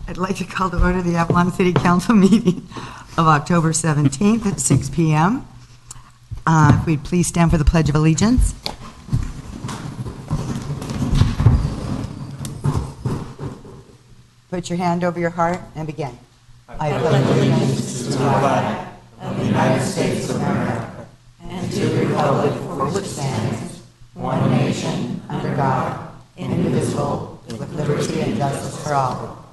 I'd like to call to order the Avalon City Council meeting of October 17th at 6 p.m. If we'd please stand for the Pledge of Allegiance. Put your hand over your heart and begin. I pledge allegiance to the flag of the United States of America and to the republic for which it stands, one nation, under God, indivisible, with liberty and justice for all.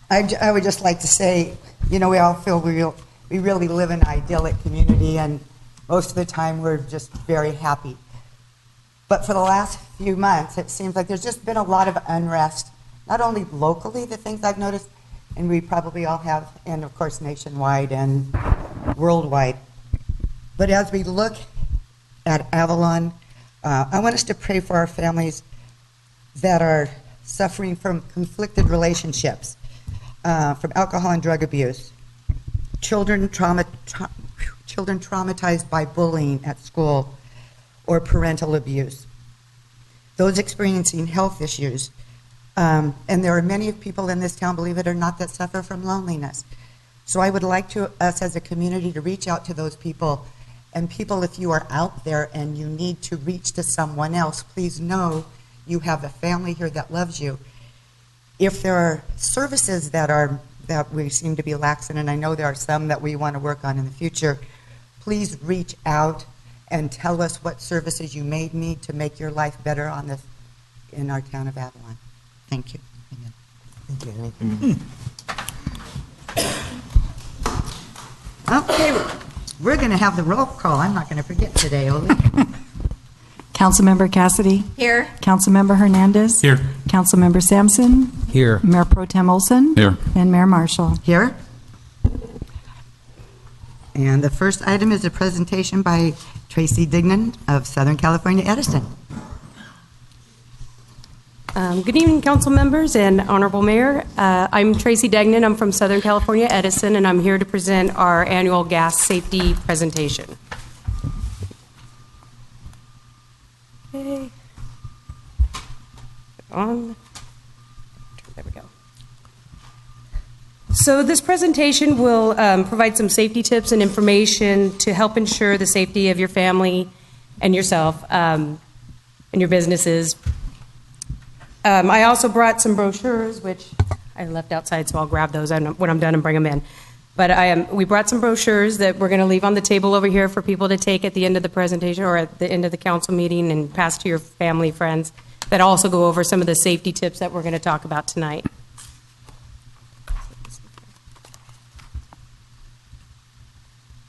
I would just like to say, you know, we all feel we really live in an idyllic community, and most of the time we're just very happy. But for the last few months, it seems like there's just been a lot of unrest, not only locally, the things I've noticed, and we probably all have, and of course nationwide and worldwide. But as we look at Avalon, I want us to pray for our families that are suffering from conflicted relationships, from alcohol and drug abuse, children traumatized by bullying at school or parental abuse, those experiencing health issues. And there are many people in this town, believe it or not, that suffer from loneliness. So I would like us as a community to reach out to those people. And people, if you are out there and you need to reach to someone else, please know you have a family here that loves you. If there are services that we seem to be lax in, and I know there are some that we want to work on in the future, please reach out and tell us what services you may need to make your life better in our town of Avalon. Thank you. Amen. Thank you, Annie. Okay, we're going to have the roll call. I'm not going to forget today, Oli. Councilmember Cassidy. Here. Councilmember Hernandez. Here. Councilmember Sampson. Here. Mayor Pro Tem Olson. Here. And Mayor Marshall. Here. And the first item is a presentation by Tracy Dignan of Southern California Edison. Good evening, council members and honorable mayor. I'm Tracy Degnan. I'm from Southern California Edison, and I'm here to present our annual gas safety presentation. Okay. On. There we go. So this presentation will provide some safety tips and information to help ensure the safety of your family and yourself and your businesses. I also brought some brochures, which I left outside, so I'll grab those when I'm done and bring them in. But we brought some brochures that we're going to leave on the table over here for people to take at the end of the presentation or at the end of the council meeting and pass to your family, friends, that also go over some of the safety tips that we're going to talk about tonight.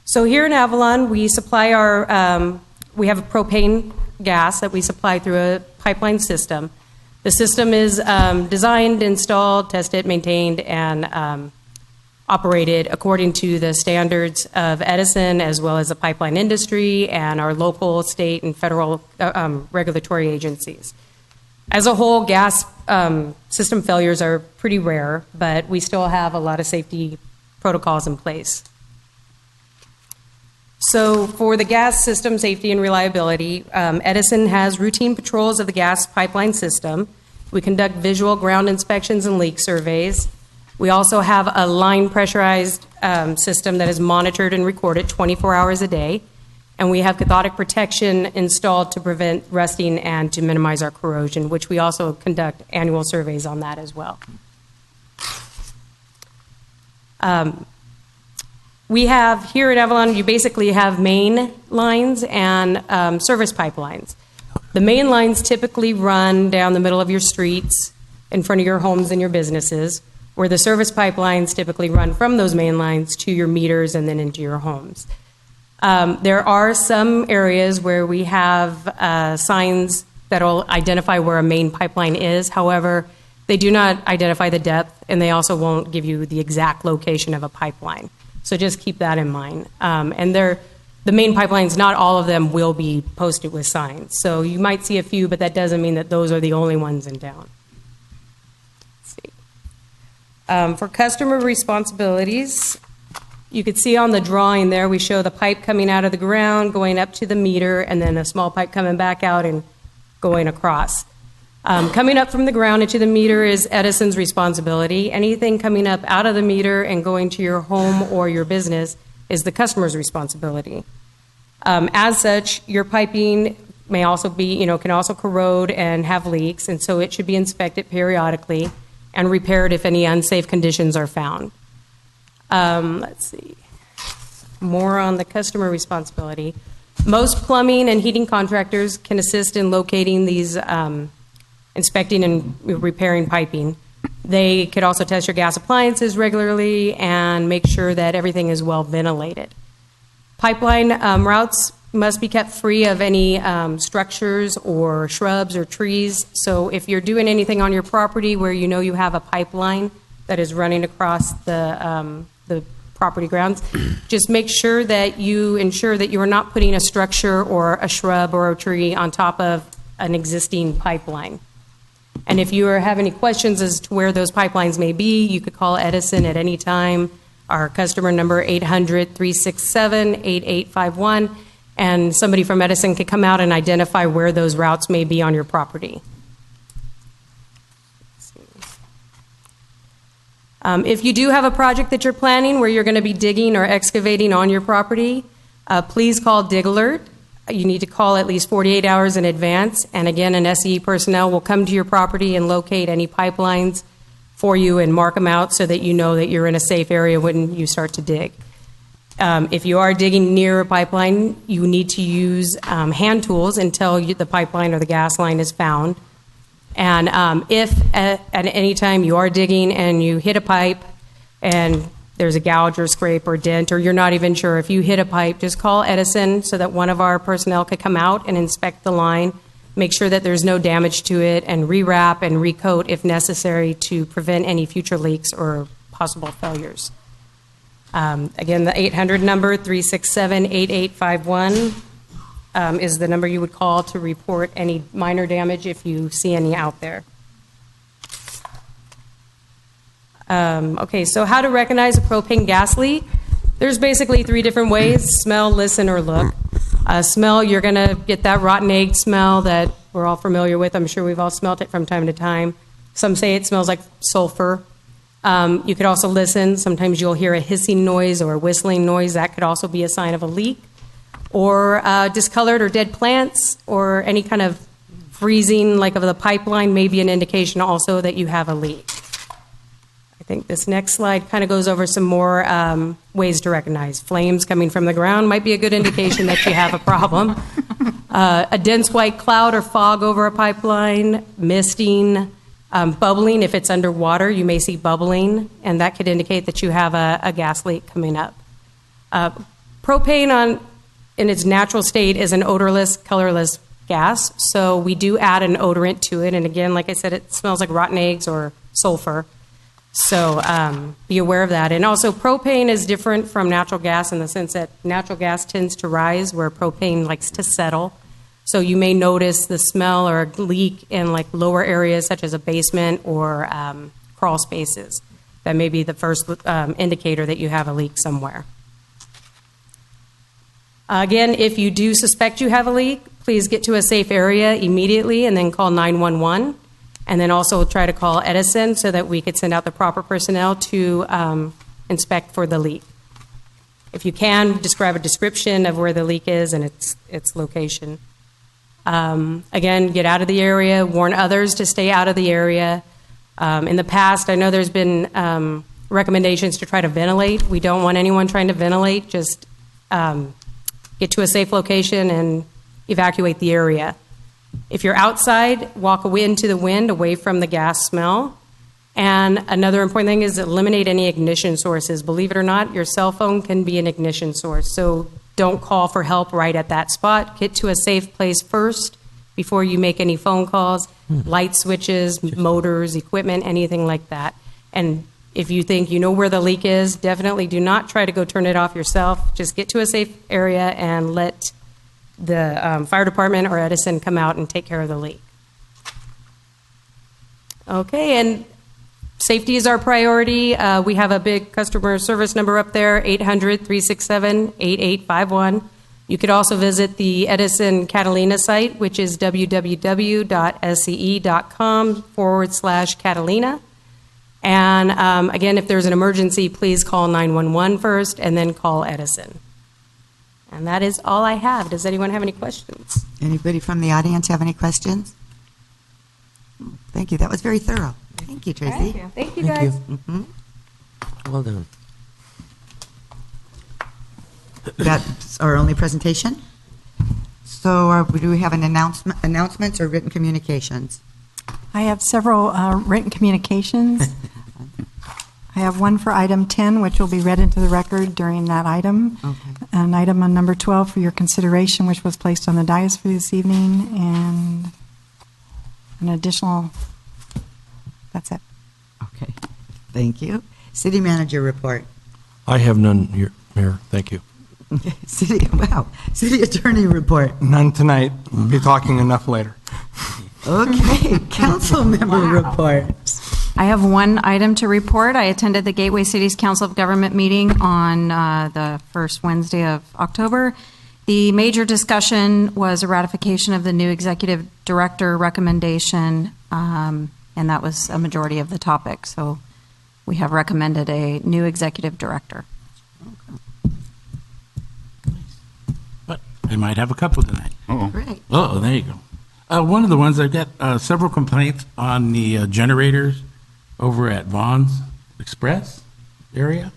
So here in Avalon, we supply we have a propane gas that we supply through a pipeline system. The system is designed, installed, tested, maintained, and operated according to the standards of Edison, as well as the pipeline industry and our local, state, and federal regulatory agencies. As a whole, gas system failures are pretty rare, but we still have a lot of safety protocols in place. So for the gas system safety and reliability, Edison has routine patrols of the gas pipeline system. We conduct visual ground inspections and leak surveys. We also have a line pressurized system that is monitored and recorded 24 hours a day. And we have cathodic protection installed to prevent rusting and to minimize our corrosion, which we also conduct annual surveys on that as well. We have here at Avalon, you basically have main lines and service pipelines. The main lines typically run down the middle of your streets, in front of your homes and your businesses, where the service pipelines typically run from those main lines to your meters and then into your homes. There are some areas where we have signs that will identify where a main pipeline is. However, they do not identify the depth, and they also won't give you the exact location of a pipeline. So just keep that in mind. And the main pipelines, not all of them will be posted with signs. So you might see a few, but that doesn't mean that those are the only ones in town. Let's see. For customer responsibilities, you could see on the drawing there, we show the pipe coming out of the ground, going up to the meter, and then a small pipe coming back out and going across. Coming up from the ground into the meter is Edison's responsibility. Anything coming up out of the meter and going to your home or your business is the customer's responsibility. As such, your piping may also be, can also corrode and have leaks, and so it should be inspected periodically and repaired if any unsafe conditions are found. Let's see. More on the customer responsibility. Most plumbing and heating contractors can assist in locating these, inspecting and repairing piping. They could also test your gas appliances regularly and make sure that everything is well ventilated. Pipeline routes must be kept free of any structures or shrubs or trees. So if you're doing anything on your property where you know you have a pipeline that is running across the property grounds, just make sure that you ensure that you are not putting a structure or a shrub or a tree on top of an existing pipeline. And if you have any questions as to where those pipelines may be, you could call Edison at any time. Our customer number 800-367-8851, and somebody from Edison could come out and identify where those routes may be on your property. If you do have a project that you're planning where you're going to be digging or excavating on your property, please call Dig Alert. You need to call at least 48 hours in advance, and again, an SCE personnel will come to your property and locate any pipelines for you and mark them out so that you know that you're in a safe area when you start to dig. If you are digging near a pipeline, you need to use hand tools until the pipeline or the gas line is found. And if at any time you are digging and you hit a pipe and there's a gouge or scrape or dent, or you're not even sure, if you hit a pipe, just call Edison so that one of our personnel could come out and inspect the line, make sure that there's no damage to it, and rewrap and recoat if necessary to prevent any future leaks or possible failures. Again, the 800 number, 367-8851, is the number you would call to report any minor damage if you see any out there. Okay, so how to recognize a propane gas leak? There's basically 3 different ways: smell, listen, or look. Smell, you're going to get that rotten egg smell that we're all familiar with. I'm sure we've all smelled it from time to time. Some say it smells like sulfur. You could also listen. Sometimes you'll hear a hissing noise or a whistling noise. That could also be a sign of a leak. Or discolored or dead plants, or any kind of freezing like of the pipeline may be an indication also that you have a leak. I think this next slide kind of goes over some more ways to recognize. Flames coming from the ground might be a good indication that you have a problem. A dense white cloud or fog over a pipeline, misting, bubbling. If it's underwater, you may see bubbling, and that could indicate that you have a gas leak coming up. Propane in its natural state is an odorless, colorless gas, so we do add an odorant to it, and again, like I said, it smells like rotten eggs or sulfur. So be aware of that. And also, propane is different from natural gas in the sense that natural gas tends to rise where propane likes to settle. So you may notice the smell or leak in like lower areas such as a basement or crawl spaces. That may be the first indicator that you have a leak somewhere. Again, if you do suspect you have a leak, please get to a safe area immediately and then call 911. And then also try to call Edison so that we could send out the proper personnel to inspect for the leak. If you can, describe a description of where the leak is and its location. Again, get out of the area, warn others to stay out of the area. In the past, I know there's been recommendations to try to ventilate. We don't want anyone trying to ventilate. Just get to a safe location and evacuate the area. If you're outside, walk away into the wind, away from the gas smell. And another important thing is eliminate any ignition sources. Believe it or not, your cell phone can be an ignition source. So don't call for help right at that spot. Get to a safe place first before you make any phone calls. Light switches, motors, equipment, anything like that. And if you think you know where the leak is, definitely do not try to go turn it off yourself. Just get to a safe area and let the fire department or Edison come out and take care of the leak. Okay, and safety is our priority. We have a big customer service number up there, 800-367-8851. You could also visit the Edison Catalina site, which is www.sce.com/Catalina. And again, if there's an emergency, please call 911 first and then call Edison. And that is all I have. Does anyone have any questions? Anybody from the audience have any questions? Thank you. That was very thorough. Thank you, Tracy. Thank you, Thank you. guys. Mhm. Well done. That's our only presentation. So do we have an announcements or written communications? I have several written communications. I have one for item 10, which will be read into the record during that item. Okay. An item on number 12 for your consideration, which was placed on the dais for this evening, and an additional, that's it. Okay. Thank you. City manager report. I have none, Mayor. Thank you. City attorney report. None tonight. We'll be talking enough later. Okay. Council member reports. I have one item to report. I attended the Gateway Cities Council of Government meeting on the first Wednesday of October. The major discussion was a ratification of the new executive director recommendation, and that was a majority of the topic. So we have recommended a new executive director. But I might have a couple tonight. Great. Oh, there you go. One of the ones, I've got several complaints on the generators over at Vaughn's Express area.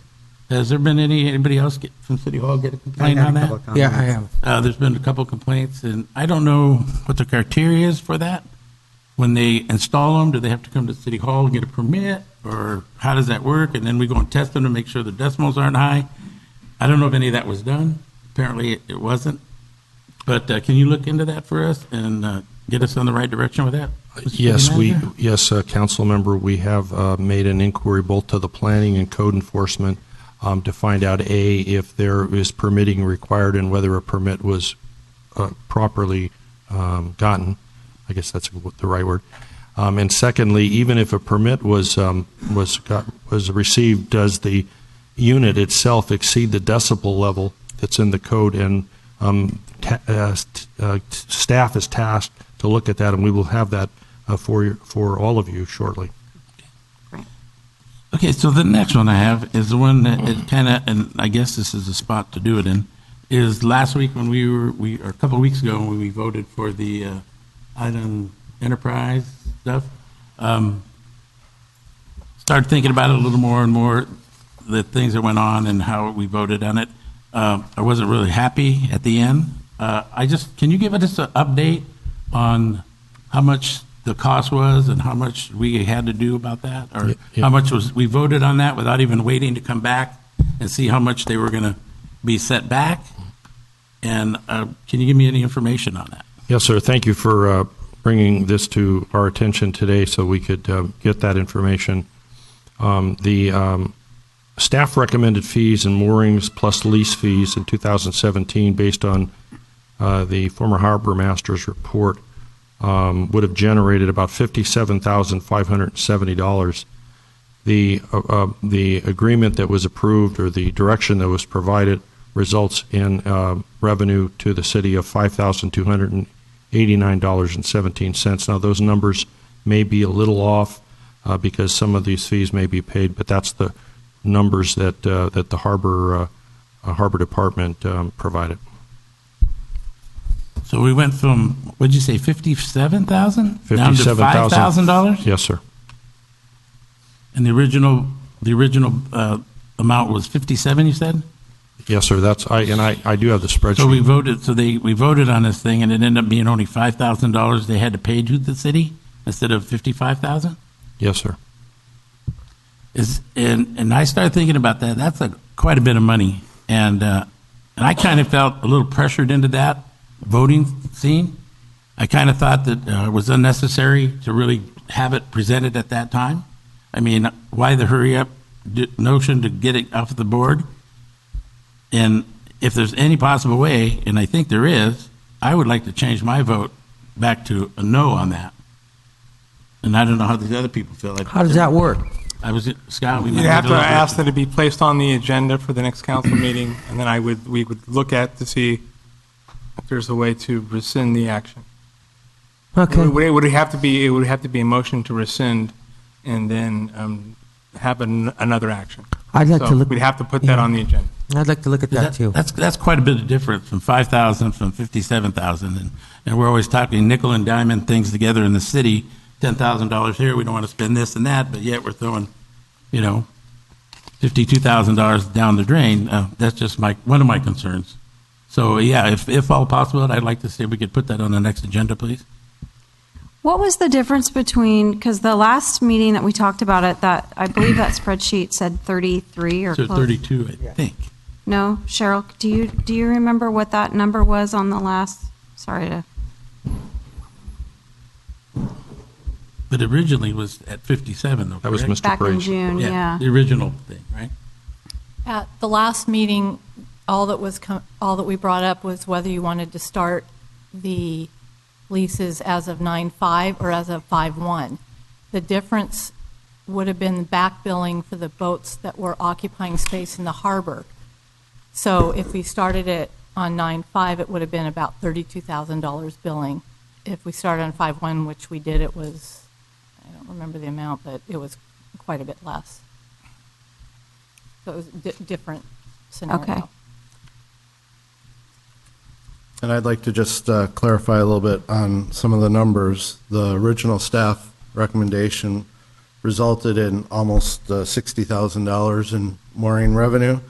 Has there been anybody else from City Hall get a complaint on that? Yeah, I have. There's been a couple complaints, and I don't know what the criteria is for that. When they install them, do they have to come to City Hall and get a permit, or how does that work? And then we go and test them to make sure the decimals aren't high. I don't know if any of that was done. Apparently, it wasn't. But can you look into that for us and get us on the right direction with that? Yes, Mr. Council member, we have made an inquiry both to the planning and code enforcement to find out, A, if there is permitting required and whether a permit was properly gotten. I guess that's the right word. And secondly, even if a permit was received, does the unit itself exceed the decibel level that's in the code? And staff is tasked to look at that, and we will have that for all of you shortly. Okay, so the next one I have is the one that it kind of, and I guess this is the spot to do it in, is last week when or a couple of weeks ago when we voted for the Island Enterprise stuff, started thinking about it a little more and more, the things that went on and how we voted on it. I wasn't really happy at the end. Can you give us an update on how much the cost was and how much we had to do about that? Or Yeah. how much we voted on that without even waiting to come back and see how much they were going to be set back? And can you give me any information on that? Yes, sir. Thank you for bringing this to our attention today so we could get that information. The staff recommended fees and moorings plus lease fees in 2017 based on the former harbor master's report would have generated about $57,570. The agreement that was approved, or the direction that was provided, results in revenue to the city of $5,289.17. Now, those numbers may be a little off because some of these fees may be paid, but that's the numbers that the harbor department provided. So we went from, what'd you say, $57,000 down to $5,000? Yes, sir. And the original amount was 57, you said? Yes, sir. I do have the spreadsheet. So we voted on this thing, and it ended up being only $5,000 they had to pay to the city instead of $55,000. Yes, sir. And I started thinking about that. That's quite a bit of money, and I kind of felt a little pressured into that voting scene. I kind of thought that it was unnecessary to really have it presented at that time. I mean, why the hurry up notion to get it off the board? And if there's any possible way, and I think there is, I would like to change my vote back to a no on that. And I don't know how these other people feel. How does that work? Scott, we You'd have to ask that it be placed on the agenda for the next council meeting, and then we would look at to see if there's a way to rescind the action. Okay. It would have to be a motion to rescind and then have another action. I'd like So to look. we'd have to put that on the agenda. I'd like to look at that too. That's quite a bit of difference from 5,000 from 57,000, and we're always talking nickel and diamond things together in the city. $10,000 here, we don't want to spend this and that, but yet we're throwing, $52,000 down the drain. That's just one of my concerns. So yeah, if all possible, I'd like to see if we could put that on the next agenda, please. What was the difference between, because the last meeting that we talked about it, that, I believe that spreadsheet said 33 or So close. 32, I think. No, Cheryl, do you remember what that number was on the last, sorry to, But originally was at 57, though, That was correct? Mr. back in Praise. June, yeah. The original thing, right? At the last meeting, all that we brought up was whether you wanted to start the leases as of 9/5 or as of 5/1. The difference would have been back billing for the boats that were occupying space in the harbor. So if we started it on 9/5, it would have been about $32,000 billing. If we started on 5/1, which we did, it was, I don't remember the amount, but it was quite a bit less. So it was a different scenario. Okay. And I'd like to just clarify a little bit on some of the numbers. The original staff recommendation resulted in almost $60,000 in mooring revenue,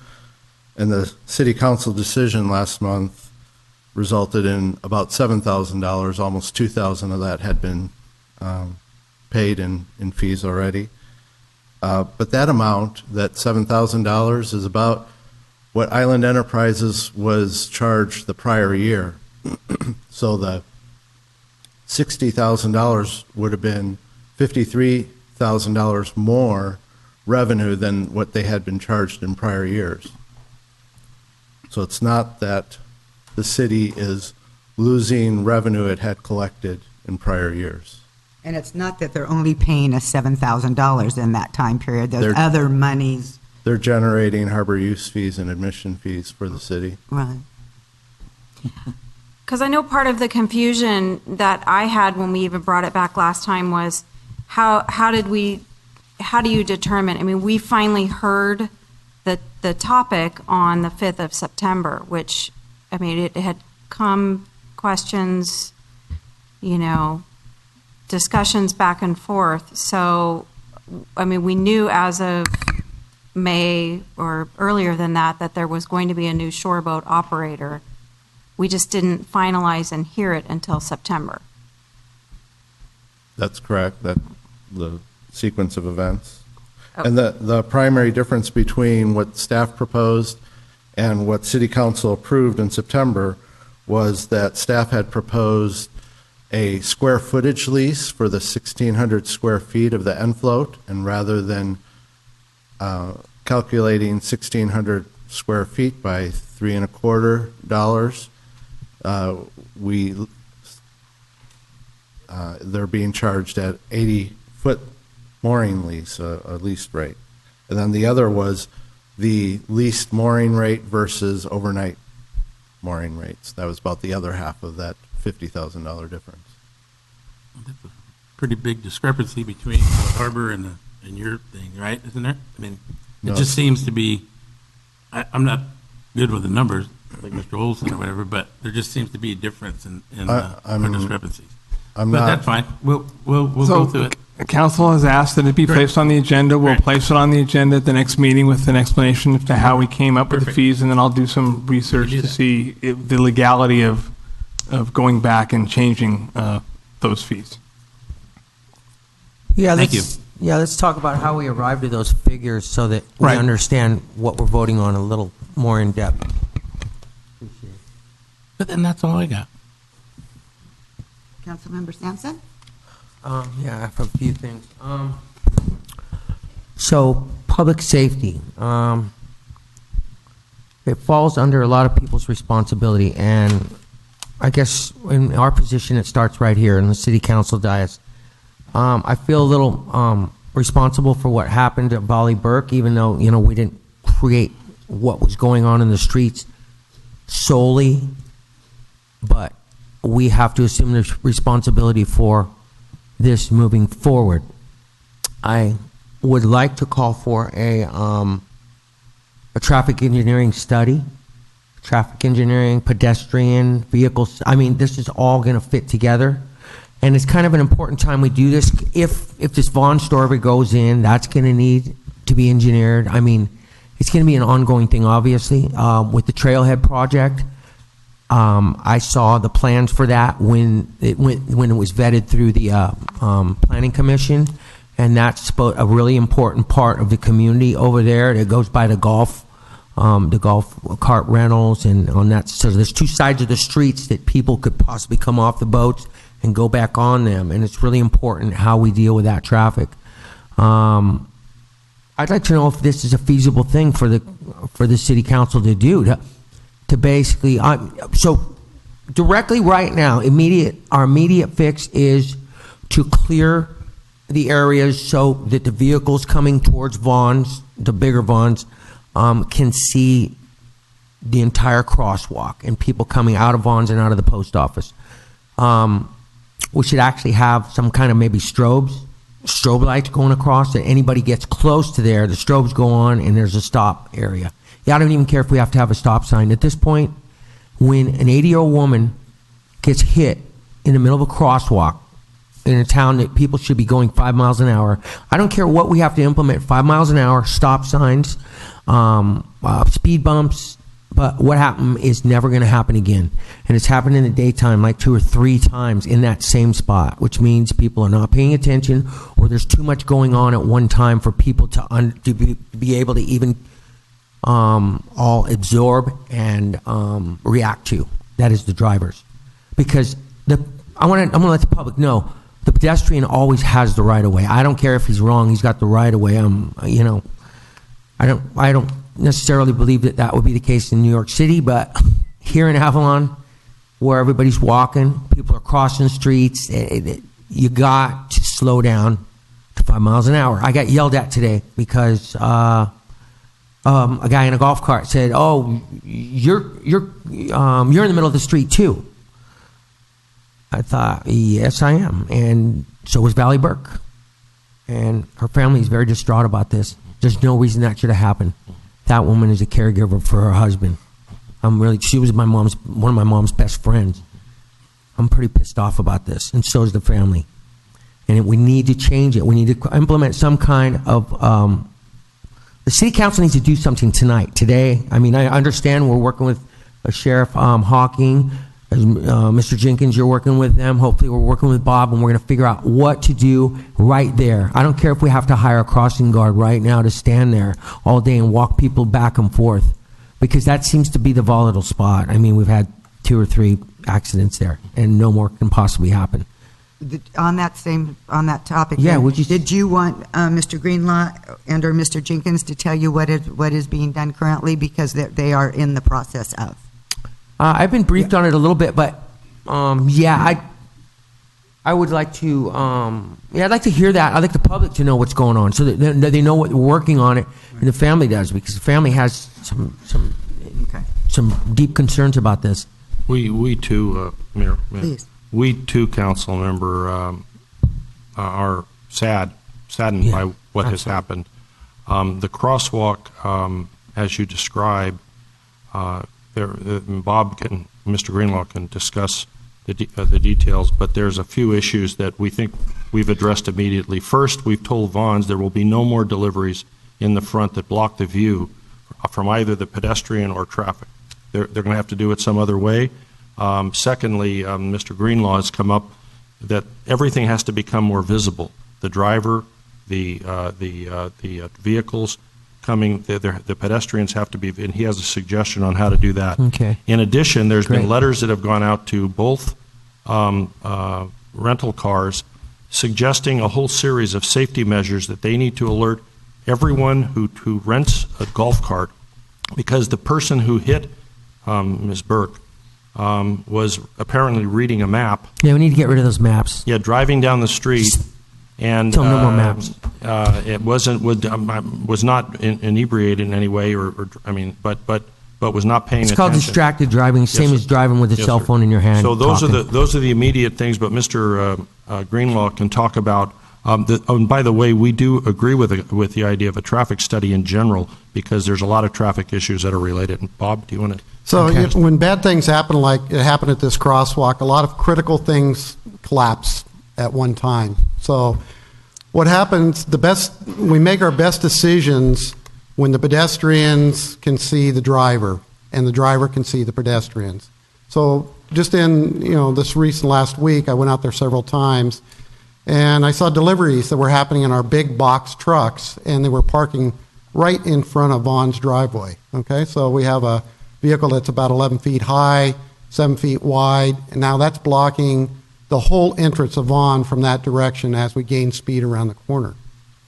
and the city council decision last month resulted in about $7,000. Almost $2,000 of that had been paid in fees already. But that amount, that $7,000, is about what Island Enterprises was charged the prior year. So the $60,000 would have been $53,000 more revenue than what they had been charged in prior years. So it's not that the city is losing revenue it had collected in prior years. And it's not that they're only paying us $7,000 in that time period. There's They're- other monies. They're generating harbor use fees and admission fees for the city. Right. because I know part of the confusion that I had when we even brought it back last time was how do you determine, I mean, we finally heard the topic on the 5th of September, which, I mean, it had come questions, discussions back and forth. So, I mean, we knew as of May or earlier than that there was going to be a new shoreboat operator. We just didn't finalize and hear it until September. That's correct, that the sequence of events. And the primary difference between what staff proposed and what city council approved in September was that staff had proposed a square footage lease for the 1,600 square feet of the end float, and rather than calculating 1,600 square feet by $3.25, they're being charged at 80-foot mooring lease, a leased rate. And then the other was the leased mooring rate versus overnight mooring rates. That was about the other half of that $50,000 difference. That's a pretty big discrepancy between the harbor and your thing, right? Isn't there? I mean, No. it just seems to be, I'm not good with the numbers, like Mr. Olson or whatever, but there just seems to be a difference in our discrepancies. I'm But not. that's fine. We'll go So, through it. council has asked that it be Great. placed on the agenda. We'll Great. place it on the agenda at the next meeting with an explanation as to how we came up with the Perfect. fees, and then I'll do some research Do to that. see the legality of going back and changing those fees. Yeah, Thank let's, Yeah, let's talk about how we arrived at those figures so that we Right. understand what we're voting on a little more in depth. But then that's all I got. Councilmember Sampson? Yeah, I have a few things. So, public safety. It falls under a lot of people's responsibility, and I guess in our position, it starts right here in the city council dais. I feel a little responsible for what happened at Bolly Burke, even though, we didn't create what was going on in the streets solely but we have to assume the responsibility for this moving forward. I would like to call for a traffic engineering study, traffic engineering, pedestrian, vehicles. I mean, this is all going to fit together. And it's kind of an important time we do this. If this Vaughn store ever goes in, that's going to need to be engineered. I mean, it's going to be an ongoing thing, obviously. With the Trailhead project, I saw the plans for that when it was vetted through the Planning Commission, and that's a really important part of the community over there. It goes by the golf cart rentals, and on that. So there's two sides of the streets that people could possibly come off the boats and go back on them, and it's really important how we deal with that traffic. I'd like to know if this is a feasible thing for the city council to do, to basically, so directly right now, our immediate fix is to clear the areas so that the vehicles coming towards Vaughn's, the bigger Vaughn's, can see the entire crosswalk, and people coming out of Vaughn's and out of the post office. We should actually have some kind of maybe strobe lights going across, that anybody gets close to there, the strobes go on and there's a stop area. Yeah, I don't even care if we have to have a stop sign. At this point, when an 80-year-old woman gets hit in the middle of a crosswalk in a town that people should be going 5 miles an hour, I don't care what we have to implement, 5 miles an hour, stop signs, speed bumps, but what happened is never going to happen again. And it's happened in the daytime like 2 or 3 times in that same spot, which means people are not paying attention, or there's too much going on at one time for people to be able to even all absorb and react to. That is the drivers. Because I'm going to let the public know, the pedestrian always has the right of way. I don't care if he's wrong, he's got the right of way. I don't necessarily believe that would be the case in New York City, but here in Avalon, where everybody's walking, people are crossing streets, you got to slow down to 5 miles an hour. I got yelled at today because a guy in a golf cart said, "Oh, you're in the middle of the street too." I thought, yes, I am, and so was Valley Burke, and her family is very distraught about this. There's no reason that should have happened. That woman is a caregiver for her husband. She was one of my mom's best friends. I'm pretty pissed off about this, and so is the family. And we need to change it. We need to implement some kind of, the city council needs to do something today. I mean, I understand we're working with Sheriff Hawking, Mr. Jenkins, you're working with them. Hopefully we're working with Bob, and we're going to figure out what to do right there. I don't care if we have to hire a crossing guard right now to stand there all day and walk people back and forth, because that seems to be the volatile spot. I mean, we've had 2 or 3 accidents there, and no more can possibly happen. On that topic, yeah, did you want Mr. Greenlaw and or Mr. Jenkins to tell you what is being done currently, because they are in the process of? I've been briefed on it a little bit, but I would like to I'd like to hear that. I'd like the public to know what's going on, so that they know what we're working on it, and the family does, because the family has some deep concerns about this. We too, Mayor. Please. We too, council member, are saddened by what has happened. The crosswalk, as you describe, Bob and Mr. Greenlaw can discuss the details, but there's a few issues that we think we've addressed immediately. First, we've told Vaughn's there will be no more deliveries in the front that block the view from either the pedestrian or traffic. They're going to have to do it some other way. Secondly, Mr. Greenlaw has come up that everything has to become more visible. The driver, the vehicles coming, the pedestrians have to be, and he has a suggestion on how to do that. Okay. In addition, there's been letters that have gone out to both rental cars suggesting a whole series of safety measures that they need to alert everyone who rents a golf cart, because the person who hit Ms. Burke was apparently reading a map. Yeah, we need to get rid of those maps. Yeah, driving down the street, and no more maps. It was not inebriated in any way, but but was not paying It's attention. called distracted driving, same sir. as driving with a Yes, cell sir. phone in your hand. So those talking. are the immediate things, but Mr. Greenlaw can talk about, and by the way, we do agree with the idea of a traffic study in general, because there's a lot of traffic issues that are related. And Bob, do you want to? So Okay. when bad things happen, like it happened at this crosswalk, a lot of critical things collapse at one time. So what happens, we make our best decisions when the pedestrians can see the driver and the driver can see the pedestrians. So just in, this recent last week, I went out there several times and I saw deliveries that were happening in our big box trucks, and they were parking right in front of Vaughn's driveway. Okay, so we have a vehicle that's about 11 feet high, 7 feet wide, and now that's blocking the whole entrance of Vaughn from that direction as we gain speed around the corner.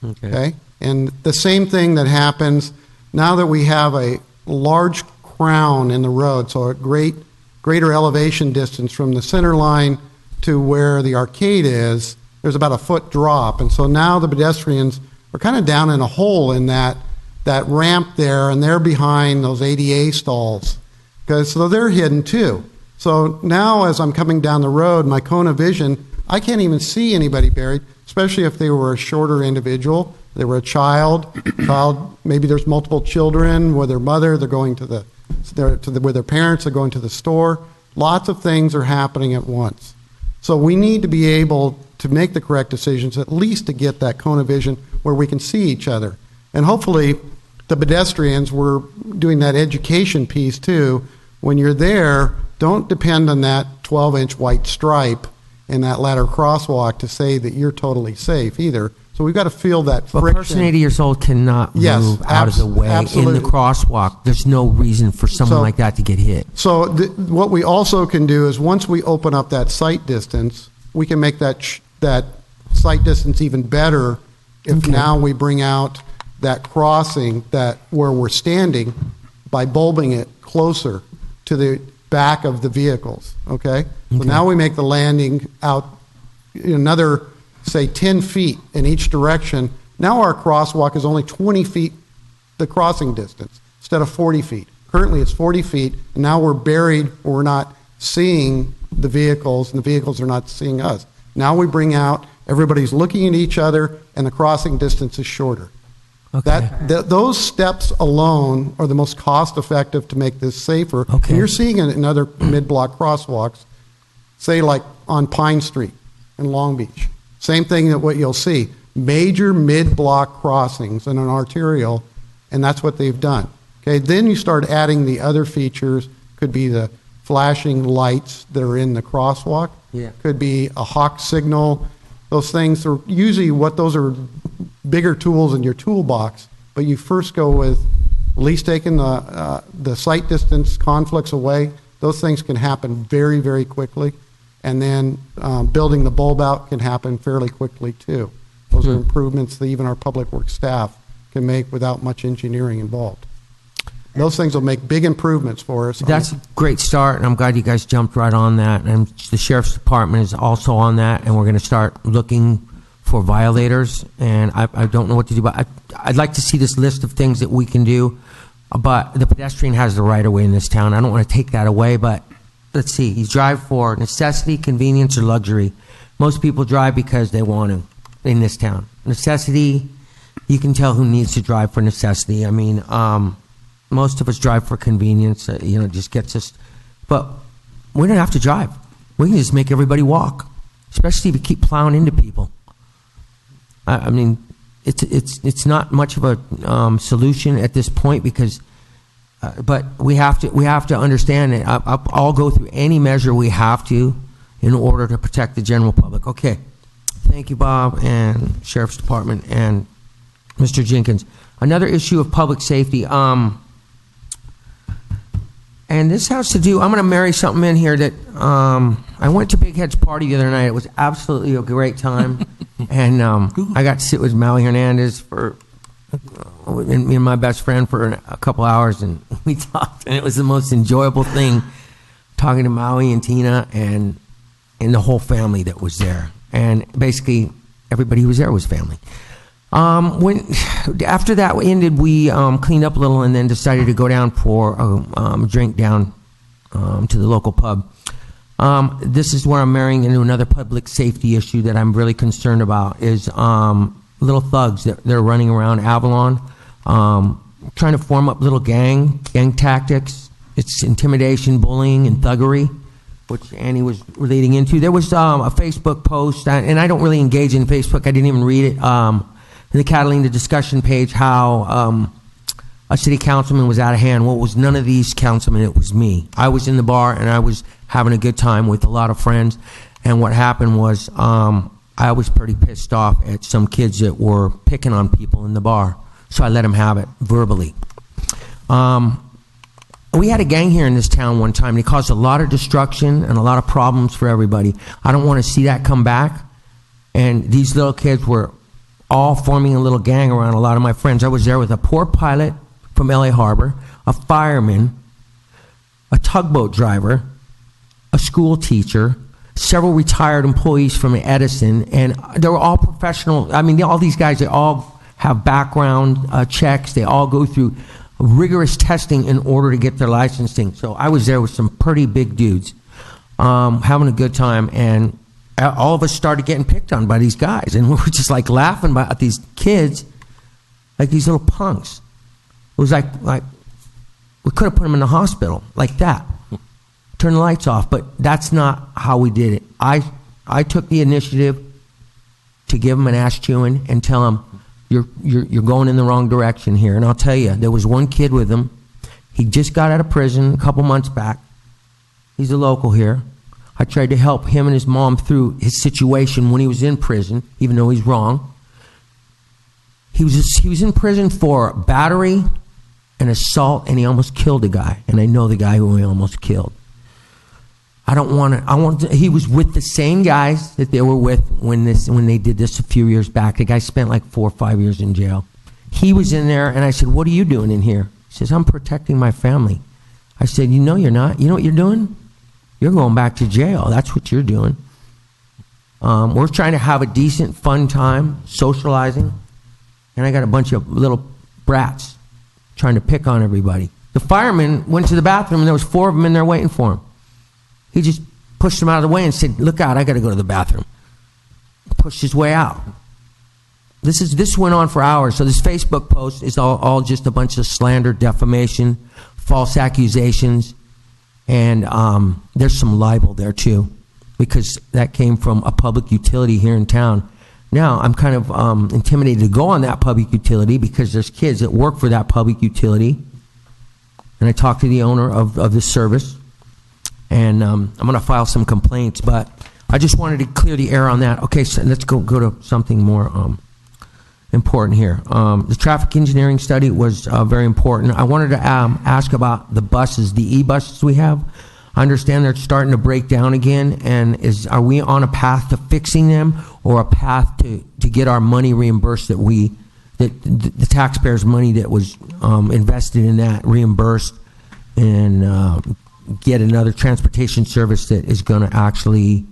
Okay? And the same thing that happens now that we have a large crown in the road, so a greater elevation distance from the center line to where the arcade is, there's about a foot drop. And so now the pedestrians are kind of down in a hole in that ramp there, and they're behind those ADA stalls. So they're hidden too. So now as I'm coming down the road, my cone of vision, I can't even see anybody buried, especially if they were a shorter individual. They were a child, maybe there's multiple children with their mother, they're going with their parents, they're going to the store. Lots of things are happening at once. So we need to be able to make the correct decisions, at least to get that cone of vision where we can see each other. And hopefully the pedestrians, we're doing that education piece too. When you're there, don't depend on that 12-inch white stripe in that ladder crosswalk to say that you're totally safe either. So we've got to feel that But a friction. person 80 years old cannot move out of the way absolutely. in the crosswalk. There's no reason for someone So- like that to get hit. So what we also can do is once we open up that sight distance, we can make that sight distance even better if Okay. now we bring out that crossing where we're standing by bulbing it closer to the back of the vehicles, okay? So now we make the landing out another, say, 10 feet in each direction. Now our crosswalk is only 20 feet, the crossing distance, instead of 40 feet. Currently it's 40 feet, and now we're buried, or we're not seeing the vehicles, and the vehicles are not seeing us. Now we bring out, everybody's looking at each other, and the crossing distance is shorter. Okay. Those steps alone are the most cost-effective to make this safer. Okay. And you're seeing it in other mid-block crosswalks, say like on Pine Street in Long Beach. Same thing that what you'll see, major mid-block crossings in an arterial, and that's what they've done. Okay, then you start adding the other features, could be the flashing lights that are in the crosswalk, Yeah. could be a hawk signal. Those things are usually those are bigger tools in your toolbox, but you first go with at least taking the sight distance conflicts away. Those things can happen very, very quickly. And then building the bulb out can happen fairly quickly too. Those are improvements that even our public works staff can make without much engineering involved. Those things will make big improvements for us. That's a great start, and I'm glad you guys jumped right on that. And the sheriff's department is also on that, and we're going to start looking for violators. And I don't know what to do, but I'd like to see this list of things that we can do. But the pedestrian has the right of way in this town. I don't want to take that away, but let's see. You drive for necessity, convenience, or luxury. Most people drive because they want to in this town. Necessity, you can tell who needs to drive for necessity. I mean, most of us drive for convenience. It just gets us. But we don't have to drive. We can just make everybody walk, especially if we keep plowing into people. I mean, it's not much of a solution at this point because, but we have to understand it. I'll go through any measure we have to in order to protect the general public. Okay, thank you, Bob and Sheriff's Department and Mr. Jenkins. Another issue of public safety. And this has to do, I'm going to marry something in here that I went to Big Head's party the other night. It was absolutely a great time. And I got to sit with Maui Hernandez and me and my best friend for a couple hours, and we talked. And it was the most enjoyable thing talking to Maui and Tina and the whole family that was there. And basically, everybody who was there was family. When after that ended, we cleaned up a little and then decided to go down for a drink down to the local pub. This is where I'm marrying into another public safety issue that I'm really concerned about is little thugs that they're running around Avalon, trying to form up little gang tactics. It's intimidation, bullying, and thuggery, which Annie was relating into. There was a Facebook post, and I don't really engage in Facebook. I didn't even read it. In the Catalina discussion page, how a city councilman was out of hand. Well, it was none of these councilmen. It was me. I was in the bar, and I was having a good time with a lot of friends. And what happened was I was pretty pissed off at some kids that were picking on people in the bar. So I let them have it verbally. We had a gang here in this town one time. They caused a lot of destruction and a lot of problems for everybody. I don't want to see that come back. And these little kids were all forming a little gang around a lot of my friends. I was there with a poor pilot from LA Harbor, a fireman, a tugboat driver, a school teacher, several retired employees from Edison, and they were all professional. I mean, all these guys, they all have background checks. They all go through rigorous testing in order to get their licensing. So I was there with some pretty big dudes, having a good time, and all of us started getting picked on by these guys, and we were just like laughing about these kids, like these little punks. It was like we could have put them in the hospital like that. Turn the lights off, but that's not how we did it. I took the initiative to give them an ass chewing and tell them, you're going in the wrong direction here. And I'll tell you, there was one kid with him. He just got out of prison a couple months back. He's a local here. I tried to help him and his mom through his situation when he was in prison, even though he's wrong. He was in prison for battery and assault, and he almost killed a guy. And I know the guy who he almost killed. He was with the same guys that they were with when they did this a few years back. The guy spent like 4 or 5 years in jail. He was in there, and I said, "What are you doing in here?" He says, "I'm protecting my family." I said, "No, you're not. You know what you're doing? You're going back to jail. That's what you're doing." We're trying to have a decent, fun time, socializing, and I got a bunch of little brats trying to pick on everybody. The fireman went to the bathroom, and there was 4 of them in there waiting for him. He just pushed him out of the way and said, "Look out, I got to go to the bathroom." Pushed his way out. This went on for hours. So this Facebook post is all just a bunch of slander, defamation, false accusations, and there's some libel there too, because that came from a public utility here in town. Now I'm kind of intimidated to go on that public utility because there's kids that work for that public utility, and I talked to the owner of this service. And I'm going to file some complaints, but I just wanted to clear the air on that. Okay, so let's go to something more important here. The traffic engineering study was very important. I wanted to ask about the buses, the e-buses we have. I understand they're starting to break down again, and are we on a path to fixing them, or a path to get our money reimbursed the taxpayers' money that was invested in that reimbursed, and get another transportation service that is going to actually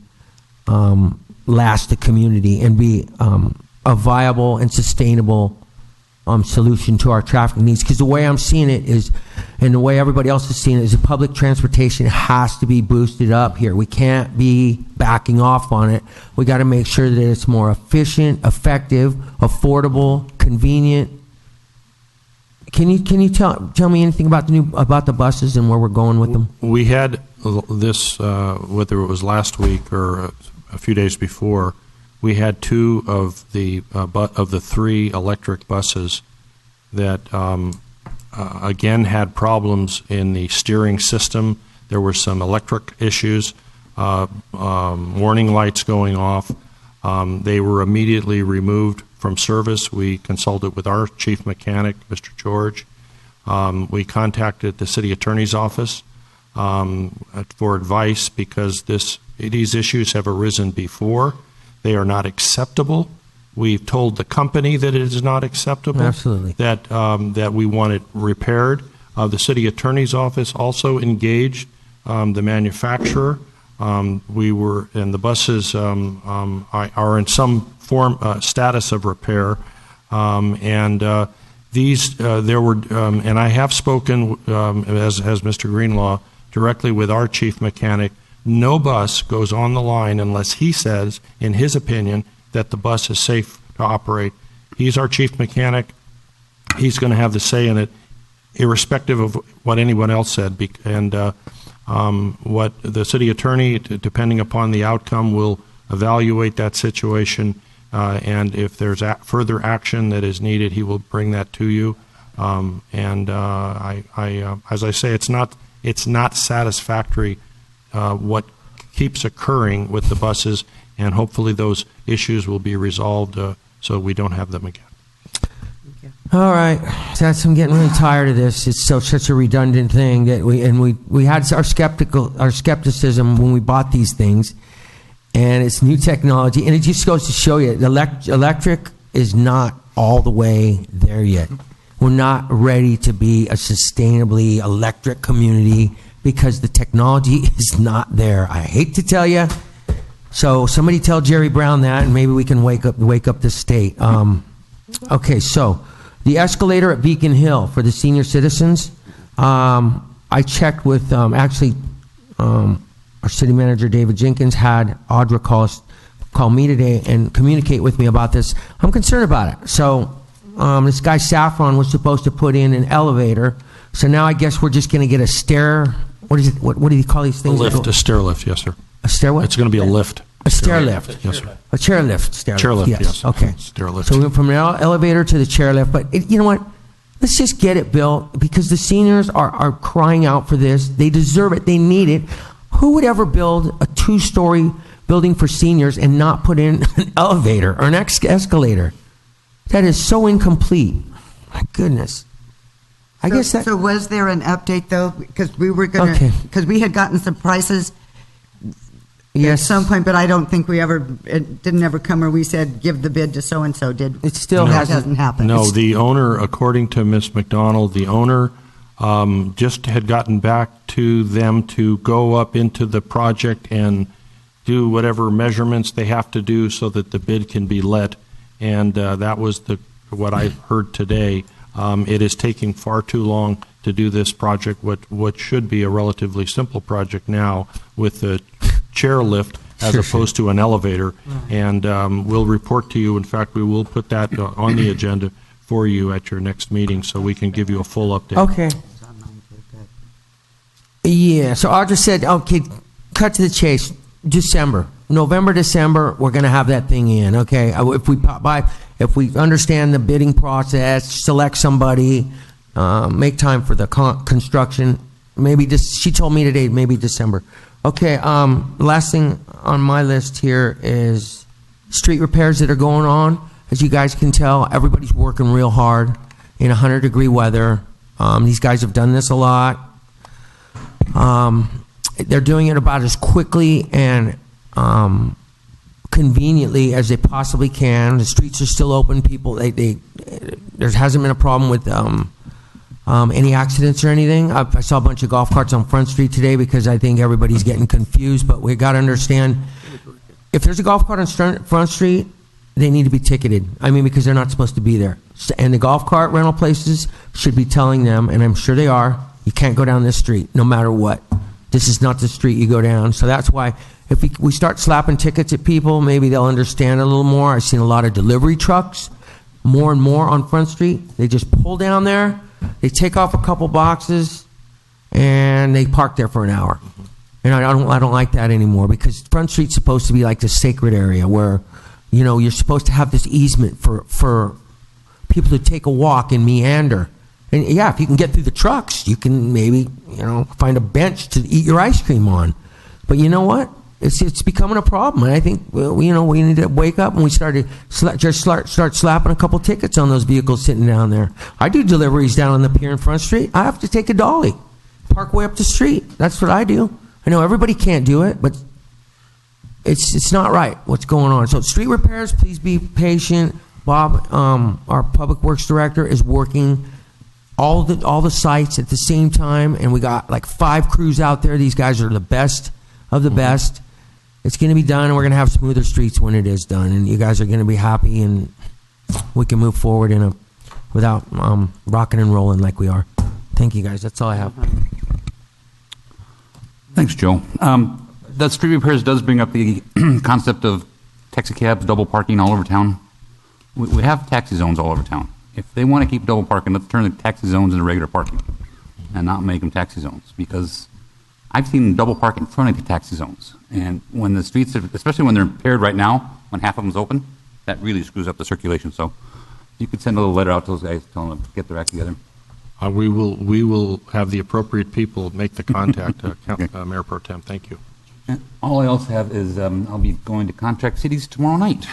last the community and be a viable and sustainable solution to our traffic needs. Because the way I'm seeing it is, and the way everybody else is seeing it, is that public transportation has to be boosted up here. We can't be backing off on it. We got to make sure that it's more efficient, effective, affordable, convenient. Can you tell me anything about the buses and where we're going with them? We had this, whether it was last week or a few days before, we had 2 of the 3 electric buses that again had problems in the steering system. There were some electric issues, warning lights going off. They were immediately removed from service. We consulted with our chief mechanic, Mr. George. We contacted the city attorney's office for advice because these issues have arisen before. They are not acceptable. We've told the company that it is not acceptable. Absolutely. That we want it repaired. The city attorney's office also engaged the manufacturer. And the buses are in some form status of repair. There were, and I have spoken, as Mr. Greenlaw, directly with our chief mechanic. No bus goes on the line unless he says, in his opinion, that the bus is safe to operate. He's our chief mechanic. He's going to have the say in it, irrespective of what anyone else said. And what the city attorney, depending upon the outcome, will evaluate that situation. And if there's further action that is needed, he will bring that to you. As I say, it's not satisfactory what keeps occurring with the buses, and hopefully those issues will be resolved so we don't have them again. All right, I'm getting really tired of this. It's such a redundant thing that we had our skepticism when we bought these things, and it's new technology, and it just goes to show you the electric is not all the way there yet. We're not ready to be a sustainably electric community because the technology is not there. I hate to tell you. So somebody tell Jerry Brown that, and maybe we can wake up the state. Okay, so the escalator at Beacon Hill for the senior citizens. I checked with our city manager David Jenkins had Audra call me today and communicate with me about this. I'm concerned about it. So this guy Saffron was supposed to put in an elevator. So now I guess we're just going to get a stair. What is it? What do you call these things? A stair lift, yes, sir. A stairway? It's going to be a lift. A stair lift. Yes, sir. A chairlift. Chairlift, yes. Okay. Stair lift. So we went from an elevator to the chairlift. But you know what? Let's just get it built because the seniors are crying out for this. They deserve it. They need it. Who would ever build a 2-story building for seniors and not put in an elevator or an escalator? That is so incomplete. My goodness. I guess that. So was there an update though? Because we were going Okay. because we had gotten some prices Yes. at some point, but I don't think it didn't ever come where we said give the bid to so and so. Did It still that hasn't happened? No, the owner, according to Ms. McDonald, the owner just had gotten back to them to go up into the project and do whatever measurements they have to do so that the bid can be let. And that was what I heard today. It is taking far too long to do this project, what should be a relatively simple project now with the chairlift as opposed to an elevator. And we'll report to you. In fact, we will put that on the agenda for you at your next meeting so we can give you a full update. Okay. Yeah, so Audra said, okay, cut to the chase. November, December, we're going to have that thing in, okay? If we pop by, if we understand the bidding process, select somebody, make time for the construction, maybe she told me today, maybe December. Okay, last thing on my list here is street repairs that are going on. As you guys can tell, everybody's working real hard in 100-degree weather. These guys have done this a lot. They're doing it about as quickly and conveniently as they possibly can. The streets are still open. People, there hasn't been a problem with any accidents or anything. I saw a bunch of golf carts on Front Street today because I think everybody's getting confused. But we got to understand, if there's a golf cart on Front Street, they need to be ticketed. I mean, because they're not supposed to be there. And the golf cart rental places should be telling them, and I'm sure they are, you can't go down this street no matter what. This is not the street you go down. So that's why if we start slapping tickets at people, maybe they'll understand a little more. I've seen a lot of delivery trucks, more and more on Front Street. They just pull down there, they take off a couple boxes, and they park there for an hour. And I don't like that anymore because Front Street's supposed to be like this sacred area where, you know, you're supposed to have this easement for people to take a walk and meander. And yeah, if you can get through the trucks, you can maybe, you know, find a bench to eat your ice cream on. But you know what? It's becoming a problem. And I think, well, you know, we need to wake up and we start slapping a couple tickets on those vehicles sitting down there. I do deliveries down on the pier in Front Street. I have to take a dolly, park way up the street. That's what I do. I know everybody can't do it, but it's not right what's going on. So street repairs, please be patient. Bob, our public works director, is working all the sites at the same time, and we got like 5 crews out there. These guys are the best of the best. It's going to be done, and we're going to have smoother streets when it is done, and you guys are going to be happy, and we can move forward without rocking and rolling like we are. Thank you, guys. That's all I have. Thanks, Joe. That street repairs does bring up the concept of taxi cabs, double parking all over town. We have taxi zones all over town. If they want to keep double parking, let's turn the taxi zones into regular parking and not make them taxi zones, because I've seen double park in front of the taxi zones. And when the streets, especially when they're impaired right now, when half of them's open, that really screws up the circulation. So you could send a little letter out to those guys telling them to get their act together. We will have the appropriate people make the contact, Mayor Pro Tem. Thank you. And all I also have is I'll be going to Contract Cities tomorrow night.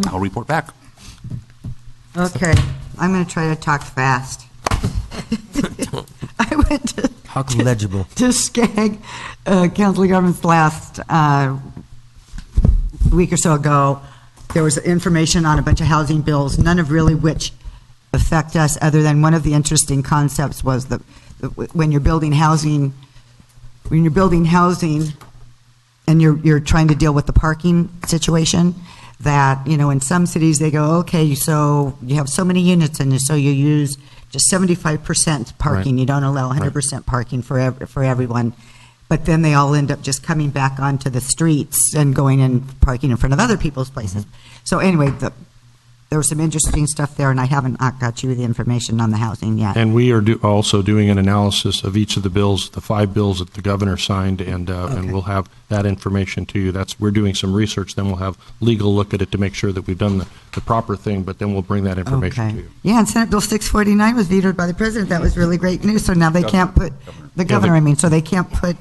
I'll report back. Okay, I'm going to try to talk fast. I went to Talk legible. to Skag Council of Governments last week or so ago. There was information on a bunch of housing bills, none of really which affect us, other than one of the interesting concepts was that when you're building housing, and you're trying to deal with the parking situation, that, you know, in some cities they go, okay, so you have so many units and so you use just 75% parking. Right. You don't allow 100% parking for everyone. But then they all end up just coming back onto the streets and going and parking in front of other people's places. So anyway, there was some interesting stuff there, and I haven't got you the information on the housing yet. And we are also doing an analysis of each of the bills, the 5 bills that the governor signed, and we'll have that information to you. We're doing some research, then we'll have legal look at it to make sure that we've done the proper thing, but then we'll bring that information to you. Yeah, and Senate Bill 649 was vetoed by the president. That was really great news. So now they can't put, so they can't put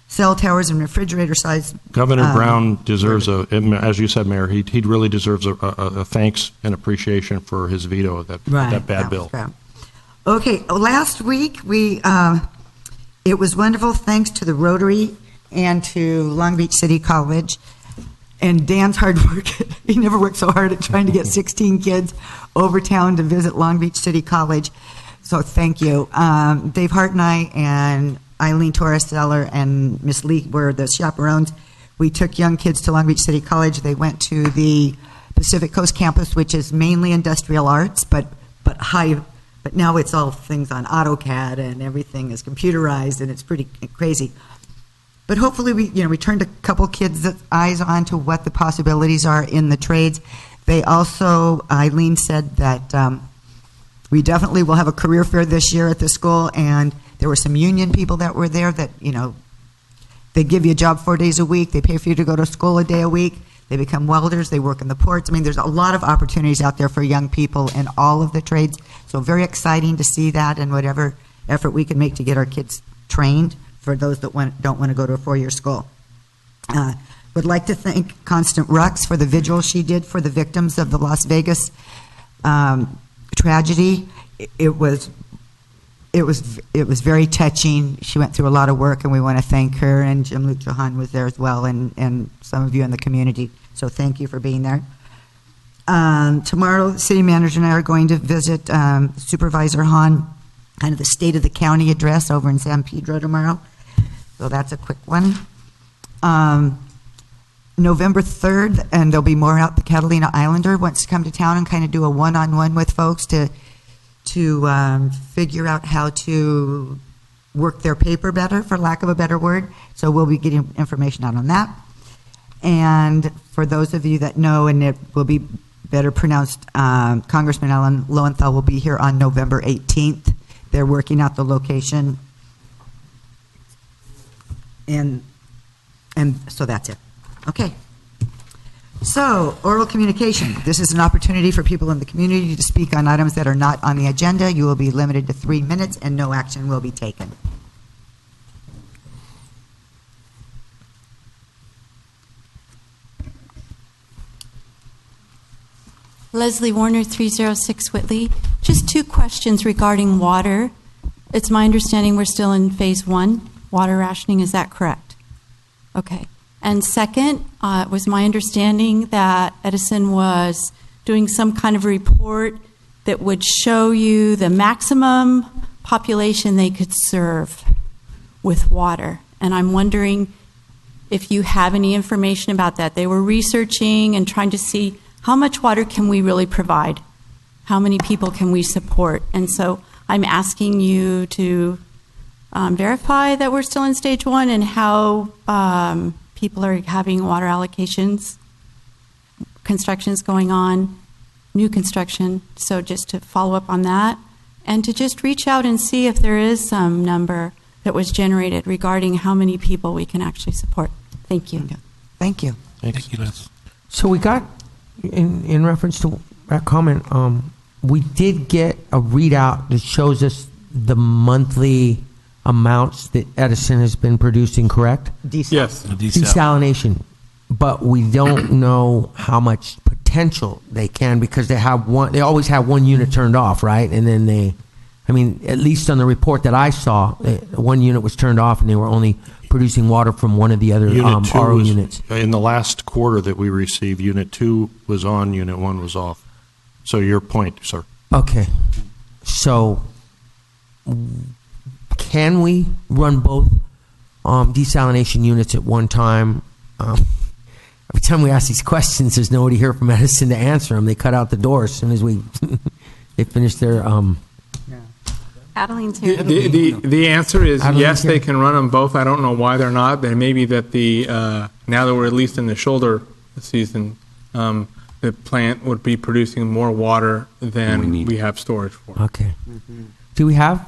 cell towers and refrigerator-sized. Governor Brown deserves as you said, Mayor, he really deserves a thanks and appreciation for his veto of that bad bill. Okay, last week it was wonderful, thanks to the Rotary and to Long Beach City College and Dan's hard work. He never worked so hard at trying to get 16 kids over town to visit Long Beach City College. So thank you. Dave Hart and I and Eileen Torres-Seller and Miss Lee were the chaperones. We took young kids to Long Beach City College. They went to the Pacific Coast campus, which is mainly industrial arts, but now it's all things on AutoCAD and everything is computerized, and it's pretty crazy. But hopefully we turned a couple kids' eyes onto what the possibilities are in the trades. They also, Eileen said that we definitely will have a career fair this year at the school, and there were some union people that were there that, they give you a job 4 days a week. They pay for you to go to school a day a week. They become welders. They work in the ports. I mean, there's a lot of opportunities out there for young people in all of the trades. So very exciting to see that, and whatever effort we can make to get our kids trained for those that don't want to go to a 4-year school. Would like to thank Constant Rux for the vigil she did for the victims of the Las Vegas tragedy. It was very touching. She went through a lot of work, and we want to thank her. And Jim Luke Johan was there as well, and some of you in the community. So thank you for being there. Tomorrow, the city manager and I are going to visit Supervisor Hahn, kind of the state of the county address over in San Pedro tomorrow. So that's a quick one. November 3rd, and there'll be more out. The Catalina Islander wants to come to town and kind of do a one-on-one with folks to figure out how to work their paper better, for lack of a better word. So we'll be getting information out on that. And for those of you that know, and it will be better pronounced, Congressman Alan Lowenthal will be here on November 18th. They're working out the location. And so that's it. Okay. So, oral communication. This is an opportunity for people in the community to speak on items that are not on the agenda. You will be limited to 3 minutes, and no action will be taken. Leslie Warner, 306 Whitley. Just 2 questions regarding water. It's my understanding we're still in phase 1, water rationing. Is that correct? Okay. And second, it was my understanding that Edison was doing some kind of report that would show you the maximum population they could serve with water. And I'm wondering if you have any information about that. They were researching and trying to see how much water can we really provide? How many people can we support? And so I'm asking you to verify that we're still in stage 1 and how people are having water allocations, construction's going on, new construction. So just to follow up on that and to just reach out and see if there is some number that was generated regarding how many people we can actually support. Thank you. Thank you. Thank you, Les. So we got, in reference to that comment, we did get a readout that shows us the monthly amounts that Edison has been producing, correct? Yes. Desalination. But we don't know how much potential they can because they always have one unit turned off, right? And then at least on the report that I saw, one unit was turned off and they were only producing water from one of the other RO units. In the last quarter that we received, Unit 2 was on, Unit 1 was off. So your point, sir. Okay. So can we run both desalination units at one time? Every time we ask these questions, there's nobody here from Edison to answer them. They cut out the door as soon as they finish their... Adeline's here. The answer is Adeline's yes, here. they can run them both. I don't know why they're not. But maybe that now that we're at least in the shoulder season, the plant would be producing more water than we have storage for. Okay. Do we have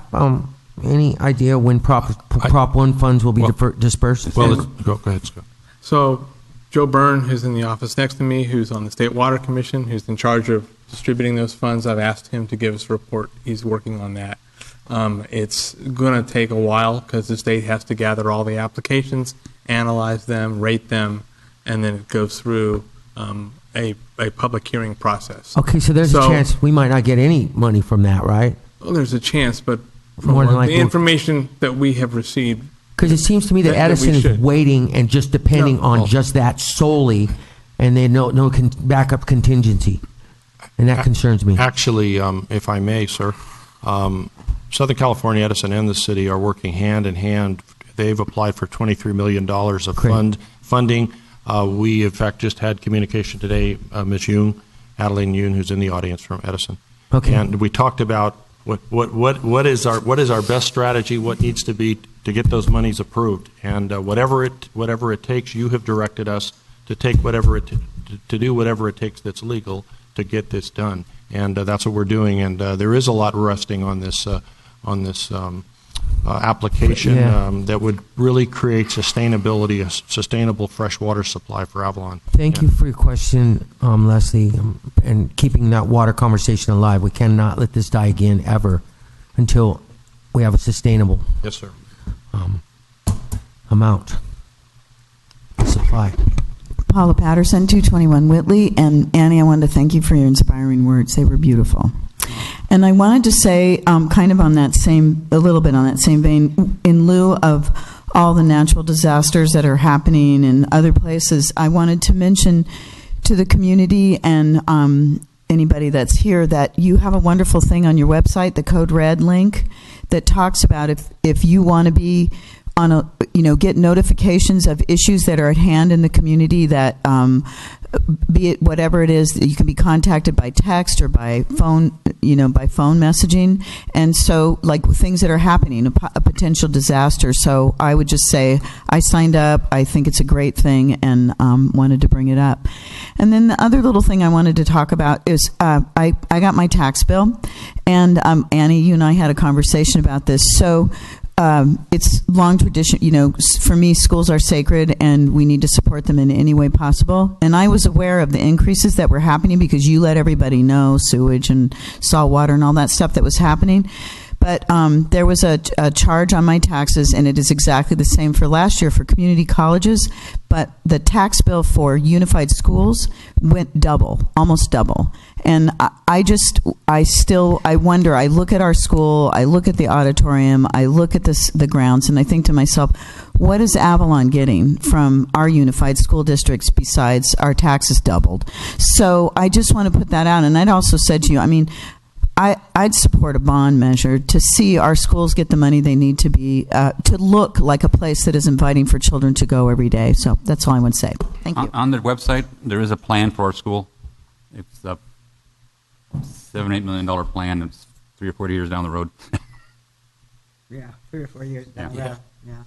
any idea when Prop 1 funds will be dispersed? Well, go ahead, Scott. So Joe Byrne, who's in the office next to me, who's on the State Water Commission, who's in charge of distributing those funds, I've asked him to give us a report. He's working on that. It's going to take a while because the state has to gather all the applications, analyze them, rate them, and then it goes through a public hearing process. Okay, so there's a chance we might not get any money from that, right? Well, there's a chance, but More than from likely. the information that we have received, Because it seems to me that That we Edison is should. waiting and just depending on just that solely, and they no backup contingency, and that concerns me. Actually, if I may, sir, Southern California Edison and the city are working hand in hand. They've applied for $23 million of funding. We, in fact, just had communication today, Ms. Yoon, Adeline Yoon, who's in the audience from Edison. Okay. And we talked about what is our best strategy, what needs to be to get those monies approved, and whatever it takes. You have directed us to take to do whatever it takes that's legal to get this done, and that's what we're doing. And there is a lot resting on this application that would really create sustainability, a sustainable fresh water supply for Avalon. Thank you for your question, Leslie, and keeping that water conversation alive. We cannot let this die again ever until we have a sustainable Yes, sir. amount of supply. Paula Patterson, 221 Whitley. And Annie, I wanted to thank you for your inspiring words. They were beautiful. And I wanted to say, kind of a little bit on that same vein, in lieu of all the natural disasters that are happening in other places, I wanted to mention to the community and anybody that's here that you have a wonderful thing on your website, the Code Red link, that talks about if you want to be on get notifications of issues that are at hand in the community, that be it whatever it is, you can be contacted by text or by phone, by phone messaging. And so, like things that are happening, a potential disaster. So I would just say I signed up. I think it's a great thing, and wanted to bring it up. And then the other little thing I wanted to talk about is I got my tax bill, and Annie, you and I had a conversation about this. So. It's long tradition, for me, schools are sacred and we need to support them in any way possible. And I was aware of the increases that were happening because you let everybody know, sewage and salt water and all that stuff that was happening. But there was a charge on my taxes, and it is exactly the same for last year for community colleges. But the tax bill for unified schools went double, almost double. And I wonder, I look at our school, I look at the auditorium, I look at the grounds, and I think to myself, what is Avalon getting from our unified school districts besides our taxes doubled? So I just want to put that out. And I'd also said to you, I'd support a bond measure to see our schools get the money they need to be to look like a place that is inviting for children to go every day. So that's all I want to say. Thank you. On their website, there is a plan for our school. It's a $7-8 million plan. It's 3 or 4 years down the road. Yeah, 3 or 4 years down the Yeah. road, yeah.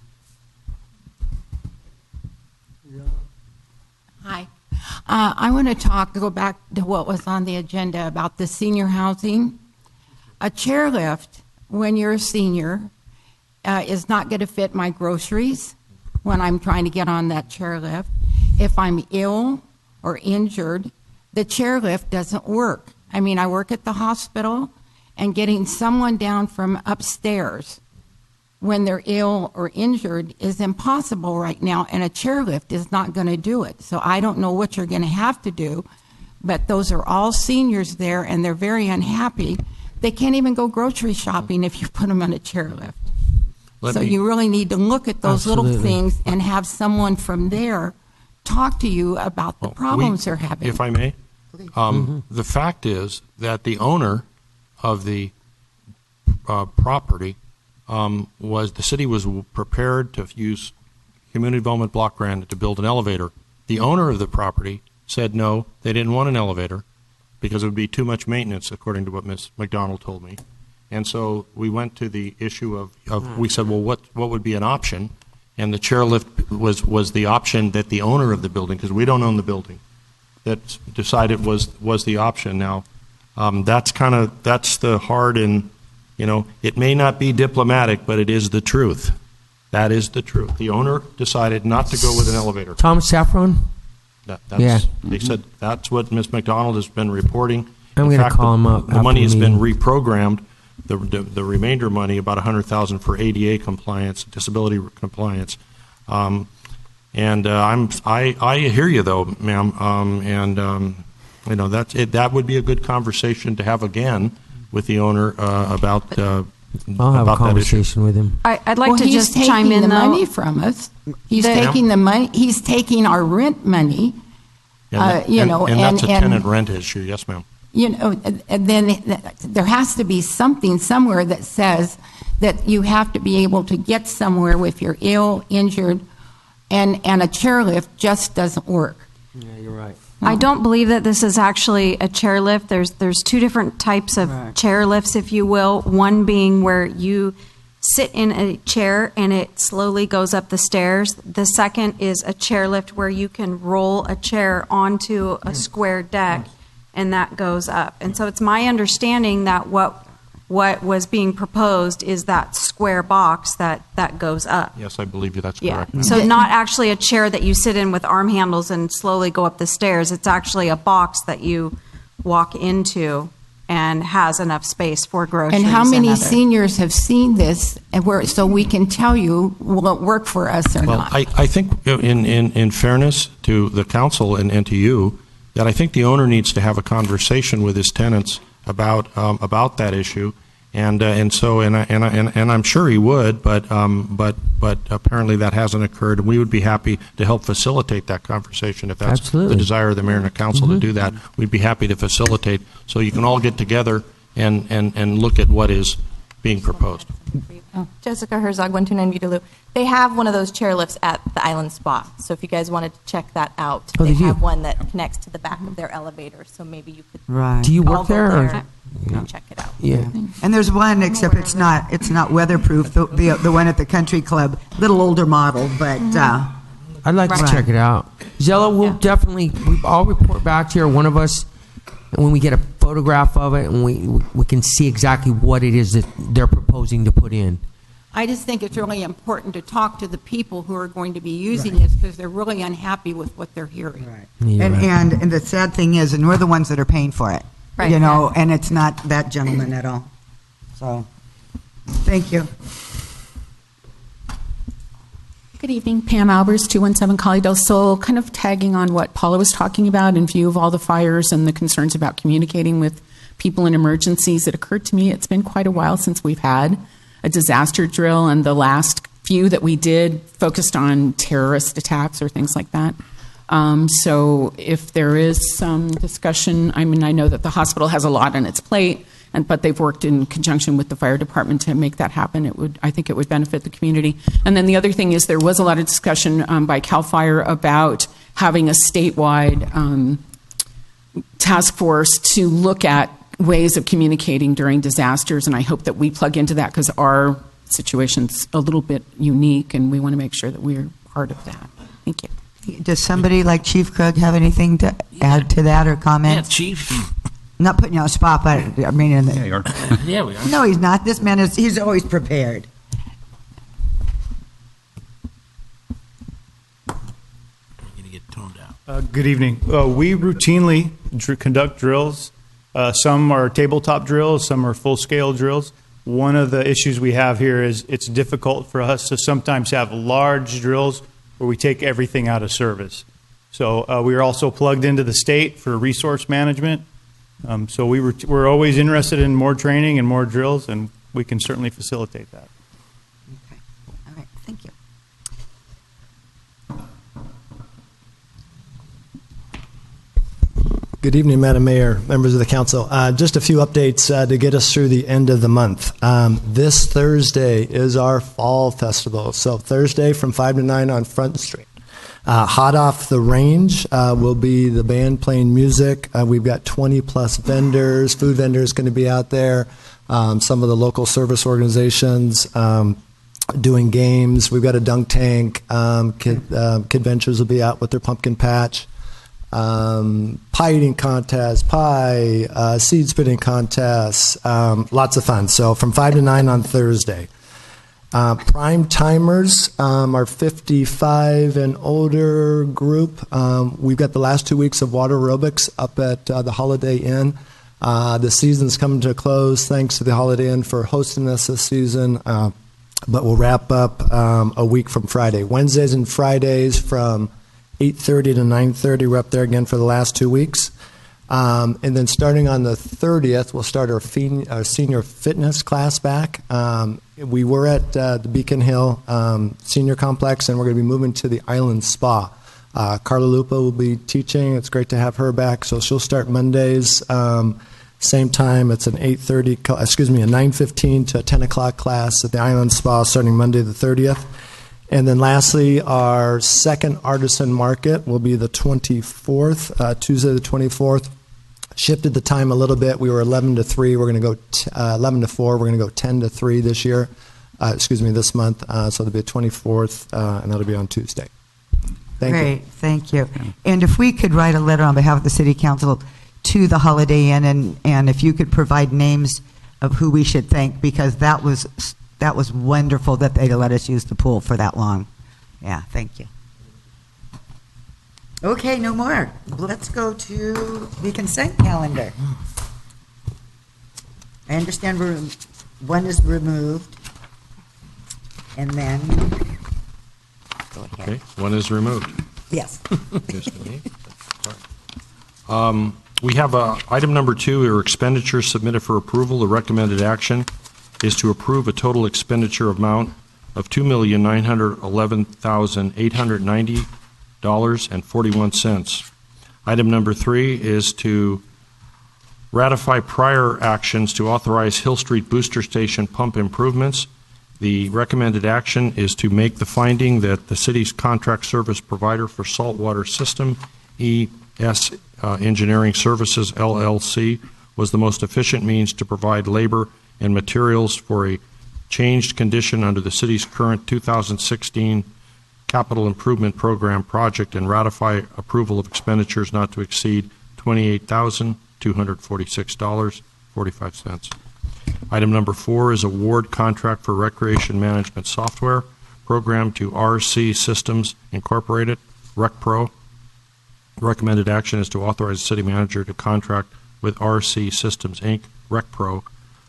Hi. I want to go back to what was on the agenda about the senior housing. A chairlift, when you're a senior, is not going to fit my groceries when I'm trying to get on that chairlift. If I'm ill or injured, the chairlift doesn't work. I mean, I work at the hospital, and getting someone down from upstairs when they're ill or injured is impossible right now, and a chairlift is not going to do it. So I don't know what you're going to have to do, but those are all seniors there, and they're very unhappy. They can't even go grocery shopping if you put them on a chairlift. So you really need to look at those little things and have someone from there talk to you about the problems they're having. If I may, the fact is that the owner of the property was the city was prepared to use community development block grant to build an elevator. The owner of the property said no, they didn't want an elevator because it would be too much maintenance, according to what Ms. McDonald told me. And so we went to the issue of we said, well, what would be an option? And the chairlift was the option that the owner of the building, because we don't own the building, that decided was the option. Now, that's the hard and, it may not be diplomatic, but it is the truth. That is the truth. The owner decided not to go with an elevator. Thomas Saffron? Yeah. They said that's what Ms. McDonald has been reporting. I'm going to call him up. The money has been reprogrammed. The remainder money, about $100,000 for ADA compliance, disability compliance, and I hear you though, ma'am, that would be a good conversation to have again with the owner about. I'll have a conversation with him. I'd like to just chime in, the though. money from us. He's taking the money. He's taking our rent money. And that's a tenant rent issue. Yes, ma'am. And then there has to be something somewhere that says that you have to be able to get somewhere if you're ill, injured, and a chairlift just doesn't work. Yeah, you're right. I don't believe that this is actually a chairlift. There's two different types of chairlifts, if you will. One being where you sit in a chair and it slowly goes up the stairs. The second is a chairlift where you can roll a chair onto a square deck and that goes up. And so it's my understanding that what was being proposed is that square box that goes up. Yes, I believe that's Yeah. correct. So not actually a chair that you sit in with arm handles and slowly go up the stairs. It's actually a box that you walk into and has enough space for groceries. And how many other- seniors have seen this, so we can tell you will it work for us or Well, not? I think in fairness to the council and to you, that I think the owner needs to have a conversation with his tenants about that issue, and I'm sure he would, but apparently that hasn't occurred, and we would be happy to help facilitate that conversation if that's Absolutely. the desire of the mayor and the council to do that. We'd be happy to facilitate so you can all get together and look at what is being proposed. Jessica Herzog, 129 Butaloo. They have one of those chairlifts at the Island Spa. So if you guys wanted to check that out, Oh, they they do? have one that connects to the back of their elevator. So maybe you could Right. Do you all work go there? Or? and check it out. Yeah. And there's one, except it's not weatherproof, the one at the country club, little older model, but, I'd like to Right. check it out. Zella, I'll report back to you, or one of us, when we get a photograph of it and we can see exactly what it is that they're proposing to put in. I just think it's really important to talk to the people who are going to be using this because they're really unhappy with what they're hearing. You're right. and the sad thing is, and we're the ones that are paying for it, Right. and it's not that gentleman at all. So, thank you. Good evening, Pam Albers, 217 Colley del Sol. Kind of tagging on what Paula was talking about in view of all the fires and the concerns about communicating with people in emergencies. It occurred to me it's been quite a while since we've had a disaster drill, and the last few that we did focused on terrorist attacks or things like that. So if there is some discussion, I mean, I know that the hospital has a lot on its plate, but they've worked in conjunction with the fire department to make that happen. I think it would benefit the community. And then the other thing is there was a lot of discussion by CAL FIRE about having a statewide task force to look at ways of communicating during disasters, and I hope that we plug into that because our situation's a little bit unique, and we want to make sure that we're part of that. Thank you. Does somebody like Chief Krug have anything to add to that or comment? Yeah, Chief. Not putting you on the spot, but I mean, Yeah, you are. Yeah, we are. no, he's not. This man he's always prepared. Good evening. We routinely conduct drills. Some are tabletop drills, some are full-scale drills. One of the issues we have here is it's difficult for us to sometimes have large drills where we take everything out of service. So we are also plugged into the state for resource management. So we're always interested in more training and more drills, and we can certainly facilitate that. Okay. All right. Thank you. Good evening, Madam Mayor, members of the council. Just a few updates to get us through the end of the month. This Thursday is our fall festival. So Thursday from 5 to 9 on Front Street. Hot off the range will be the band playing music. We've got 20 plus vendors, food vendors going to be out there. Some of the local service organizations doing games. We've got a dunk tank. Kid Ventures will be out with their pumpkin patch. Pie eating contest, seed spitting contests, lots of fun. So from 5 to 9 on Thursday. Prime timers, our 55 and older group. We've got the last 2 weeks of water aerobics up at the Holiday Inn. The season's coming to a close. Thanks to the Holiday Inn for hosting us this season. But we'll wrap up a week from Friday. Wednesdays and Fridays from 8:30 to 9:30. We're up there again for the last 2 weeks. And then starting on the 30th, we'll start our senior fitness class back. We were at the Beacon Hill Senior Complex, and we're going to be moving to the Island Spa. Carla Lupa will be teaching. It's great to have her back. So she'll start Mondays, same time. It's a 9:15 to a 10 o'clock class at the Island Spa starting Monday the 30th. And then lastly, our second artisan market will be the 24th, Tuesday the 24th. Shifted the time a little bit. We were 11 to 3. We're going to go 11 to 4. We're going to go 10 to 3 this year. This month. So it'll be the 24th, and that'll be on Tuesday. Thank you. Great, thank you. And if we could write a letter on behalf of the City Council to the Holiday Inn, and if you could provide names of who we should thank, because that was wonderful that they let us use the pool for that long. Yeah, thank you. Okay, no more. Let's go to the consent calendar. I understand one is removed, and then go ahead. Okay, one is removed. Yes. We have item number 2, are expenditures submitted for approval. The recommended action is to approve a total expenditure amount of $2,911,890.41. Item number 3 is to ratify prior actions to authorize Hill Street Booster Station pump improvements. The recommended action is to make the finding that the city's contract service provider for saltwater system, ES Engineering Services, LLC, was the most efficient means to provide labor and materials for a changed condition under the city's current 2016 Capital Improvement Program project, and ratify approval of expenditures not to exceed $28,246.45. Item number 4 is award contract for recreation management software program to RC Systems Incorporated, RecPro. Recommended action is to authorize the city manager to contract with RC Systems Inc., RecPro,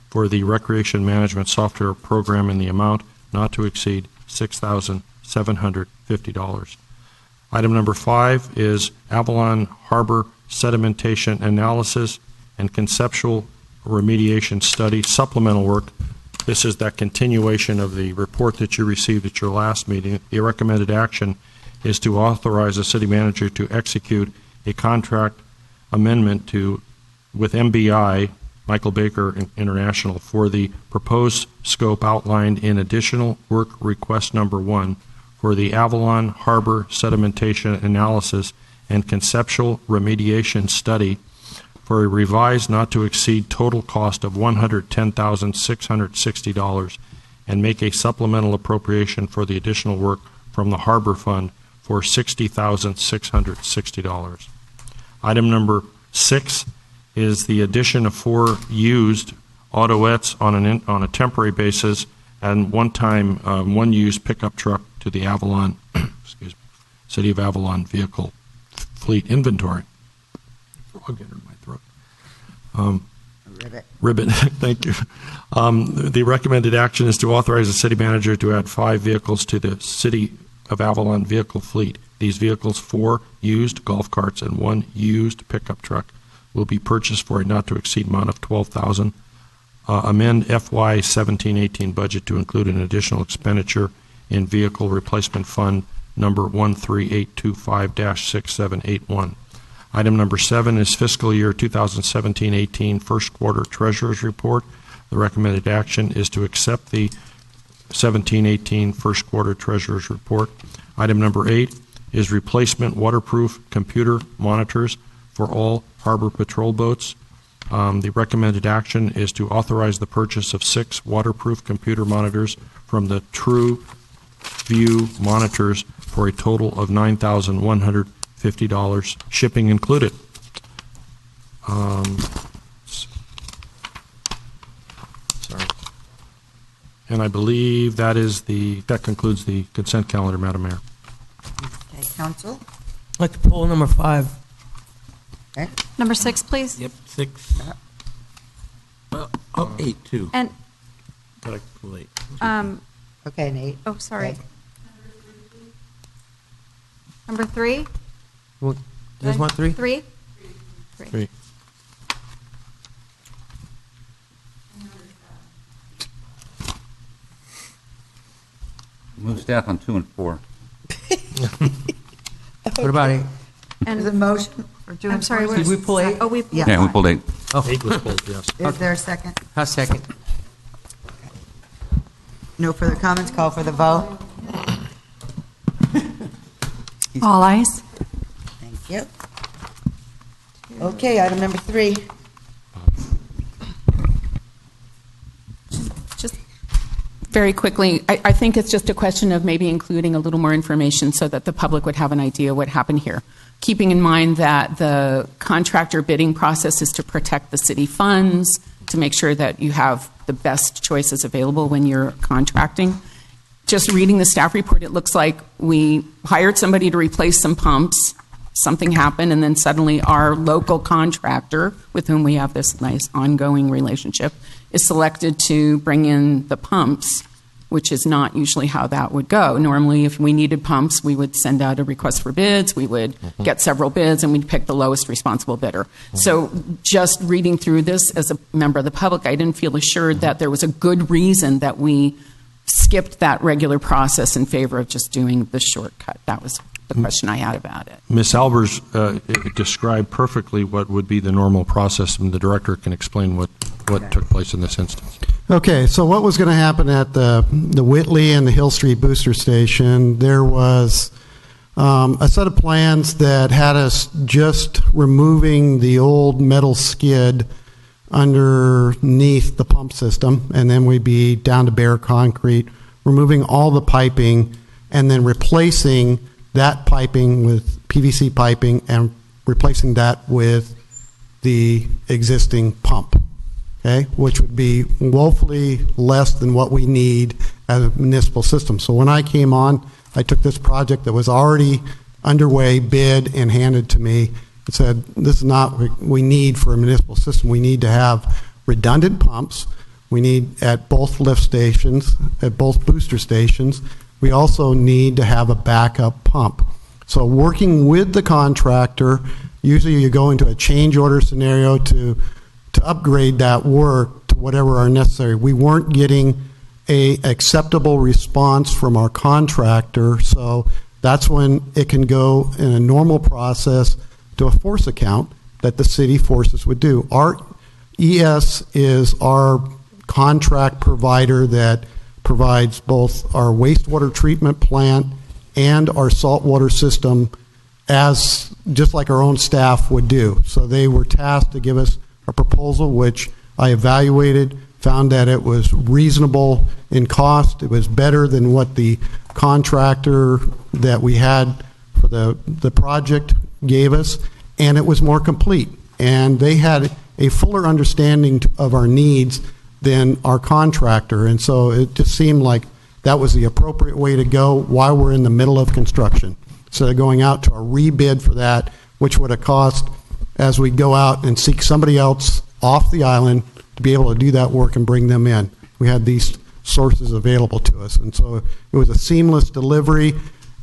for the recreation management software program in the amount not to exceed $6,750. Item number 5 is Avalon Harbor Sedimentation Analysis and Conceptual Remediation Study supplemental work. This is that continuation of the report that you received at your last meeting. The recommended action is to authorize the city manager to execute a contract amendment with MBI, Michael Baker International, for the proposed scope outlined in additional work request number 1 for the Avalon Harbor Sedimentation Analysis and Conceptual Remediation Study for a revised not to exceed total cost of $110,660 and make a supplemental appropriation for the additional work from the Harbor Fund for $60,660. Item number 6 is the addition of 4 used autoettes on a temporary basis and one used pickup truck to the Avalon, excuse me, City of Avalon vehicle fleet inventory. Frog entered my throat. Ribbit. Thank you. The recommended action is to authorize the city manager to add 5 vehicles to the City of Avalon vehicle fleet. These vehicles, 4 used golf carts and 1 used pickup truck, will be purchased for a not to exceed amount of $12,000. Amend FY 17-18 budget to include an additional expenditure in vehicle replacement fund number 13825-6781. Item number 7 is fiscal year 2017-18 first quarter treasurer's report. The recommended action is to accept the 17-18 first quarter treasurer's report. Item number 8 is replacement waterproof computer monitors for all harbor patrol boats. The recommended action is to authorize the purchase of 6 waterproof computer monitors from the True View Monitors for a total of $9,150, shipping included. Sorry. And I believe that concludes the consent calendar, Madam Mayor. Okay, Council? I'd like to pull number 5. Okay. Number 6, please. Yep, 6. 8 too. And Gotta pull 8. Okay, and 8. oh, sorry. Okay. Number 3. You guys want 3? 3. 3. Move staff on 2 and 4. What about 8? And is a motion for doing? I'm sorry, Did we pull 8? Oh, we Yeah. Yeah, we pulled 8. Oh. 8 was pulled, yes. Is there a second? A second. No further comments, call for the vote. All ayes. Thank you. Okay, item number 3. Just very quickly, I think it's just a question of maybe including a little more information so that the public would have an idea what happened here. Keeping in mind that the contractor bidding process is to protect the city funds, to make sure that you have the best choices available when you're contracting. Just reading the staff report, it looks like we hired somebody to replace some pumps, something happened, and then suddenly our local contractor, with whom we have this nice ongoing relationship, is selected to bring in the pumps, which is not usually how that would go. Normally, if we needed pumps, we would send out a request for bids, we would get several bids, and we'd pick the lowest responsible bidder. So just reading through this as a member of the public, I didn't feel assured that there was a good reason that we skipped that regular process in favor of just doing the shortcut. That was the question I had about it. Ms. Albers described perfectly what would be the normal process, and the director can explain what took place in this instance. Okay, so what was going to happen at the Whitley and the Hill Street Booster Station, there was a set of plans that had us just removing the old metal skid underneath the pump system, and then we'd be down to bare concrete, removing all the piping, and then replacing that piping with PVC piping and replacing that with the existing pump, okay, which would be woefully less than what we need as a municipal system. So when I came on, I took this project that was already underway, bid, and handed to me. It said, this is not what we need for a municipal system. We need to have redundant pumps. We need at both lift stations, at both booster stations. We also need to have a backup pump. So working with the contractor, usually you go into a change order scenario to upgrade that work to whatever are necessary. We weren't getting a acceptable response from our contractor, so that's when it can go in a normal process to a force account that the city forces would do. Our ES is our contract provider that provides both our wastewater treatment plant and our saltwater system as just like our own staff would do. So they were tasked to give us a proposal, which I evaluated, found that it was reasonable in cost. It was better than what the contractor that we had for the project gave us, and it was more complete. And they had a fuller understanding of our needs than our contractor, and so it just seemed like that was the appropriate way to go while we're in the middle of construction. Instead of going out to a rebid for that, which would have cost, as we go out and seek somebody else off the island to be able to do that work and bring them in. We had these sources available to us, and so it was a seamless delivery,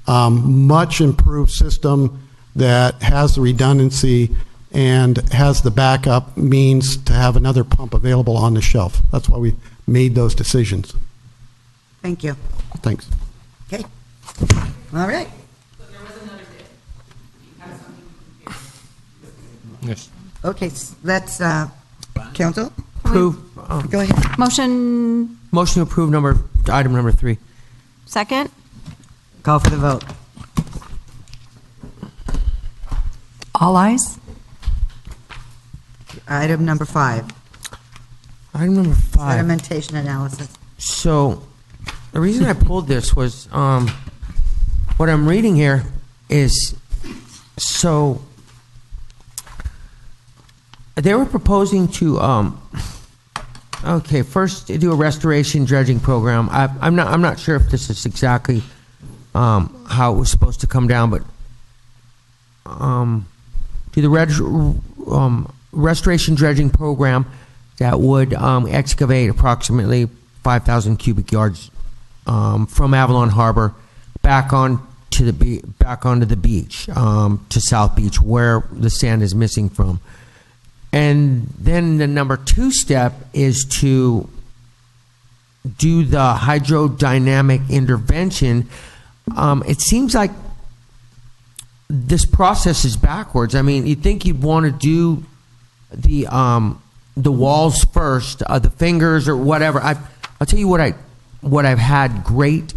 much improved system that has the redundancy and has the backup means to have another pump available on the shelf. That's why we made those decisions. Thank you. Thanks. Okay. All right. Yes. Okay, let's, council? Approve. Go ahead. Motion Motion to approve item number 3. second? Call for the vote. All ayes? Item number 5, Item number 5. sedimentation analysis. So, the reason I pulled this was, what I'm reading here is, so, they were proposing to, okay, first do a restoration dredging program. I'm not sure if this is exactly how it was supposed to come down, but do the restoration dredging program that would excavate approximately 5,000 cubic yards from Avalon Harbor back onto the beach, to South Beach, where the sand is missing from. And then the number 2 step is to do the hydrodynamic intervention. It seems like this process is backwards. I mean, you'd think you'd want to do the walls first, the fingers or whatever. I'll tell you what I've had great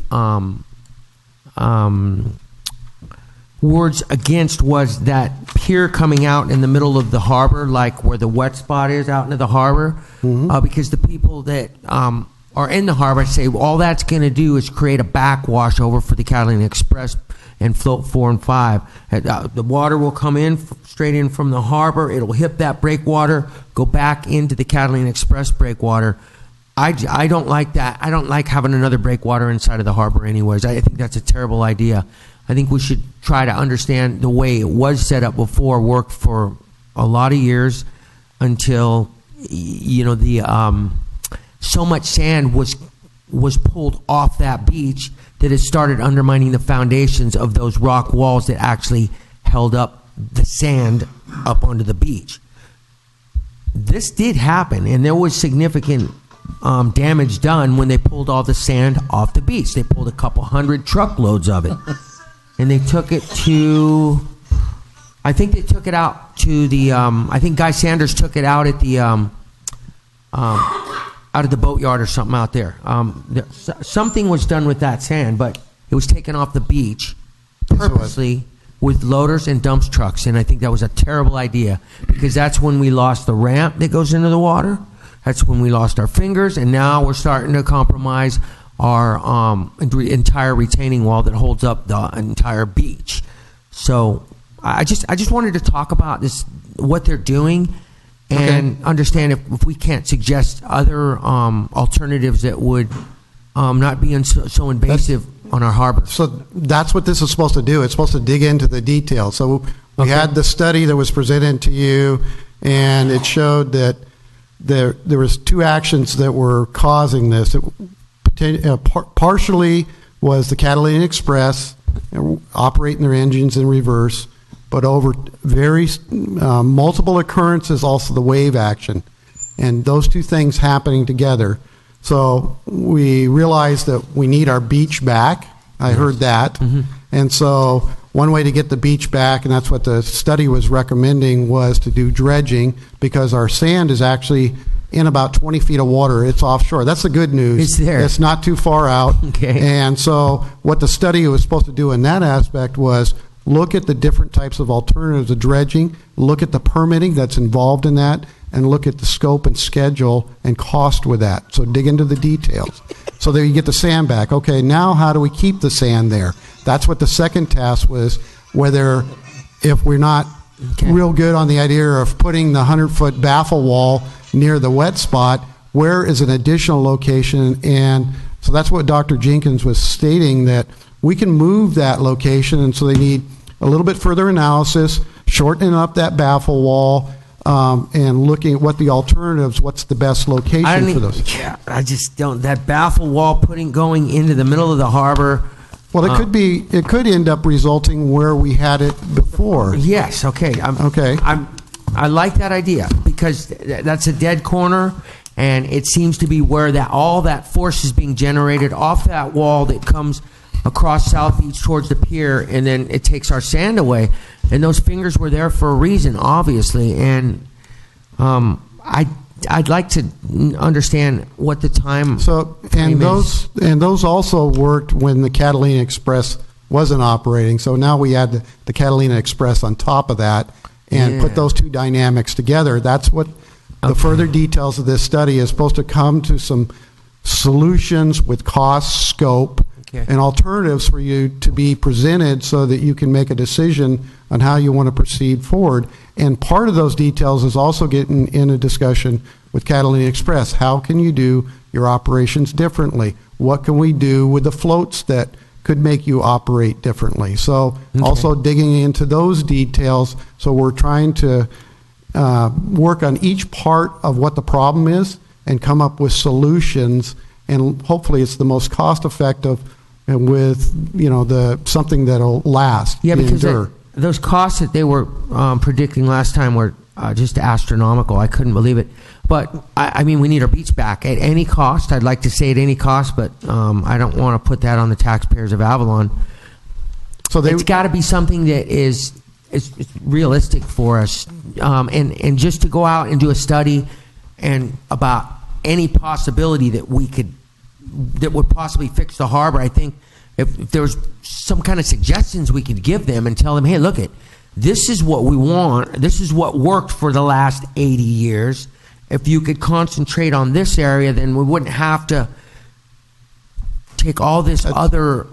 words against was that pier coming out in the middle of the harbor, like where the wet spot is out into the harbor, because the people that are in the harbor say, well, all that's going to do is create a backwash over for the Catalina Express and float 4 and 5. The water will come in straight in from the harbor. It'll hit that breakwater, go back into the Catalina Express breakwater. I don't like that. I don't like having another breakwater inside of the harbor anyways. I think that's a terrible idea. I think we should try to understand the way it was set up before worked for a lot of years until, so much sand was pulled off that beach that it started undermining the foundations of those rock walls that actually held up the sand up onto the beach. This did happen, and there was significant damage done when they pulled all the sand off the beach. They pulled a couple hundred truckloads of it. And they took it to, I think they took it out to the, I think Guy Sanders took it out at the, out of the boatyard or something out there. Something was done with that sand, but it was taken off the beach purposely with loaders and dump trucks. And I think that was a terrible idea because that's when we lost the ramp that goes into the water. That's when we lost our fingers. And now we're starting to compromise our entire retaining wall that holds up the entire beach. So I just wanted to talk about this, what they're doing, and understand if we can't suggest other alternatives that would not be so invasive on our harbor. So that's what this is supposed to do. It's supposed to dig into the details. So we had the study that was presented to you, and it showed that there was 2 actions that were causing this. Partially was the Catalina Express operating their engines in reverse, but over very multiple occurrences, also the wave action, and those 2 things happening together. So we realized that we need our beach back. I heard that, and so one way to get the beach back, and that's what the study was recommending, was to do dredging because our sand is actually in about 20 feet of water. It's offshore. That's the good news. It's there. It's not too far out. Okay. And so what the study was supposed to do in that aspect was look at the different types of alternatives of dredging, look at the permitting that's involved in that, and look at the scope and schedule and cost with that. So dig into the details. So there you get the sand back. Okay, now how do we keep the sand there? That's what the second task was, whether if we're not real good on the idea of putting the 100-foot baffle wall near the wet spot, where is an additional location? And so that's what Dr. Jenkins was stating, that we can move that location, and so they need a little bit further analysis, shortening up that baffle wall, and looking at what the alternatives, what's the best location for those. Yeah, I just don't. That baffle wall going into the middle of the harbor. Well, it could end up resulting where we had it before. Yes. Okay. I like that idea, because that's a dead corner, and it seems to be where all that force is being generated off that wall that comes across South Beach towards the pier, and then it takes our sand away. And those fingers were there for a reason, obviously. And I'd like to understand what the time. Those also worked when the Catalina Express wasn't operating. So now we add the Catalina Express on top of that and put those two dynamics together. That's what the further details of this study is supposed to come to, some solutions with cost, scope, and alternatives for you to be presented so that you can make a decision on how you want to proceed forward. And part of those details is also getting in a discussion with Catalina Express. How can you do your operations differently? What can we do with the floats that could make you operate differently? So also digging into those details. So we're trying to work on each part of what the problem is and come up with solutions, and hopefully it's the most cost effective and with something that'll last. Yeah, because endure. Those costs that they were predicting last time were just astronomical. I couldn't believe it. But I mean, we need our beach back at any cost. I'd like to say at any cost, but I don't want to put that on the taxpayers of Avalon. So it's got to be something that is realistic for us, and just to go out and do a study and about any possibility that would possibly fix the harbor. I think if there was some kind of suggestions we could give them and tell them, hey, look this is what we want. This is what worked for the last 80 years. If you could concentrate on this area, then we wouldn't have to take all these other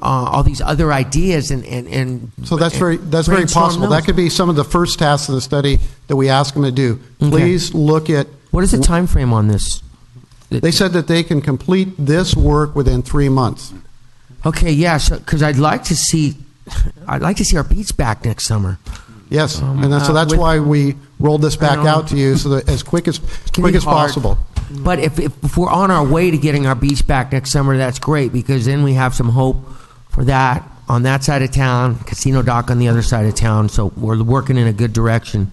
ideas and so that's very possible. Those. That could be some of the first tasks of the study that we ask them to do. Please look at what is the time frame on this. They said that they can complete this work within 3 months. Okay, yeah, because I'd like to see our beach back next summer. Yes, and that's why we rolled this back out to you, so that as quick as possible. But if we're on our way to getting our beach back next summer, that's great, because then we have some hope for that on that side of town, Casino Dock on the other side of town. So we're working in a good direction.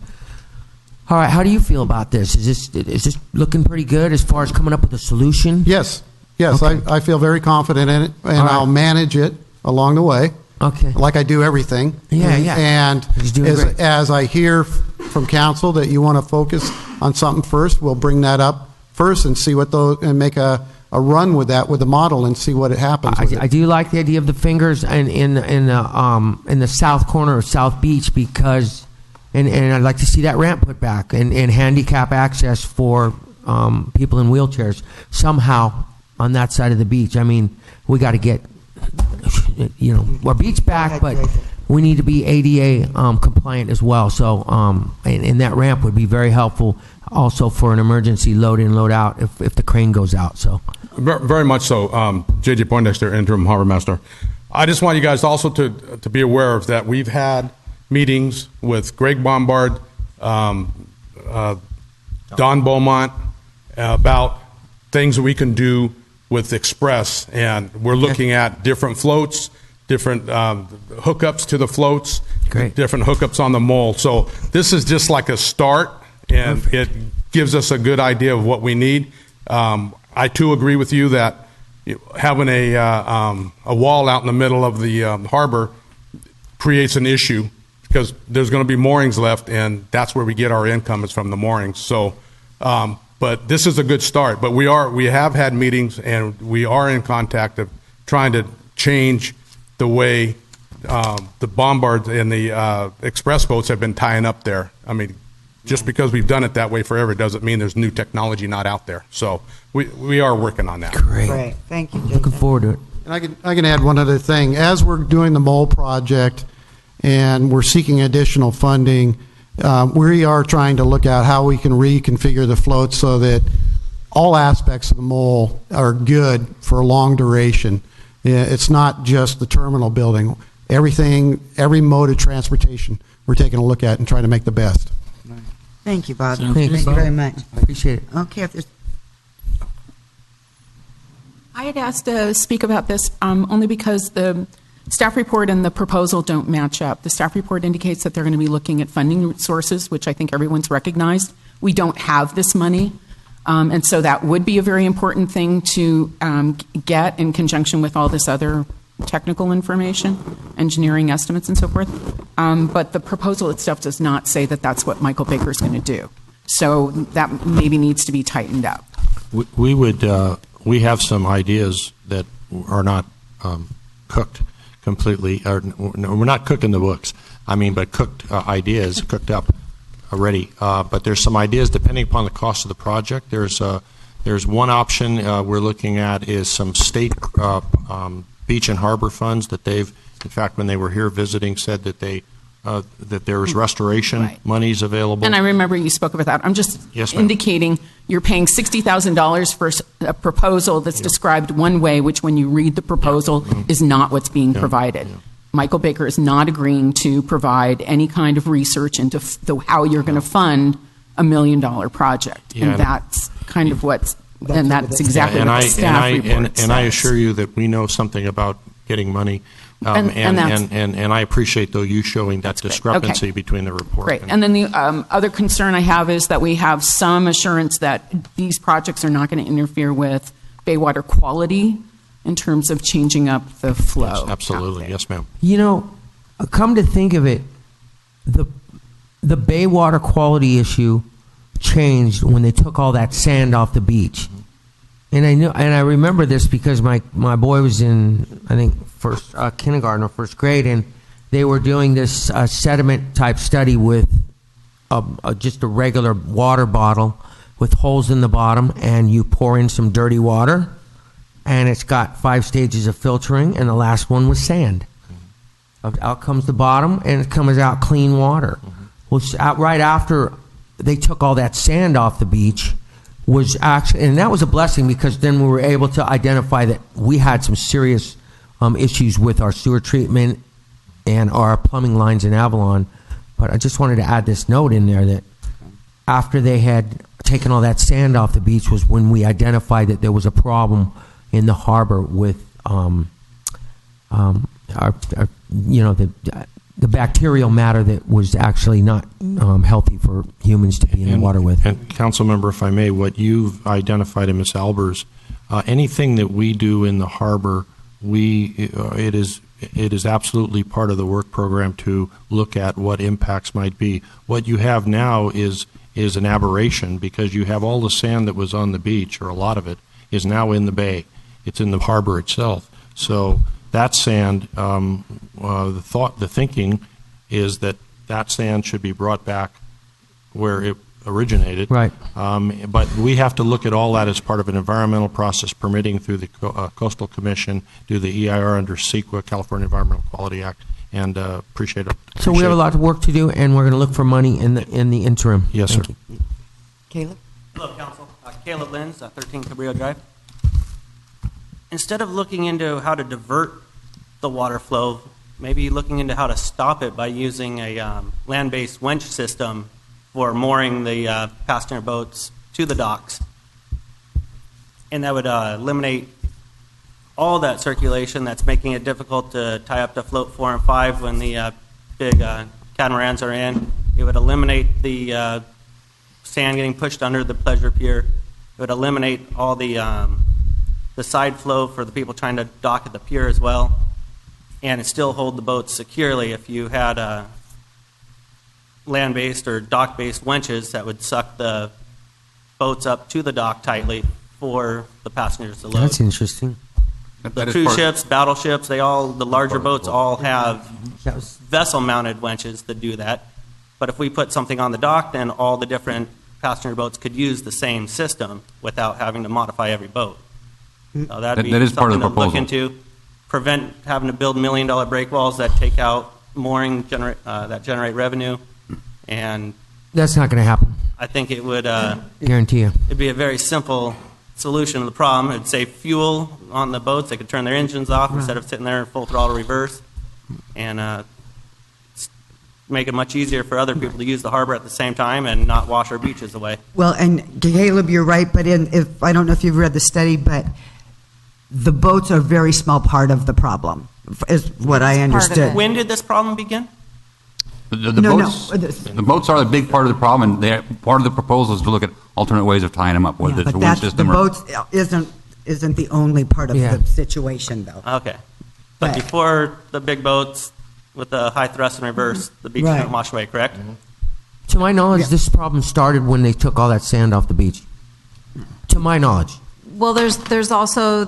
All right, how do you feel about this? Is this looking pretty good as far as coming up with a solution? Yes, okay. I feel very confident in it, and I'll manage it along the way. Okay. Like I do everything. Yeah. And as I hear from council that you want to focus on something first, we'll bring that up first and see and make a run with that with the model and see what happens. I do like the idea of the fingers in the south corner of South Beach, because and I'd like to see that ramp put back and handicap access for people in wheelchairs somehow on that side of the beach. I mean, we got to get our beach back, but we need to be ADA compliant as well. So and that ramp would be very helpful also for an emergency load in, load out if the crane goes out. So very much so. JJ Poindexter, interim harbor master. I just want you guys also to be aware of that. We've had meetings with Greg Bombard, Don Beaumont, about things that we can do with Express, and we're looking at different floats, different hookups to the floats, different hookups on the mole. So this is just like a start, and it gives us a good idea of what we need. I too agree with you that having a wall out in the middle of the harbor creates an issue, because there's going to be moorings left, and that's where we get our income, is from the moorings. So but this is a good start. But we have had meetings, and we are in contact of trying to change the way the Bombards and the express boats have been tying up there. I mean, just because we've done it that way forever doesn't mean there's new technology not out there. So we are working on that. Great. Thank you, Jason. Looking forward to it. And I can add one other thing. As we're doing the mole project and we're seeking additional funding, we are trying to look at how we can reconfigure the float so that all aspects of the mole are good for a long duration. It's not just the terminal building. Everything, every mode of transportation, we're taking a look at and trying to make the best. Thank you, Bob. Thanks, Thank you Bob. very much. Appreciate it. Okay, if there's I had asked to speak about this only because the staff report and the proposal don't match up. The staff report indicates that they're going to be looking at funding sources, which I think everyone's recognized. We don't have this money, and so that would be a very important thing to get in conjunction with all this other technical information, engineering estimates and so forth. But the proposal itself does not say that that's what Michael Baker is going to do. So that maybe needs to be tightened up. We have some ideas that are not cooked completely. No, we're not cooking the books. I mean, but cooked ideas, cooked up already. But there's some ideas depending upon the cost of the project. There's one option we're looking at is some state beach and harbor funds that they've, in fact, when they were here visiting, said that that there is restoration monies available. And I remember you spoke about that. I'm just Yes, ma'am. indicating you're paying $60,000 for a proposal that's described one way, which when you read the proposal is not what's being provided. Michael Baker is not agreeing to provide any kind of research into how you're going to fund $1 million project. Yeah, And that's kind of what's, and that's exactly what the staff report and I says. assure you that we know something about getting money. And that's- And I appreciate, though, you showing that discrepancy Okay. between the report. Great. And then the other concern I have is that we have some assurance that these projects are not going to interfere with Baywater quality in terms of changing up the flow. Yes, absolutely. Yes, ma'am. You know, come to think of it, the Baywater quality issue changed when they took all that sand off the beach. And I remember this because my boy was in, I think, first kindergarten or first grade, and they were doing this sediment type study with just a regular water bottle with holes in the bottom, and you pour in some dirty water, and it's got 5 stages of filtering, and the last one was sand. Out comes the bottom, and it comes out clean water. Well, right after they took all that sand off the beach, was actually, and that was a blessing because then we were able to identify that we had some serious issues with our sewer treatment and our plumbing lines in Avalon. But I just wanted to add this note in there that after they had taken all that sand off the beach was when we identified that there was a problem in the harbor with the bacterial matter that was actually not healthy for humans to be in the water with. And council member, if I may, what you've identified in Ms. Albers, anything that we do in the harbor, it is absolutely part of the work program to look at what impacts might be. What you have now is an aberration because you have all the sand that was on the beach, or a lot of it, is now in the bay. It's in the harbor itself. So that sand, the thinking is that sand should be brought back where it originated. Right. But we have to look at all that as part of an environmental process, permitting through the Coastal Commission, do the EIR under CEQA, California Environmental Quality Act, and appreciate it. So we have a lot of work to do, and we're going to look for money in the interim. Yes, Thank sir. you. Caleb? Hello, Council. Caleb Lenz, 13 Cabrillo Drive. Instead of looking into how to divert the water flow, maybe looking into how to stop it by using a land-based winch system for mooring the passenger boats to the docks. And that would eliminate all that circulation that's making it difficult to tie up to float 4 and 5 when the big catamarans are in. It would eliminate the sand getting pushed under the pleasure pier. It would eliminate all the side flow for the people trying to dock at the pier as well. And it still hold the boats securely if you had land-based or dock-based winches that would suck the boats up to the dock tightly for the passengers to load. That's interesting. That is cruise part- ships, battleships, the larger boats all have vessel-mounted winches that do that. But if we put something on the dock, then all the different passenger boats could use the same system without having to modify every boat. So that'd be That is part of something the to look proposal. into. Prevent having to build $1 million break walls that take out mooring, that generate revenue. And That's not going to happen. I think it would Guarantee you. it'd be a very simple solution to the problem. It'd save fuel on the boats. They could turn their engines off instead of sitting there full throttle reverse, and make it much easier for other people to use the harbor at the same time and not wash our beaches away. Well, and Caleb, you're right, but if I don't know if you've read the study, but the boats are a very small part of the problem, is what I understood. When did this problem begin? The boats are a big part of the problem, and part of the proposal is to look at alternate ways of tying them up, whether it's a But winch that's, the system or... boats isn't the only part of Yeah. the situation, though. Okay. But before the big boats with the high thrust and reverse, the beach Right. didn't wash away, correct? To my knowledge, this problem started when they took all that sand off the beach. To my knowledge. Well, there's also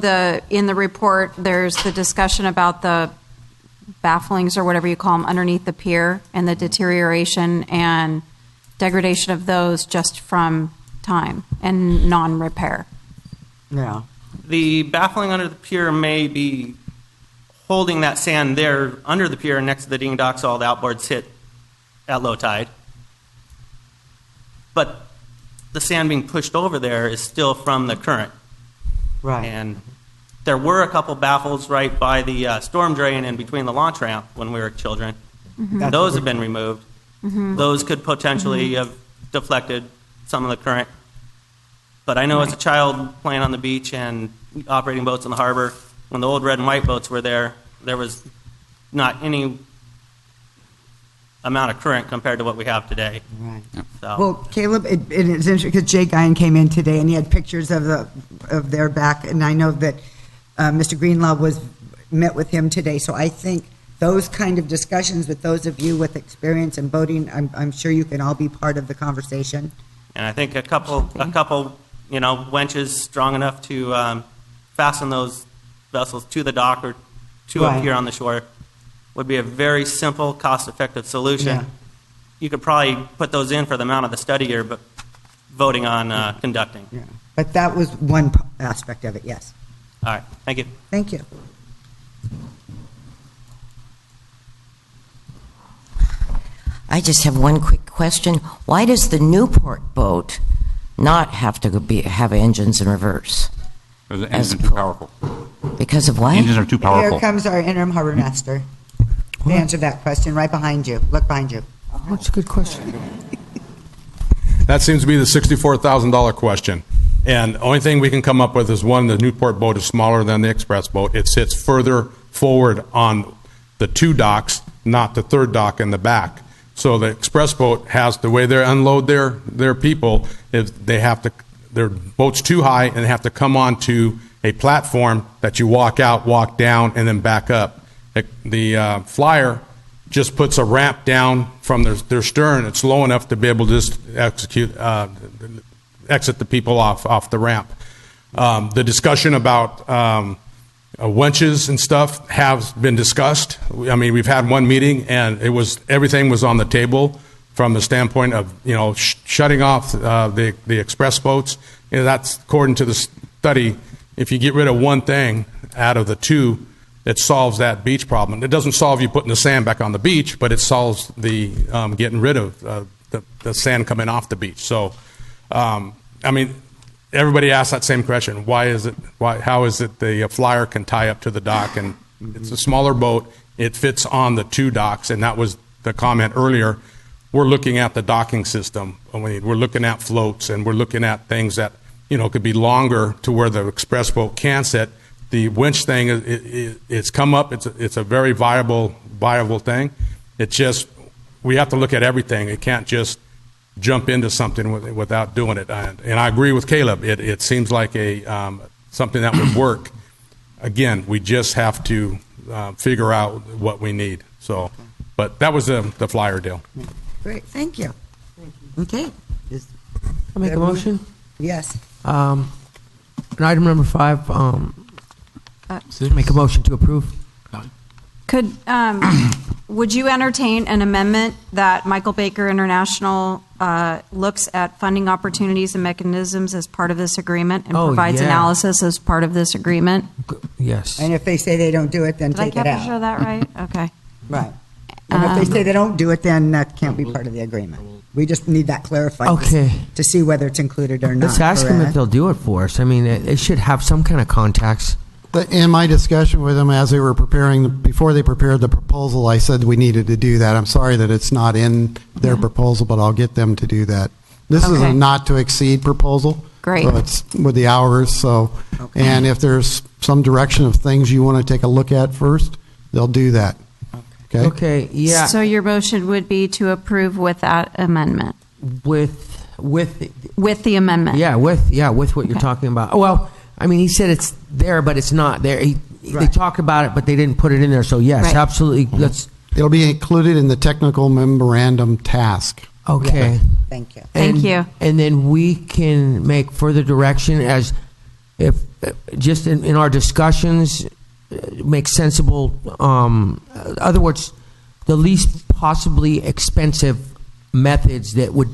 in the report, there's the discussion about the bafflings or whatever you call them underneath the pier and the deterioration and degradation of those just from time and non-repair. Yeah. The baffling under the pier may be holding that sand there under the pier next to the dinghy dock so all the outboards hit at low tide. But the sand being pushed over there is still from the current. Right. And there were a couple baffles right by the storm drain and between the launch ramp when we were children. Mhm. Those have been removed. Mhm. Those could potentially have deflected some of the current. But I know as a child playing on the beach and operating boats in the harbor, when the old red and white boats were there, there was not any amount of current compared to what we have today. Right. So. Well, Caleb, it is interesting because Jay Guyan came in today and he had pictures of their back, and I know that Mr. Greenlaw met with him today. So I think those kind of discussions with those of you with experience in boating, I'm sure you can all be part of the conversation. And I think a couple, winches strong enough to fasten those vessels to the dock or to Right. up here on the shore would be a very simple, cost-effective solution. Yeah. You could probably put those in for the amount of the study you're voting on conducting. Yeah. But that was one aspect of it, yes. All right, thank you. Thank you. I just have one quick question. Why does the Newport boat not have to have engines in reverse? Because the engines are too powerful. Because of what? Engines are too powerful. Here comes our interim harbor master to answer that question right behind you. Look behind you. That's a good question. That seems to be the $64,000 question. And the only thing we can come up with is one, the Newport boat is smaller than the Express boat. It sits further forward on the two docks, not the third dock in the back. So the Express boat has, the way they unload their people, is they have to, their boat's too high and they have to come onto a platform that you walk out, walk down, and then back up. The Flyer just puts a ramp down from their stern. It's low enough to be able to just exit the people off the ramp. The discussion about winches and stuff has been discussed. I mean, we've had one meeting and everything was on the table from the standpoint of shutting off the express boats. That's according to the study. If you get rid of one thing out of the two, it solves that beach problem. It doesn't solve you putting the sand back on the beach, but it solves the getting rid of the sand coming off the beach. So, I mean, everybody asks that same question. How is it the Flyer can tie up to the dock? And it's a smaller boat. It fits on the two docks, and that was the comment earlier. We're looking at the docking system. I mean, we're looking at floats, and we're looking at things that could be longer to where the express boat can sit. The winch thing, it's come up. It's a very viable thing. It's just we have to look at everything. It can't just jump into something without doing it. And I agree with Caleb. It seems like something that would work. Again, we just have to figure out what we need. So, but that was the Flyer deal. Great, thank you. Okay. I make a motion? Yes. And item number 5, Make a motion to approve. Could, would you entertain an amendment that Michael Baker International looks at funding opportunities and mechanisms as part of this agreement and Oh, provides yeah. analysis as part of this agreement? Yes. And if they say they don't do it, then Did I take it capture out. that right? Okay. Right. And if they say they don't do it, then that can't be part of the agreement. We just need that clarified. Okay. To see whether it's included or not. Let's ask them if correct? they'll do it for us. I mean, they should have some kind of contacts. But in my discussion with them as they were before they prepared the proposal, I said we needed to do that. I'm sorry that it's not in their proposal, but I'll get them to do that. This is Okay. a not to exceed proposal. Great. So it's with the hours, so, and if there's some direction of things you want to take a look at first, they'll do that. Okay? Okay, yeah. So your motion would be to approve with that amendment? With the amendment? Yeah, with what you're talking about. Well, I mean, he said it's there, but it's not there. They talked about it, but they didn't put it in there. So yes, Right. absolutely. Let's. It'll be included in the technical memorandum task. Okay. Thank you. Thank you. And then we can make further direction as if just in our discussions make sensible. Other words, the least possibly expensive methods that would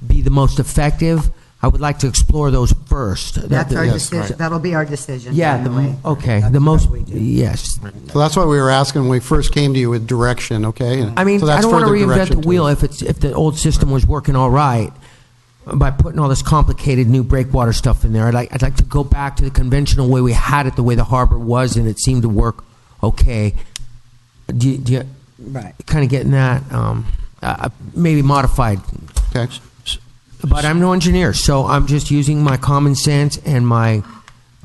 be the most effective. I would like to explore those first. That's our decision. That'll be our decision. Yeah. by the way. Okay. The most. Yes. So that's what we were asking when we first came to you with direction, okay? And I mean, so I that's don't want to further reinvent direction the to wheel us. if the old system was working all right by putting all this complicated new breakwater stuff in there. I'd like to go back to the conventional way we had it, the way the harbor was, and it seemed to work okay. Do you Right. kind of getting that? Maybe modified. Okay. But I'm no engineer, so I'm just using my common sense and my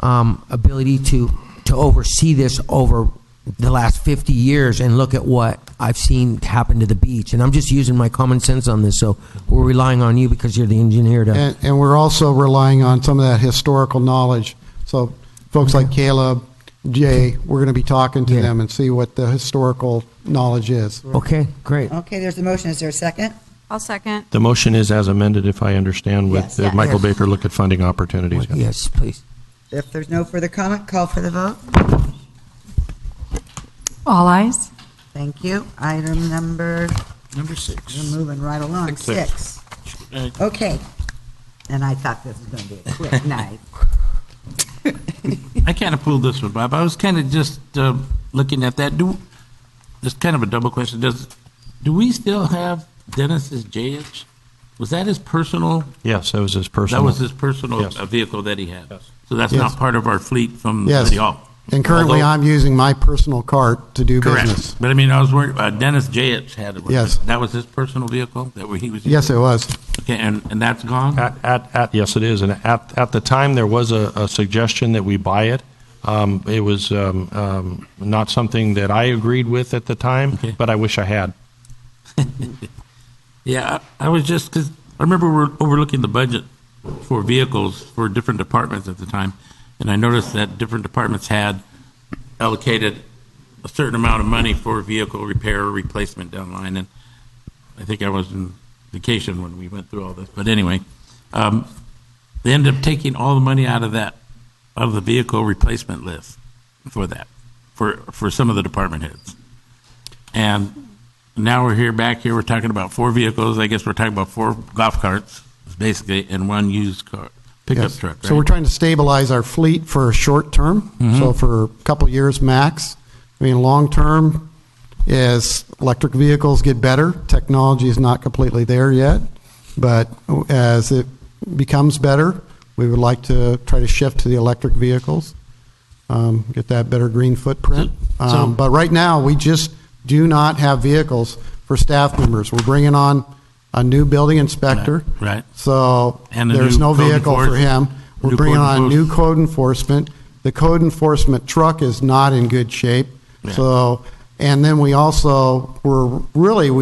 ability to oversee this over the last 50 years and look at what I've seen happen to the beach. And I'm just using my common sense on this, so we're relying on you because you're the engineer to... And we're also relying on some of that historical knowledge. So folks like Caleb, Jay, we're going to be talking to them and see what the historical knowledge is. Okay, great. Okay, there's a motion. Is there a second? I'll second. The motion is as amended, if I understand, with Yes. Yes. Michael Baker look at funding opportunities. Yes, please. If there's no further comment, call for the vote. All ayes. Thank you. Item number 6. We're moving right along. 6. Okay. And I thought this was going to be a quick night. I kind of pulled this one, Bob. I was kind of just looking at that. Just kind of a double question. Do we still have Dennis's JH? Was that his personal? Yes, that was his personal. That was his personal Yes. Vehicle that he had. Yes. So that's Yes. not part of our fleet from Yes. City Hall. And currently, Although- I'm using my personal cart to do Correct. business. But I mean, I was worried about Dennis JH had it. Yes. That was his personal vehicle that he was using? Yes, it was. Okay, and that's gone? Yes, it is. And at the time, there was a suggestion that we buy it. It was not something that I agreed with at the time, but I wish I had. Yeah, I was just, because I remember we were overlooking the budget for vehicles for different departments at the time, and I noticed that different departments had allocated a certain amount of money for vehicle repair or replacement down the line, and I think I was on vacation when we went through all this. But anyway, they ended up taking all the money out of the vehicle replacement list for that, for some of the department heads. And now we're back here, we're talking about 4 vehicles. I guess we're talking about 4 golf carts, basically, and 1 used car, pickup Yes. truck, right? So we're trying to stabilize our fleet for a short term, so for a couple years max. I mean, long term is electric vehicles get better. Technology is not completely there yet, but as it becomes better, we would like to try to shift to the electric vehicles, get that better green footprint. But right now, we just do not have vehicles for staff members. We're bringing on a new building inspector. Right. So And a there's new no code vehicle for him. We're new bringing code on enforcement. new code enforcement. The code enforcement truck is not in good shape. Yeah. So, and then we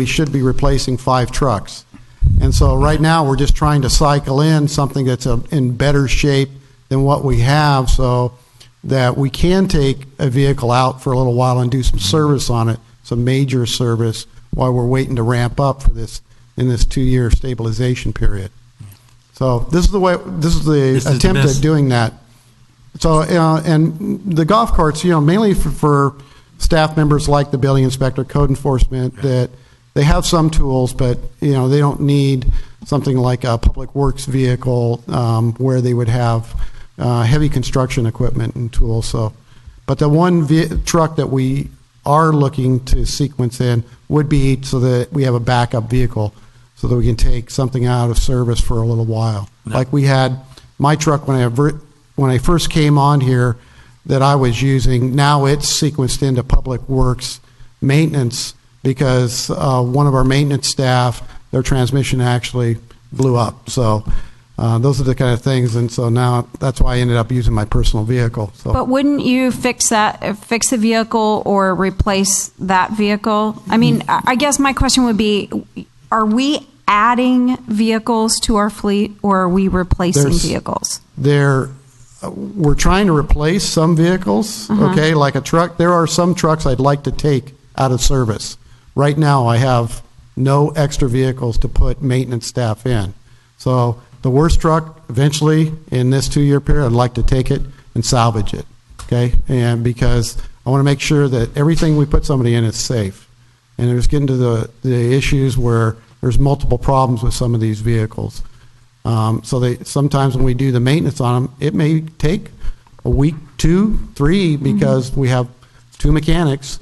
should be replacing 5 trucks. And so right now, we're just trying to cycle in something that's in better shape than what we have so that we can take a vehicle out for a little while and do some service on it, some major service, while we're waiting to ramp up for this in this 2-year stabilization period. So this is the This is the attempt best- at doing that. So, and the golf carts, mainly for staff members like the building inspector, code enforcement, that they have some tools, but, they don't need something like a public works vehicle where they would have heavy construction equipment and tools. So, but the one truck that we are looking to sequence in would be so that we have a backup vehicle so that we can take something out of service for a little while. Like we had my truck when I first came on here that I was using, now it's sequenced into public works maintenance because one of our maintenance staff, their transmission actually blew up. So those are the kind of things, and so now that's why I ended up using my personal vehicle. So. But wouldn't you fix the vehicle or replace that vehicle? I mean, I guess my question would be, are we adding vehicles to our fleet or are we replacing vehicles? We're trying to replace some vehicles, okay, like a truck. There are some trucks I'd like to take out of service. Right now, I have no extra vehicles to put maintenance staff in. So the worst truck, eventually, in this 2-year period, I'd like to take it and salvage it, okay? And because I want to make sure that everything we put somebody in is safe. And there's getting to the issues where there's multiple problems with some of these vehicles. So sometimes when we do the maintenance on them, it may take a week, 2, 3, because we have 2 mechanics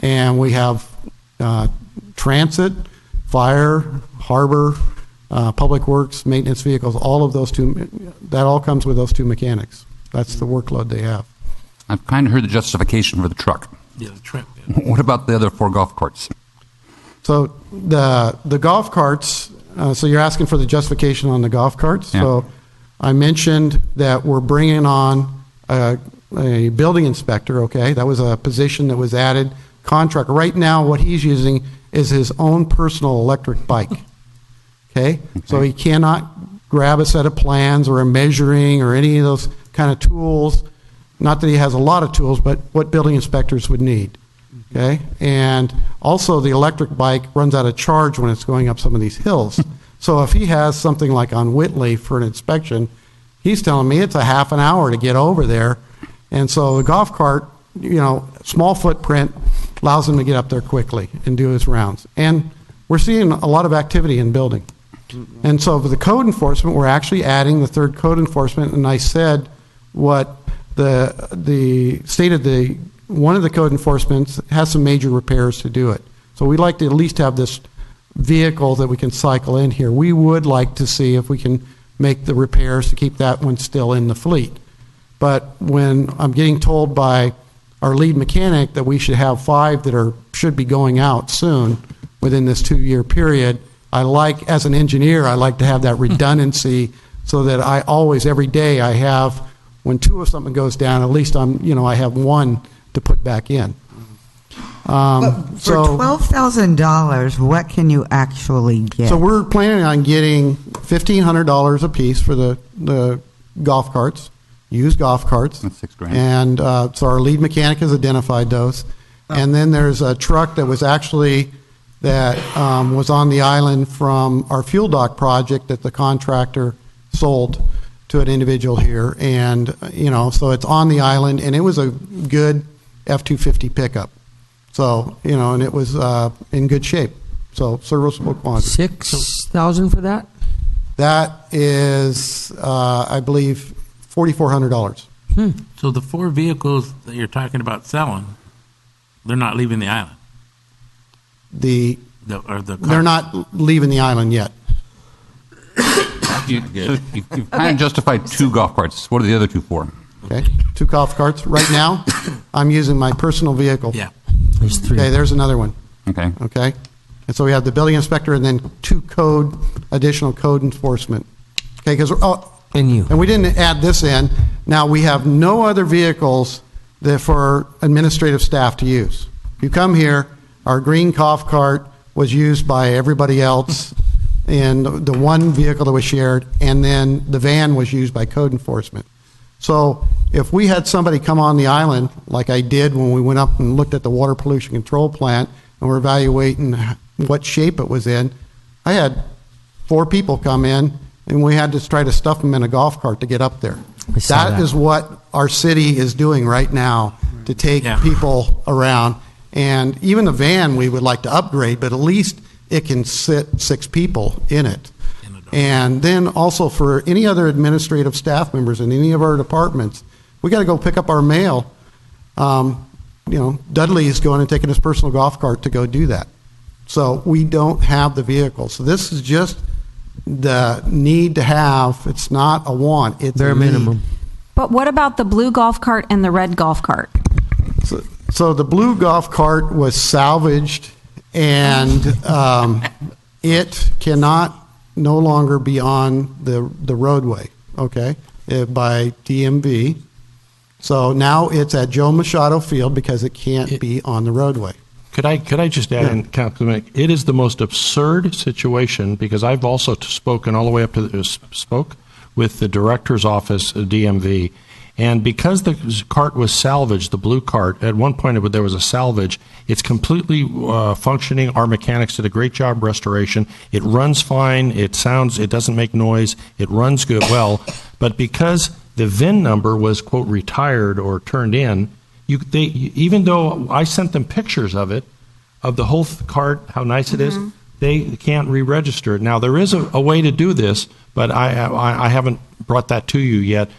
and we have transit, fire, harbor, public works, maintenance vehicles, all of those 2, that all comes with those 2 mechanics. That's the workload they have. I've kind of heard the justification for the truck. Yeah, the truck. What about the other 4 golf carts? So the golf carts, so you're asking for the justification on the golf carts. Yeah. So I mentioned that we're bringing on a building inspector, okay? That was a position that was added. Contractor. Right now, what he's using is his own personal electric bike, okay? So he cannot grab a set of plans or a measuring or any of those kind of tools. Not that he has a lot of tools, but what building inspectors would need. Okay, and also the electric bike runs out of charge when it's going up some of these hills. So if he has something like on Whitley for an inspection, he's telling me it's a half an hour to get over there. And so the golf cart, small footprint, allows him to get up there quickly and do his rounds. And we're seeing a lot of activity in building. And so for the code enforcement, we're actually adding the 3rd code enforcement. And I said what the state of one of the code enforcements has some major repairs to do it. So we'd like to at least have this vehicle that we can cycle in here. We would like to see if we can make the repairs to keep that one still in the fleet. But when I'm getting told by our lead mechanic that we should have 5 that should be going out soon within this 2-year period, as an engineer, I like to have that redundancy so that I always, every day, I have, when 2 of something goes down, at least I have 1 to put back in. But for $12,000, what can you actually get? So we're planning on getting $1,500 a piece for the golf carts, used golf carts. That's $6,000. And so our lead mechanic has identified those. And then there's a truck that was actually was on the island from our fuel dock project that the contractor sold to an individual here. And, so it's on the island, and it was a good F-250 pickup. So, and it was in good shape. So serviceable quantity. 6,000 for that? That is, I believe, $4,400. So the 4 vehicles that you're talking about selling, they're not leaving the island? They're not leaving the island yet. You've kind of justified 2 golf carts. What are the other 2 for? Okay, 2 golf carts. Right now, I'm using my personal vehicle. Yeah. There's 3. Okay, there's another one. Okay. Okay. And so we have the building inspector and then 2 additional code enforcement. Okay, because and we didn't add this in. Now we have no other vehicles for administrative staff to use. You come here, our green golf cart was used by everybody else, and the 1 vehicle that was shared, and then the van was used by code enforcement. So if we had somebody come on the island, like I did when we went up and looked at the water pollution control plant, and we're evaluating what shape it was in, I had 4 people come in, and we had to try to stuff them in a golf cart to get up there. That is what our city is doing right now to take people around. And even the van we would like to upgrade, but at least it can sit 6 people in it. And then also for any other administrative staff members in any of our departments, we got to go pick up our mail. Dudley is going and taking his personal golf cart to go do that. So we don't have the vehicle. So this is just the need to have. It's not a want. It's bare minimum. But what about the blue golf cart and the red golf cart? So the blue golf cart was salvaged, and it cannot no longer be on the roadway, okay, by DMV. So now it's at Joe Machado Field because it can't be on the roadway. Could I just add in, Councilman, it is the most absurd situation because I've also spoken all the way up to spoke with the director's office of DMV, and because the cart was salvaged, the blue cart, at one point there was a salvage, it's completely functioning. Our mechanics did a great job restoration. It runs fine. It doesn't make noise. It runs good, well, but because the VIN number was, quote, retired or turned in, even though I sent them pictures of it, of the whole cart, how nice it is, they can't re-register it. Now, there is a way to do this, but I haven't brought that to you yet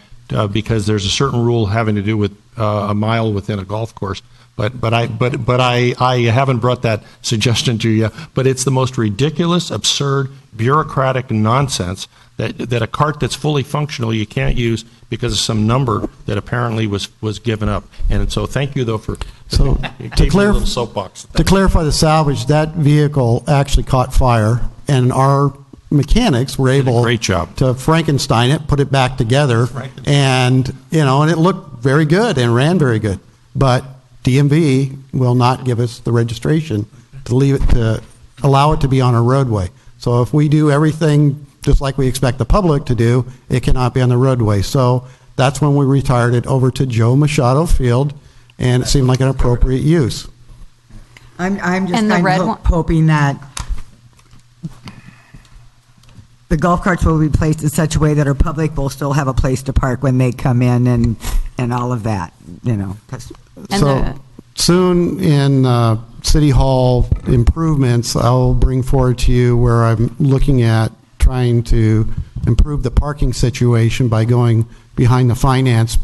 because there's a certain rule having to do with a mile within a golf course. But I haven't brought that suggestion to you yet. But it's the most ridiculous, absurd, bureaucratic nonsense that a cart that's fully functional you can't use because of some number that apparently was given up. And so thank you, though, for to little soapbox. To clarify the salvage, that vehicle actually caught fire, and our mechanics were able to Frankenstein it, put it back together, and it looked very good and ran very good. But DMV will not give us the registration to allow it to be on a roadway. So if we do everything just like we expect the public to do, it cannot be on the roadway. So that's when we retired it over to Joe Machado Field, and it seemed like an appropriate use. I'm just hoping that the golf carts will be placed in such a way that our public will still have a place to park when they come in and all of that, So soon in City Hall improvements, I'll bring forward to you where I'm looking at trying to improve the parking situation by going behind the finance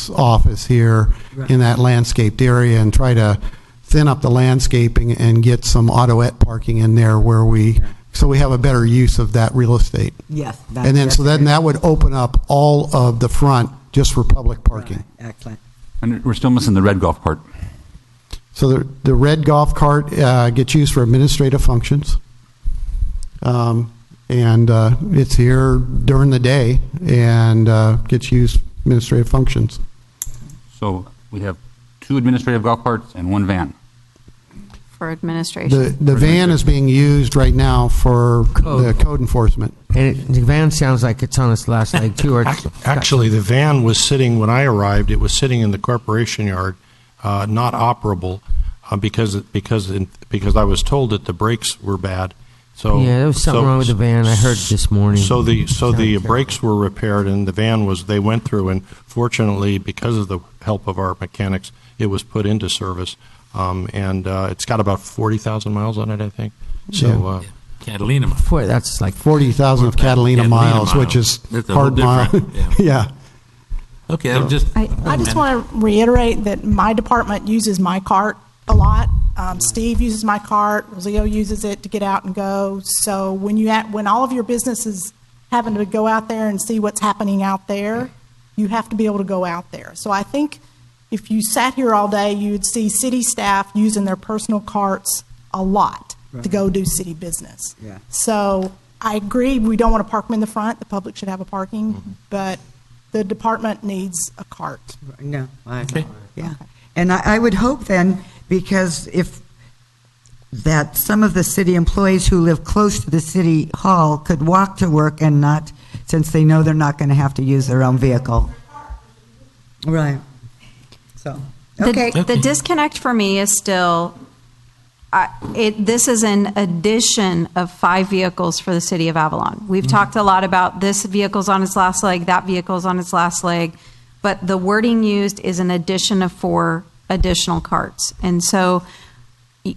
office here in that landscaped area and try to thin up the landscaping and get some autoette parking in there so we have a better use of that real estate. Yes. And then that would open up all of the front just for public parking. Right. Excellent. And we're still missing the red golf cart. So the red golf cart gets used for administrative functions. And it's here during the day and gets used administrative functions. So we have 2 administrative golf carts and 1 van. For administration. The van is being used right now for the code enforcement. And the van sounds like it's on its last leg, too. Actually, the van was sitting, when I arrived, it was sitting in the corporation yard, not operable, because I was told that the brakes were bad. So yeah, there was something wrong with the van. I heard this morning. So the brakes were repaired, and the van they went through, and fortunately, because of the help of our mechanics, it was put into service. And it's got about 40,000 miles on it, I think. So Catalina miles. That's like 40,000 of Catalina miles, which is hard mile. Yeah. Okay, I just want to reiterate that my department uses my cart a lot. Steve uses my cart. Leo uses it to get out and go. So when all of your businesses having to go out there and see what's happening out there, you have to be able to go out there. So I think if you sat here all day, you'd see city staff using their personal carts a lot to go do city business. Yeah. So I agree, we don't want to park them in the front. The public should have a parking, but the department needs a cart. No. Yeah. And I would hope then, because that some of the city employees who live close to the city hall could walk to work and not, since they know they're not going to have to use their own vehicle. Right. So, okay. The disconnect for me is still, this is an addition of 5 vehicles for the city of Avalon. We've talked a lot about this vehicle's on its last leg, that vehicle's on its last leg, but the wording used is an addition of 4 additional carts. And so,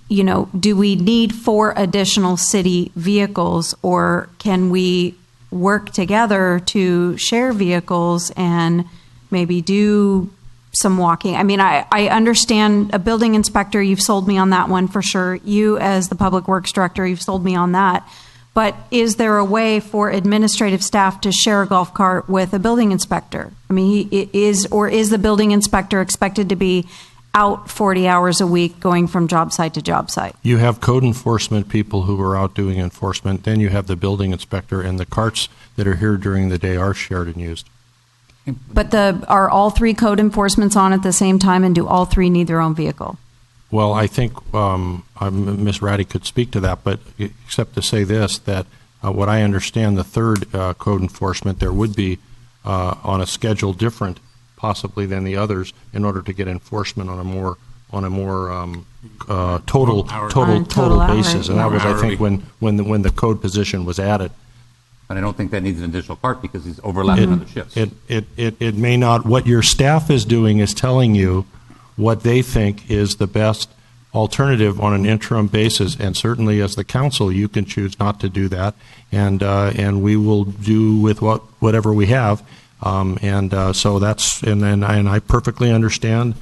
you know, do we need 4 additional city vehicles, or can we work together to share vehicles and maybe do some walking? I mean, I understand a building inspector, you've sold me on that one for sure. You as the public works director, you've sold me on that. But is there a way for administrative staff to share a golf cart with a building inspector? I mean, is the building inspector expected to be out 40 hours a week going from job site to job site? You have code enforcement people who are out doing enforcement. Then you have the building inspector, and the carts that are here during the day are shared and used. But are all 3 code enforcements on at the same time, and do all 3 need their own vehicle? Well, I think Ms. Ratty could speak to that, but except to say this, that what I understand, the 3rd code enforcement, there would be on a schedule different possibly than the others in order to get enforcement on a more total basis. And that was, I think, when the code position was added. But I don't think that needs an additional cart because he's overlapping other shifts. It may not. What your staff is doing is telling you what they think is the best alternative on an interim basis, and certainly as the council, you can choose not to do that, and we will do with whatever we have, so that's and I perfectly understand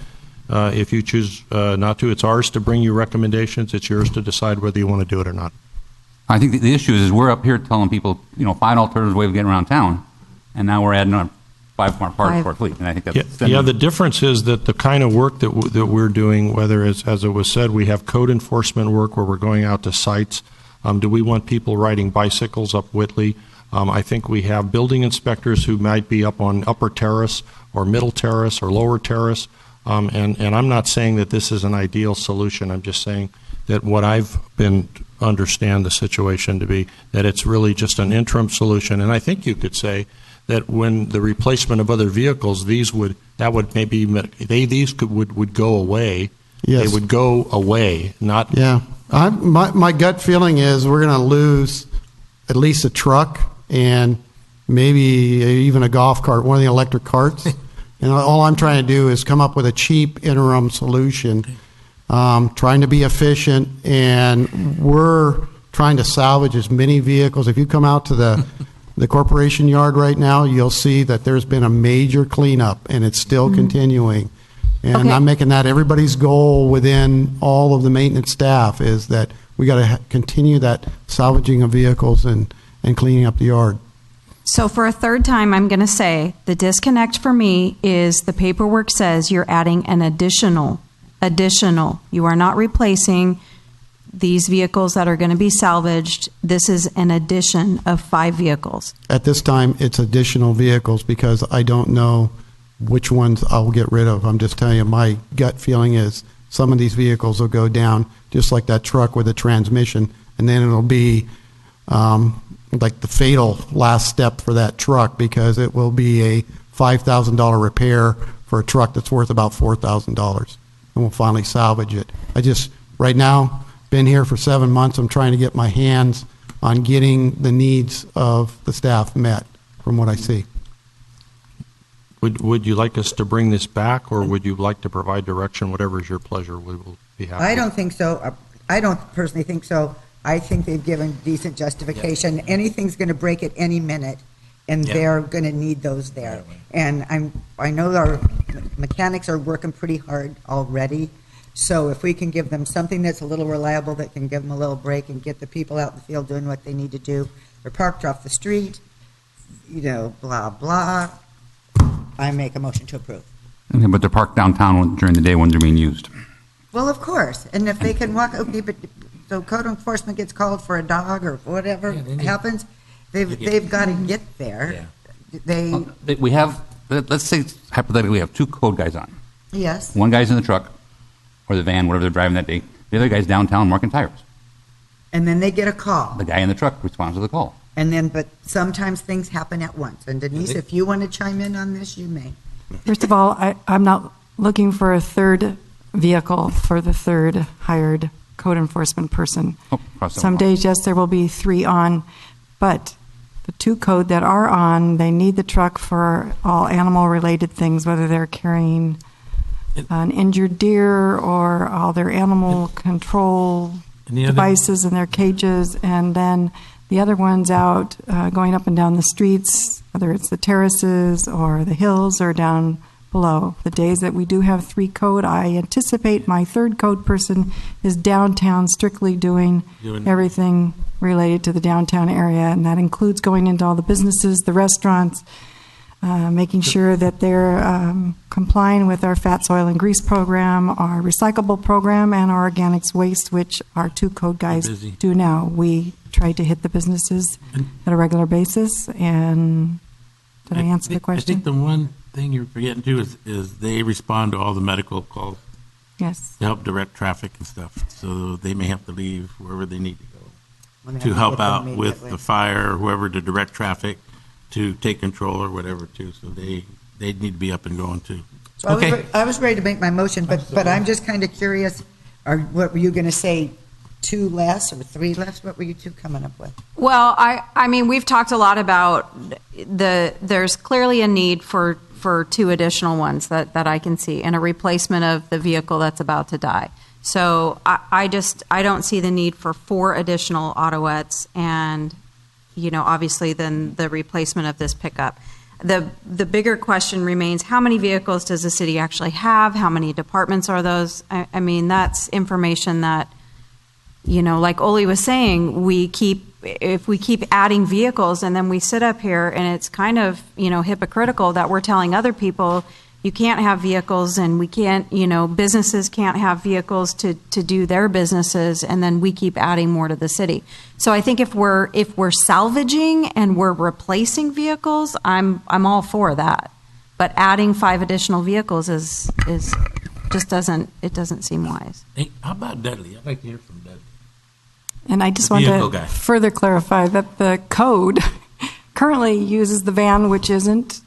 if you choose not to. It's ours to bring you recommendations. It's yours to decide whether you want to do it or not. I think the issue is we're up here telling people, find alternative way of getting around town, and now we're adding on 5 more parts for our fleet. And I think that's the difference is that the kind of work that we're doing, whether it's, as it was said, we have code enforcement work where we're going out to sites. Do we want people riding bicycles up Whitley? I think we have building inspectors who might be up on upper terrace or middle terrace or lower terrace. And I'm not saying that this is an ideal solution. I'm just saying that what I've been understand the situation to be, that it's really just an interim solution. And I think you could say that when the replacement of other vehicles, these would go away. Yes. They would go away, not. Yeah. My gut feeling is we're going to lose at least a truck and maybe even a golf cart, one of the electric carts. And all I'm trying to do is come up with a cheap interim solution, trying to be efficient, and we're trying to salvage as many vehicles. If you come out to the corporation yard right now, you'll see that there's been a major cleanup, and it's still continuing. And Okay. I'm making that everybody's goal within all of the maintenance staff is that we got to continue that salvaging of vehicles and cleaning up the yard. So for a 3rd time, I'm going to say the disconnect for me is the paperwork says you're adding an additional. You are not replacing these vehicles that are going to be salvaged. This is an addition of 5 vehicles. At this time, it's additional vehicles because I don't know which ones I'll get rid of. I'm just telling you, my gut feeling is some of these vehicles will go down, just like that truck with a transmission, and then it'll be like the fatal last step for that truck because it will be a $5,000 repair for a truck that's worth about $4,000, and we'll finally salvage it. Right now, been here for 7 months. I'm trying to get my hands on getting the needs of the staff met from what I see. Would you like us to bring this back, or would you like to provide direction? Whatever is your pleasure, we will be happy. I don't think so. I don't personally think so. I think they've given decent justification. Anything's going to break at any minute, and they're going to need those there. And I know our mechanics are working pretty hard already. So if we can give them something that's a little reliable, that can give them a little break and get the people out in the field doing what they need to do. They're parked off the street, blah, blah. I make a motion to approve. Okay, but they're parked downtown during the day when they're being used. Well, of course. And if they can walk, okay, but so code enforcement gets called for a dog or whatever happens, they've got to get there. We have, let's say hypothetically, we have 2 code guys on. Yes. One guy's in the truck or the van, whatever they're driving that day. The other guy's downtown marking tires. And then they get a call. The guy in the truck responds to the call. And then, but sometimes things happen at once. And Denise, if you want to chime in on this, you may. First of all, I'm not looking for a 3rd vehicle for the 3rd hired code enforcement person. cross that Some one off. days, yes, there will be 3 on, but the 2 code that are on, they need the truck for all animal-related things, whether they're carrying an injured deer or all their animal control And the other- devices in their cages, and then the other one's out going up and down the streets, whether it's the terraces or the hills or down below. The days that we do have 3 code, I anticipate my 3rd code person is downtown strictly doing everything related to the downtown area, and that includes going into all the businesses, the restaurants, making sure that they're complying with our fat, soil, and grease program, our recyclable program, and our organics waste, which our 2 code guys busy. do now. We try to hit the businesses at a regular basis, and did I answer the I question? think the one thing you're forgetting too is they respond to all the medical calls. Yes. To help direct traffic and stuff. So they may have to leave wherever they need to go When they to have to help get there out with immediately. the fire or whoever to direct traffic, to take control or whatever too. So they need to be up and going too. So I was ready to make my motion, but I'm just kind of curious, what were you going to say, 2 less or 3 less? What were you 2 coming up with? Well, I mean, we've talked a lot about there's clearly a need for 2 additional ones that I can see, and a replacement of the vehicle that's about to die. So I don't see the need for 4 additional autoettes, and, you know, obviously then the replacement of this pickup. The bigger question remains, how many vehicles does the city actually have? How many departments are those? I mean, that's information that, you know, like Oli was saying, if we keep adding vehicles and then we sit up here and it's kind of, you know, hypocritical that we're telling other people you can't have vehicles and we can't, you know, businesses can't have vehicles to do their businesses, and then we keep adding more to the city. So I think if we're salvaging and we're replacing vehicles, I'm all for that. But adding 5 additional vehicles is just doesn't seem wise. Hey, how about Dudley? I'd like to hear from Dudley. And I just The want vehicle to guy. further clarify that the code currently uses the van, which isn't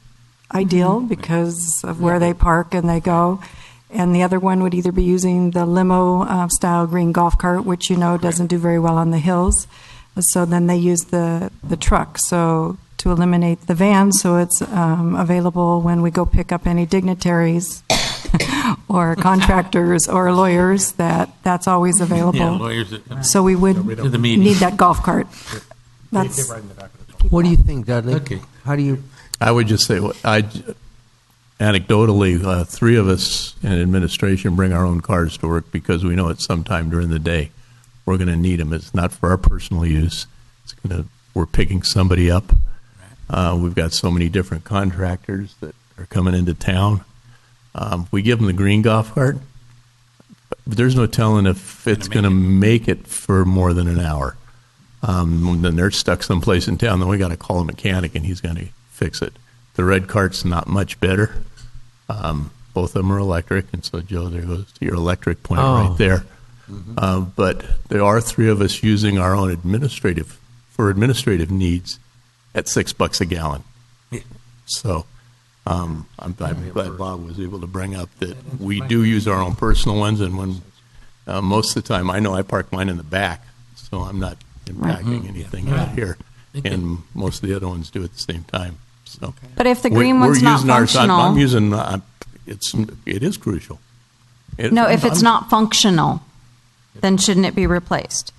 ideal because of where they park and they go. And the other one would either be using the limo-style green golf cart, which, you know, doesn't do very well on the hills. So then they use the truck. So to eliminate the van, so it's available when we go pick up any dignitaries or contractors or lawyers, that's always available. Yeah, lawyers that- So we would To the meeting. need that golf cart. That's, What do you think, Dudley? Okay. How do you? I would just say, anecdotally, 3 of us in administration bring our own cars to work because we know at some time during the day we're going to need them. It's not for our personal use. We're picking somebody up. We've got so many different contractors that are coming into town. We give them the green golf cart, but there's no telling if it's going to make it for more than an hour. Then they're stuck someplace in town. Then we got to call a mechanic, and he's going to fix it. The red cart's not much better. Both of them are electric, and so Joe, there goes to your electric point right there. But there are 3 of us using our own administrative needs at $6 a gallon. So I'm glad Bob was able to bring up that we do use our own personal ones, and when most of the time, I know I park mine in the back, so I'm not impacting anything out here, and most of the other ones do at the same time. So, But if the green one's not functional, I'm using it is crucial. if it's not functional, then shouldn't it be replaced?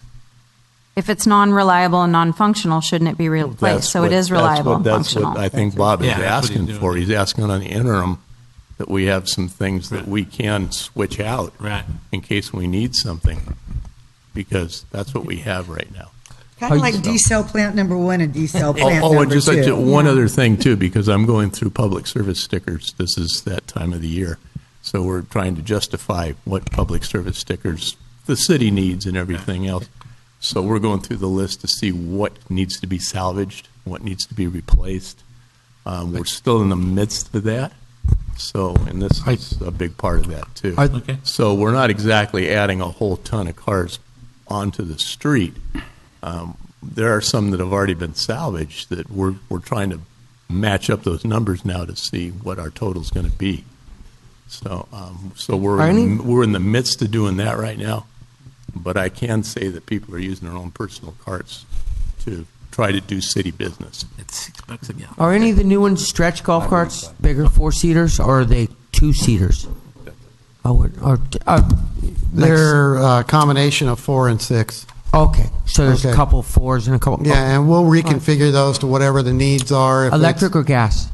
If it's non-reliable and non-functional, shouldn't it be replaced? So it is reliable and functional. That's what I think Bob is Yeah, that's what asking he's for. doing. He's asking on the interim that we have some things that we can switch out in case we need something, because that's what we have right now. Kind of like D-cell plant number 1 and D-cell plant and number just 2. one other thing too, because I'm going through public service stickers. This is that time of the year, so we're trying to justify what public service stickers the city needs and everything else. So we're going through the list to see what needs to be salvaged, what needs to be replaced. We're still in the midst of that. So, and this is a big part of that too. Okay. So we're not exactly adding a whole ton of cars onto the street. There are some that have already been salvaged that we're trying to match up those numbers now to see what our total is going to be. So, we're in the midst of doing that right now. but I can say that people are using their own personal carts to try to do city business. It's $6 a gallon. Are any of the new ones stretch golf carts bigger, 4-seaters, or are they 2-seaters? They're a combination of 4 and 6. Okay, so there's a Okay. couple 4s and a couple. Yeah, and we'll reconfigure those to whatever the needs are. If Electric or gas?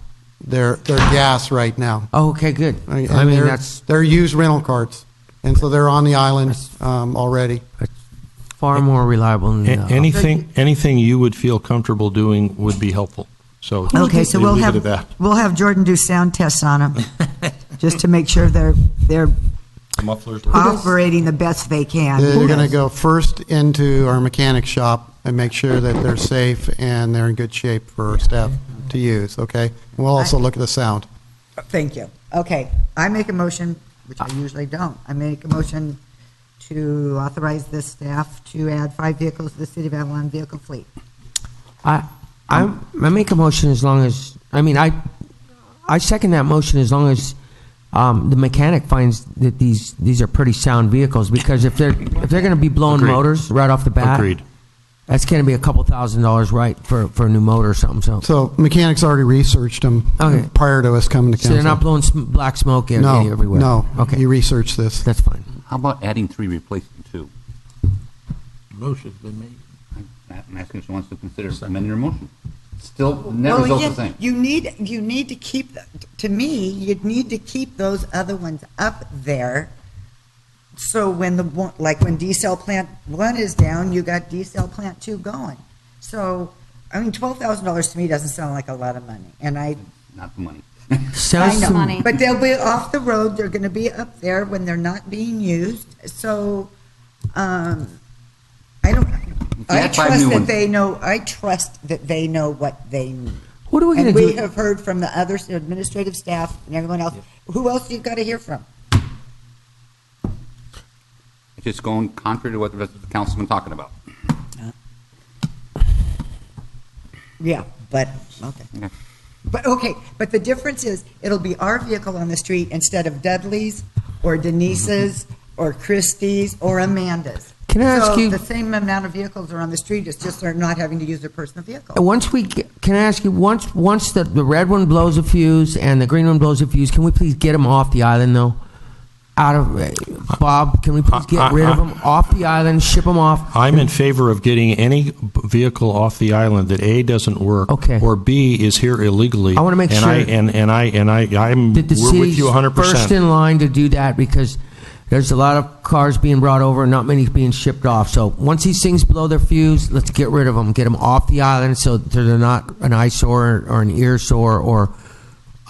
They're gas right now. Oh, okay, good. And I mean, they're used rental carts, and so they're on the island already. far more reliable than Anything you would feel comfortable doing would be helpful. So Okay, so we'll leave it have at that. we'll have Jordan do sound tests on them, just to make sure they're Mufflers. operating the best they can. They're going to go first into our mechanic shop and make sure that they're safe and they're in good shape for our staff to use, okay? And we'll also look at the sound. Thank you. Okay, I make a motion, which I usually don't. I make a motion to authorize the staff to add 5 vehicles to the City of Avalon vehicle fleet. I make a motion as long as, I second that motion as long as the mechanic finds that these are pretty sound vehicles, because if they're going to be blowing Agreed. motors right off the bat, Agreed. that's going to be a couple $1,000s right for a new motor or something. So mechanics already researched them Okay. prior to us coming to So council. they're not blowing black smoke everywhere. No, Okay. he researched this. That's fine. How about adding 3, replacing 2? Motion's been made. I'm asking if she wants to consider amending her motion. Still, net results the same. You need to keep, to me, you'd need to keep those other ones up there. So when when D-cell plant 1 is down, you got D-cell plant 2 going. So, $12,000 to me doesn't sound like a lot of money. And Not the money. Sounds I know, money. but they'll be off the road. They're going to be up there when they're not being used. So, I add 5 trust new that ones. they know. I trust that they know what they need. What are we going And to we do? have heard from the other administrative staff and everyone else. Who else you've got to hear from? It's just going contrary to what the rest of the council's been talking about. Yeah, but okay. But the difference is it'll be our vehicle on the street instead of Dudley's or Denise's or Christie's or Amanda's. Can I ask so you- the same amount of vehicles are on the street. It's just they're not having to use their personal vehicle. Can I ask you, once the red one blows a fuse and the green one blows a fuse, can we please get them off the island, though? Bob, can we please get rid of them off the island, ship them off? I'm in favor of getting any vehicle off the island that A, doesn't work, or B, is here illegally. I want to make and sure I'm that the we're with city's you 100%. first in line to do that, because there's a lot of cars being brought over and not many being shipped off. So once these things blow their fuse, let's get rid of them, get them off the island so they're not an eyesore or an earsore or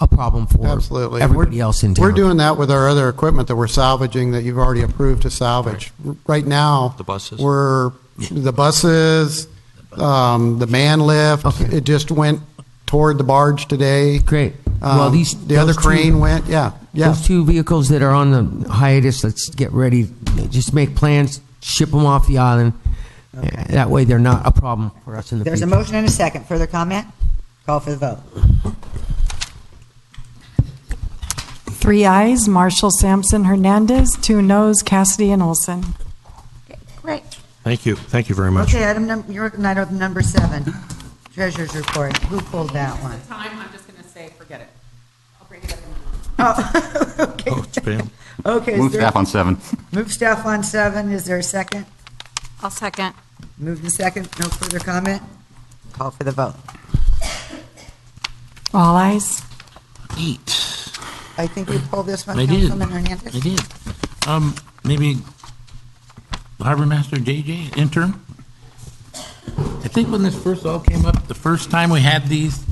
a problem for Absolutely. everybody else in town. We're doing that with our other equipment that we're salvaging that you've already approved to salvage. Right now, The buses. the buses, the man lift. It just went toward the barge today. Great. Well, the other crane went. Yeah. Those 2 vehicles that are on the hiatus, let's get ready. Just make plans, ship them off the island. That way they're not a problem for us in the There's future. a motion and a second. Further comment? Call for the vote. 3 ayes, Marshall, Sampson, Hernandez, 2 noes, Cassidy and Olson. Great. Thank you very much. Okay, you're looking at item number 7, Treasurer's Report. Who pulled that one? I'm just going to say, forget it. I'll bring it up in Okay. Oh, it's bam. Okay. Move staff on 7. Move staff on 7. Is there a second? I'll second. Moved and second. No further comment? Call for the vote. All ayes. 8. I think you pulled this one, I did. Councilman Hernandez? I did. Maybe Harbor Master JJ, interim? I think when this first all came up, the first time we had these,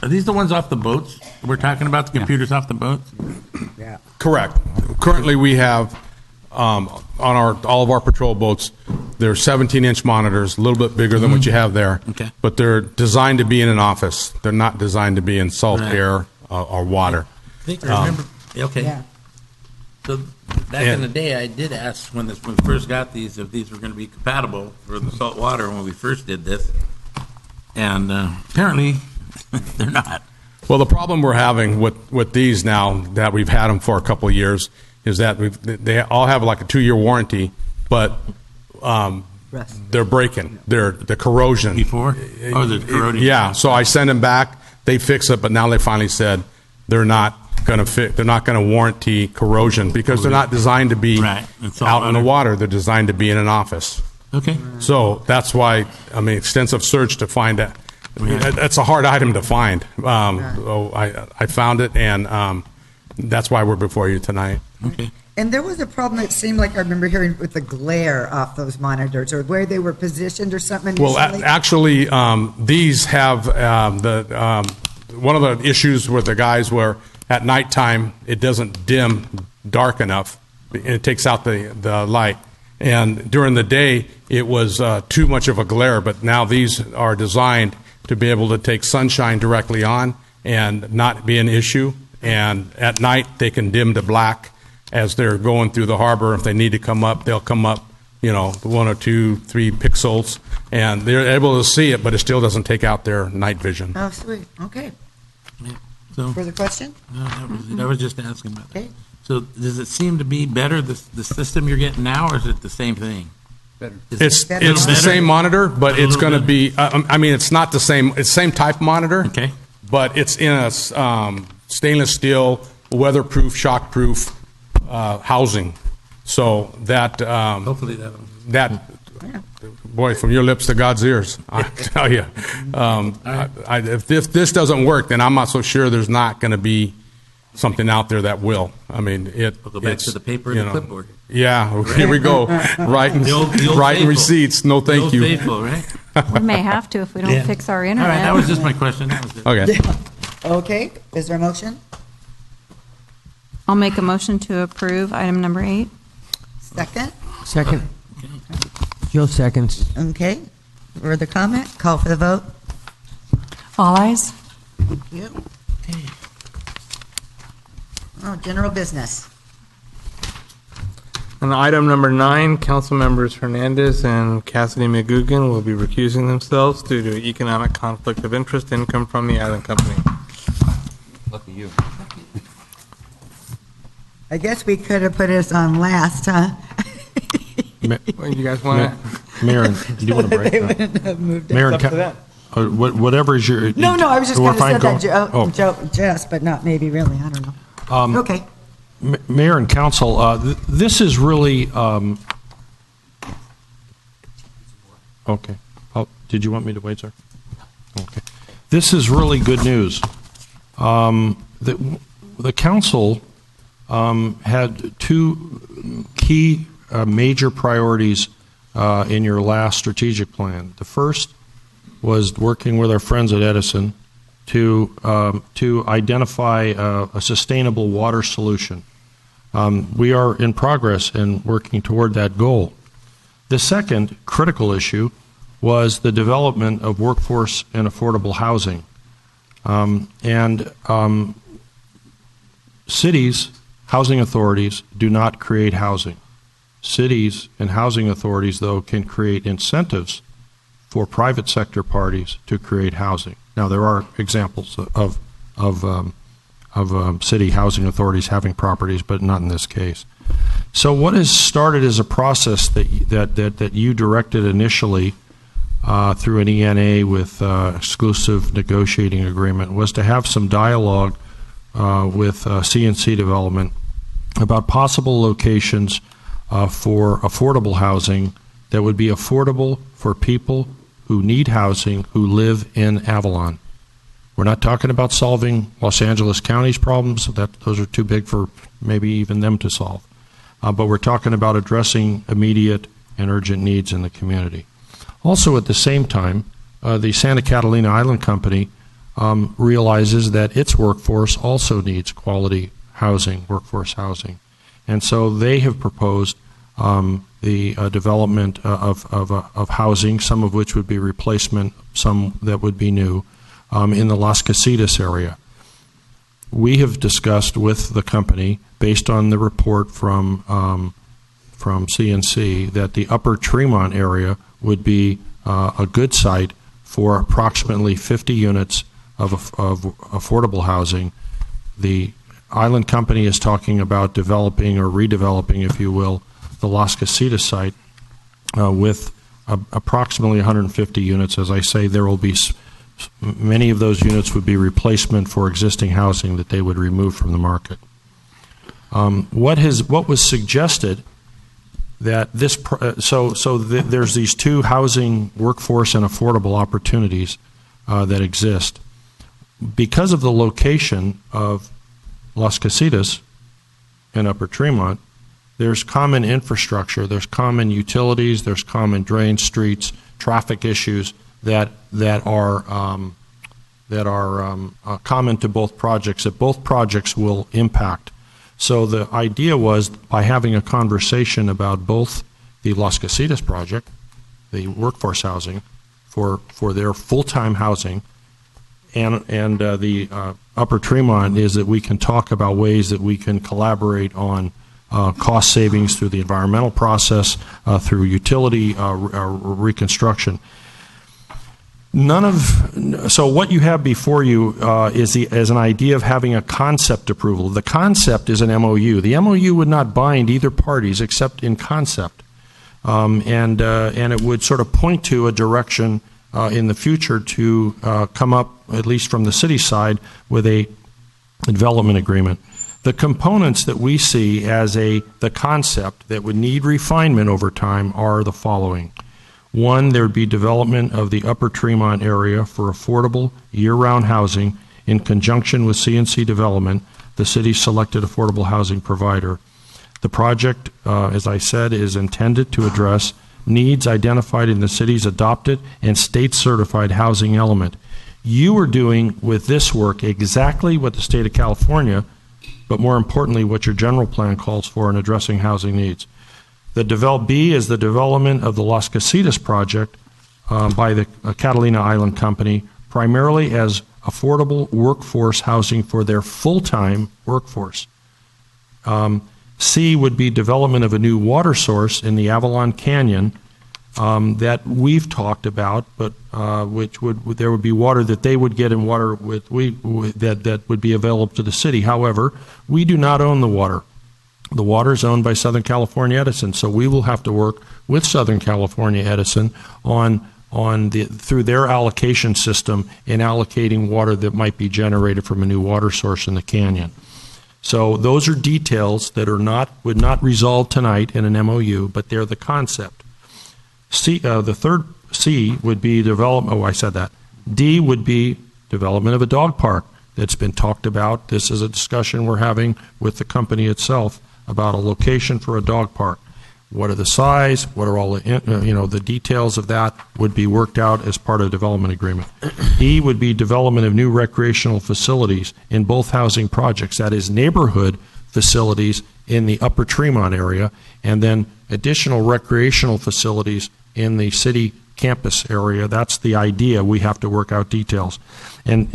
are these the ones off the boats? We're talking about the computers off the boats? Yeah. Correct. Currently, we have on all of our patrol boats, they're 17-inch monitors, a little bit bigger than what you have there. Okay. But they're designed to be in an office. They're not designed to be in salt Right. air or water. I think I remember. Okay. Yeah. So back in the day, I did ask when we first got these if these were going to be compatible for the salt water when we first did this, and apparently they're not. Well, the problem we're having with these now that we've had them for a couple of years is that they all have like a 2-year warranty, but they're breaking. They're the corrosion. Before? Oh, the corroding. Yeah. So I sent them back. They fix it, but now they finally said they're not going to fit. They're not going to warranty corrosion because they're not designed to be out in the water. They're designed to be in an office. Okay. So that's why, I mean, extensive search to find that. That's a hard item to find. So I found it, and that's why we're before you tonight. Okay. And there was a problem, it seemed like I remember hearing, with the glare off those monitors, or where they were positioned or something initially. Well, actually, these have one of the issues with the guys where at nighttime it doesn't dim dark enough. It takes out the light. And during the day, it was too much of a glare, but now these are designed to be able to take sunshine directly on and not be an issue. And at night, they can dim to black as they're going through the harbor. If they need to come up, they'll come up, 1 or 2, 3 pixels, and they're able to see it, but it still doesn't take out their night vision. Oh, sweet. Okay. So, Further question? No, that was it. I was just asking about that. Okay. So does it seem to be better, the system you're getting now, or is it the same thing? Better. It's the same monitor, but it's going to be, it's not the same, it's the same type monitor, okay, but it's in a stainless steel, weatherproof, shockproof housing. So that, hopefully boy, from your lips to God's ears, I tell you. If this doesn't work, then I'm not so sure there's not going to be something out there that will. I mean, we'll go back to the paper and the clipboard. Yeah, here we go. Writing receipts. No, thank you. Faithful, right? We may have to if we don't fix our internet. All right, that was just my question. That was it. Okay. Okay. Is there a motion? I'll make a motion to approve item number 8. Second? Second. Joe seconds. Okay. Further comment? Call for the vote. All ayes. Thank you. Oh, general business. On item number 9, council members Hernandez and Cassidy McGugan will be recusing themselves due to economic conflict of interest income from the Island Company. Lucky you. I guess we could have put us on last, huh? You guys want to? Mayor, do you want to break? They wouldn't have moved it. Mayor, It's up to them. whatever is your. No, I was just going to say that Oh. joke, but not maybe really. I don't know. Okay. Mayor and council, this is really. Okay. Did you want me to wait, sir? Okay. This is really good news. The council had 2 key major priorities in your last strategic plan. The first was working with our friends at Edison to identify a sustainable water solution. We are in progress in working toward that goal. The second critical issue was the development of workforce and affordable housing. Cities, housing authorities do not create housing. Cities and housing authorities, though, can create incentives for private sector parties to create housing. Now, there are examples of city housing authorities having properties, but not in this case. So what has started as a process that you directed initially through an ENA with exclusive negotiating agreement was to have some dialogue with CNC Development about possible locations for affordable housing that would be affordable for people who need housing who live in Avalon. We're not talking about solving Los Angeles County's problems. Those are too big for maybe even them to solve. But we're talking about addressing immediate and urgent needs in the community. Also, at the same time, the Santa Catalina Island Company realizes that its workforce also needs quality housing, workforce housing. And so they have proposed the development of housing, some of which would be replacement, some that would be new, in the Las Casitas area. We have discussed with the company, based on the report from CNC, that the Upper Tremont area would be a good site for approximately 50 units of affordable housing. The Island Company is talking about developing or redeveloping, if you will, the Las Casitas site with approximately 150 units. As I say, there will be many of those units would be replacement for existing housing that they would remove from the market. What was suggested that this there's these two housing, workforce, and affordable opportunities that exist because of the location of Las Casitas in Upper Tremont. There's common infrastructure, there's common utilities, there's common drain streets, traffic issues that are common to both projects, that both projects will impact. So the idea was, by having a conversation about both the Las Casitas project, the workforce housing for their full-time housing, and the Upper Tremont, is that we can talk about ways that we can collaborate on cost savings through the environmental process, through utility reconstruction. So what you have before you is an idea of having a concept approval. The concept is an MOU. The MOU would not bind either parties except in concept, and it would sort of point to a direction in the future to come up, at least from the city side, with a development agreement. The components that we see as the concept that would need refinement over time are the following. One, there would be development of the Upper Tremont area for affordable year-round housing in conjunction with CNC Development, the city's selected affordable housing provider. The project, as I said, is intended to address needs identified in the city's adopted and state-certified housing element. You are doing with this work exactly what the state of California, but more importantly, what your general plan calls for in addressing housing needs. B is the development of the Las Casitas project by the Catalina Island Company, primarily as affordable workforce housing for their full-time workforce. C would be development of a new water source in the Avalon Canyon that we've talked about, but there would be water that they would get and water that would be available to the city. However, we do not own the water. The water is owned by Southern California Edison, so we will have to work with Southern California Edison through their allocation system in allocating water that might be generated from a new water source in the canyon. So those are details that would not resolve tonight in an MOU, but they're the concept. The third C would be development. Oh, I said that. D would be development of a dog park that's been talked about. This is a discussion we're having with the company itself about a location for a dog park. What are the size? What are all the details of that would be worked out as part of the development agreement. E would be development of new recreational facilities in both housing projects. That is, neighborhood facilities in the Upper Tremont area, and then additional recreational facilities in the city campus area. That's the idea. We have to work out details. And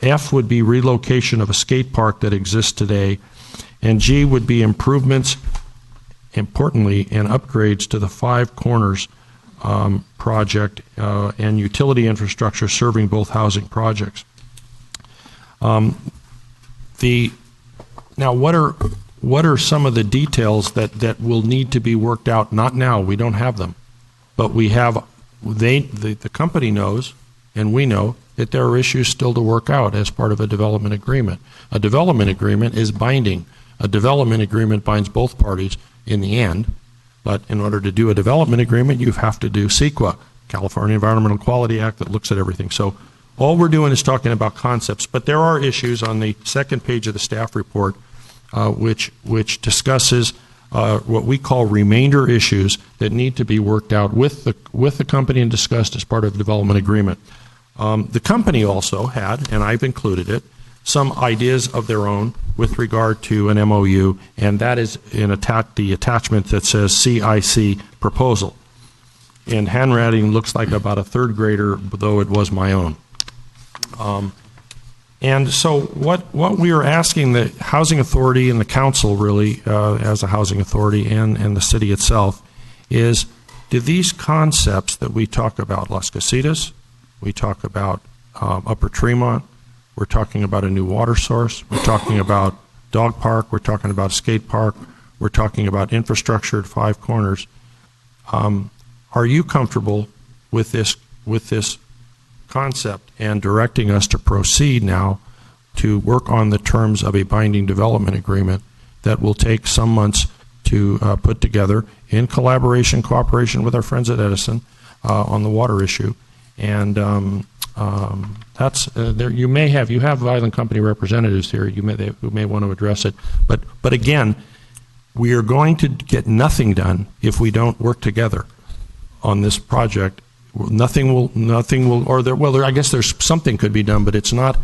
F would be relocation of a skate park that exists today. And G would be improvements, importantly, and upgrades to the Five Corners project and utility infrastructure serving both housing projects. Now, what are some of the details that will need to be worked out? Not now, we don't have them, but we have. The company knows, and we know, that there are issues still to work out as part of a development agreement. A development agreement is binding. A development agreement binds both parties in the end, but in order to do a development agreement, you have to do CEQA, California Environmental Quality Act, that looks at everything. So all we're doing is talking about concepts, but there are issues on the second page of the staff report which discusses what we call remainder issues that need to be worked out with the company and discussed as part of the development agreement. The company also had, and I've included it, some ideas of their own with regard to an MOU, and that is in the attachment that says CIC proposal. And handwriting looks like about a third grader, though it was my own. And so what we are asking the Housing Authority and the council, really, as a housing authority and the city itself, is do these concepts that we talk about, Las Casitas, we talk about Upper Tremont, we're talking about a new water source, we're talking about dog park, we're talking about a skate park, we're talking about infrastructure at Five Corners, Are you comfortable with this concept and directing us to proceed now to work on the terms of a binding development agreement that will take some months to put together in cooperation with our friends at Edison on the water issue? And that's there. You have Island Company representatives here. Who may want to address it. But again, we are going to get nothing done if we don't work together on this project. Nothing will, I guess there's something could be done, but it's not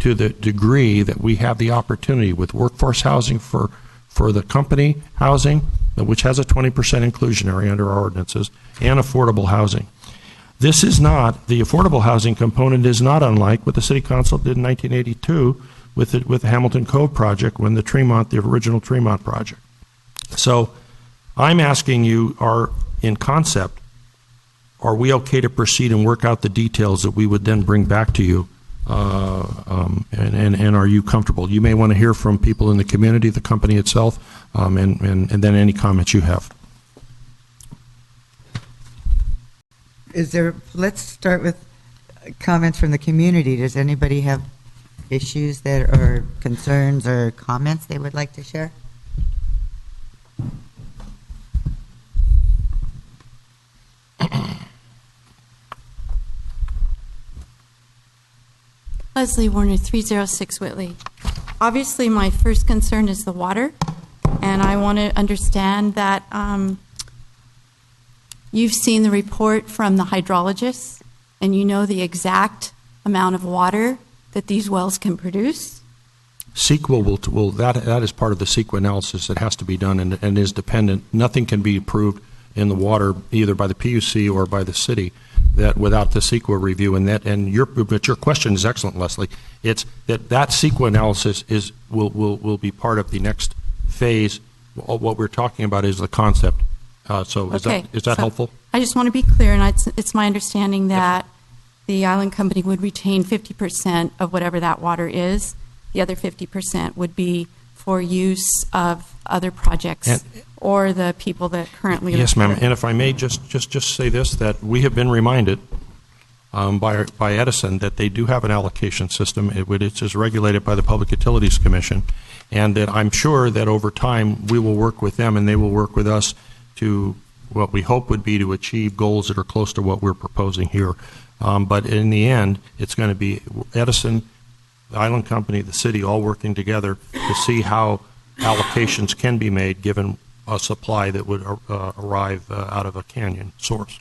to the degree that we have the opportunity with workforce housing for the company housing, which has a 20% inclusionary under our ordinances, and affordable housing. This is not, the affordable housing component is not unlike what the City Council did in 1982 with the Hamilton Cove project when the original Tremont project. So I'm asking you, in concept, are we okay to proceed and work out the details that we would then bring back to you? And are you comfortable? You may want to hear from people in the community, the company itself, and then any comments you have. Let's start with comments from the community. Does anybody have issues or concerns or comments they would like to share? Leslie Warner, 306 Whitley. Obviously, my first concern is the water, and I want to understand that you've seen the report from the hydrologists, and you know the exact amount of water that these wells can produce. CEQA that is part of the CEQA analysis that has to be done and is dependent. Nothing can be approved in the water either by the PUC or by the city that without the CEQA review. But your question is excellent, Leslie. It's that CEQA analysis will be part of the next phase. What we're talking about is the concept. Is that helpful? I just want to be clear, and it's my understanding that the Island Company would retain 50% of whatever that water is. The other 50% would be for use of other projects or the people that currently Yes, live ma'am. here. And if I may just say this, that we have been reminded by Edison that they do have an allocation system. It is regulated by the Public Utilities Commission, and that I'm sure that over time we will work with them and they will work with us to what we hope would be to achieve goals that are close to what we're proposing here. But in the end, it's going to be Edison, the Island Company, the city, all working together to see how allocations can be made given a supply that would arrive out of a canyon source.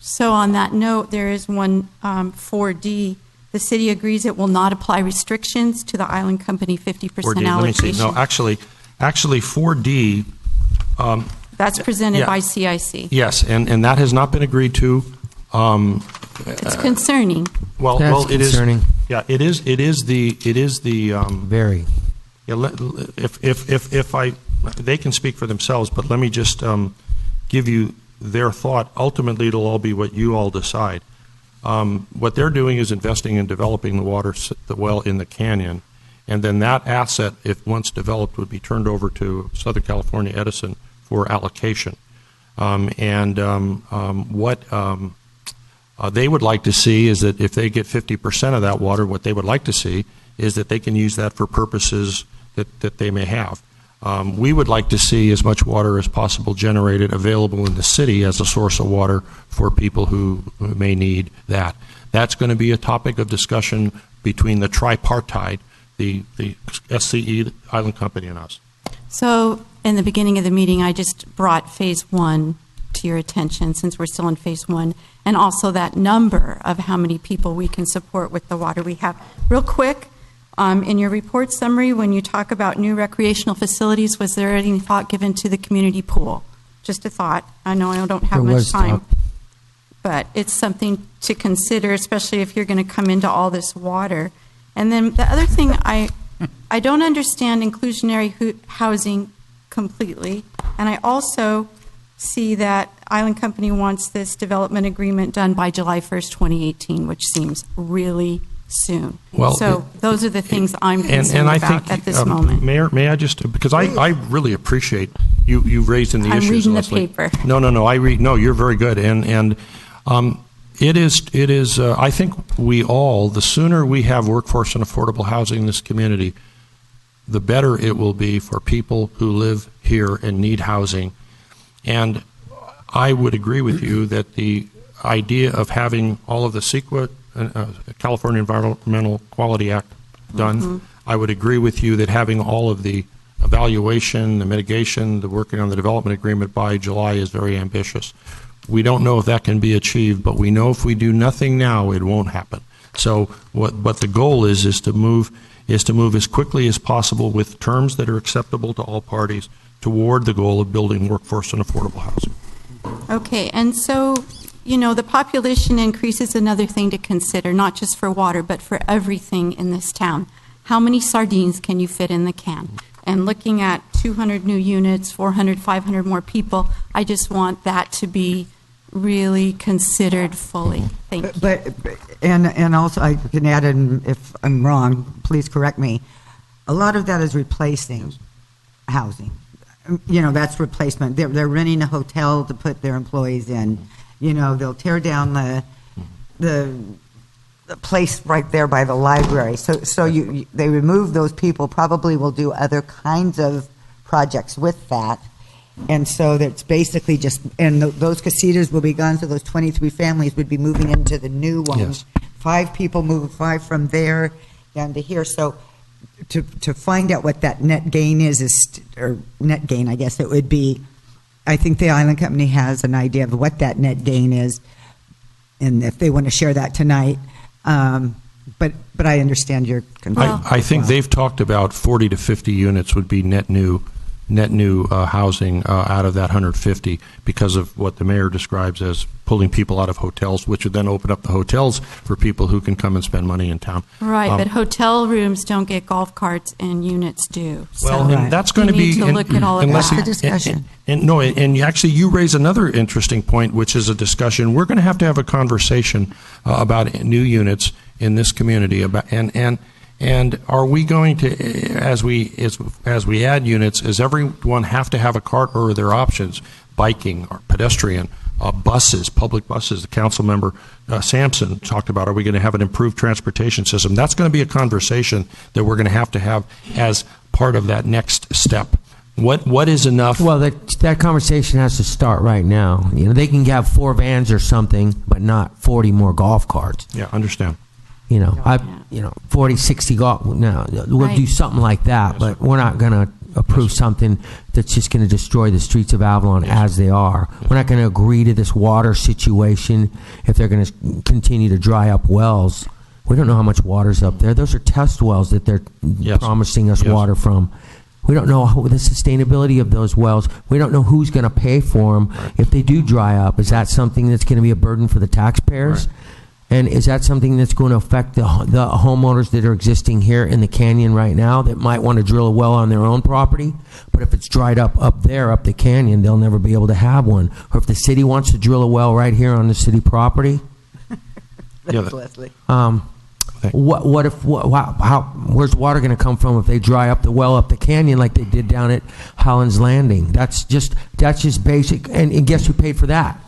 So on that note, there is one 4D. The city agrees it will not apply restrictions to the Island Company 50% 4D, allocation. let me see. No, actually 4D. That's presented by CIC. Yes, and that has not been agreed to. It's concerning. Well, it is concerning. Yeah, it is the very. Yeah, if they can speak for themselves, but let me just give you their thought. Ultimately, it'll all be what you all decide. What they're doing is investing in developing the well in the canyon, and then that asset, if once developed, would be turned over to Southern California Edison for allocation. What they would like to see is that if they get 50% of that water, what they would like to see is that they can use that for purposes that they may have. We would like to see as much water as possible generated available in the city as a source of water for people who may need that. That's going to be a topic of discussion between the tripartite, the SCE, the Island Company, and us. So in the beginning of the meeting, I just brought phase one to your attention since we're still in phase one, and also that number of how many people we can support with the water we have. Real quick, in your report summary, when you talk about new recreational facilities, was there any thought given to the community pool? Just a thought. I know I don't have much time, but it's something to consider, especially if you're going to come into all this water. And then the other thing, I don't understand inclusionary housing completely, and I also see that Island Company wants this development agreement done by July 1st, 2018, which seems really soon. Well, so those are the things I'm concerned and I about think, at this moment. Mayor, may I just, because I really appreciate you raising the I'm issues, reading the Leslie. paper. No, you're very good. And it is, I think the sooner we have workforce and affordable housing in this community, the better it will be for people who live here and need housing. And I would agree with you that the idea of having all of the CEQA, California Environmental Quality Act done, Mm-hmm. I would agree with you that having all of the evaluation, the mitigation, the working on the development agreement by July is very ambitious. We don't know if that can be achieved, but we know if we do nothing now, it won't happen. So what the goal is to move as quickly as possible with terms that are acceptable to all parties toward the goal of building workforce and affordable housing. Okay, and so, the population increase is another thing to consider, not just for water, but for everything in this town. How many sardines can you fit in the can? And looking at 200 new units, 400, 500 more people, I just want that to be really considered fully. Thank you. But and also I can add in, if I'm wrong, please correct me. A lot of that is replacing housing. That's replacement. They're renting a hotel to put their employees in. They'll tear down the place right there by the library. So they remove those people. Probably will do other kinds of projects with that. And so that's basically just, and those casitas will be gone, so those 23 families would be moving into the new ones. Yes. 5 people move, 5 from there down to here. So to find out what that net gain or net gain, I guess it would be, I think the Island Company has an idea of what that net gain is, and if they want to share that tonight. But I understand your concern. I think they've talked about 40 to 50 units would be net new housing out of that 150 because of what the mayor describes as pulling people out of hotels, which would then open up the hotels for people who can come and spend money in town. Right, but hotel rooms don't get golf carts and units do. Well, and that's going to be... You need to look at all of that. That's the discussion. And actually you raise another interesting point, which is a discussion. We're going to have a conversation about new units in this community and are we going to, as we add units, does everyone have to have a cart, or are there options? Biking or pedestrian, buses, public buses. The council member Sampson talked about, are we going to have an improved transportation system? That's going to be a conversation that we're going to have as part of that next step. What is enough? Well, that conversation has to start right now. They can have 4 vans or something, but not 40 more golf carts. Yeah, understand. 40, 60 golf. No, we'll do something like that, but we're not going to approve something that's just going to destroy the streets of Avalon as they are. We're not going to agree to this water situation if they're going to continue to dry up wells. We don't know how much water's up there. Those are test wells that they're promising us water from. We don't know the sustainability of those wells. We don't know who's going to pay for them if they do dry up. Is that something that's going to be a burden for the taxpayers? Right. And is that something that's going to affect the homeowners that are existing here in the canyon right now that might want to drill a well on their own property? But if it's dried up there, up the canyon, they'll never be able to have one. Or if the city wants to drill a well right here on the city property? Thanks, Leslie. Where's water going to come from if they dry up the well up the canyon like they did down at Holland's Landing? That's just basic. And guess who paid for that?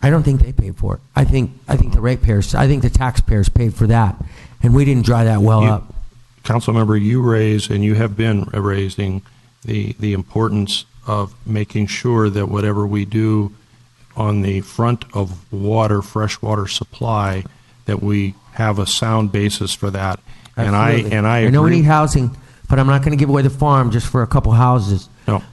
I don't think they paid for it. I think the ratepayers, I think the taxpayers paid for that, and we didn't dry that well up. Councilmember, you raise, and you have been raising the importance of making sure that whatever we do on the front of water, freshwater supply, that we have a sound basis for that. Absolutely. And I know we agree. need housing, but I'm not going to give away the farm just for a couple houses. No.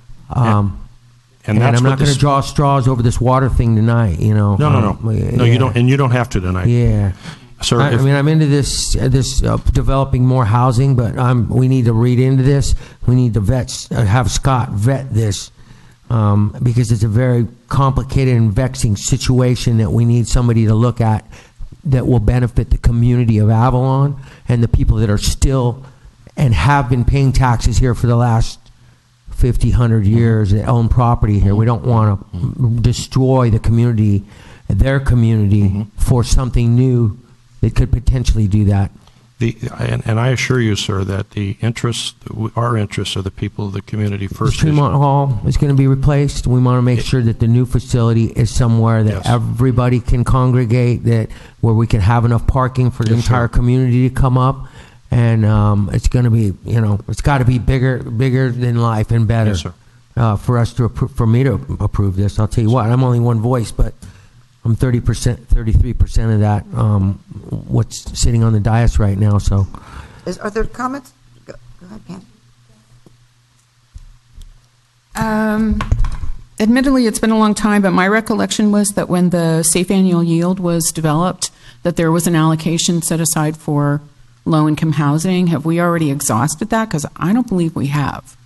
And I'm not going to draw straws over this water thing tonight. No. No, you don't, and you don't have to tonight. Yeah. Sir, I'm into this developing more housing, but we need to read into this. We need to have Scott vet this because it's a very complicated and vexing situation that we need somebody to look at that will benefit the community of Avalon and the people that are still and have been paying taxes here for the last 50, 100 years that own property here. We don't want to destroy the community, their community, for something new that could potentially do that. And I assure you, sir, that our interests are the people of the community first. Tremont Hall is going to be replaced. We want to make sure that the new facility is somewhere that everybody can congregate, that where we can have enough parking for the entire community to come up. And it's going to be, it's got to be bigger than life and better. Yes, sir. For us to for me to approve this. I'll tell you what, I'm only one voice, but I'm 33% of that. What's sitting on the dais right now? So, Are there comments? Go ahead, Pam. Admittedly, it's been a long time, but my recollection was that when the safe annual yield was developed, that there was an allocation set aside for low-income housing. Have we already exhausted that? Because I don't believe we have.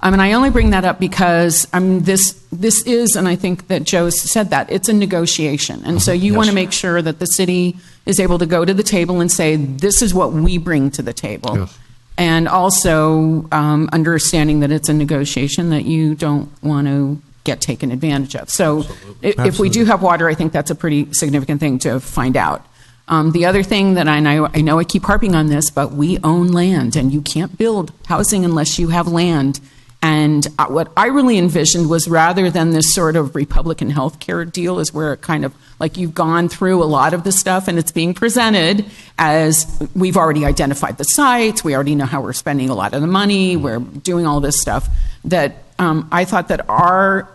I only bring that up because this is, and I think that Joe said that, it's a negotiation. And so you want to make sure that the city is able to go to the table and say, this is what we bring to the table. Yes. And also understanding that it's a negotiation, that you don't want to get taken advantage of. So if we do have water, I think that's a pretty significant thing to find out. The other thing that I know I keep harping on this, but we own land, and you can't build housing unless you have land. And what I really envisioned was, rather than this sort of Republican health care deal, is where it kind of, like, you've gone through a lot of the stuff and it's being presented as we've already identified the sites, we already know how we're spending a lot of the money, we're doing all this stuff, that I thought that our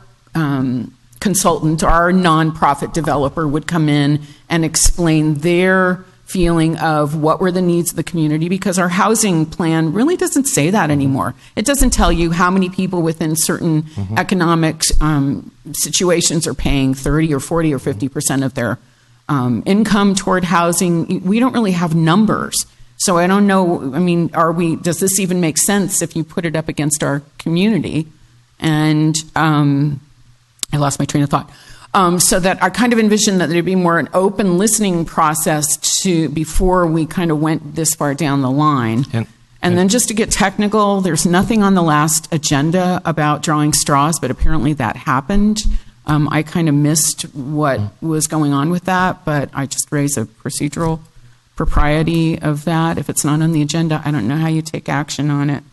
consultant, our nonprofit developer, would come in and explain their feeling of what were the needs of the community, because our housing plan really doesn't say that anymore. It doesn't tell you how many people within certain economic situations are paying 30 or 40 or 50% of their income toward housing. We don't really have numbers. So I don't know, does this even make sense if you put it up against our community? And I lost my train of thought. So that I kind of envisioned that there'd be more an open listening process before we kind of went this far down the line. And then just to get technical, there's nothing on the last agenda about drawing straws, but apparently that happened. I kind of missed what was going on with that, but I just raised a procedural propriety of that. If it's not on the agenda, I don't know how you take action on it.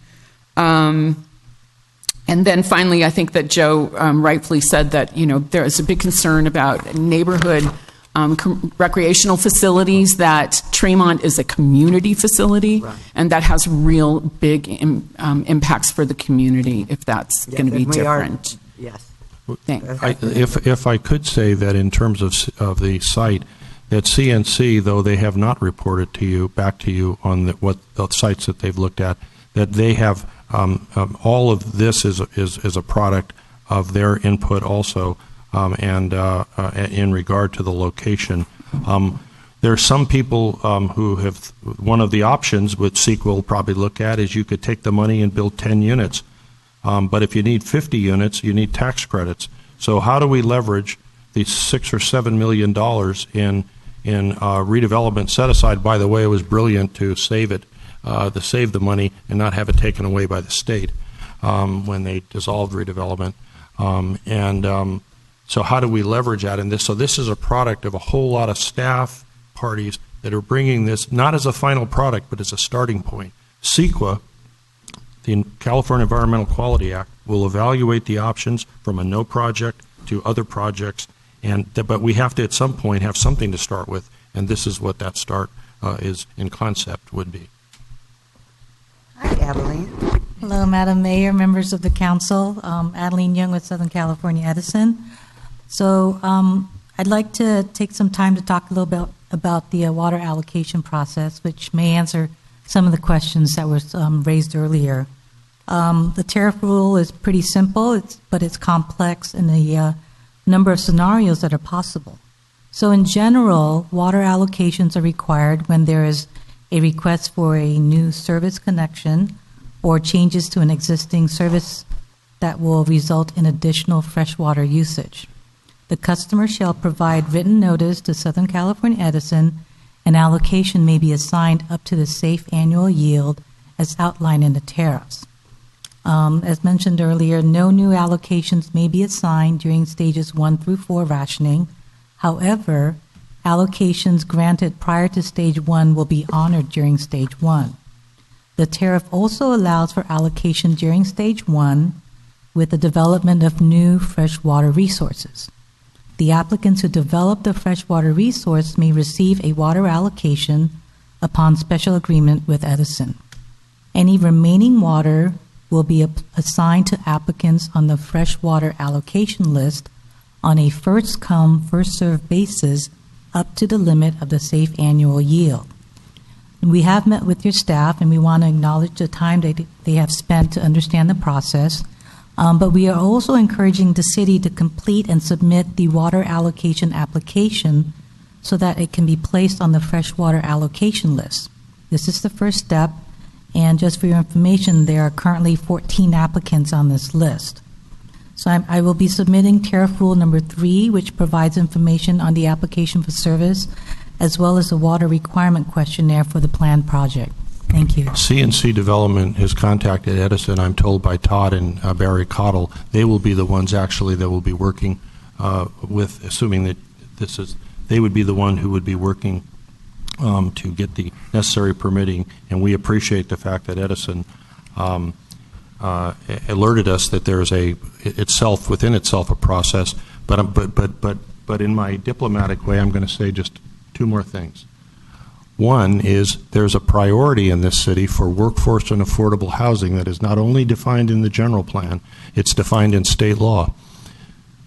And then finally, I think that Joe rightfully said that, there is a big concern about neighborhood recreational facilities, that Tremont is a community facility, and that has real big impacts for the community if that's going to be different. Yes. Thanks. If I could say that in terms of the site, that CNC, though they have not reported back to you on what the sites that they've looked at, that they have all of this is a product of their input also, and in regard to the location. There are some people who have, one of the options which SEQA will probably look at is you could take the money and build 10 units. But if you need 50 units, you need tax credits. So how do we leverage the $6 or $7 million in redevelopment set aside? By the way, it was brilliant to save it. To save the money and not have it taken away by the state when they dissolved redevelopment. So how do we leverage that in this? So this is a product of a whole lot of staff parties that are bringing this not as a final product, but as a starting point. CEQA, the California Environmental Quality Act, will evaluate the options from a no project to other projects, but we have to at some point have something to start with, and this is what that start is in concept would be. Hi, Adeline. Hello, Madam Mayor, members of the council. Adeline Young with Southern California Edison. So I'd like to take some time to talk a little bit about the water allocation process, which may answer some of the questions that were raised earlier. The tariff rule is pretty simple, but it's complex in the number of scenarios that are possible. So in general, water allocations are required when there is a request for a new service connection or changes to an existing service that will result in additional freshwater usage. The customer shall provide written notice to Southern California Edison, and allocation may be assigned up to the safe annual yield as outlined in the tariffs. As mentioned earlier, no new allocations may be assigned during stages 1 through 4 rationing. However, allocations granted prior to Stage 1 will be honored during Stage 1. The tariff also allows for allocation during Stage 1 with the development of new freshwater resources. The applicants who develop the freshwater resource may receive a water allocation upon special agreement with Edison. Any remaining water will be assigned to applicants on the freshwater allocation list on a first-come, first-served basis up to the limit of the safe annual yield. We have met with your staff, and we want to acknowledge the time they have spent to understand the process. But we are also encouraging the city to complete and submit the water allocation application so that it can be placed on the freshwater allocation list. This is the first step, and just for your information, there are currently 14 applicants on this list. So I will be submitting Tariff Rule number 3, which provides information on the application for service, as well as a water requirement questionnaire for the planned project. Thank you. CNC Development has contacted Edison, I'm told, by Todd and Barry Cottle. They will be the ones actually that will be working with, assuming that they would be the one who would be working to get the necessary permitting, and we appreciate the fact that Edison alerted us that there is within itself a process, but in my diplomatic way, I'm going to say just two more things. One is there's a priority in this city for workforce and affordable housing that is not only defined in the general plan, it's defined in state law.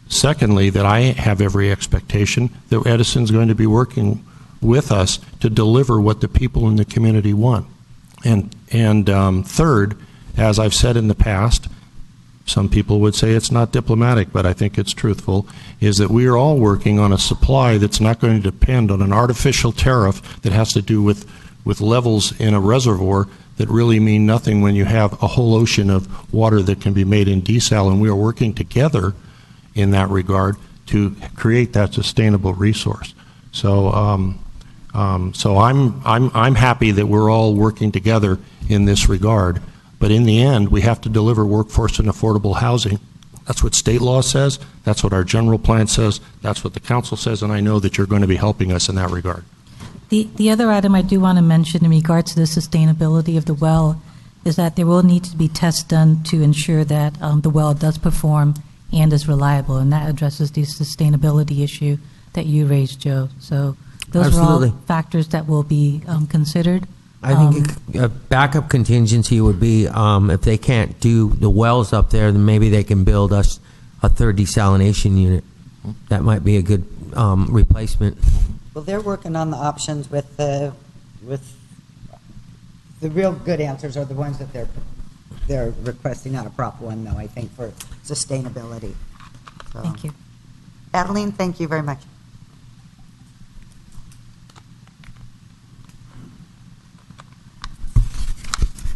Secondly, that I have every expectation that Edison's going to be working with us to deliver what the people in the community want. And third, as I've said in the past, some people would say it's not diplomatic, but I think it's truthful, is that we are all working on a supply that's not going to depend on an artificial tariff that has to do with levels in a reservoir that really mean nothing when you have a whole ocean of water that can be made in desal, and we are working together in that regard to create that sustainable resource. So, so I'm happy that we're all working together in this regard. But in the end, we have to deliver workforce and affordable housing. That's what state law says. That's what our general plan says. That's what the council says, and I know that you're going to be helping us in that regard. The other item I do want to mention in regards to the sustainability of the well is that there will need to be tests done to ensure that the well does perform and is reliable, and that addresses the sustainability issue that you raised, Joe. So those Absolutely. are all factors that will be considered. I think a backup contingency would be if they can't do the wells up there, then maybe they can build us a third desalination unit. That might be a good replacement. Well, they're working on the options with the real good answers are the ones that they're requesting, not a Prop 1, though, I think, for sustainability. So. Thank you. Adeline, thank you very much.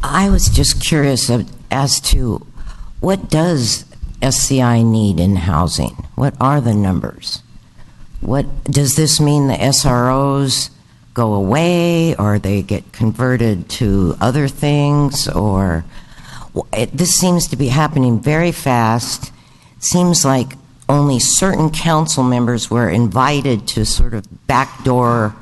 I was just curious as to what does SCI need in housing? What are the numbers? What does this mean? The SROs go away, or they get converted to other things, or this seems to be happening very fast. Seems like only certain council members were invited to sort of backdoor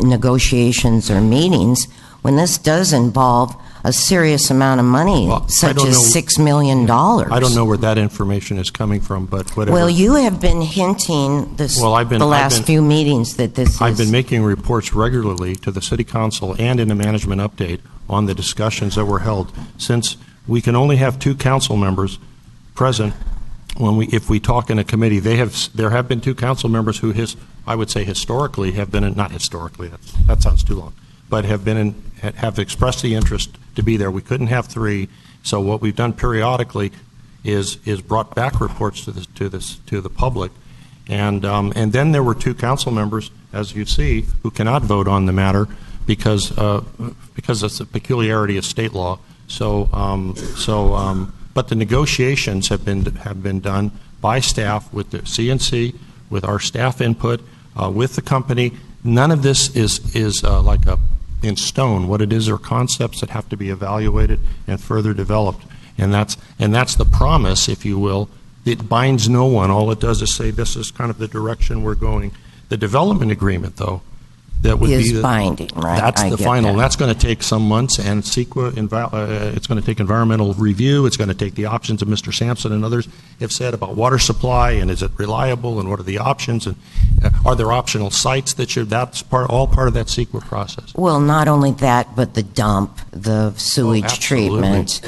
negotiations or meetings, when this does involve a serious amount of money, such as $6 million. I don't know where that information is coming from, but whatever. Well, you have been hinting the last few meetings that this I've been making reports regularly to the City Council and in the management update on the discussions that were held. Since we can only have 2 council members present if we talk in a committee, there have been 2 council members who I would say historically have been not historically, that sounds too long, but have expressed the interest to be there. We couldn't have 3, so what we've done periodically is brought back reports to the public, and then there were 2 council members, as you see, who cannot vote on the matter because it's a peculiarity of state law. But the negotiations have been done by staff with the CNC, with our staff input, with the company. None of this is like in stone. What it is are concepts that have to be evaluated and further developed, and that's the promise, if you will. It binds no one. All it does is say this is kind of the direction we're going. The development agreement, though, that would Is be binding, right? That's I the get final. that. That's going to take some months, and it's going to take environmental review. It's going to take the options that Mr. Sampson and others have said about water supply, and is it reliable, and what are the options, and are there optional sites that should? That's all part of that CEQA process. Well, not only that, but the dump, the sewage absolutely. treatment,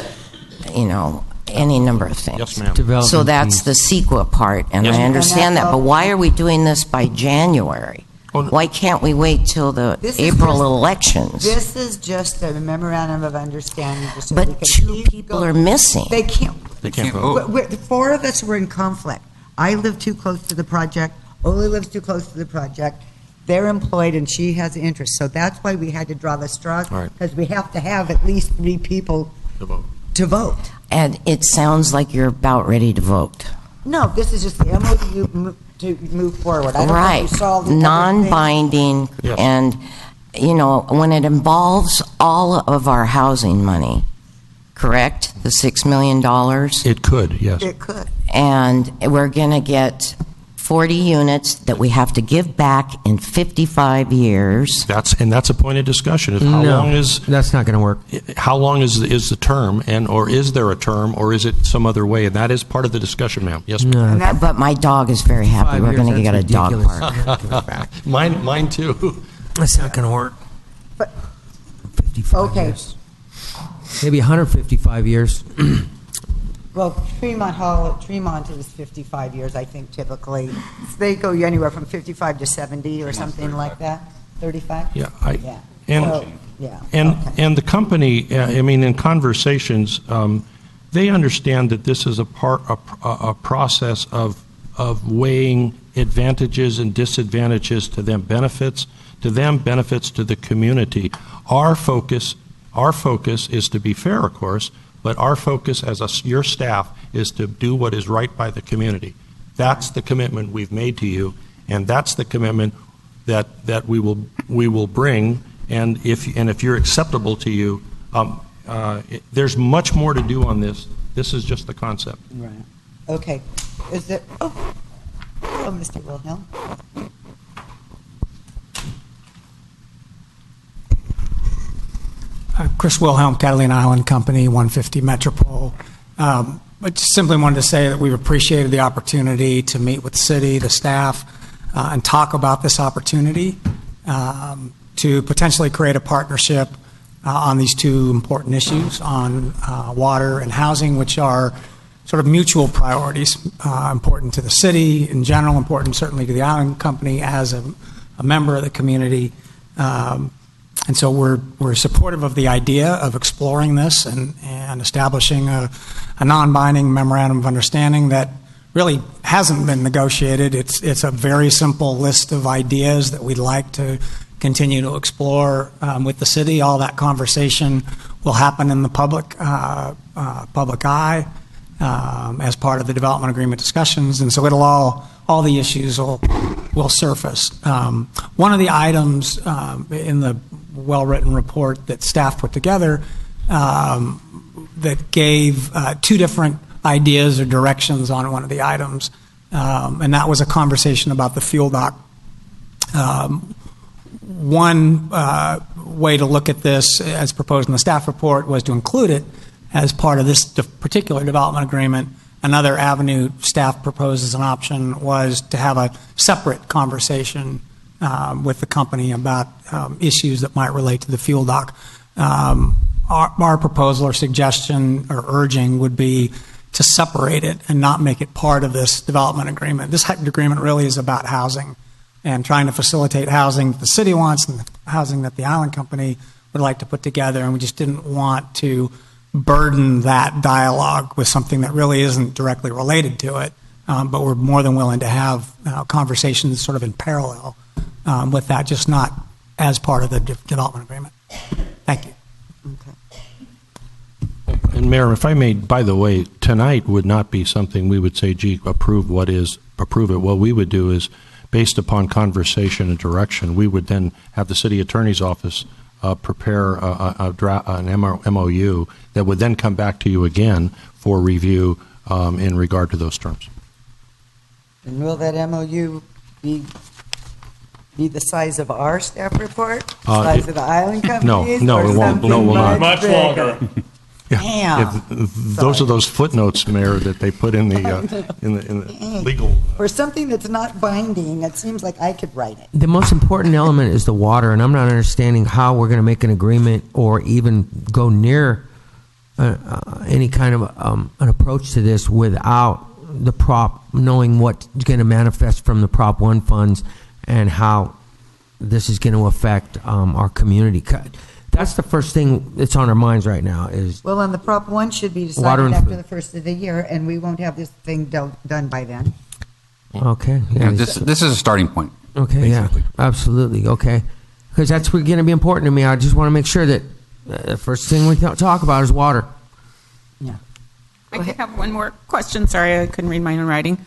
any number of things. Yes, ma'am. So that's the CEQA part, and Yes, I ma'am. understand that. But why are we doing this by January? Why can't we wait till the This is April just- elections? This is just a memorandum of understanding. just so we But can two keep people going. are missing. They can't. They can't vote. The four of us were in conflict. I live too close to the project. Oli lives too close to the project. They're employed, and she has interest. So that's why we had to draw the straws, All right. because we have to have at least 3 people to vote. And it sounds like you're about ready to vote. No, this is just the MOU to move forward. I don't know if Right. you saw the other thing. Non-binding, Yes. and, when it involves all of our housing money, correct? The $6 million? It could, yes. It could. And we're going to get 40 units that we have to give back in 55 years. That's a point of discussion. Is how long is that's not going to work. How long is the term, or is there a term, or is it some other way? And that is part of the discussion, ma'am. Yes, ma'am. But my dog is very happy. 5 We're years, going to get a that's dog ridiculous. park. Mine too. That's not going to work. But 55 okay. years. Maybe 155 years. Well, Tremont is 55 years, I think, typically. They go anywhere from 55 to 70 or something like that. 35? Yeah, yeah. And the company, in conversations, they understand that this is a process of weighing advantages and disadvantages to them, benefits to the community. Our focus is to be fair, of course, but our focus as your staff is to do what is right by the community. That's the commitment we've made to you, and that's the commitment that we will bring. And if you're acceptable to you, there's much more to do on this. This is just the concept. Right. Okay. Is there? Oh, Mr. Wilhelm. Chris Wilhelm, Catalina Island Company, 150 Metropole. I just simply wanted to say that we've appreciated the opportunity to meet with the city, the staff, and talk about this opportunity to potentially create a partnership on these two important issues on water and housing, which are sort of mutual priorities, important to the city in general, important certainly to the island company as a member of the community. And so we're supportive of the idea of exploring this and establishing a non-binding memorandum of understanding that really hasn't been negotiated. It's a very simple list of ideas that we'd like to continue to explore with the city. All that conversation will happen in the public eye as part of the development agreement discussions, and so it'll all the issues will surface. One of the items in the well-written report that staff put together that gave two different ideas or directions on one of the items, and that was a conversation about the fuel dock. One way to look at this, as proposed in the staff report, was to include it as part of this particular development agreement. Another avenue staff proposed as an option was to have a separate conversation with the company about issues that might relate to the fuel dock. Our proposal or suggestion or urging would be to separate it and not make it part of this development agreement. This agreement really is about housing and trying to facilitate housing that the city wants and housing that the island company would like to put together, and we just didn't want to burden that dialogue with something that really isn't directly related to it, but we're more than willing to have conversations sort of in parallel with that, just not as part of the development agreement. Thank you. And Mayor, if I may, by the way, tonight would not be something we would say, gee, approve it. What we would do is, based upon conversation and direction, we would then have the city attorney's office prepare an MOU that would then come back to you again for review in regard to those terms. And will that MOU be be the size of our staff report? Uh, Size it- of the island No, companies? no, or it won't. No, it something will not. much bigger? Damn. Those are those footnotes, Mayor, that they put in the legal. For something that's not binding, it seems like I could write it. The most important element is the water, and I'm not understanding how we're going to make an agreement or even go near any kind of an approach to this without the prop, knowing what's going to manifest from the Prop 1 funds and how this is going to affect our community. That's the first thing that's on our minds right now is Well, and the Prop 1 should be Water decided and after food. the first of the year, and we won't have this thing done by then. okay. Yeah, this is a starting point. Okay, basically. yeah, absolutely. Okay, because that's going to be important to me. I just want to make sure that the first thing we talk about is water. I could have one more question. Sorry, I couldn't read mine in writing.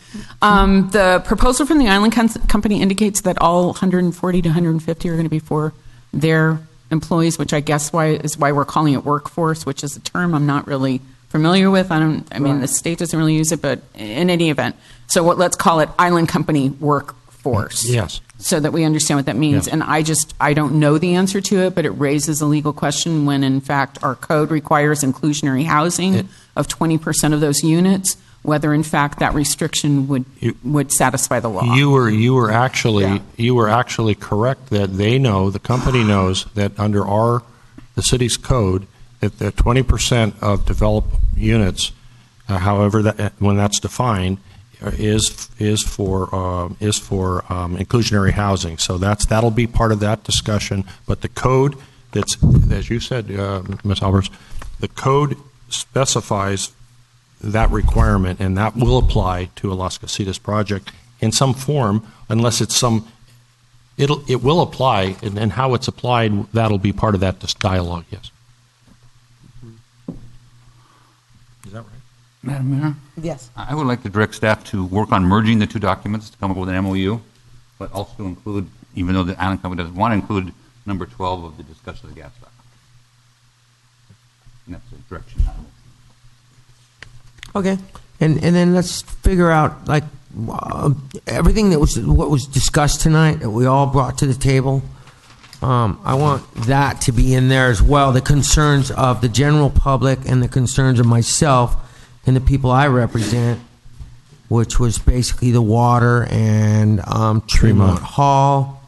The proposal from the Island Company indicates that all 140 to 150 are going to be for their employees, which I guess is why we're calling it workforce, which is a term I'm not really familiar with. I mean, the state doesn't really use it, but in any event. So let's call it Island Company workforce. Yes. So that we understand what that means. Yeah. And I don't know the answer to it, but it raises a legal question when, in fact, our code requires inclusionary housing of 20% of those units, whether, in fact, that restriction would satisfy the law. You were actually correct that the company knows that under the city's code that the 20% of developed units, however when that's defined, is for inclusionary housing. So that'll be part of that discussion. But the code that's, as you said, Ms. Alvarez, the code specifies that requirement, and that will apply to a Las Casitas project in some form, unless it's it will apply, and how it's applied, that'll be part of that dialogue, yes. Is that right? Madam Mayor? Yes. I would like to direct staff to work on merging the two documents to come up with an MOU, but also include, even though the Island Company doesn't want to include number 12 of the discussion of the gas stock. And that's the direction. Okay, and then let's figure out like everything what was discussed tonight that we all brought to the table. I want that to be in there as well. The concerns of the general public and the concerns of myself and the people I represent, which was basically the water and Tremont Hall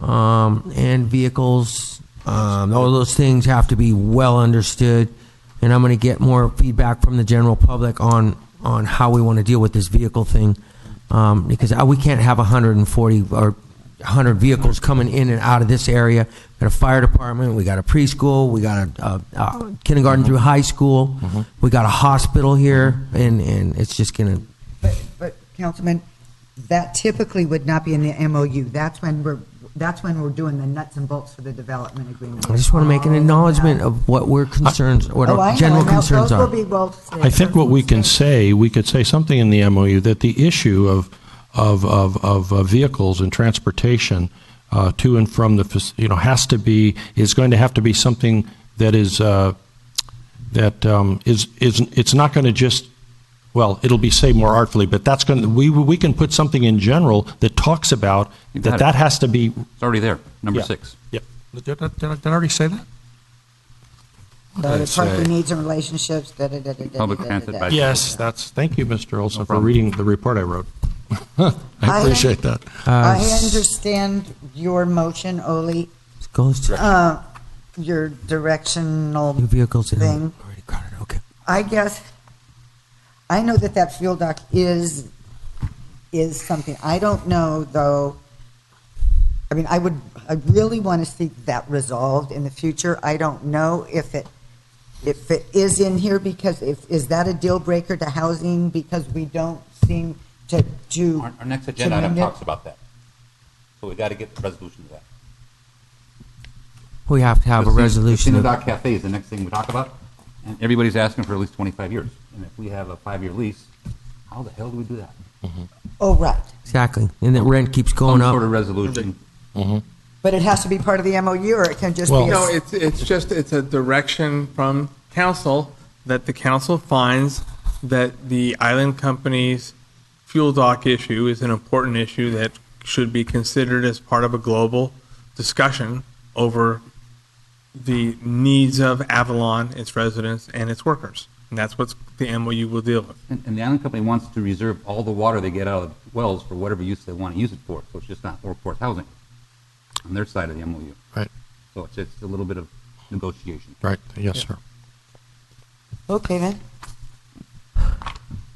and vehicles. All those things have to be well understood. And I'm going to get more feedback from the general public on how we want to deal with this vehicle thing, because we can't have 140 or 100 vehicles coming in and out of this area. We got a fire department, we got a preschool, we got a kindergarten through high school, we got a hospital here, and it's just going to. But Councilman, that typically would not be in the MOU. That's when we're doing the nuts and bolts for the development agreement. I just want to make an acknowledgement of what we're concerns, what our general concerns are. I think what we could say something in the MOU that the issue of vehicles and transportation to and from the is going to have to be something that is it's not going to just. Well, it'll be said more artfully, but that's going to, we can put something in general that talks about that has to be. It's already there, number 6. Yeah. Did I already say that? The parking needs and relationships. Public transit. Yes, thank you, Mr. Olson, for reading the report I wrote. I appreciate that. I understand your motion, Oli. Your directional vehicles thing. Okay. I guess I know that fuel dock is something. I don't know though. I mean, I really want to see that resolved in the future. I don't know if it is in here because is that a deal breaker to housing because we don't seem to do. Our next agenda item talks about that, so we got to get the resolution to that. We have to have a resolution. The Dock Cafe is the next thing we talk about, and everybody's asking for at least 25 years. And if we have a 5-year lease, how the hell do we do that? Oh, right. Exactly, and the rent keeps going up. Some sort of resolution. But it has to be part of the MOU, or it can just be. No, it's a direction from council that the council finds that the island company's fuel dock issue is an important issue that should be considered as part of a global discussion over the needs of Avalon, its residents, and its workers. And that's what the MOU will deal with. And the island company wants to reserve all the water they get out of the wells for whatever use they want to use it for. So it's just not workforce housing on their side of the MOU. Right. So it's a little bit of negotiation. Right. Yes, sir. Okay, then.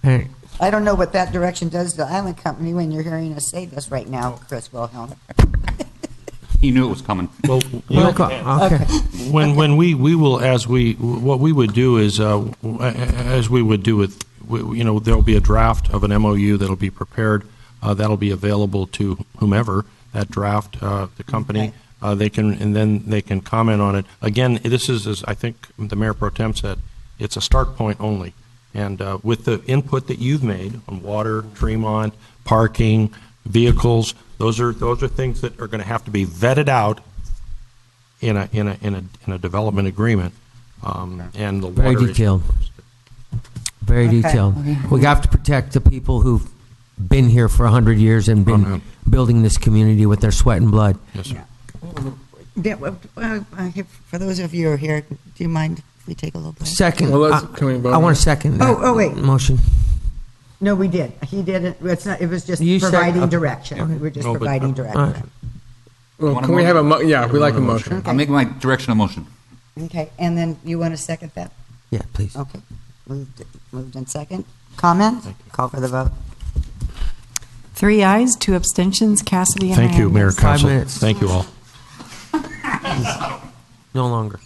Hey, I don't know what that direction does to the island company when you're hearing us say this right now, Chris Wilhelm. He knew it was coming. Well, okay. when we will, what we would do is, as we would do with, there'll be a draft of an MOU that'll be prepared, that'll be available to whomever, that draft, the company, they can comment on it. Again, this is, as I think the Mayor Pro Tem said, it's a start point only. And with the input that you've made on water, Tremont, parking, vehicles, those are things that are going to have to be vetted out in a development agreement. And the very water detailed. Very Okay. detailed. Okay. We have to protect the people who've been here for 100 years and been building this community with their sweat and blood. Yes, sir. For those of you who are here, do you mind if we take a little break? Second. Well, can we vote I on want it? to second that wait. motion. No, we did. He didn't. It's not. It was just You said- providing direction. okay. We were just No, but- providing All right. direction. Well, Want a can we have a motion? yeah? We like a motion. I'll make my directional motion. Okay, and then you want to second that? Yeah, please. Okay, moved in second. Comment? Call for the vote. 3 ayes, 2 abstentions. Cassidy and Thank you, Mayor, Hernandez. 5 Council. minutes. Thank you all. No longer.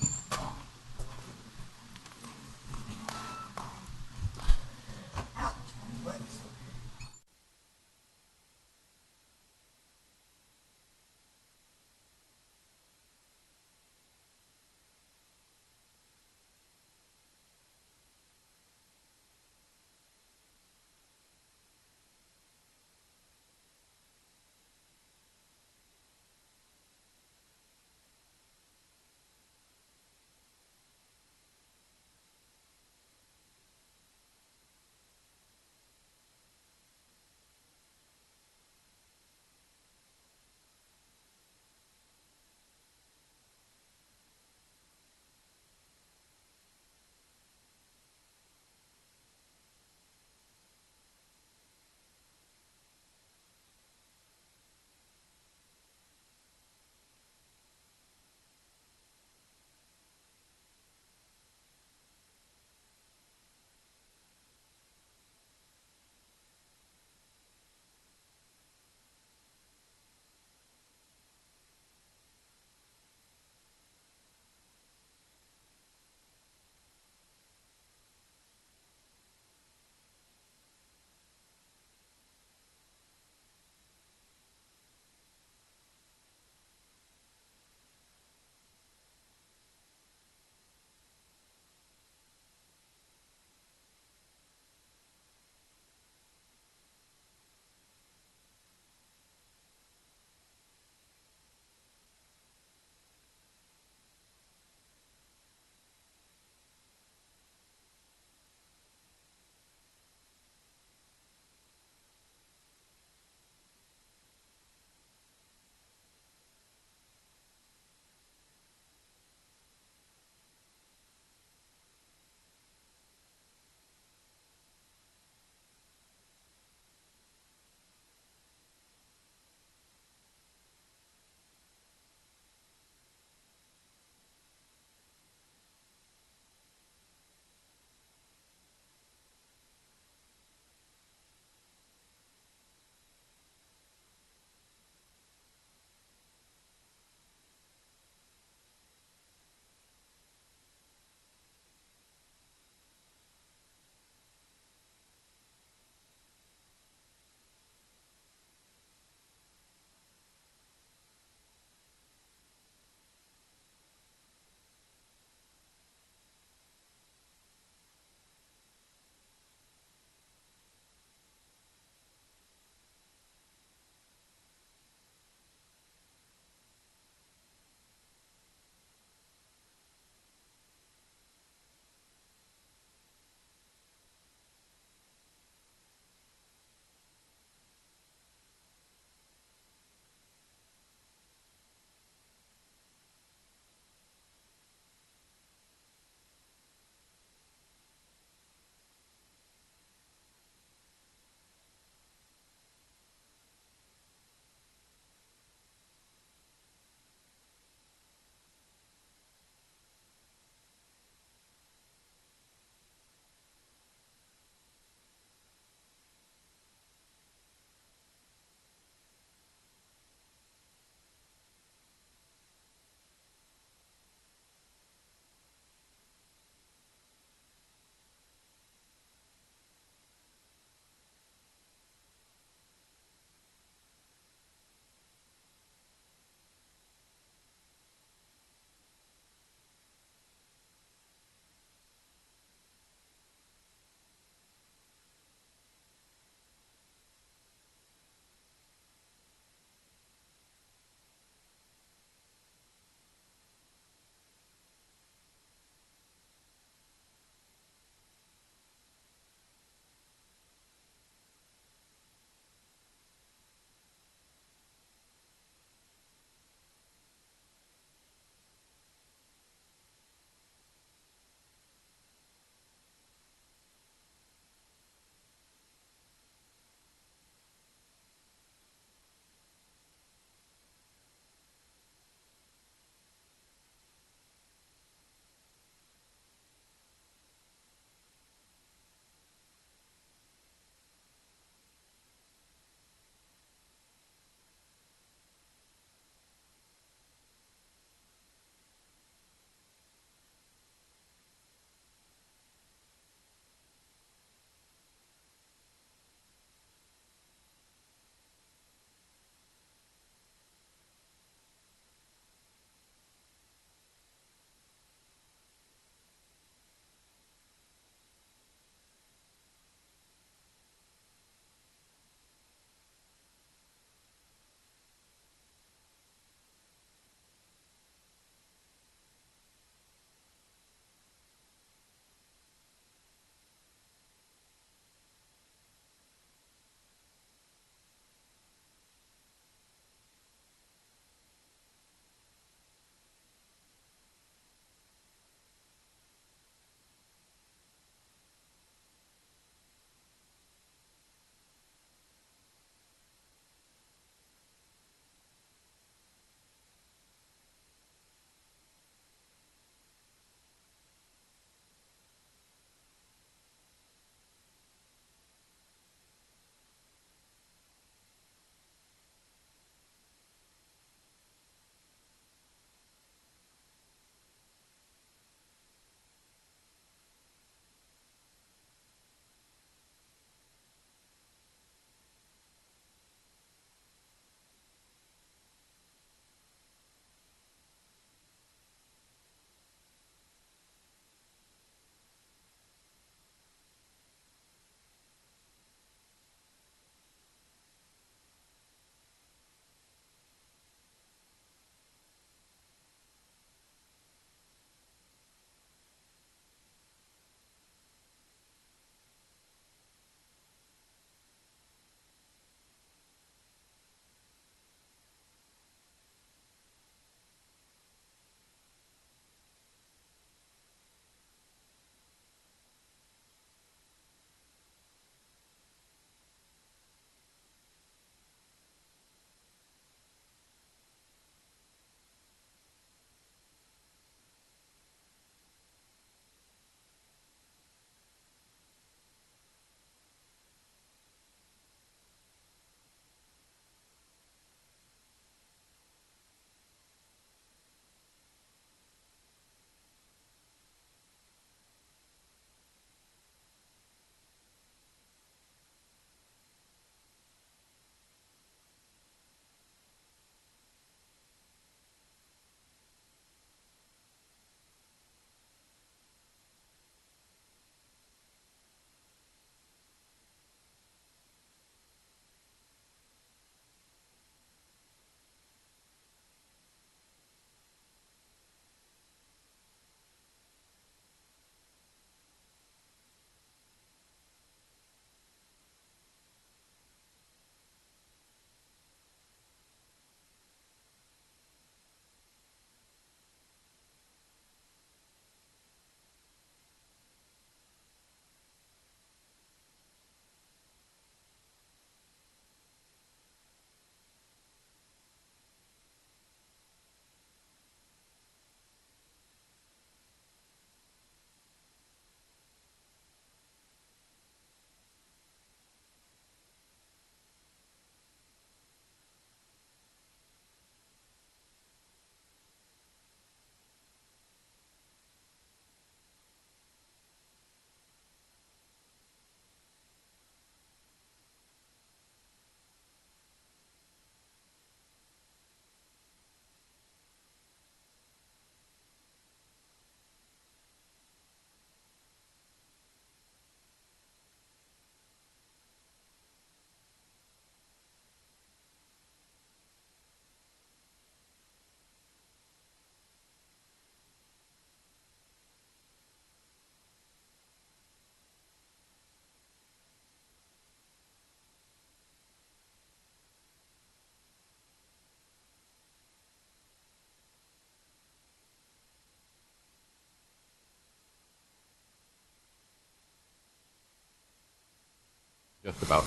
Just about.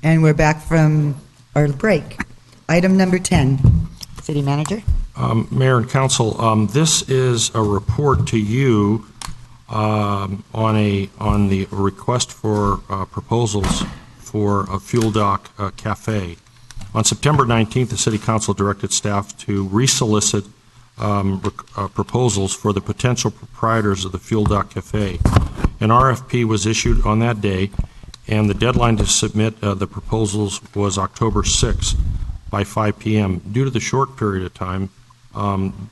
And we're back from our break. Item number 10. City Manager. Mayor and Council, this is a report to you on the request for proposals for a Fuel Dock Cafe. On September 19th, the City Council directed staff to resolicit proposals for the potential proprietors of the Fuel Dock Cafe. An RFP was issued on that day, and the deadline to submit the proposals was October 6th by 5 p.m. Due to the short period of time,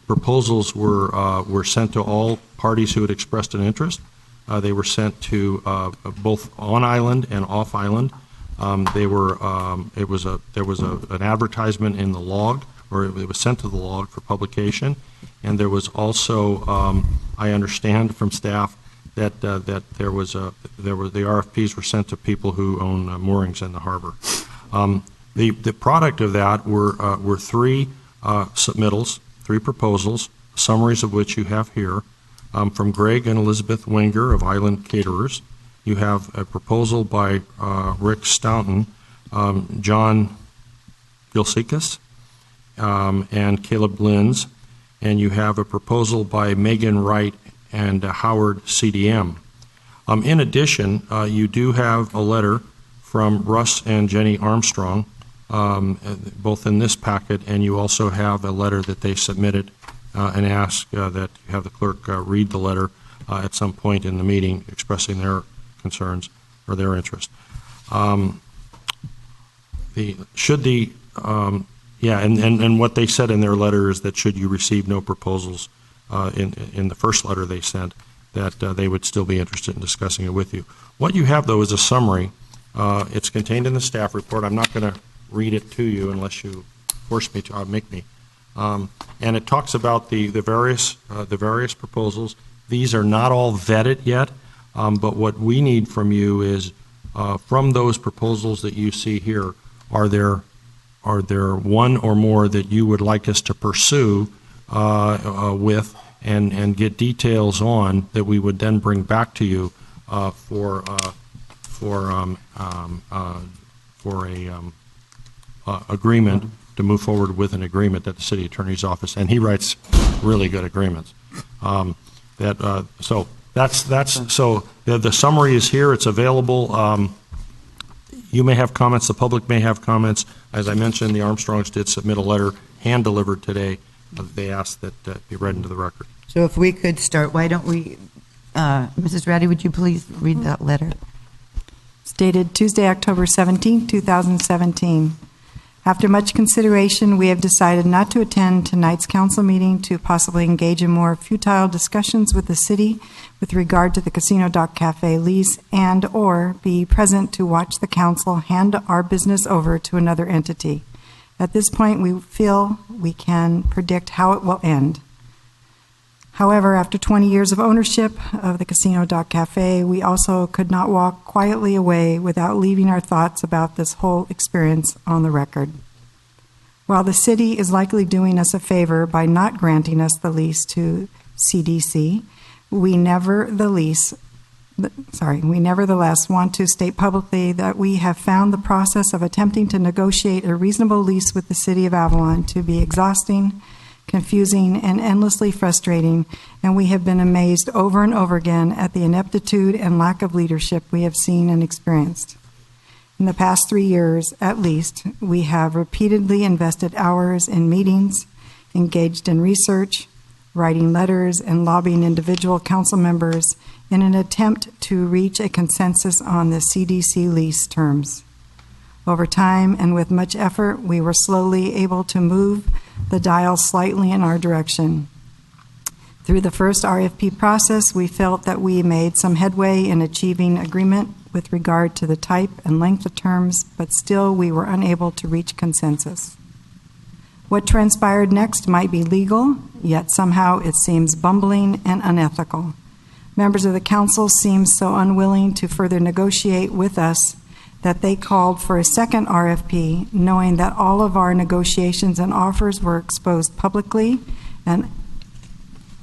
proposals were sent to all parties who had expressed an interest. They were sent to both on island and off island. There was an advertisement in the log, or it was sent to the log for publication, and there was also I understand from staff that the RFPs were sent to people who own moorings in the harbor. The product of that were three submittals, three proposals, summaries of which you have here, from Greg and Elizabeth Wenger of Island Caterers. You have a proposal by Rick Staunton, John Gilsikas, and Caleb Linz, and you have a proposal by Megan Wright and Howard CDM. In addition, you do have a letter from Russ and Jenny Armstrong, both in this packet, and you also have a letter that they submitted and ask that you have the clerk read the letter at some point in the meeting expressing their concerns or their interest. And what they said in their letter is that should you receive no proposals in the first letter they sent, that they would still be interested in discussing it with you. What you have, though, is a summary. It's contained in the staff report. I'm not going to read it to you unless you force me to, make me. And it talks about the various proposals. These are not all vetted yet, but what we need from you is from those proposals that you see here, are there one or more that you would like us to pursue with and get details on that we would then bring back to you for agreement to move forward with an agreement at the city attorney's office, and he writes really good agreements. So the summary is here. It's available. You may have comments. The public may have comments. As I mentioned, the Armstrongs did submit a letter hand delivered today. They asked that be read into the record. So if we could start, why don't we, Mrs. Ratty, would you please read that letter? It's dated Tuesday, October 17, 2017. After much consideration, we have decided not to attend tonight's council meeting to possibly engage in more futile discussions with the city with regard to the Casino Dock Cafe lease and or be present to watch the council hand our business over to another entity. At this point, we feel we can predict how it will end. However, after 20 years of ownership of the Casino Dock Cafe, we also could not walk quietly away without leaving our thoughts about this whole experience on the record. While the city is likely doing us a favor by not granting us the lease to CDC, we nevertheless want to state publicly that we have found the process of attempting to negotiate a reasonable lease with the City of Avalon to be exhausting, confusing, and endlessly frustrating, and we have been amazed over and over again at the ineptitude and lack of leadership we have seen and experienced. In the past 3 years, at least, we have repeatedly invested hours in meetings, engaged in research, writing letters, and lobbying individual council members in an attempt to reach a consensus on the CDC lease terms. Over time and with much effort, we were slowly able to move the dial slightly in our direction. Through the first RFP process, we felt that we made some headway in achieving agreement with regard to the type and length of terms, but still we were unable to reach consensus. What transpired next might be legal, yet somehow it seems bumbling and unethical. Members of the council seemed so unwilling to further negotiate with us that they called for a second RFP, knowing that all of our negotiations and offers were exposed publicly and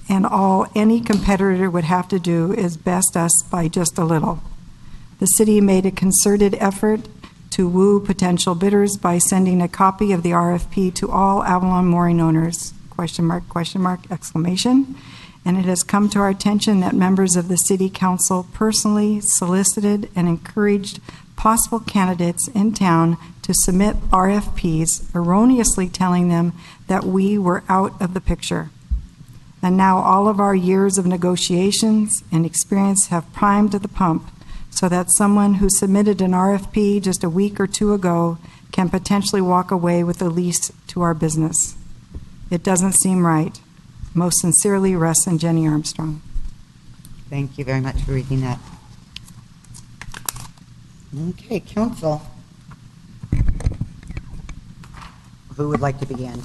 and all any competitor would have to do is best us by just a little. The city made a concerted effort to woo potential bidders by sending a copy of the RFP to all Avalon mooring owners, question mark, exclamation. And it has come to our attention that members of the City Council personally solicited and encouraged possible candidates in town to submit RFPs, erroneously telling them that we were out of the picture. And now all of our years of negotiations and experience have primed the pump so that someone who submitted an RFP just a week or two ago can potentially walk away with a lease to our business. It doesn't seem right. Most sincerely, Russ and Jenny Armstrong. Thank you very much for reading that. Okay, council. Who would like to begin?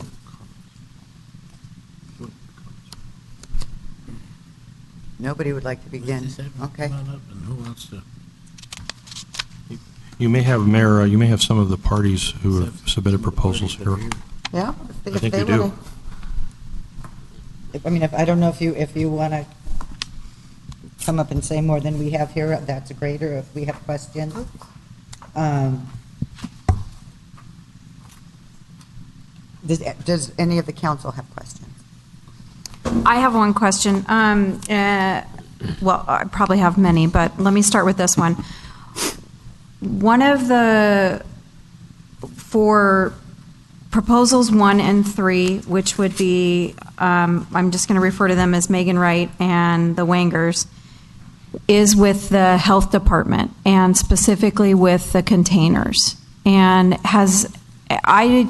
Nobody would like to begin. Okay. Who wants to? You may have, Mayor, you may have some of the parties who have submitted proposals here. Yeah, I think you do. I don't know if you want to come up and say more than we have here, that's great, or if we have questions. Does any of the council have questions? I have one question. Well, I probably have many, but let me start with this one. One of the, for proposals 1 and 3, which would be, I'm just going to refer to them as Megan Wright and the Wangers, is with the health department and specifically with the containers. And I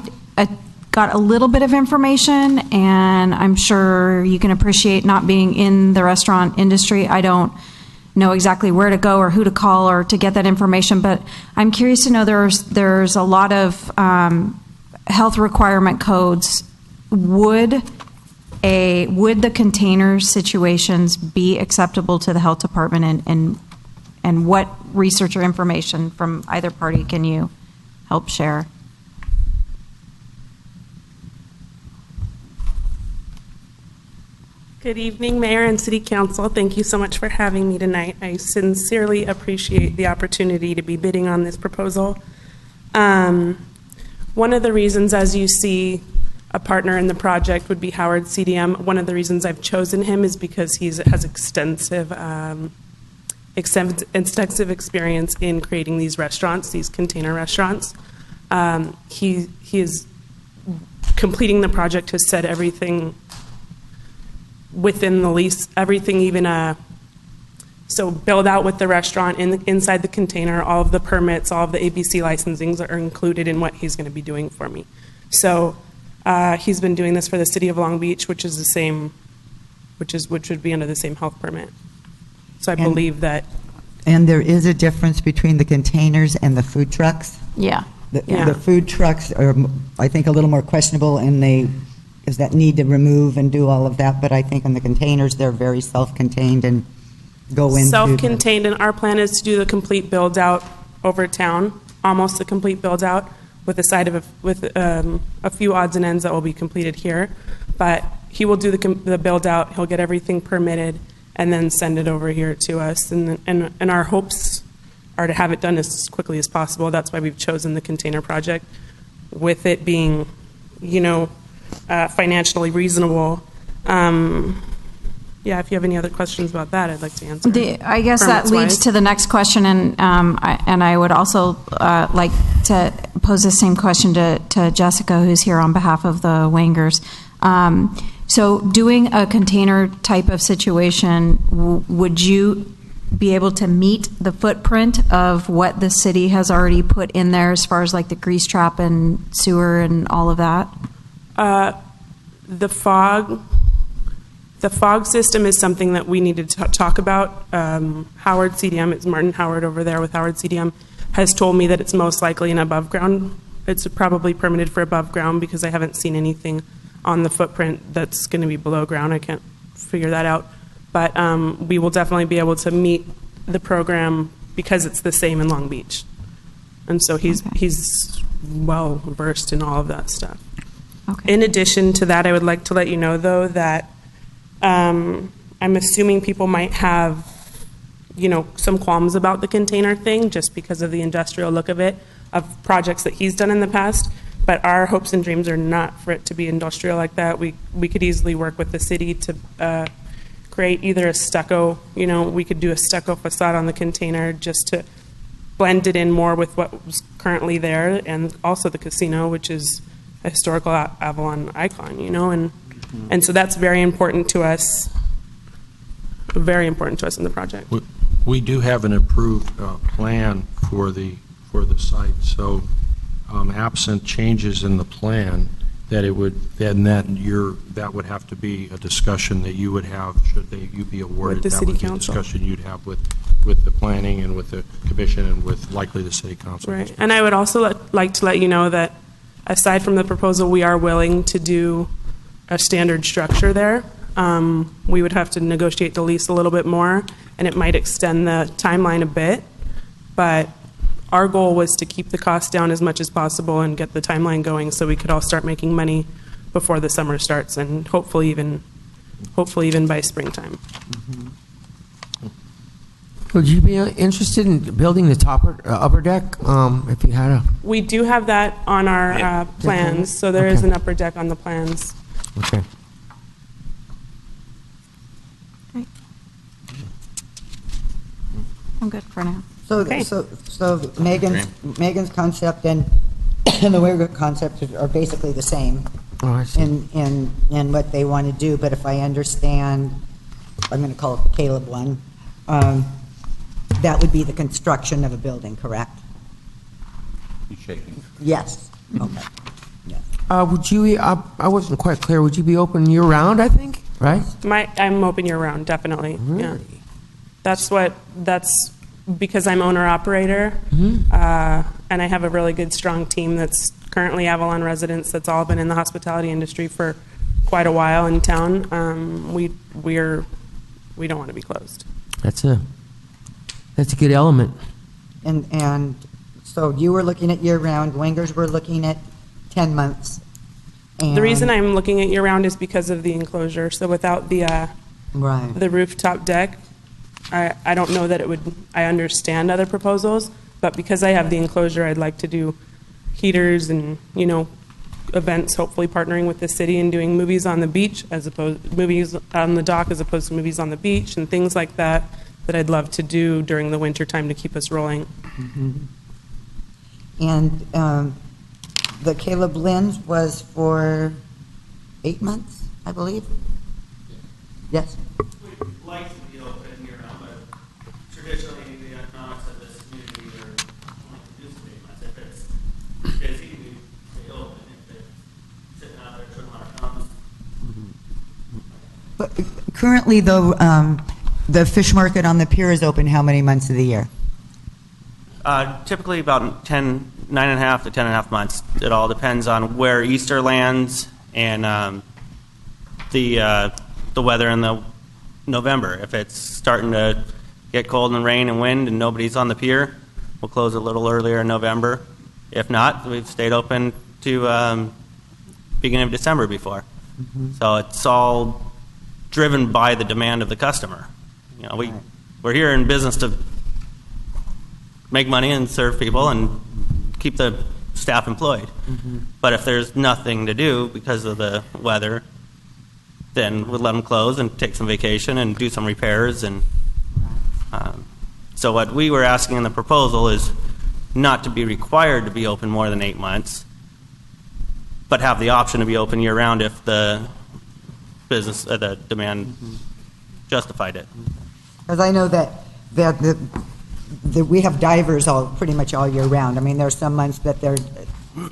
got a little bit of information, and I'm sure you can appreciate not being in the restaurant industry. I don't know exactly where to go or who to call or to get that information, but I'm curious to know there's a lot of health requirement codes. Would the container situations be acceptable to the health department, and what research or information from either party can you help share? Good evening, Mayor and City Council. Thank you so much for having me tonight. I sincerely appreciate the opportunity to be bidding on this proposal. One of the reasons, as you see, a partner in the project would be Howard CDM. One of the reasons I've chosen him is because he has extensive experience in creating these restaurants, these container restaurants. He is completing the project, has said everything within the lease, everything even so build out with the restaurant inside the container, all of the permits, all of the ABC licensings are included in what he's going to be doing for me. So he's been doing this for the city of Long Beach, which is the same, which would be under the same health permit. So I believe that. And there is a difference between the containers and the food trucks? Yeah. The food trucks are, I think, a little more questionable, and is that need to remove and do all of that, but I think on the containers, they're very self-contained and go into self-contained, and our plan is to do the complete build-out over town, almost a complete build-out, with a few odds and ends that will be completed here. But he will do the build-out, he'll get everything permitted, and then send it over here to us. And our hopes are to have it done as quickly as possible. That's why we've chosen the container project, with it being, financially reasonable. If you have any other questions about that, I'd like to answer. I guess that leads to the next question, and I would also like to pose the same question to Jessica, who's here on behalf of the Wangers. So doing a container type of situation, would you be able to meet the footprint of what the city has already put in there as far as like the grease trap and sewer and all of that? The fog system is something that we need to talk about. Howard CDM, it's Martin Howard over there with Howard CDM, has told me that it's most likely an above ground. It's probably permitted for above ground because I haven't seen anything on the footprint that's going to be below ground. I can't figure that out. But we will definitely be able to meet the program because it's the same in Long Beach. And so he's well versed in all of that stuff. Okay. In addition to that, I would like to let you know, though, that I'm assuming people might have, some qualms about the container thing just because of the industrial look of it, of projects that he's done in the past. But our hopes and dreams are not for it to be industrial like that. We could easily work with the city to create either a stucco, we could do a stucco facade on the container just to blend it in more with what was currently there, and also the casino, which is a historical Avalon icon, and so that's very important to us in the project. We do have an approved plan for the site, so absent changes in the plan, that that would have to be a discussion that you would have should you be awarded. With the that city would be council. A discussion you'd have with the planning and with the commission and with likely the city council. Right, and I would also like to let you know that aside from the proposal, we are willing to do a standard structure there. We would have to negotiate the lease a little bit more, and it might extend the timeline a bit, but our goal was to keep the cost down as much as possible and get the timeline going so we could all start making money before the summer starts, and hopefully even by springtime. Would you be interested in building the upper deck if you had a? We do have that on our plans, so there is an upper deck on the plans. Okay. I'm good for now. So Megan's concept and the Wigger concept are basically the same in what they want to do. But if I understand, I'm going to call it Caleb one. That would be the construction of a building, correct? He's shaking. Yes. Okay. Would you? I wasn't quite clear. Would you be open year round? I think, right? I'm open year round, definitely. Really? Yeah. That's because I'm owner operator, and I have a really good strong team that's currently Avalon residents that's all been in the hospitality industry for quite a while in town. We don't want to be closed. That's a good element. And so you were looking at year round. Wingers were looking at 10 months. The reason I'm looking at year round is because of the enclosure. So without the rooftop deck, I don't know that it would. I understand other proposals, but because I have the enclosure, I'd like to do heaters and events. Hopefully, partnering with the city and doing movies on the beach movies on the dock as opposed to movies on the beach and things like that. That I'd love to do during the winter time to keep us rolling. And the Caleb Lens was for 8 months, I believe. Yes. We'd like to be open year round, but traditionally the economics of this community are only produced 8 months. If it's busy, we stay open. If it's sitting out there twiddling our thumbs. But currently, though, the fish market on the pier is open how many months of the year? Typically about 9.5 to 10.5 months. It all depends on where Easter lands and the weather in the November. If it's starting to get cold and rain and wind and nobody's on the pier, we'll close a little earlier in November. If not, we've stayed open to beginning of December before. So it's all driven by the demand of the customer. We're here in business to make money and serve people and keep the staff employed. But if there's nothing to do because of the weather, then we'll let them close and take some vacation and do some repairs. And so what we were asking in the proposal is not to be required to be open more than 8 months, but have the option to be open year round if the business, the demand justified it. Because I know that we have divers pretty much all year round. I mean, there's some months that they're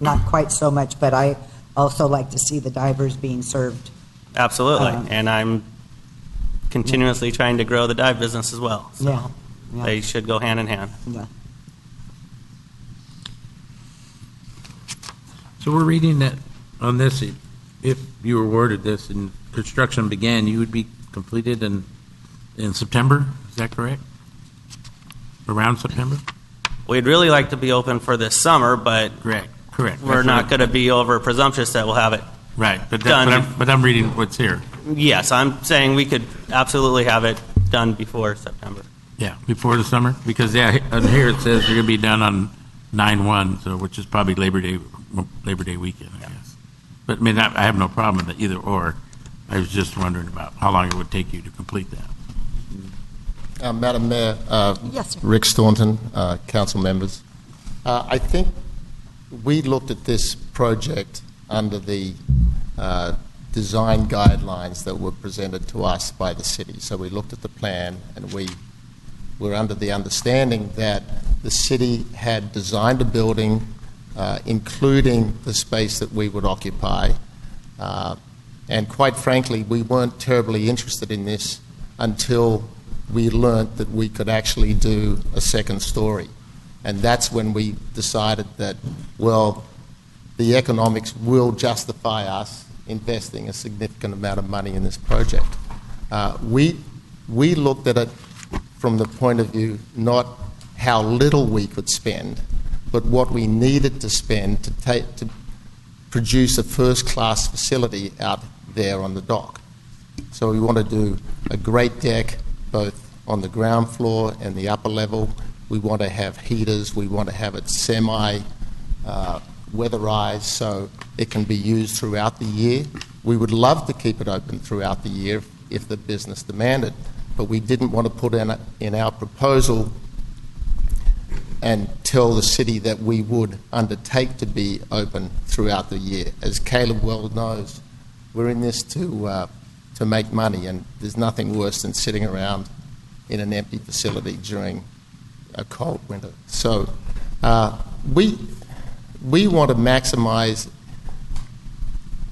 not quite so much, but I also like to see the divers being served. Absolutely, and I'm continuously trying to grow the dive business as well. So they should go hand in hand. Yeah. So we're reading that on this. If you were awarded this and construction began, you would be completed in September. Is that correct? Around September? We'd really like to be open for this summer, but correct. We're not going to be over presumptuous that we'll have it Right, but done. but I'm reading what's here. Yes, I'm saying we could absolutely have it done before September. Yeah, before the summer, because on here it says you're going to be done on 9/1, so which is probably Labor Day weekend, I guess. But I mean, I have no problem with it either or. I was just wondering about how long it would take you to complete that. Madam Mayor, Yes, sir. Rick Staunton, council members. I think we looked at this project under the design guidelines that were presented to us by the city. So we looked at the plan, and we were under the understanding that the city had designed a building, including the space that we would occupy. And quite frankly, we weren't terribly interested in this until we learnt that we could actually do a second story. And that's when we decided that, well, the economics will justify us investing a significant amount of money in this project. We looked at it from the point of view not how little we could spend, but what we needed to spend to produce a first-class facility out there on the dock. So we want to do a great deck, both on the ground floor and the upper level. We want to have heaters. We want to have it semi-weatherized so it can be used throughout the year. We would love to keep it open throughout the year if the business demanded, but we didn't want to put in our proposal and tell the city that we would undertake to be open throughout the year. As Caleb well knows, we're in this to make money, and there's nothing worse than sitting around in an empty facility during a cold winter. So we want to maximize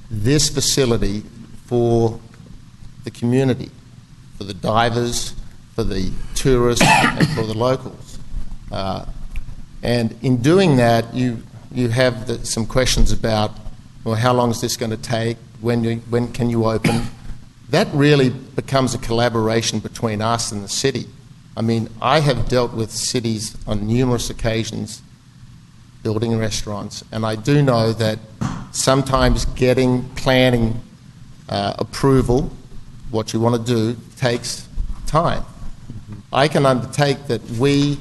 this facility for the community, for the divers, for the tourists, and for the locals. And in doing that, you have some questions about, well, how long is this going to take? When can you open? That really becomes a collaboration between us and the city. I mean, I have dealt with cities on numerous occasions building restaurants, and I do know that sometimes getting planning approval, what you want to do, takes time. I can undertake that we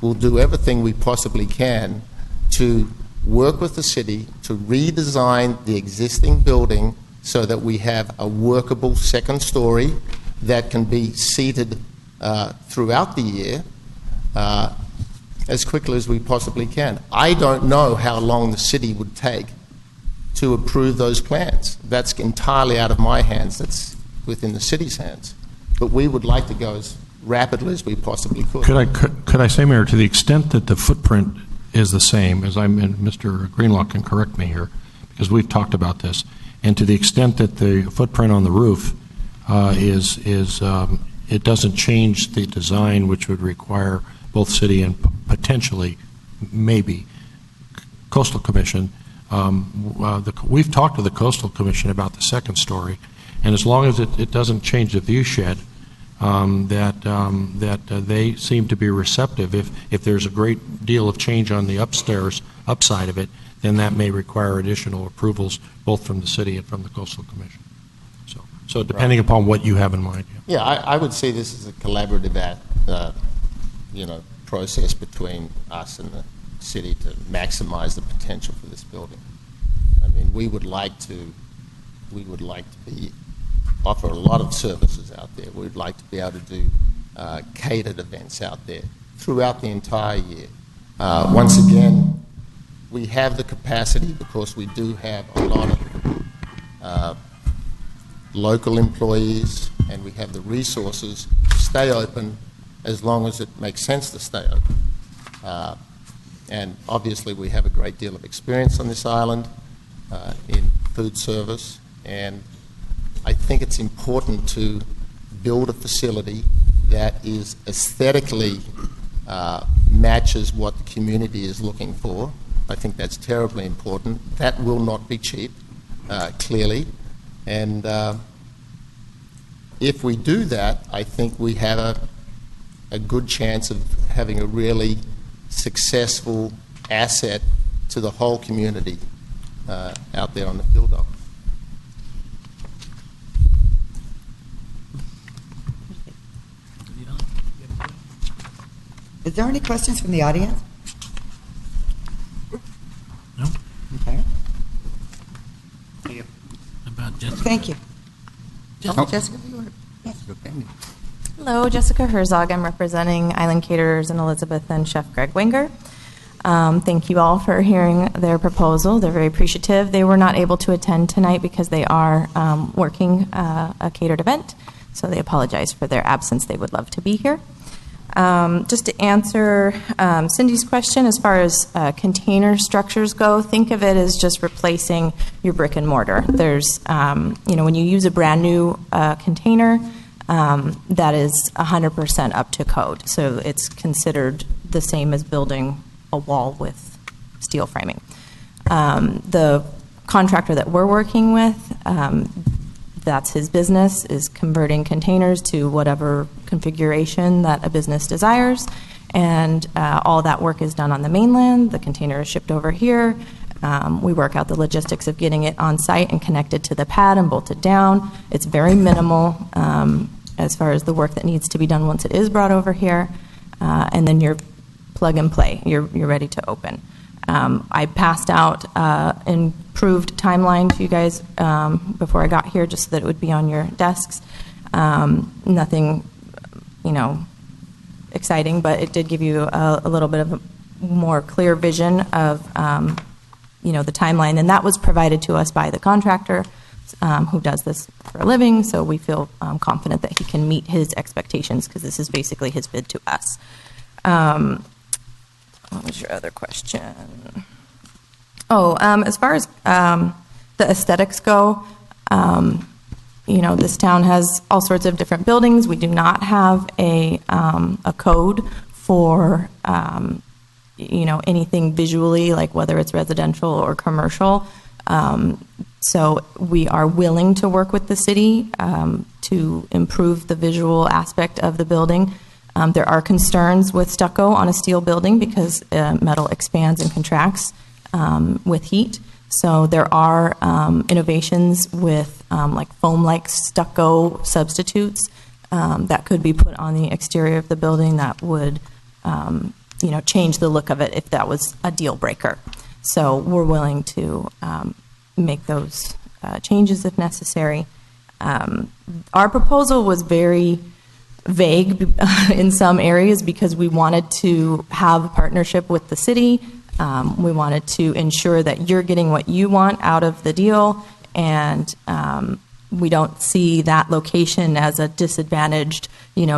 will do everything we possibly can to work with the city to redesign the existing building so that we have a workable second story that can be seated throughout the year as quickly as we possibly can. I don't know how long the city would take to approve those plans. That's entirely out of my hands. That's within the city's hands. But we would like to go as rapidly as we possibly could. Could I say, Mayor, to the extent that the footprint is the same, as Mr. Greenlaw can correct me here, because we've talked about this, and to the extent that the footprint on the roof it doesn't change the design, which would require both city and potentially, maybe, Coastal Commission. We've talked to the Coastal Commission about the second story, and as long as it doesn't change the view shed, that they seem to be receptive. If there's a great deal of change on the upside of it, then that may require additional approvals both from the city and from the Coastal Commission. So depending upon what you have in mind. Yeah, I would see this as a collaborative process between us and the city to maximize the potential for this building. I mean, we would like to offer a lot of services out there. We'd like to be able to do catered events out there throughout the entire year. Once again, we have the capacity because we do have a lot of local employees, and we have the resources to stay open as long as it makes sense to stay open. And obviously we have a great deal of experience on this island in food service, and I think it's important to build a facility that is aesthetically matches what the community is looking for. I think that's terribly important. That will not be cheap, clearly. And if we do that, I think we have a good chance of having a really successful asset to the whole community out there on the field dock. Is there any questions from the audience? No. Okay. About Jessica. Thank you. Oh. Jessica, you were- yes. Hello, Jessica Herzog. I'm representing Island Caterers and Elizabeth and Chef Greg Wenger. Thank you all for hearing their proposal. They're very appreciative. They were not able to attend tonight because they are working a catered event, so they apologize for their absence. They would love to be here. Just to answer Cindy's question, as far as container structures go, think of it as just replacing your brick and mortar. There's, when you use a brand new container, that is 100% up to code. So it's considered the same as building a wall with steel framing. The contractor that we're working with, that's his business, is converting containers to whatever configuration that a business desires. And all that work is done on the mainland. The container is shipped over here. We work out the logistics of getting it on site and connected to the pad and bolted down. It's very minimal as far as the work that needs to be done once it is brought over here. And then you're plug and play. You're ready to open. I passed out an improved timeline to you guys before I got here, just so that it would be on your desks. Nothing, exciting, but it did give you a little bit of a more clear vision of, the timeline. And that was provided to us by the contractor who does this for a living. So we feel confident that he can meet his expectations, because this is basically his bid to us. What was your other question? As far as the aesthetics go, this town has all sorts of different buildings. We do not have a code for, anything visually, like whether it's residential or commercial. So we are willing to work with the city to improve the visual aspect of the building. There are concerns with stucco on a steel building because metal expands and contracts with heat. So there are innovations with like foam-like stucco substitutes that could be put on the exterior of the building that would, change the look of it if that was a deal breaker. So we're willing to make those changes if necessary. Our proposal was very vague in some areas because we wanted to have a partnership with the city. We wanted to ensure that you're getting what you want out of the deal, and we don't see that location as a disadvantaged,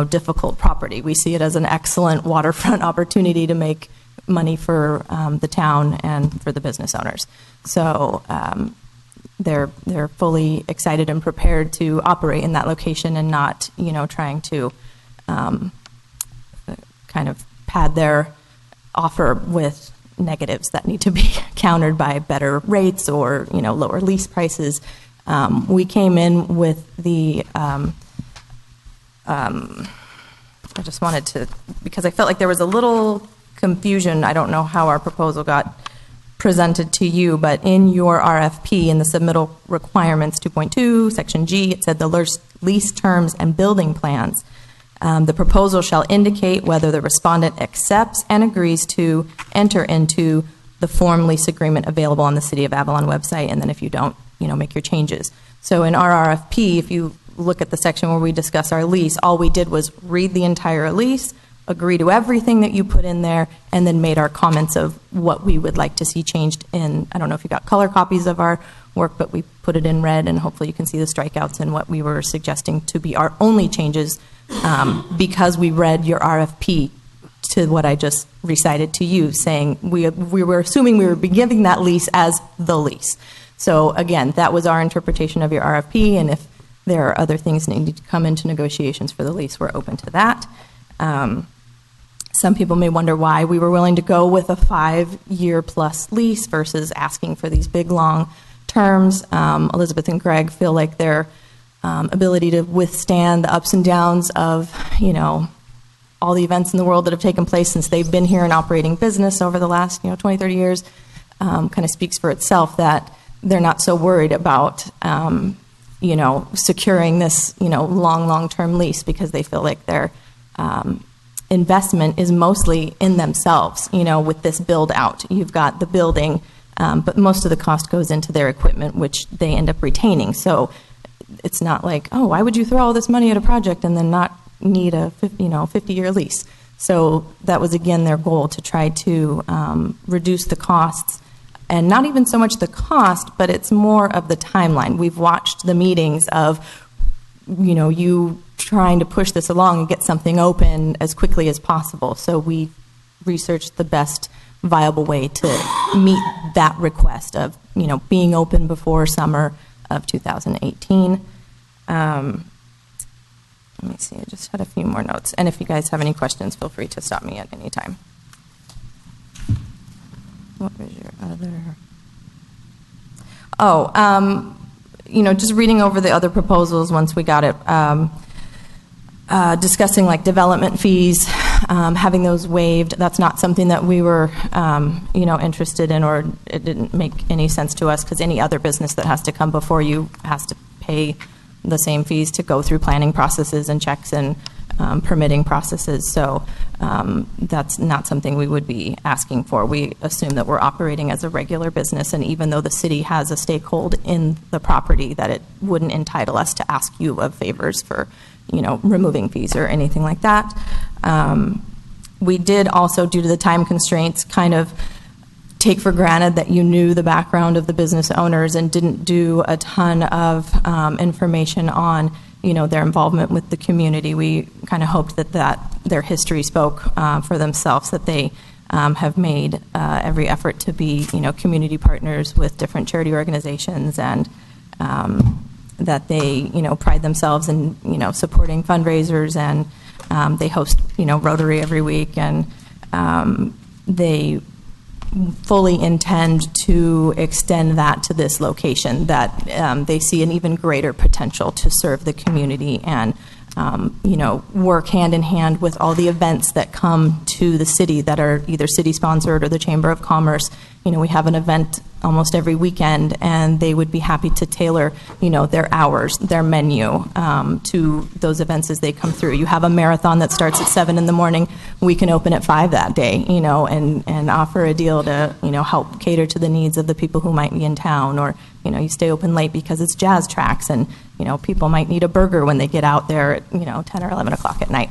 difficult property. We see it as an excellent waterfront opportunity to make money for the town and for the business owners. So they're fully excited and prepared to operate in that location and not, trying to kind of pad their offer with negatives that need to be countered by better rates or, lower lease prices. We came in with the, I just wanted to, because I felt like there was a little confusion. I don't know how our proposal got presented to you, but in your RFP, in the submittal requirements 2.2, section G, it said the lease terms and building plans. The proposal shall indicate whether the respondent accepts and agrees to enter into the form lease agreement available on the City of Avalon website, and then if you don't, make your changes. So in our RFP, if you look at the section where we discuss our lease, all we did was read the entire lease, agree to everything that you put in there, and then made our comments of what we would like to see changed in. I don't know if you got color copies of our work, but we put it in red, and hopefully you can see the strikeouts and what we were suggesting to be our only changes, because we read your RFP to what I just recited to you, saying we were assuming we were beginning that lease as the lease. So again, that was our interpretation of your RFP, and if there are other things that need to come into negotiations for the lease, we're open to that. Some people may wonder why we were willing to go with a 5-year plus lease versus asking for these big, long terms. Elizabeth and Greg feel like their ability to withstand the ups and downs of, all the events in the world that have taken place since they've been here and operating business over the last, 20, 30 years, kind of speaks for itself that they're not so worried about, securing this, long-term lease because they feel like they're investment is mostly in themselves, with this build out. You've got the building, but most of the cost goes into their equipment, which they end up retaining. So it's not like, oh, why would you throw all this money at a project and then not need a 50-year lease? So that was, again, their goal, to try to reduce the costs. And not even so much the cost, but it's more of the timeline. We've watched the meetings of, you trying to push this along and get something open as quickly as possible. So we researched the best viable way to meet that request of, being open before summer of 2018. Let me see, I just had a few more notes. And if you guys have any questions, feel free to stop me at any time. What was your other? Oh, just reading over the other proposals once we got it, discussing like development fees, having those waived. That's not something that we were, interested in, or it didn't make any sense to us, because any other business that has to come before you has to pay the same fees to go through planning processes and checks and permitting processes. So that's not something we would be asking for. We assume that we're operating as a regular business, and even though the city has a stakehold in the property, that it wouldn't entitle us to ask you of favors for, removing fees or anything like that. We did also, due to the time constraints, kind of take for granted that you knew the background of the business owners and didn't do a ton of information on their involvement with the community. We kind of hoped that their history spoke for themselves, that they have made every effort to be, community partners with different charity organizations, and that they, pride themselves in, supporting fundraisers, and they host, Rotary every week, and they fully intend to extend that to this location, that they see an even greater potential to serve the community and, work hand in hand with all the events that come to the city that are either city-sponsored or the Chamber of Commerce. We have an event almost every weekend, and they would be happy to tailor, their hours, their menu to those events as they come through. You have a marathon that starts at 7 in the morning. We can open at 5 that day, and offer a deal to, help cater to the needs of the people who might be in town. Or, you stay open late because it's jazz tracks, and, people might need a burger when they get out there at, 10 or 11 o'clock at night.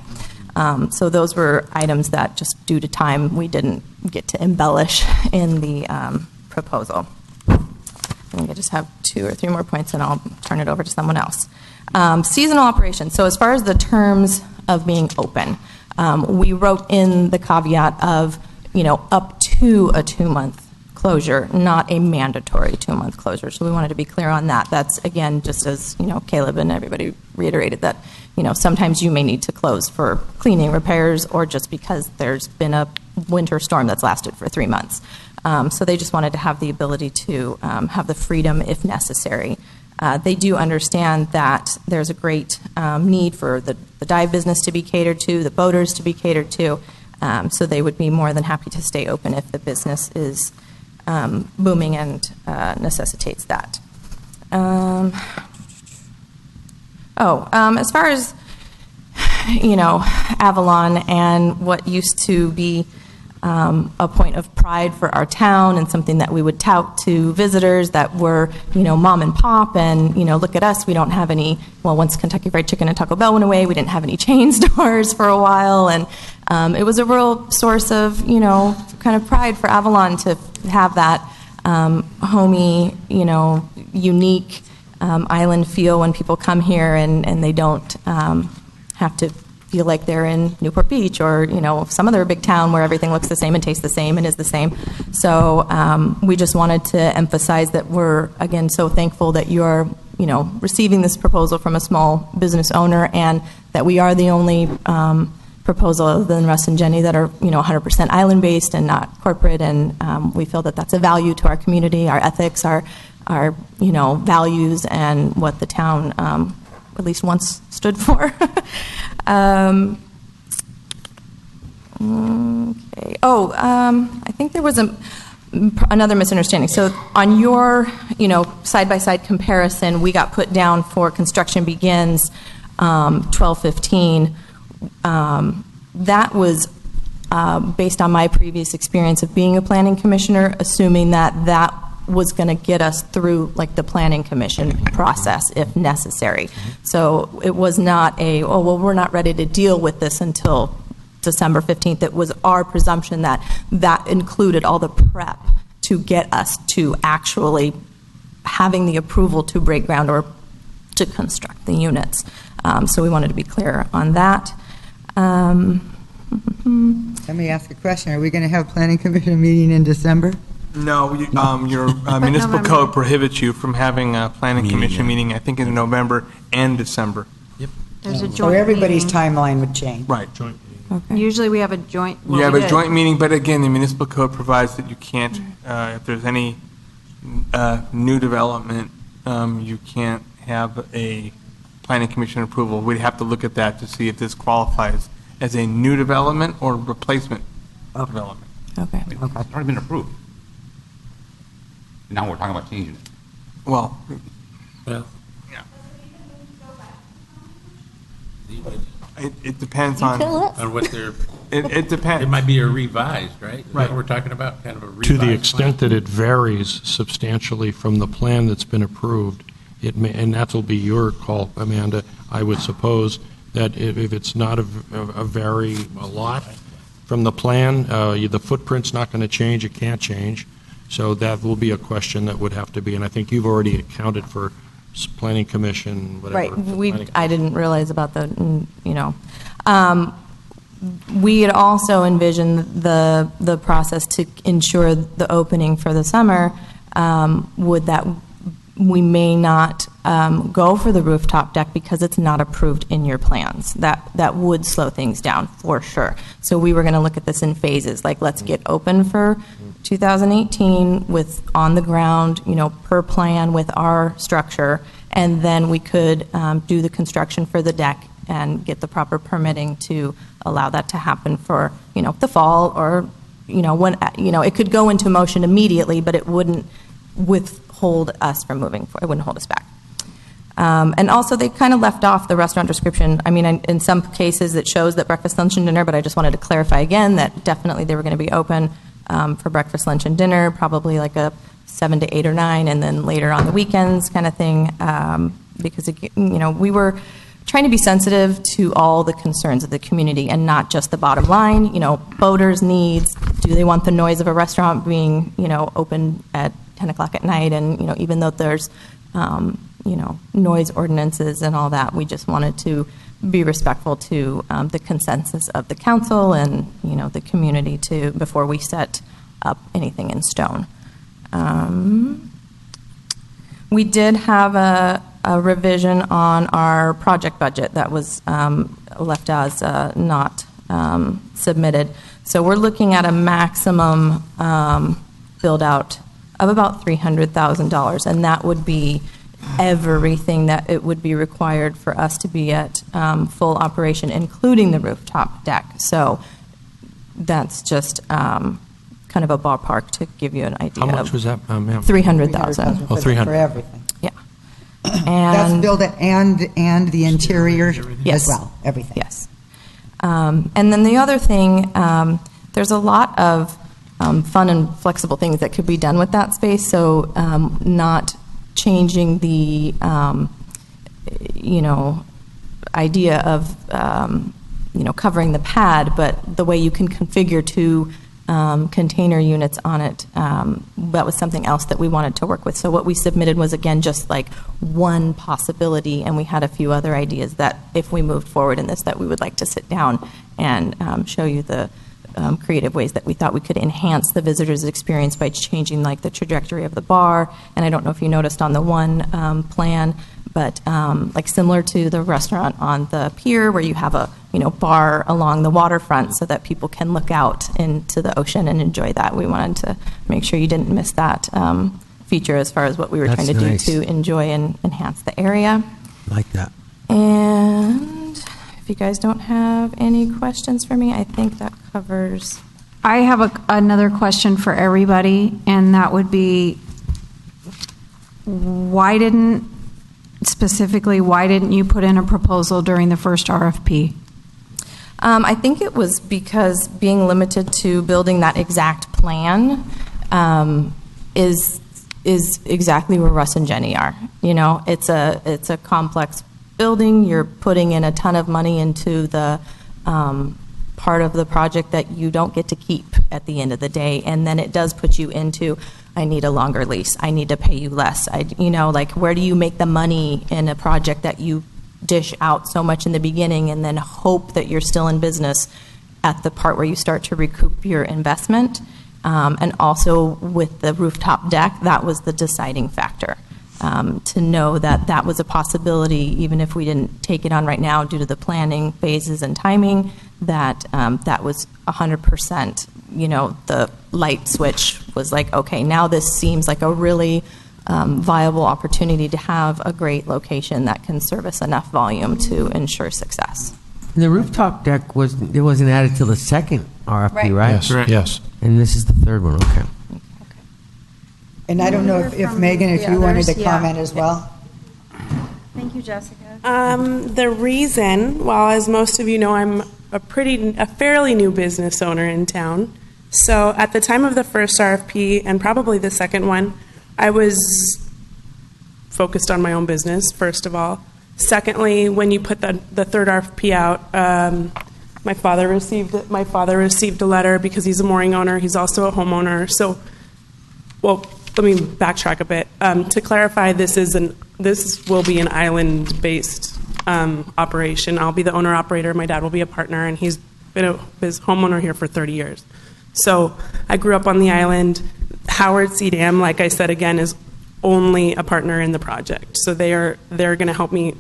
So those were items that, just due to time, we didn't get to embellish in the proposal. I think I just have 2 or 3 more points, and I'll turn it over to someone else. Seasonal operations. So as far as the terms of being open, we wrote in the caveat of, up to a 2-month closure, not a mandatory 2-month closure. So we wanted to be clear on that. That's, again, just as, Caleb and everybody reiterated that, sometimes you may need to close for cleaning, repairs, or just because there's been a winter storm that's lasted for 3 months. So they just wanted to have the ability to have the freedom if necessary. They do understand that there's a great need for the dive business to be catered to, the boaters to be catered to, so they would be more than happy to stay open if the business is booming and necessitates that. As far as, Avalon and what used to be a point of pride for our town and something that we would tout to visitors that were, mom and pop, and, look at us, we don't have any, once Kentucky Fried Chicken and Taco Bell went away, we didn't have any chain stores for a while, and it was a real source of, kind of pride for Avalon to have that homey, unique island feel when people come here, and they don't have to feel like they're in Newport Beach or, some other big town where everything looks the same and tastes the same and is the same. So we just wanted to emphasize that we're, again, so thankful that you're, receiving this proposal from a small business owner, and that we are the only proposal other than Russ and Jenny that are, 100% island-based and not corporate. And we feel that that's a value to our community, our ethics, our values, and what the town at least once stood for. Okay. I think there was another misunderstanding. So on your, side-by-side comparison, we got put down for construction begins 12/15. that was based on my previous experience of being a planning commissioner, assuming that that was going to get us through like the planning commission process if necessary. So it was not we're not ready to deal with this until December 15th. It was our presumption that that included all the prep to get us to actually having the approval to break ground or to construct the units. So we wanted to be clear on that. Let me ask a question. Are we going to have planning commission meeting in December? No, your municipal code prohibits you from having a planning commission meeting, I think, in November and December. Yep. There's a joint So everybody's meeting. timeline would change. Right. Joint. Okay. Usually we have a joint. You have a joint meeting, but again, the municipal code provides that you can't, if there's any new development, you can't have a planning commission approval. We'd have to look at that to see if this qualifies as a new development or replacement development. Okay. It's already been approved. Now we're talking about changing it. Well, it depends on. On what they're. It depends. It might be a revised, right? Is that Right. what we're talking about? Kind of a revised To the extent plan? that it varies substantially from the plan that's been approved, it may, and that will be your call, Amanda, I would suppose, that if it's not a lot from the plan, the footprint's not going to change, it can't change. So that will be a question that would have to be, and I think you've already accounted for planning commission, whatever. Right. I didn't realize about the, we had also envisioned the process to ensure the opening for the summer would that we may not go for the rooftop deck because it's not approved in your plans. That would slow things down for sure. So we were going to look at this in phases, like let's get open for 2018 with on the ground, per plan with our structure, and then we could do the construction for the deck and get the proper permitting to allow that to happen for, the fall or, when, it could go into motion immediately, but it wouldn't withhold us from moving forward. It wouldn't hold us back. And also, they kind of left off the restaurant description. I mean, in some cases, it shows that breakfast, lunch, and dinner, but I just wanted to clarify again that definitely they were going to be open for breakfast, lunch, and dinner, probably like a 7 to 8 or 9, and then later on the weekends kind of thing, because, we were trying to be sensitive to all the concerns of the community and not just the bottom line. Boaters' needs, do they want the noise of a restaurant being, open at 10 o'clock at night? And, even though there's, noise ordinances and all that, we just wanted to be respectful to the consensus of the council and, the community before we set up anything in stone. We did have a revision on our project budget that was left as not submitted. So we're looking at a maximum build out of about $300,000, and that would be everything that it would be required for us to be at full operation, including the rooftop deck. So that's just kind of a ballpark to give you an idea. How much was that, ma'am? $300,000. Oh, 300. For everything. Yeah. That's build it and the interior Yes. as well, everything. Yes. And then the other thing, there's a lot of fun and flexible things that could be done with that space. So not changing the, idea of, covering the pad, but the way you can configure two container units on it, that was something else that we wanted to work with. So what we submitted was, again, just like one possibility, and we had a few other ideas that if we moved forward in this, that we would like to sit down and show you the creative ways that we thought we could enhance the visitor's experience by changing like the trajectory of the bar. And I don't know if you noticed on the one plan, but like similar to the restaurant on the pier where you have a bar along the waterfront so that people can look out into the ocean and enjoy that. We wanted to make sure you didn't miss that feature as far as what we were trying to do to enjoy and enhance the area. Like that. And if you guys don't have any questions for me, I think that covers. I have another question for everybody, and that would be, why didn't you put in a proposal during the first RFP? I think it was because being limited to building that exact plan is exactly where Russ and Jenny are. You know, it's a complex building. You're putting in a ton of money into the part of the project that you don't get to keep at the end of the day, and then it does put you into, I need a longer lease, I need to pay you less. Where do you make the money in a project that you dish out so much in the beginning and then hope that you're still in business at the part where you start to recoup your investment? And also with the rooftop deck, that was the deciding factor. To know that that was a possibility, even if we didn't take it on right now due to the planning phases and timing, that that was 100%, the light switch was like, okay, now this seems like a really viable opportunity to have a great location that can service enough volume to ensure success. The rooftop deck wasn't added till the second RFP, right? Yes, yes. And this is the third one, okay. And I don't know if Megan, if you wanted to comment as well. Thank you, Jessica. The reason, well, as most of you know, I'm a fairly new business owner in town. So at the time of the first RFP and probably the second one, I was focused on my own business, first of all. Secondly, when you put the third RFP out, my father received a letter because he's a mooring owner. He's also a homeowner. So, well, let me backtrack a bit. To clarify, this will be an island-based operation. I'll be the owner-operator. My dad will be a partner, and he's been his homeowner here for 30 years. So I grew up on the island. Howard C. Dam, like I said again, is only a partner in the project. So they're going to help me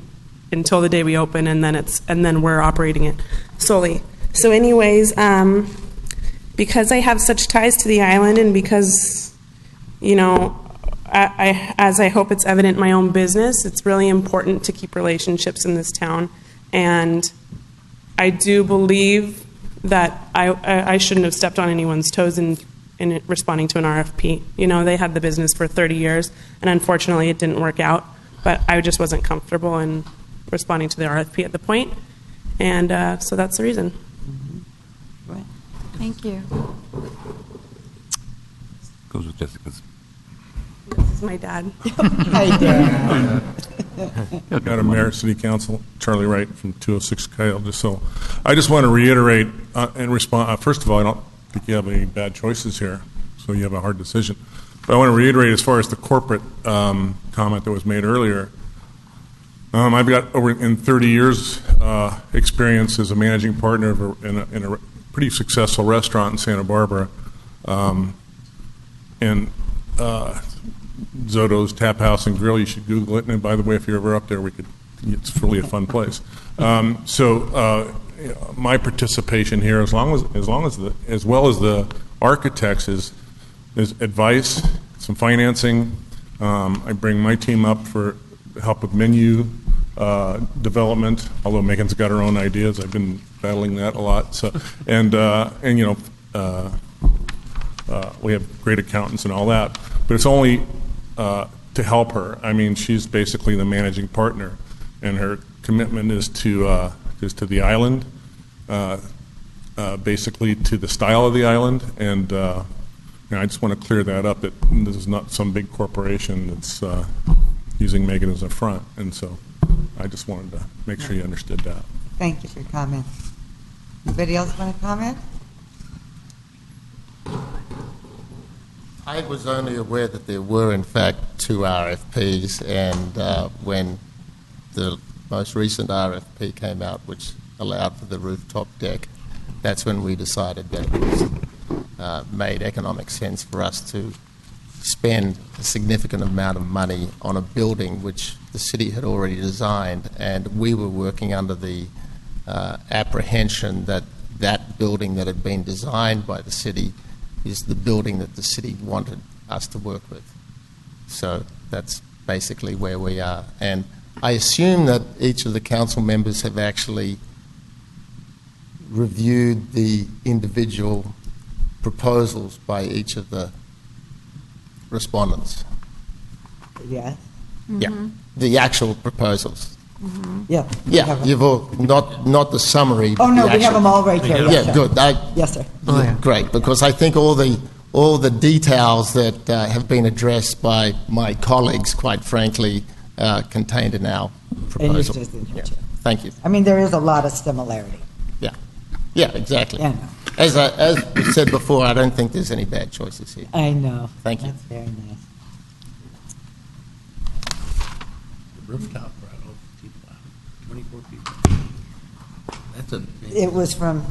until the day we open, and then we're operating it solely. So, anyways, because I have such ties to the island, and because as I hope it's evident in my own business, it's really important to keep relationships in this town. And I do believe that I shouldn't have stepped on anyone's toes in responding to an RFP. They had the business for 30 years, and unfortunately it didn't work out. But I just wasn't comfortable in responding to the RFP at the point. And so that's the reason. Thank you. Goes with Jessica's. This is my dad. Hi, Dad. Madam Mayor, City Council, Charlie Wright from 206 Cuyahoga. So I just want to reiterate and respond. First of all, I don't think you have any bad choices here, so you have a hard decision. But I want to reiterate as far as the corporate comment that was made earlier. I've got over in 30 years experience as a managing partner in a pretty successful restaurant in Santa Barbara. And Zoto's Tap House and Grill, you should Google it. And by the way, if you're ever up there, it's really a fun place. My participation here, as well as the architects, is advice, some financing. I bring my team up for help with menu development. Although Megan's got her own ideas, I've been battling that a lot. So, we have great accountants and all that, but it's only to help her. I mean, she's basically the managing partner, and her commitment is to the island, basically to the style of the island, and I just want to clear that up, that this is not some big corporation that's using Megan as a front, and so I just wanted to make sure you understood that. Thank you for your comment. Anybody else want to comment? I was only aware that there were, in fact, 2 RFPs, and when the most recent RFP came out, which allowed for the rooftop deck, that's when we decided that it was made economic sense for us to spend a significant amount of money on a building which the city had already designed, and we were working under the apprehension that that building that had been designed by the city is the building that the city wanted us to work with. So that's basically where we are. And I assume that each of the council members have actually reviewed the individual proposals by each of the respondents. Yes. Yeah, the actual proposals. Yeah. Yeah, you've all, not the summary. Oh, but no, the we have them all right there. Yes, Yeah, sir. good. Yes, sir. Great, because I think all the details that have been addressed by my colleagues, quite frankly, contained in our proposal. Yeah. Thank you. I mean, there is a lot of similarity. Yeah, exactly. Yeah, As we said before, I don't think there's any bad choices here. I know. Thank you. That's very nice. The rooftop, right, 24 people. That's a. It was from.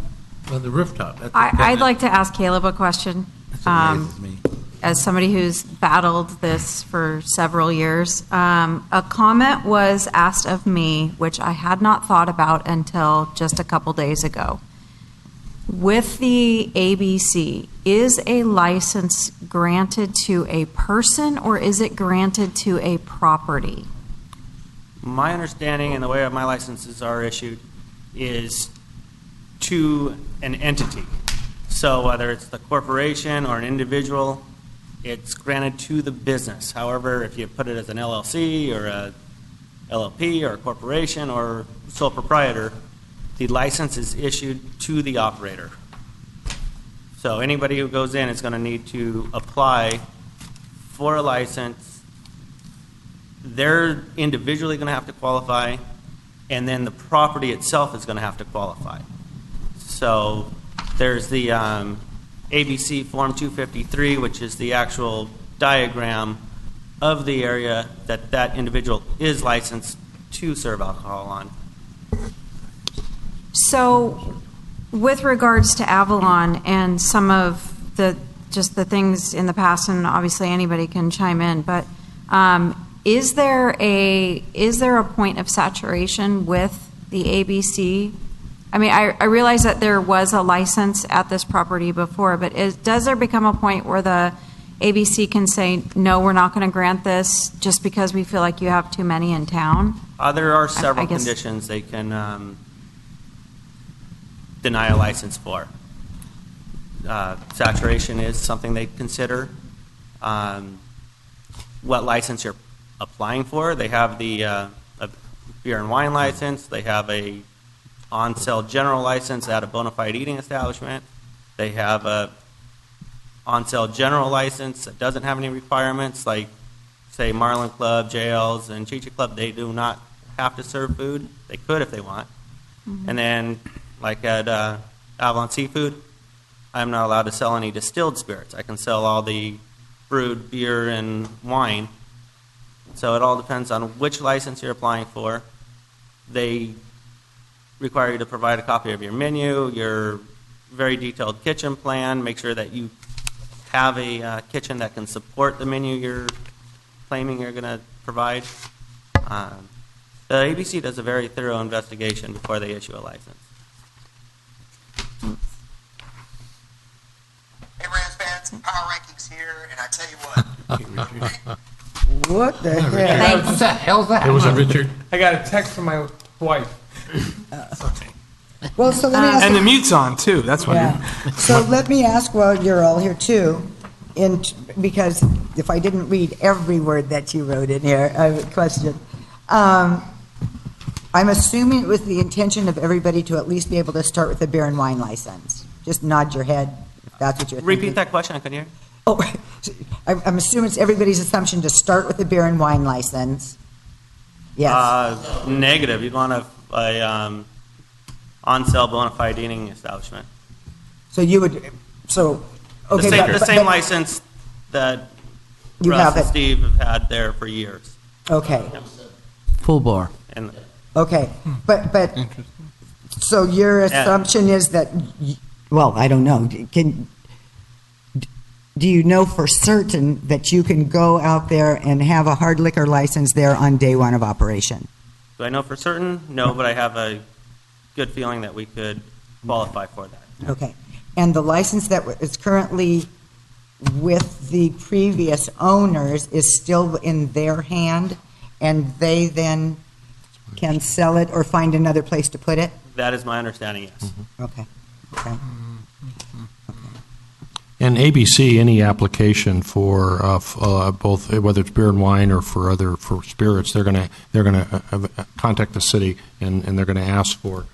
Well, the rooftop. That's I'd like to ask Caleb a question. amazes me. As somebody who's battled this for several years, a comment was asked of me, which I had not thought about until just a couple days ago. With the ABC, is a license granted to a person or is it granted to a property? My understanding and the way my licenses are issued is to an entity. So whether it's the corporation or an individual, it's granted to the business. However, if you put it as an LLC or a LLP or a corporation or sole proprietor, the license is issued to the operator. So anybody who goes in is going to need to apply for a license. They're individually going to have to qualify, and then the property itself is going to have to qualify. So there's the ABC Form 253, which is the actual diagram of the area that that individual is licensed to serve alcohol on. So, with regards to Avalon and some of the things in the past, and obviously anybody can chime in, but is there a point of saturation with the ABC? I mean, I realize that there was a license at this property before, but does there become a point where the ABC can say, no, we're not going to grant this just because we feel like you have too many in town? There are several I guess conditions they can deny a license for. Saturation is something they consider. What license you're applying for. They have the a beer and wine license. They have a on-sale general license at a bona fide eating establishment. They have a on-sale general license that doesn't have any requirements, like, say, Marlin Club, JL's, and Chicha Club. They do not have to serve food. They could if they want. Mm-hmm. And then, like at Avalon Seafood, I'm not allowed to sell any distilled spirits. I can sell all the brewed beer and wine. So it all depends on which license you're applying for. They require you to provide a copy of your menu, your very detailed kitchen plan, make sure that you have a kitchen that can support the menu you're claiming you're going to provide. The ABC does a very thorough investigation before they issue a license. Hey, Rams fans, Power Rankings here, and I tell you what. What the heck? What the hell's that? It was a Richard. I got a text from my wife. Well, so let me ask And you- the mute's on, too. That's why. Yeah. So let me ask while you're all here too, because if I didn't read every word that you wrote in here, I have a question. I'm assuming it was the intention of everybody to at least be able to start with a beer and wine license. Just nod your head if that's what you're thinking. Repeat that question, I couldn't hear. Oh, I'm assuming it's everybody's assumption to start with a beer and wine license. Yes. Negative. You'd want a on-sale bona fide eating establishment. So you would, so, okay. The same license that You Russ have and it. Steve have had there for years. Okay. Full bar. And Okay, but, so your assumption is that, well, I don't know, do you know for certain that you can go out there and have a hard liquor license there on day one of operation? do I know for certain? No, but I have a good feeling that we could qualify for that. Okay, and the license that is currently with the previous owners is still in their hand, and they then can sell it or find another place to put it? That is my understanding, yes. Okay, okay. And ABC, any application for both, whether it's beer and wine or for spirits, they're going to contact the city and they're going to ask for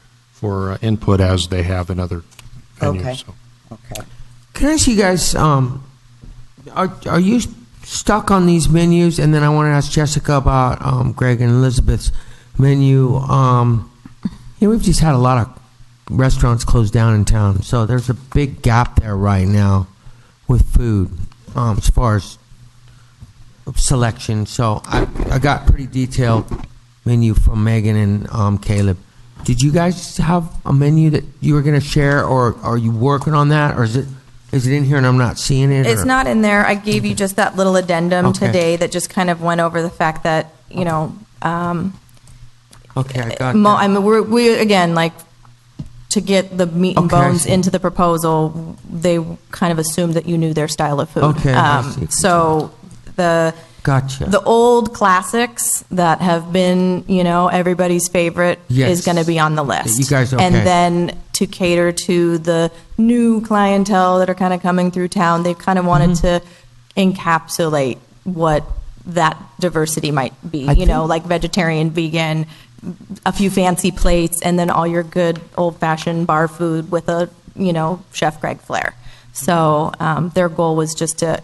input as they have in other venues. Okay. So. Okay. Can I ask you guys, are you stuck on these menus? And then I want to ask Jessica about Greg and Elizabeth's menu. We've just had a lot of restaurants closed down in town, so there's a big gap there right now with food as far as selection. So I got pretty detailed menu from Megan and Caleb. Did you guys have a menu that you were going to share, or are you working on that, or is it in here and I'm not seeing it? It's not in there. I gave you just that little addendum Okay. today that just kind of went over the fact that, Okay, I got I that. mean, we again, like, to get the meat and Okay, I bones see. into the proposal, they kind of assumed that you knew their style of food. Okay, I see. So Gotcha. the old classics that have been, everybody's favorite Yes. is going to be on the list. You guys, And okay. then to cater to the new clientele that are kind of coming through town, they kind of wanted Mm-hmm. to encapsulate what that diversity might be, I think- like vegetarian, vegan, a few fancy plates, and then all your good old-fashioned bar food with a, Chef Greg flair. So their goal was just to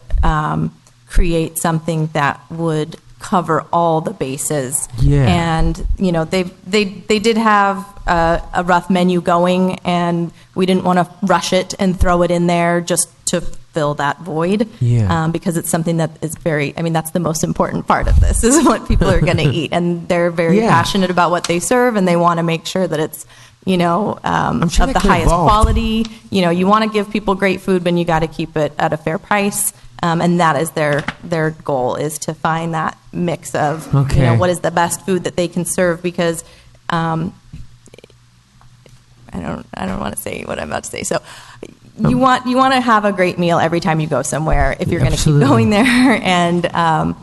create something that would cover all the bases. Yeah. And, they did have a rough menu going, and we didn't want to rush it and throw it in there just to fill that void. Yeah. Because it's something that is that's the most important part of this, is what people are going to eat. And they're very Yeah. passionate about what they serve, and they want to make sure that it's, sure of that the could highest evolve. quality. You want to give people great food, but you got to keep it at a fair price. And that is their goal, is to find that mix of, Okay. what is the best food that they can serve, because I don't want to say what I'm about to say. So you want to have a great meal every time you go somewhere, if you're going to keep Absolutely. going there, and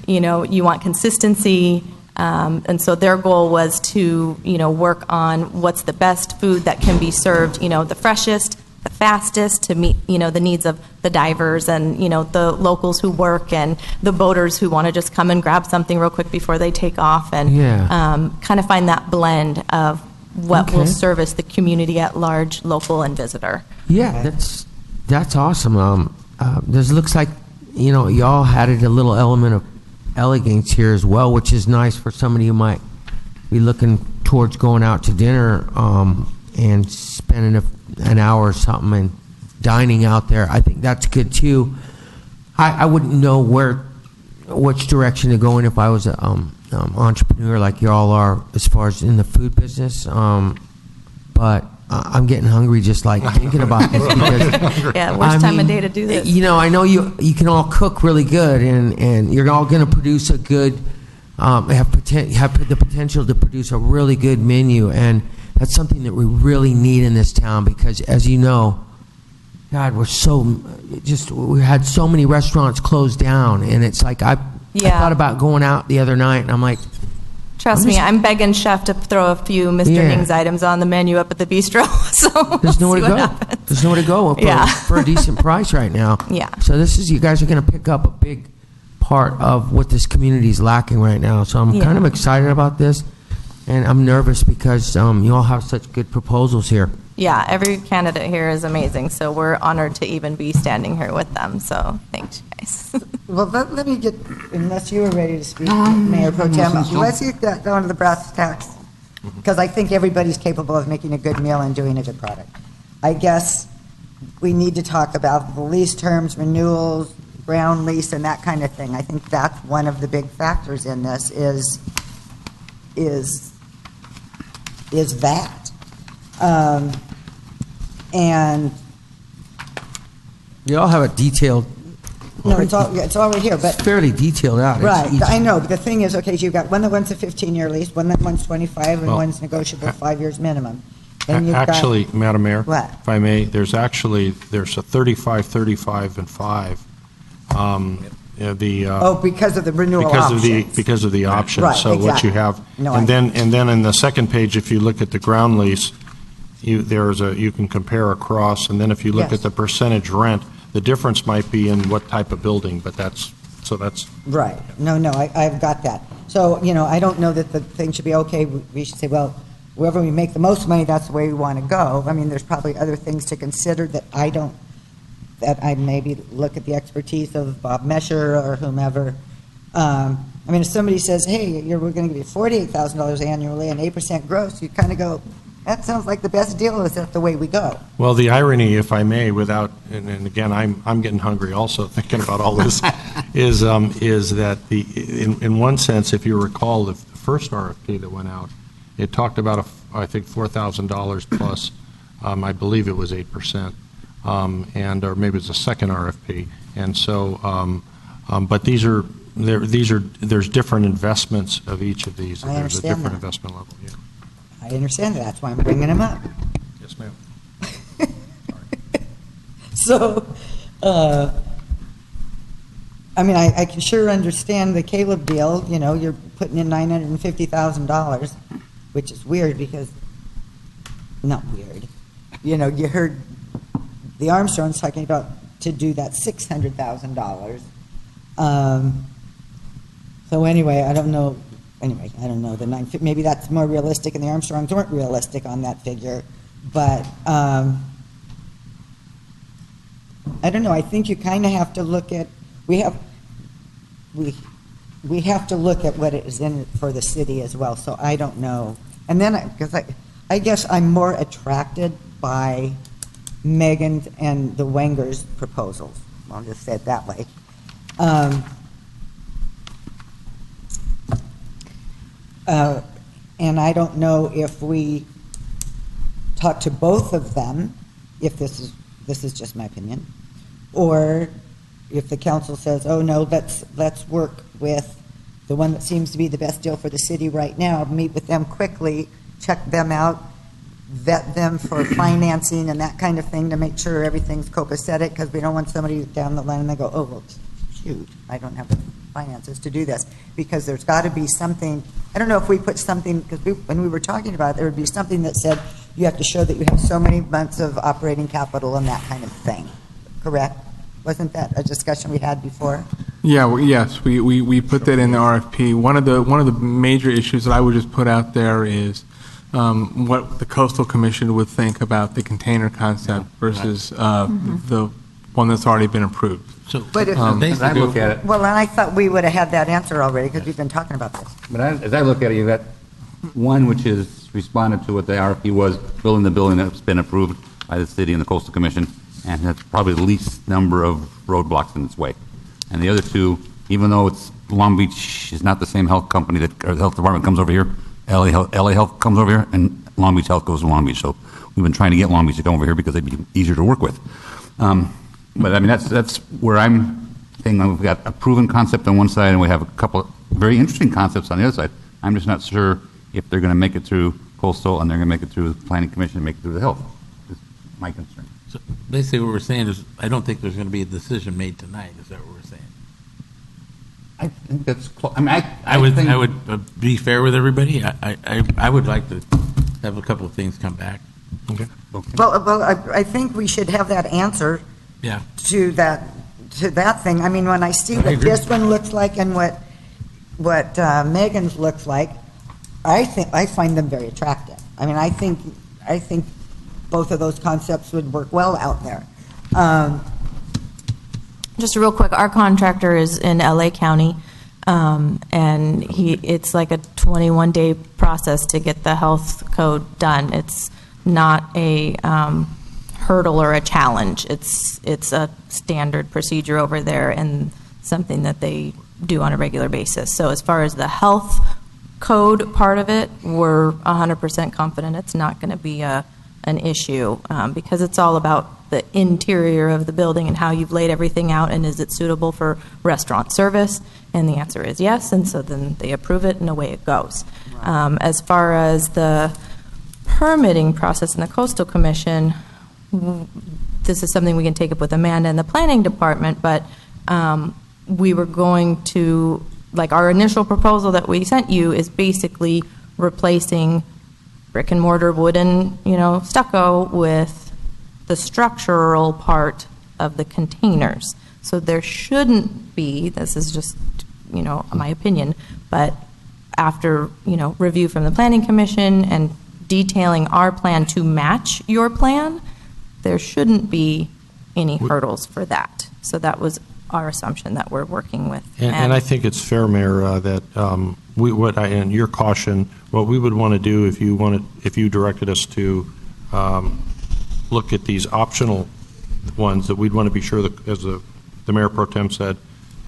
you want consistency. And so their goal was to, work on what's the best food that can be served, the freshest, the fastest, to meet, the needs of the divers and, the locals who work, and the boaters who want to just come and grab something real quick before they take off, and Yeah. kind of find that blend of what will Okay. service the community at large, local and visitor. Yeah, that's awesome. This looks like y'all added a little element of elegance here as well, which is nice for somebody who might be looking towards going out to dinner and spending an hour or something and dining out there. I think that's good too. I wouldn't know which direction to go in if I was an entrepreneur like y'all are as far as in the food business. But I'm getting hungry just like thinking about this, because Yeah, worst time of day to do this. I know you can all cook really good, and you're all going to produce a good have the potential to produce a really good menu, and that's something that we really need in this town, because as you know, God, we had so many restaurants closed down, and it's like I thought about going out the other night, and I'm like, Trust me, I'm begging Chef to throw a few Mr. Yeah. Hing's items on the menu up at the bistro. So there's nowhere see to what go. happens. There's nowhere to go Yeah. for a decent price right now. Yeah. So you guys are going to pick up a big part of what this community is lacking right now. So I'm Yeah. kind of excited about this, and I'm nervous because you all have such good proposals here. Yeah, every candidate here is amazing, so we're honored to even be standing here with them. So thanks, guys. Well, let me get, unless you were ready to speak, Mayor Pro Tem, let's get down to the brass tacks, because I think everybody's capable of making a good meal and doing a good product. I guess we need to talk about the lease terms, renewals, ground lease, and that kind of thing. I think that's one of the big factors in this is that. And You all have it detailed. no, it's all right here, but fairly detailed out. It's right. each- I know, but the thing is, okay, so you've got one that wants a 15-year lease, one that wants 25, and Well, one's negotiable 5 years minimum. And you've got- Actually, Madam Mayor, What? if I may, there's a 35, 35, and 5. Because of the renewal options. Because of the options. Right, So what you exactly. have, No, and then in the second page, if you look at the ground lease, you can compare across, and then if you look Yes. at the percentage rent, The difference might be in what type of building, but that's. Right. No, I've got that. So, I don't know that the thing should be, okay, we should say, well, wherever we make the most money, that's the way we want to go. I mean, there's probably other things to consider that I maybe look at the expertise of Bob Mesher or whomever. I mean, if somebody says, hey, we're going to give you $48,000 annually and 8% gross, you kind of go, that sounds like the best deal. Is that the way we go? Well, the irony, if I may, and again, I'm getting hungry also thinking about all this, is that in one sense, if you recall, the first RFP that went out, it talked about I think $4,000 plus, I believe it was 8%, or maybe it's a second RFP, and so, but there's different investments of each of these. I There's a understand different that. investment level. Yeah. I understand that. That's why I'm bringing them up. Yes, ma'am. So, I mean, I can sure understand the Caleb deal. You're putting in $950,000, which is weird because, not weird. You heard the Armstrongs talking about to do that $600,000. So anyway, I don't know. Anyway, I don't know, maybe that's more realistic, and the Armstrongs weren't realistic on that figure. But I don't know. I think you kind of have to look at, we have to look at what is in it for the city as well. So I don't know. And then, because I guess I'm more attracted by Megan's and the Wenger's proposals. I'll just say it that way. And I don't know if we talk to both of them, if this is just my opinion, or if the council says, oh no, let's work with the one that seems to be the best deal for the city right now, meet with them quickly, check them out, vet them for financing and that kind of thing to make sure everything's copacetic, because we don't want somebody down the line and they go, oh, well, shoot, I don't have the finances to do this, because there's got to be something. I don't know if we put something, because when we were talking about it, there would be something that said you have to show that you have so many months of operating capital and that kind of thing. Correct? Wasn't that a discussion we had before? Yeah, yes, we put that in the RFP. One of the major issues that I would just put out there is what the Coastal Commission would think about the container concept versus the one that's already been approved. So, But if- as I look at it, Well, and I thought we would have had that answer already, because we've been talking about this. but as I look at it, you've got one which is responded to what the RFP was, building the building that's been approved by the city and the Coastal Commission, and that's probably the least number of roadblocks in its way. And the other two, even though it's Long Beach is not the same health company or the health department comes over here, LA Health comes over here, and Long Beach Health goes to Long Beach. So we've been trying to get Long Beach to come over here because they'd be easier to work with. But I mean, that's where I'm thinking. We've got a proven concept on one side, and we have a couple of very interesting concepts on the other side. I'm just not sure if they're going to make it through Coastal and they're going to make it through the Planning Commission and make it through the Health. Is my concern. So basically, what we're saying is, I don't think there's going to be a decision made tonight. Is that what we're saying? I think that's close. I mean, I would be fair with everybody. I would like to have a couple of things come back. Okay. Well, I think we should have that answer Yeah. to that thing. I mean, when I see what agree. this one looks like and what Megan's looks like, I find them very attractive. I mean, I think both of those concepts would work well out there. Just real quick, our contractor is in LA County, and it's like a 21-day process to get the health code done. It's not a hurdle or a challenge. It's a standard procedure over there and something that they do on a regular basis. So as far as the health code part of it, we're 100% confident it's not going to be an issue, because it's all about the interior of the building and how you've laid everything out, and is it suitable for restaurant service? And the answer is yes, and so then they approve it and away it goes. As far as the permitting process in the Coastal Commission, this is something we can take up with Amanda and the Planning Department, but we were going to, like, our initial proposal that we sent you is basically replacing brick and mortar wooden, stucco with the structural part of the containers. So there shouldn't be, this is just, my opinion, but after, review from the Planning Commission and detailing our plan to match your plan, there shouldn't be any hurdles for that. So that was our assumption that we're working with. And I think it's fair, Mayor, that and your caution, what we would want to do if you directed us to look at these optional ones, that we'd want to be sure that, as the Mayor Pro Tem said,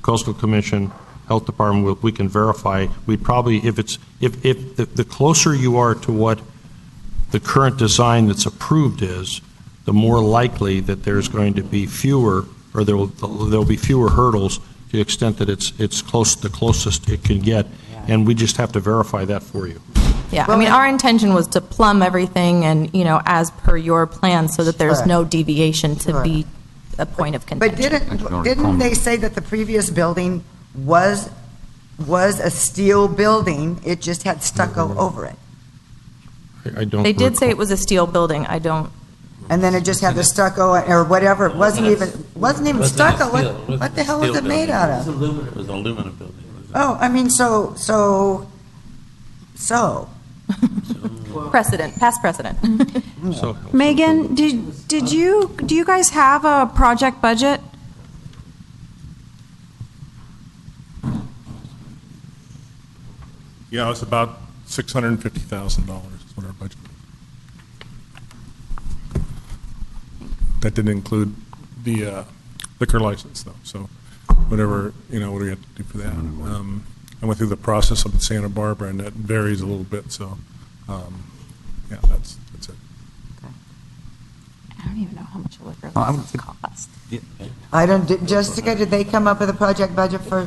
Coastal Commission, Health Department, we can verify. We'd probably, if the closer you are to what the current design that's approved is, the more likely that there's going to be fewer, or there'll be fewer hurdles to the extent that it's the closest it can get, and we just have to verify that for you. Yeah, our intention was to plumb everything and, as per your plan, so that there's no deviation to be a point of contention. But didn't they say that the previous building was a steel building, it just had stucco over it? I don't. They did say it was a steel building. I don't. And then it just had the stucco or whatever. It wasn't even stucco. What the hell was it made out of? It was an aluminum building. Oh, so. Past precedent. So, Megan, do you guys have a project budget? Yeah, it's about $650,000 is what our budget is. That didn't include the liquor license, though. So whatever, what do we have to do for that? I went through the process up in Santa Barbara, and that varies a little bit. So, that's it. I don't even know how much a liquor license costs. I don't. Jessica, did they come up with a project budget for?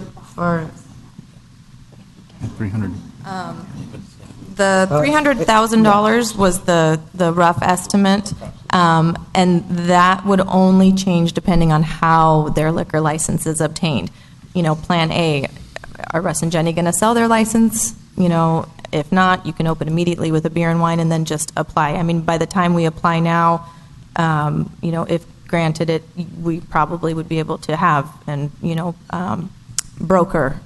300. The $300,000 was the rough estimate, and that would only change depending on how their liquor license is obtained. Plan A, are Russ and Jenny going to sell their license? If not, you can open immediately with a beer and wine and then just apply. By the time we apply now, if granted it, we probably would be able to have and broker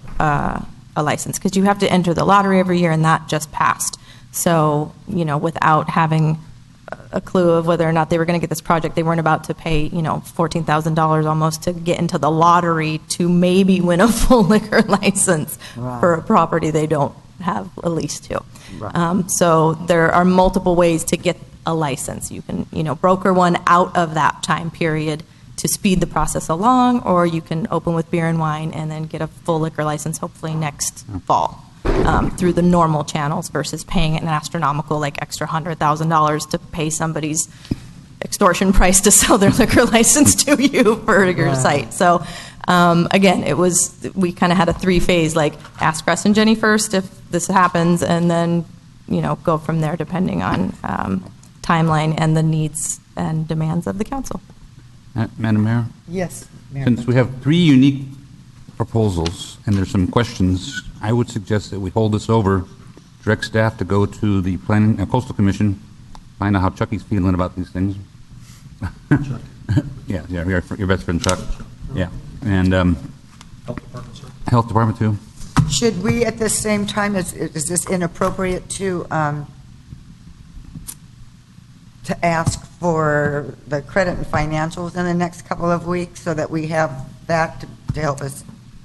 a license, because you have to enter the lottery every year, and that just passed. So, without having a clue of whether or not they were going to get this project, they weren't about to pay, $14,000 almost to get into the lottery to maybe win a full liquor license for a property they don't have a lease to. So there are multiple ways to get a license. You can, broker one out of that time period to speed the process along, or you can open with beer and wine and then get a full liquor license hopefully next fall through the normal channels versus paying an astronomical extra $100,000 to pay somebody's extortion price to sell their liquor license to you for your site. So again, we kind of had a three-phase, ask Russ and Jenny first if this happens, and then go from there depending on timeline and the needs and demands of the council. Madam Mayor? Yes, Mayor. Since we have three unique proposals and there's some questions, I would suggest that we hold this over, direct staff to go to the Planning Coastal Commission, find out how Chucky's feeling about these things. yeah, your best friend Chuck. Yeah, and Health Department too. Should we, at the same time, is this inappropriate to ask for the credit and financials in the next couple of weeks so that we have that to help us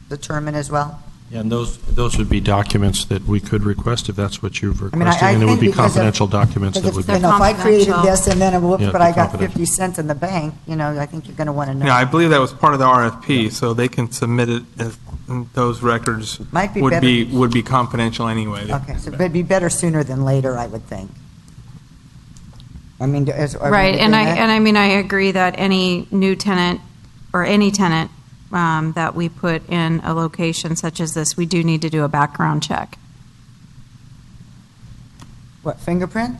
determine as well? Yeah, and those would be documents that we could request if that's what you've requested, I and it would think be confidential documents that would be. If I created this and then whoops, Yeah, but I got confidential. 50 cents in the bank, I think you're going to want to know. Yeah, I believe that was part of the RFP, so they can submit it as those records Might be would better. would be confidential anyway. Okay, so it'd be better sooner than later, I would think. Are we Right, doing that? I agree that any new tenant or any tenant that we put in a location such as this, we do need to do a background check. What, fingerprint?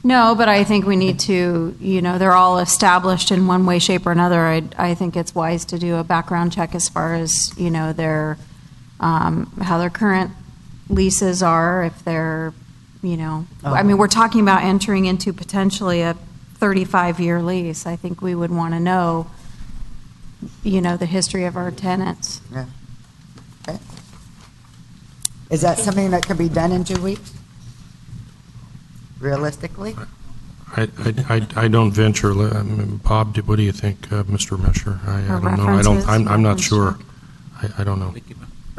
No, but I think we need to, they're all established in one way, shape, or another. I think it's wise to do a background check as far as, their, how their current leases are, if they're, we're talking about entering into potentially a 35-year lease. I think we would want to know, the history of our tenants. Yeah. Okay. Is that something that can be done in 2 weeks? Realistically? I don't venture. Bob, what do you think, Mr. Mesher? I don't know. I'm not sure. I don't know.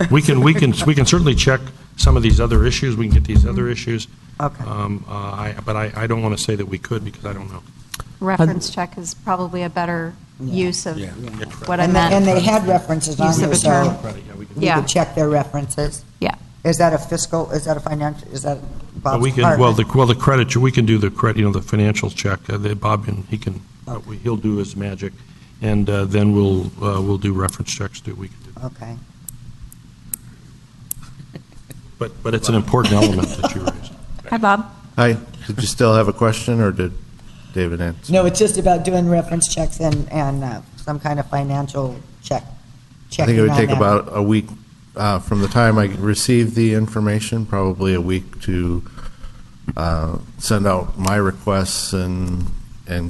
We can certainly check some of these other issues. We can get these other issues. Okay. But I don't want to say that we could because I don't know. Reference check is probably a better use of what I And meant. and they had references on Use of here, a so term. we Yeah. could check their references. Yeah. Is that a fiscal, is that a financial, is that Bob's We can department? the credit. We can do the credit. The financial check. Bob he'll do his magic, and then we'll do reference checks too. We can do. Okay. But it's an important element that you raised. Hi, Bob. Hi, did you still have a question, or did David answer? No, it's just about doing reference checks and some kind of financial check. I think it would checking take on that. about a week from the time I received the information, probably a week to send out my requests and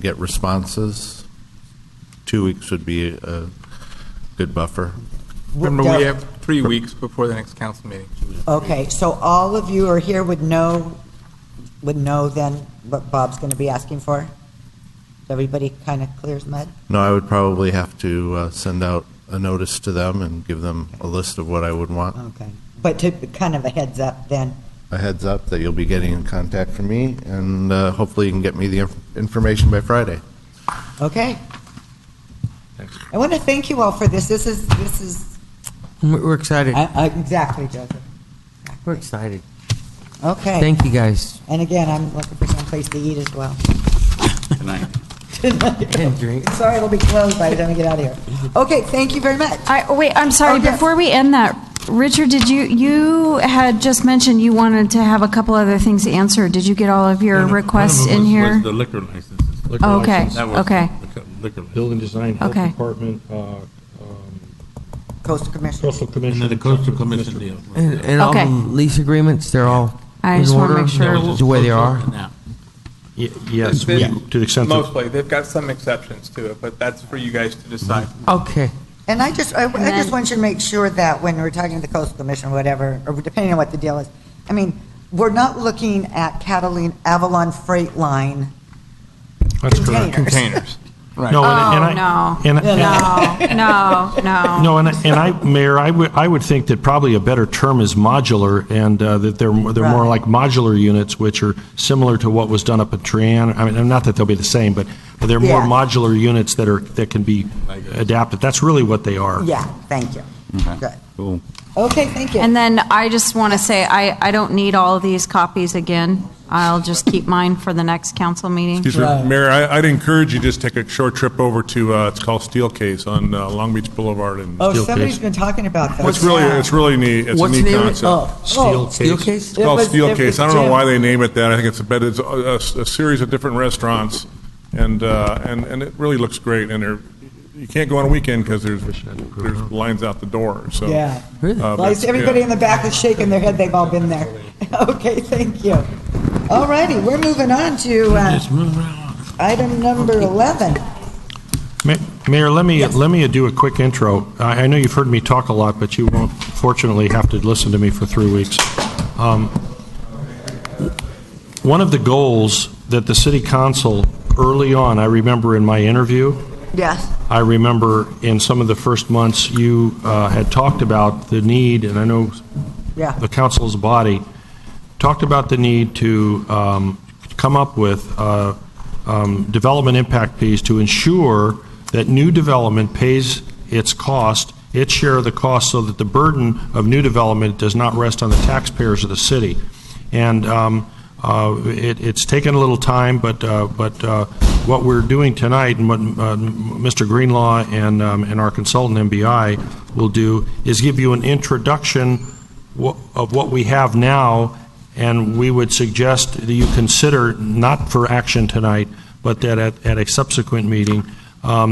get responses. 2 weeks would be a good buffer. Remember, we have 3 weeks before the next council meeting. Okay, so all of you are here would know then what Bob's going to be asking for? Everybody kind of clears mud? No, I would probably have to send out a notice to them and give them a list of what I would want. Okay. But to kind of a heads up then. A heads up that you'll be getting in contact from me, and hopefully you can get me the information by Friday. Okay. I want to thank you all for this. This is. We're excited. Exactly, Joseph. We're excited. Okay. Thank you, guys. And again, I'm looking for some place to eat as well. Tonight. And drink. Sorry, it'll be closed by the time we get out of here. Okay, thank you very much. Wait, I'm sorry. Oh, yes. Before we end that, Richard, did you had just mentioned you wanted to have a couple other things answered. Did you get all of your requests in here? Was the liquor licenses. Liquor Oh, okay, license. That was okay. Liquor building design, health Okay. department, Coastal Commission. Coastal Commission. And then the coastal commission deal. And all Okay. the lease agreements, they're all I in just wanna order? make sure. The way they are? Yes, They- to the extent that. Mostly, they've got some exceptions to it, but that's for you guys to decide. Okay. And I just want you to make sure that when we're talking to the Coastal Commission or whatever, or depending on what the deal is, I mean, we're not looking at Catalina Avalon Freight Line That's correct. Containers. Right. No, Oh, and no. No. No, and Mayor, I would think that probably a better term is modular, and that they're more like modular units, which are similar to what was done up at Triana. I mean, not that they'll be the same, but they're more Yeah. modular units that can be adapted. That's really what they are. Yeah, thank you. Good. Cool. Okay, thank you. And then I just want to say, I don't need all of these copies again. I'll just keep mine for the next council meeting. Excuse me, Mayor, I'd encourage you to just take a short trip over to, it's called Steelcase on Long Beach Boulevard. And Oh, somebody's been talking about that. It's really neat. It's What's a the neat name of it? concept. Steel case? It's called Steelcase. I don't know Jim. why they name it that. I think it's a series of different restaurants, and it really looks great. And you can't go on a weekend because there's lines out the door. So Yeah. Really? Well, everybody in the back is shaking their head. They've all been there. Okay, thank you. All righty, we're moving on to item number 11. Mayor, let me do a quick intro. I know you've heard me talk a lot, but you won't, fortunately, have to listen to me for 3 weeks. One of the goals that the city council early on, I remember in my interview, Yes. I remember in some of the first months you had talked about the need, and I know Yeah. the council's body talked about the need to come up with development impact fees to ensure that new development pays its cost, its share of the cost, so that the burden of new development does not rest on the taxpayers of the city. And it's taken a little time, but what we're doing tonight and what Mr. Greenlaw and our consultant MBI will do is give you an introduction of what we have now, and we would suggest that you consider, not for action tonight, but that at a subsequent meeting,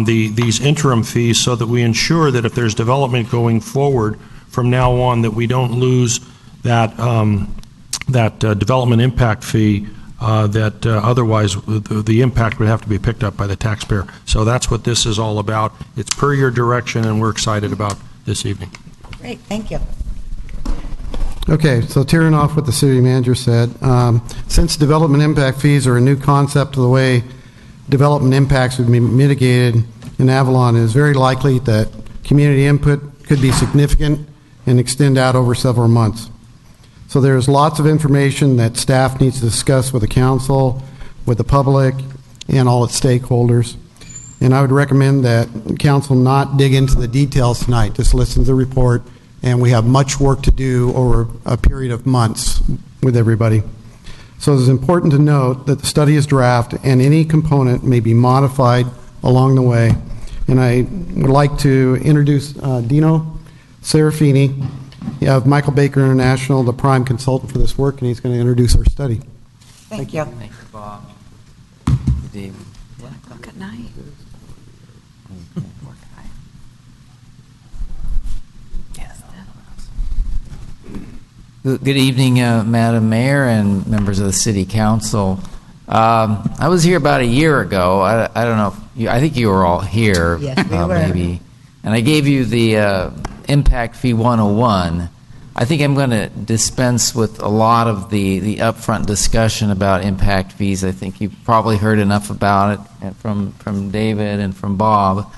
these interim fees, so that we ensure that if there's development going forward from now on, that we don't lose that development impact fee that otherwise the impact would have to be picked up by the taxpayer. So that's what this is all about. It's per your direction, and we're excited about this evening. Great, thank you. Okay, so tearing off what the city manager said, since development impact fees are a new concept of the way development impacts would be mitigated in Avalon, it is very likely that community input could be significant and extend out over several months. So there's lots of information that staff needs to discuss with the council, with the public, and all its stakeholders. And I would recommend that council not dig into the details tonight, just listen to the report, and we have much work to do over a period of months with everybody. So it is important to note that the study is draft and any component may be modified along the way. And I would like to introduce Dino Serafini of Michael Baker International, the prime consultant for this work, and he's going to introduce our study. Thank you. Thank you, Bob. Good evening. Good night. Good evening, Madam Mayor and members of the City Council. I was here about a year ago. I don't know. I think you were all here. Yes, we were. Maybe. And I gave you the Impact Fee 101. I think I'm going to dispense with a lot of the upfront discussion about impact fees. I think you've probably heard enough about it from David and from Bob.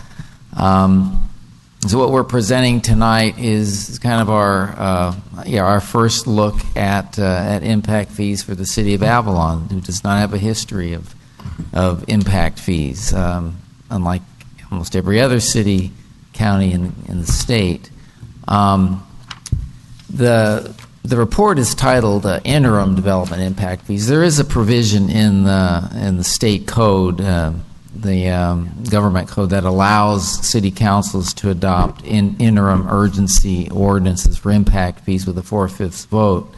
So what we're presenting tonight is kind of our first look at impact fees for the city of Avalon, who does not have a history of impact fees, unlike almost every other city, county in the state. The report is titled Interim Development Impact Fees. There is a provision in the state code, the government code, that allows city councils to adopt interim urgency ordinances for impact fees with a 4/5 vote.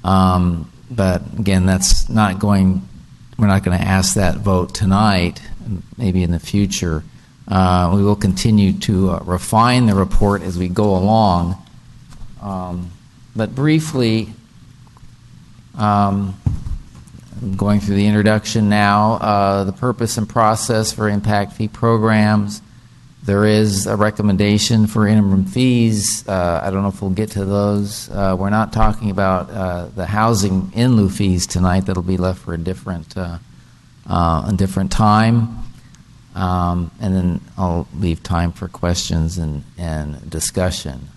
But again, that's not going. We're not going to ask that vote tonight. Maybe in the future, we will continue to refine the report as we go along. But briefly, going through the introduction now, the purpose and process for impact fee programs. There is a recommendation for interim fees. I don't know if we'll get to those. We're not talking about the housing in lieu fees tonight. That'll be left for a different time. And then I'll leave time for questions and discussion.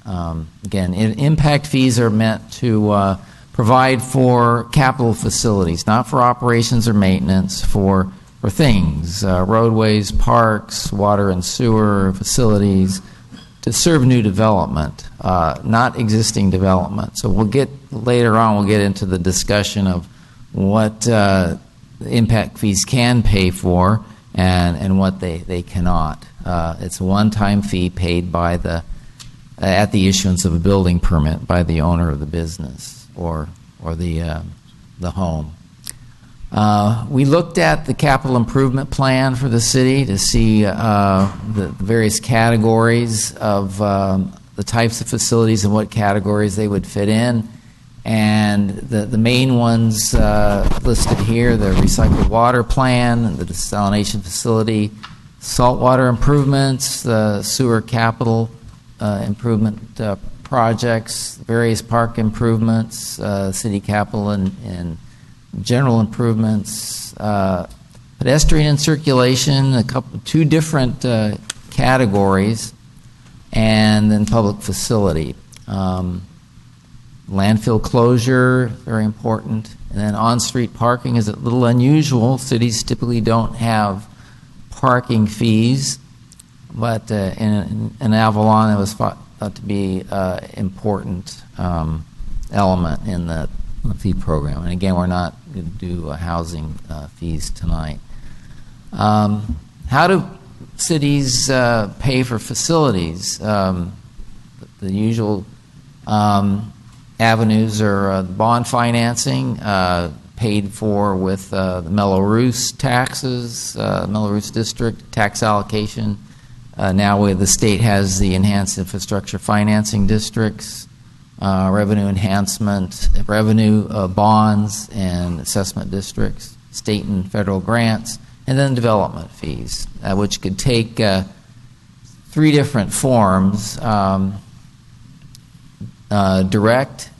Again, impact fees are meant to provide for capital facilities, not for operations or maintenance, for things, roadways, parks, water and sewer facilities, to serve new development, not existing development. So later on we'll get into the discussion of what impact fees can pay for and what they cannot. It's a one-time fee paid by at the issuance of a building permit by the owner of the business or the home. We looked at the capital improvement plan for the city to see the various categories of the types of facilities and what categories they would fit in. And the main ones listed here, the recycled water plan, the desalination facility, saltwater improvements, the sewer capital improvement projects, various park improvements, city capital and general improvements, pedestrian and circulation, two different categories, and then public facility. Landfill closure, very important. And then on-street parking is a little unusual. Cities typically don't have parking fees, but in Avalon it was thought to be an important element in the fee program. And again, we're not going to do housing fees tonight. How do cities pay for facilities? The usual avenues are bond financing, paid for with the Mello-Roos taxes, Mello-Roos district tax allocation. Now the state has the enhanced infrastructure financing districts. revenue enhancement, revenue bonds and assessment districts, state and federal grants, and then development fees, which could take three different forms. Direct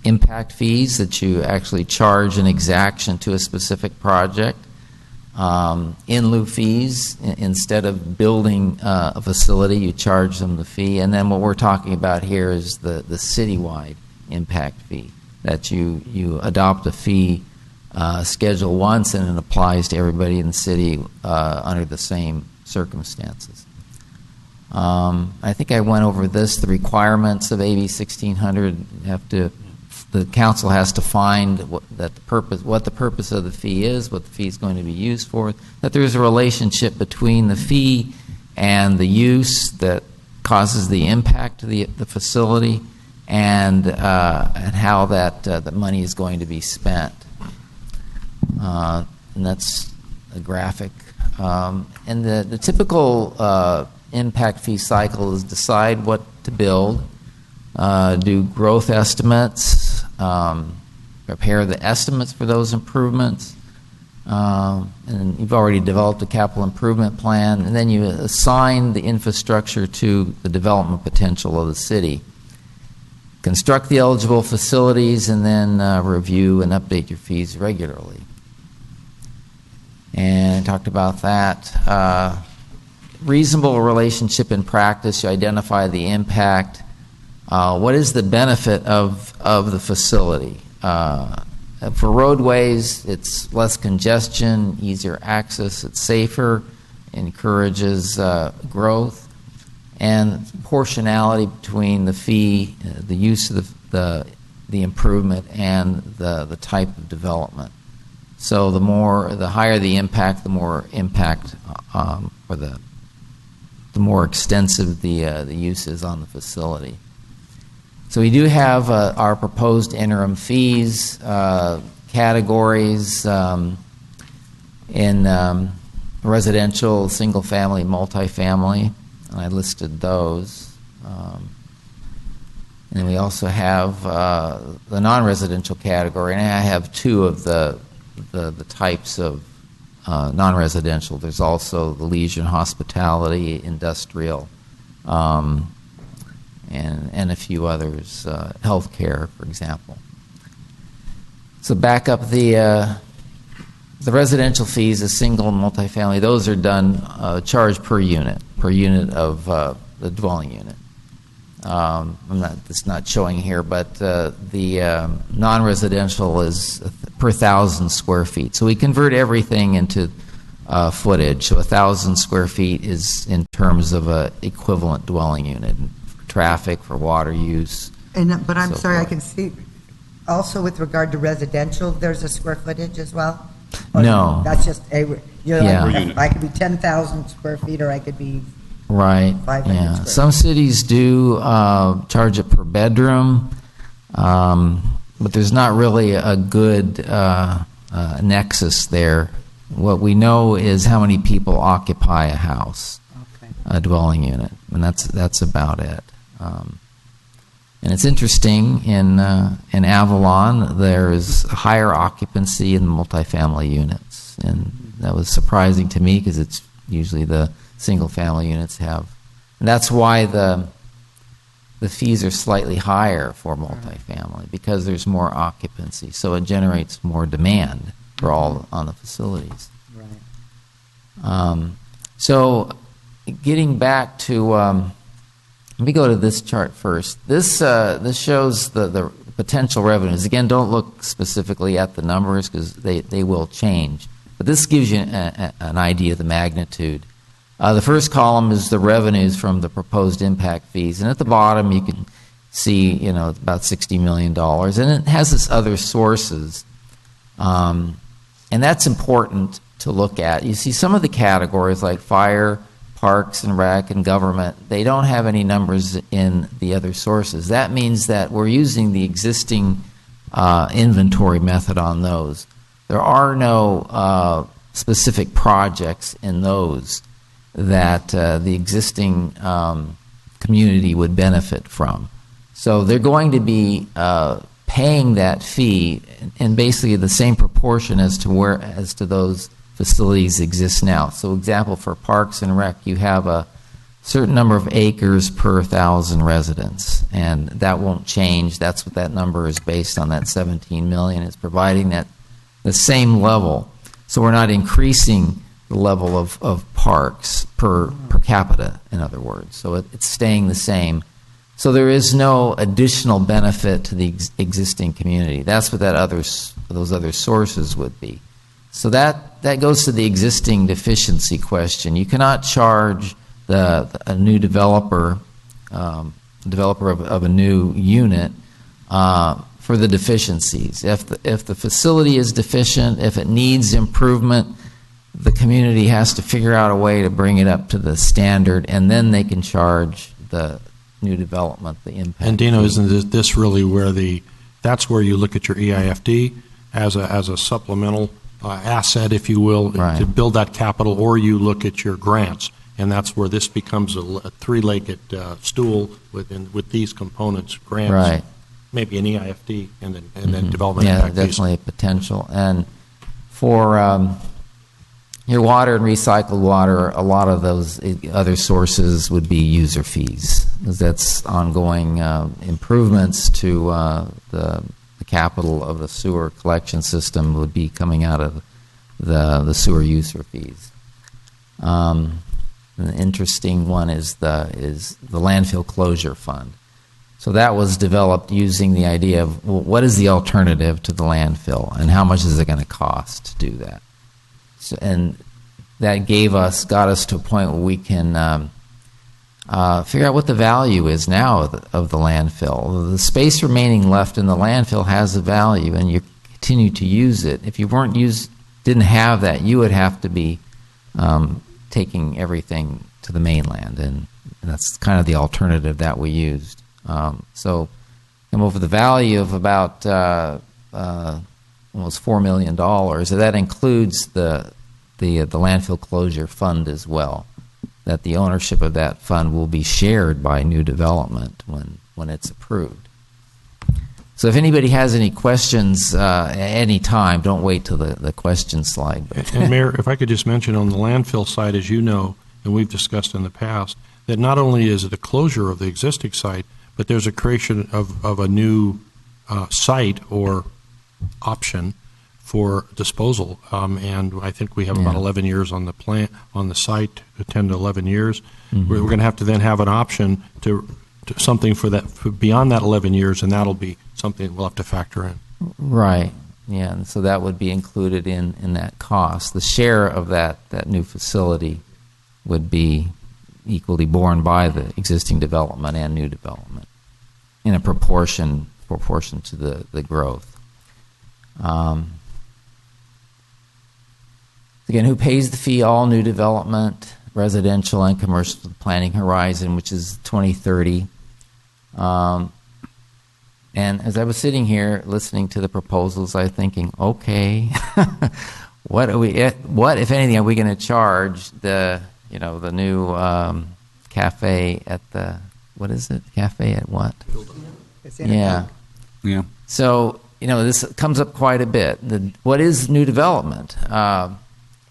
impact fees that you actually charge an exaction to a specific project. In lieu fees, instead of building a facility, you charge them the fee. And then what we're talking about here is the citywide impact fee, that you adopt a fee schedule once and it applies to everybody in the city under the same circumstances. I think I went over this. The requirements of AB 1600 the council has to find what the purpose of the fee is, what the fee is going to be used for, that there's a relationship between the fee and the use that causes the impact to the facility, and how that money is going to be spent. And that's a graphic. And the typical impact fee cycle is decide what to build, do growth estimates, prepare the estimates for those improvements, and you've already developed a capital improvement plan, and then you assign the infrastructure to the development potential of the city. Construct the eligible facilities, and then review and update your fees regularly. And talked about that. Reasonable relationship in practice, you identify the impact. What is the benefit of the facility? For roadways, it's less congestion, easier access, it's safer, encourages growth, and proportionality between the fee, the use of the improvement, and the type of development. So the higher the impact, the more impact, or the more extensive the use is on the facility. So we do have our proposed interim fees categories in residential, single-family, multifamily, and I listed those. And we also have the non-residential category, and I have two of the types of non-residential. There's also the leisure and hospitality, industrial, and a few others, healthcare, for example. So back up the residential fees, the single and multifamily, those are done charged per unit of the dwelling unit. It's not showing here, but the non-residential is per 1,000 square feet. So we convert everything into footage. So 1,000 square feet is in terms of an equivalent dwelling unit. For traffic, for water use. But I'm so sorry, forth. I can see, also with regard to residential, there's a square footage as well? No. That's just, Yeah. I could be 10,000 square feet, or I could be Right. 500 Yeah. square Some cities do charge it per bedroom, but there's not really a good nexus there. What we know is how many people occupy a house, a dwelling unit, and that's about it. And it's interesting, in Avalon, there's higher occupancy in multifamily units, and that was surprising to me because it's usually the single-family units have. And that's why the fees are slightly higher for multifamily, because there's more occupancy, so it generates more demand for all on the facilities. Right. So getting back to, let me go to this chart first. This shows the potential revenues. Again, don't look specifically at the numbers because they will change. But this gives you an idea of the magnitude. The first column is the revenues from the proposed impact fees, and at the bottom you can see, about $60 million, and it has this other sources, and that's important to look at. You see some of the categories like fire, parks and rec, and government, they don't have any numbers in the other sources. That means that we're using the existing inventory method on those. There are no specific projects in those that the existing community would benefit from. So they're going to be paying that fee in basically the same proportion as to those facilities exist now. So example, for Parks and Rec, you have a certain number of acres per 1,000 residents, and that won't change. That's what that number is based on, that 17 million. It's providing that the same level. So we're not increasing the level of parks per capita, in other words. So it's staying the same. So there is no additional benefit to the existing community. That's what those other sources would be. So that goes to the existing deficiency question. You cannot charge a new developer of a new unit for the deficiencies. If the facility is deficient, if it needs improvement, the community has to figure out a way to bring it up to the standard, and then they can charge the new development the impact. And Dino, isn't this really where that's where you look at your EIFD as a supplemental asset, if you will, to build that capital, or you look at your grants, and that's where this becomes a three-legged stool with these components: grants, maybe an EIFD, and then development impact fees. Yeah, definitely a potential. And for your water and recycled water, a lot of those other sources would be user fees, because that's ongoing improvements to the capital of the sewer collection system would be coming out of the sewer user fees. An interesting one is the landfill closure fund. So that was developed using the idea of, well, what is the alternative to the landfill, and how much is it going to cost to do that? So, and that got us to a point where we can figure out what the value is now of the landfill. The space remaining left in the landfill has a value, and you continue to use it. If you didn't have that, you would have to be taking everything to the mainland, and that's kind of the alternative that we used. So come over the value of about almost $4 million. That includes the landfill closure fund as well, that the ownership of that fund will be shared by new development when it's approved. So if anybody has any questions at any time, don't wait till the question slide. And Mayor, if I could just mention on the landfill side, as you know, and we've discussed in the past, that not only is it a closure of the existing site, but there's a creation of a new site or option for disposal, and I think we have about 11 years on the site, 10 to 11 years. Mm-hmm. We're going to have to then have an option to something for beyond that 11 years, and that'll be something we'll have to factor in. Right. Yeah, and so that would be included in that cost. The share of that new facility would be equally borne by the existing development and new development in a proportion to the growth. Again, who pays the fee? All new development, residential and commercial planning horizon, which is 2030. And as I was sitting here listening to the proposals, I was thinking, okay, what, if anything, are we going to charge the new cafe at the, what is it? Cafe at what? Yeah. Yeah. So, this comes up quite a bit. What is new development?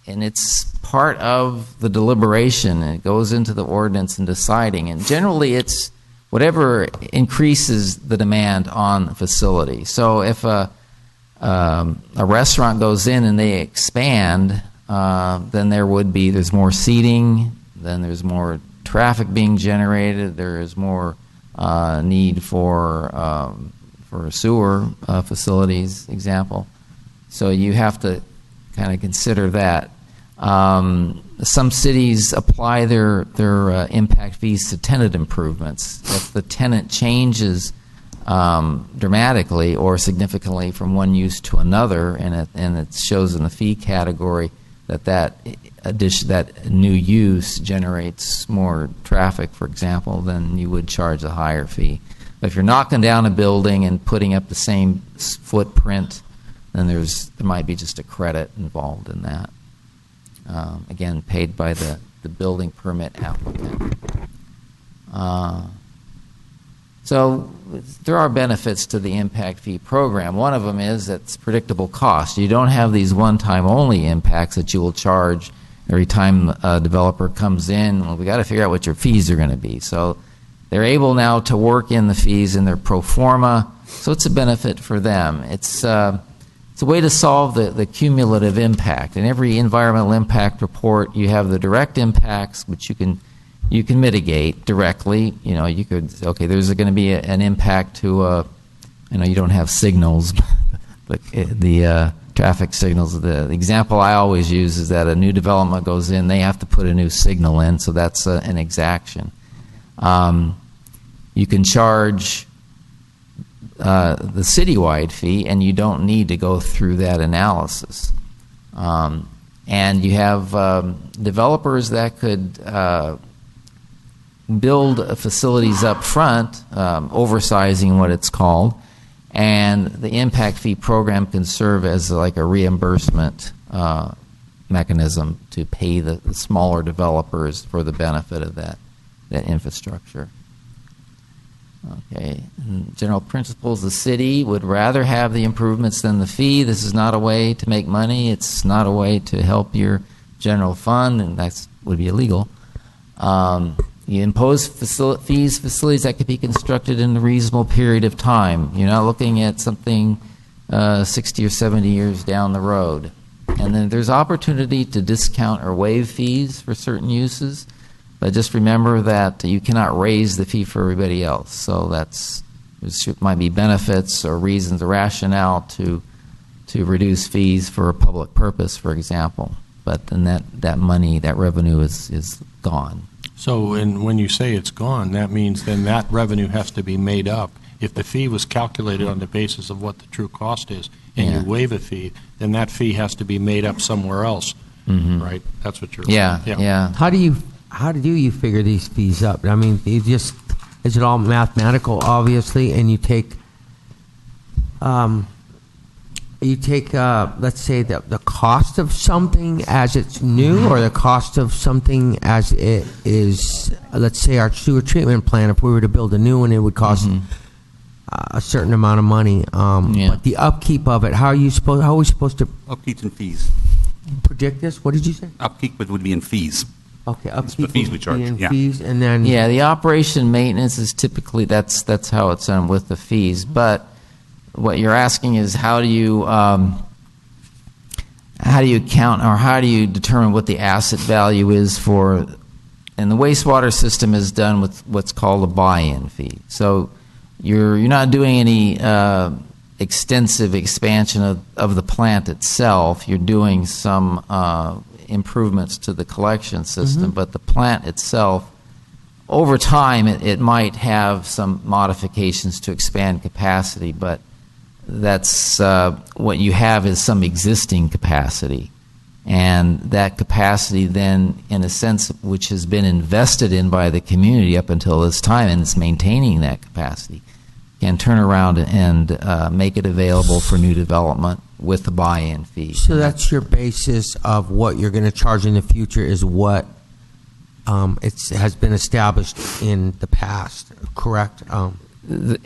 And it's part of the deliberation, and it goes into the ordinance and deciding. And generally, it's whatever increases the demand on the facility. So if a restaurant goes in and they expand, then there's more seating, then there's more traffic being generated, there is more need for sewer facilities, example. So you have to kind of consider that. Some cities apply their impact fees to tenant improvements. If the tenant changes dramatically or significantly from one use to another, and it shows in the fee category that new use generates more traffic, for example, then you would charge a higher fee. But if you're knocking down a building and putting up the same footprint, then there might be just a credit involved in that. Again, paid by the building permit applicant. So there are benefits to the impact fee program. One of them is it's predictable cost. You don't have these one-time only impacts that you will charge every time a developer comes in. Well, we got to figure out what your fees are going to be. So they're able now to work in the fees in their pro forma, so it's a benefit for them. It's a way to solve the cumulative impact. In every environmental impact report, you have the direct impacts, which you can mitigate directly. You could, okay, there's going to be an impact to, you don't have signals, but the traffic signals. The example I always use is that a new development goes in, they have to put a new signal in, so that's an exaction. You can charge the citywide fee, and you don't need to go through that analysis. And you have developers that could build facilities up front, oversizing what it's called, and the impact fee program can serve as like a reimbursement mechanism to pay the smaller developers for the benefit of that infrastructure. Okay. In general principles, the city would rather have the improvements than the fee. This is not a way to make money. It's not a way to help your general fund, and that would be illegal. You impose facilities that could be constructed in a reasonable period of time. You're not looking at something 60 or 70 years down the road. And then there's opportunity to discount or waive fees for certain uses. But just remember that you cannot raise the fee for everybody else. So there might be benefits or reasons, or rationale to reduce fees for a public purpose, for example. But then that money, that revenue is gone. So when you say it's gone, that means then that revenue has to be made up. If the fee was calculated on the basis of what the true cost is, and you waive a fee, then that fee has to be made up somewhere else, right? That's what you're saying. Yeah. How do you figure these fees up? I mean, is it all mathematical, obviously, and you take let's say the cost of something as it's new, or the cost of something as it is. Let's say our sewer treatment plant, if we were to build a new one, it would cost a certain amount of money. But the upkeep of it, how are we supposed to Upkeep and fees. predict this? What did you say? Upkeep would be in fees. Okay, It's the fees we charge. and Yeah. fees, and then the operation maintenance is typically that's how it's done with the fees. But what you're asking is how do you count, or how do you determine what the asset value is for? And the wastewater system is done with what's called a buy-in fee. So you're not doing any extensive expansion of the plant itself. You're doing some improvements to the collection system, but the plant itself, over time, it might have some modifications to expand capacity, but that's what you have is some existing capacity. And that capacity then, in a sense, which has been invested in by the community up until this time, and it's maintaining that capacity, can turn around and make it available for new development with the buy-in fee. So that's your basis of what you're going to charge in the future is what has been established in the past, correct?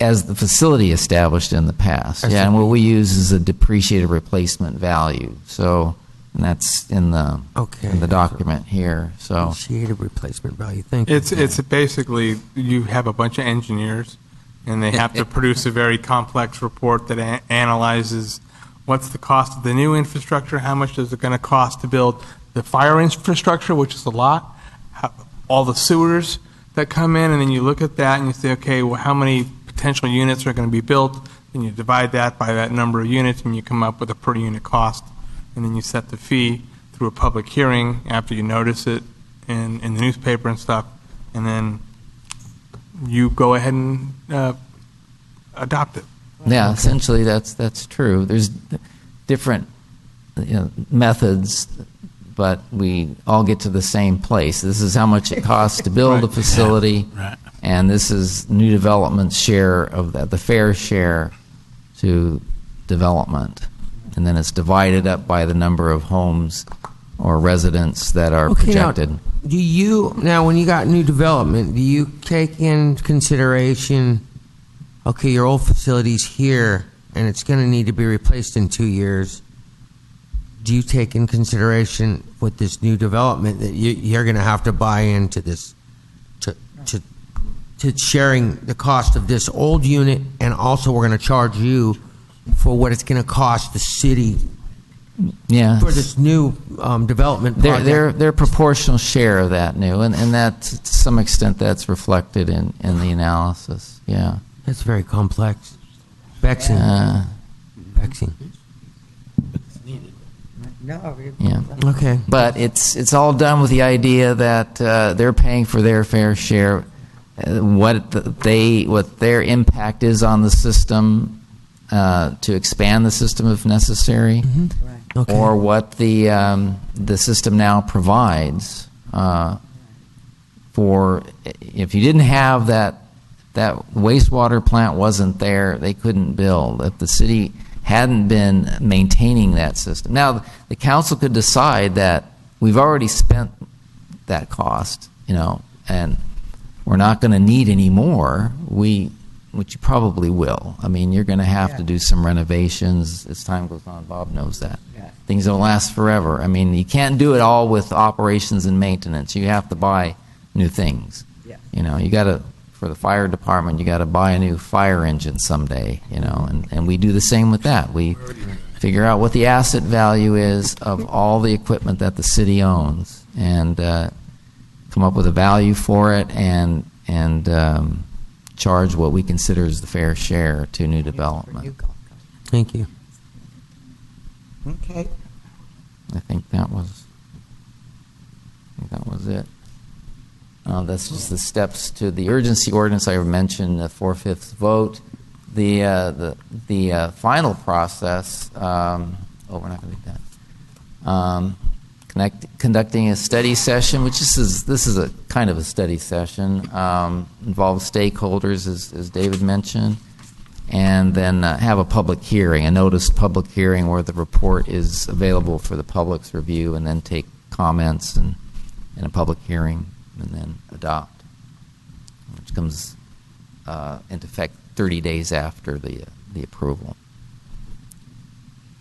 As the facility established in the past. Yeah, and what we use is a depreciated replacement value. So and that's in the document here. So depreciated replacement value. Thank you. It's basically you have a bunch of engineers, and they have to produce a very complex report that analyzes what's the cost of the new infrastructure, how much is it going to cost to build the fire infrastructure, which is a lot, all the sewers that come in, and then you look at that and you say, okay, well, how many potential units are going to be built? And you divide that by that number of units, and you come up with a per unit cost. And then you set the fee through a public hearing after you notice it in the newspaper and stuff, and then you go ahead and adopt it. Yeah, essentially that's true. There's different methods, but we all get to the same place. This is how much it costs to build a facility, and this is new development's share of that, the fair share to development. And then it's divided up by the number of homes or residents that are projected. Now, when you got new development, do you take in consideration okay, your old facility's here, and it's going to need to be replaced in 2 years, do you take in consideration with this new development that you're going to have to buy into this, to sharing the cost of this old unit, and also we're going to charge you for what it's going to cost the city for this new development project? Their proportional share of that new, and that to some extent that's reflected in the analysis. Yeah, that's very complex. Vexing. Vexing. No. Yeah. Okay. But it's all done with the idea that they're paying for their fair share. What their impact is on the system to expand the system if necessary, Okay. or what the system now provides for. If you didn't have that wastewater plant wasn't there, they couldn't build. If the city hadn't been maintaining that system. Now, the council could decide that we've already spent that cost, and we're not going to need any more. Which you probably will. I mean, you're going to have to do some renovations as time goes on. Bob knows that. Yeah. Things don't last forever. I mean, you can't do it all with operations and maintenance. You have to buy new things. Yeah. You got to, for the fire department, you got to buy a new fire engine someday, and we do the same with that. We figure out what the asset value is of all the equipment that the city owns, and come up with a value for it, and charge what we consider as the fair share to new development. Thank you. Okay. I think that was it. That's just the steps to the urgency ordinance. I mentioned the 4/5 vote. The final process. We're not going to do that. Conducting a study session, which this is a kind of a study session, involves stakeholders, as David mentioned, and then have a public hearing, a noticed public hearing where the report is available for the public's review, and then take comments and in a public hearing, and then adopt, which comes into effect 30 days after the approval.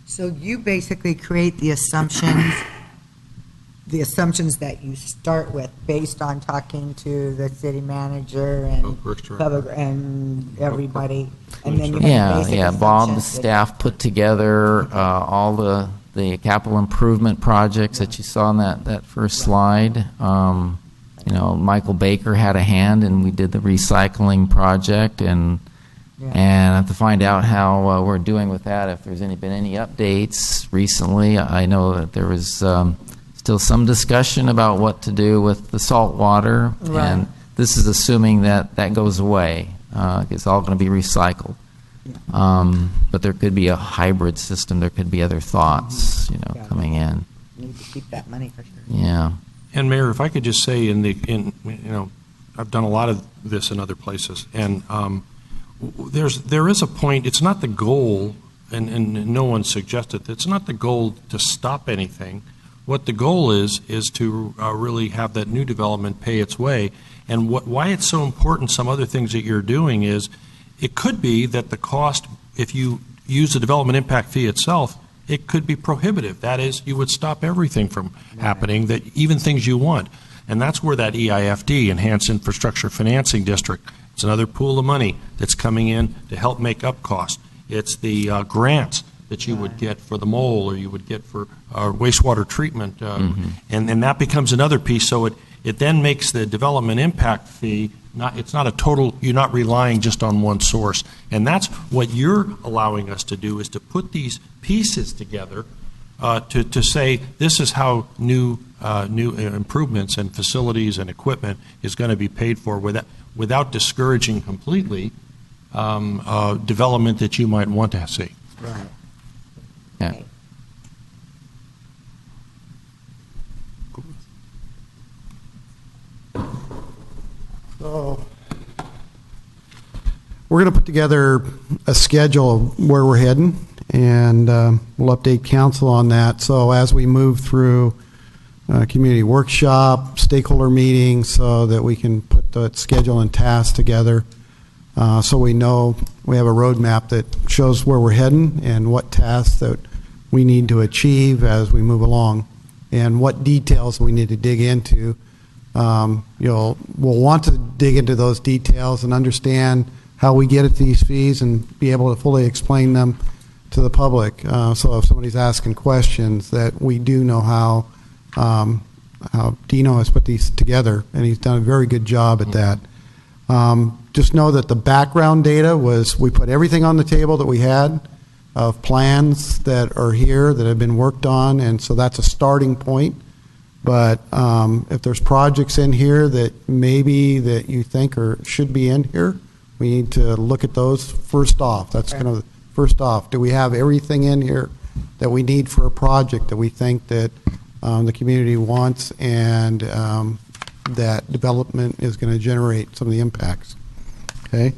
So you basically create the assumptions that you start with based on talking to the city manager and everybody, and then you have basic Bob's assumptions staff put together all the capital improvement projects that you saw in that first slide. Michael Baker had a hand, and we did the recycling project, and I have to find out how we're doing with that. If there's been any updates recently, I know that there was still some discussion about what to do with the salt water, and this is assuming that goes away. It's all going to be recycled. But there could be a hybrid system. There could be other thoughts, coming in. You need to keep that money for sure. Yeah. And Mayor, if I could just say, I've done a lot of this in other places, and there is a point. It's not the goal, and no one suggested that it's not the goal to stop anything. What the goal is to really have that new development pay its way. And why it's so important, some other things that you're doing is, it could be that the cost, if you use the development impact fee itself, it could be prohibitive. That is, you would stop everything from happening, that even things you want. And that's where that EIFD, Enhanced Infrastructure Financing District, it's another pool of money that's coming in to help make up costs. It's the grants that you would get for the mole, or you would get for wastewater treatment, and that becomes another piece. So it then makes the development impact fee it's not a total. You're not relying just on one source, and that's what you're allowing us to do, is to put these pieces together to say this is how new improvements and facilities and equipment is going to be paid for without discouraging completely development that you might want to see. Right. Yeah. So we're going to put together a schedule of where we're heading, and we'll update council on that. So as we move through community workshop, stakeholder meetings, so that we can put the schedule and tasks together. so we know we have a roadmap that shows where we're heading and what tasks that we need to achieve as we move along, and what details we need to dig into. We'll want to dig into those details and understand how we get at these fees and be able to fully explain them to the public. So if somebody's asking questions, that we do know how Dino has put these together, and he's done a very good job at that. Just know that the background data was, we put everything on the table that we had of plans that are here that have been worked on, and so that's a starting point. But if there's projects in here that maybe that you think should be in here, we need to look at those first off. That's kind of first off. Do we have everything in here that we need for a project that we think that the community wants and that development is going to generate some of the impacts? Okay.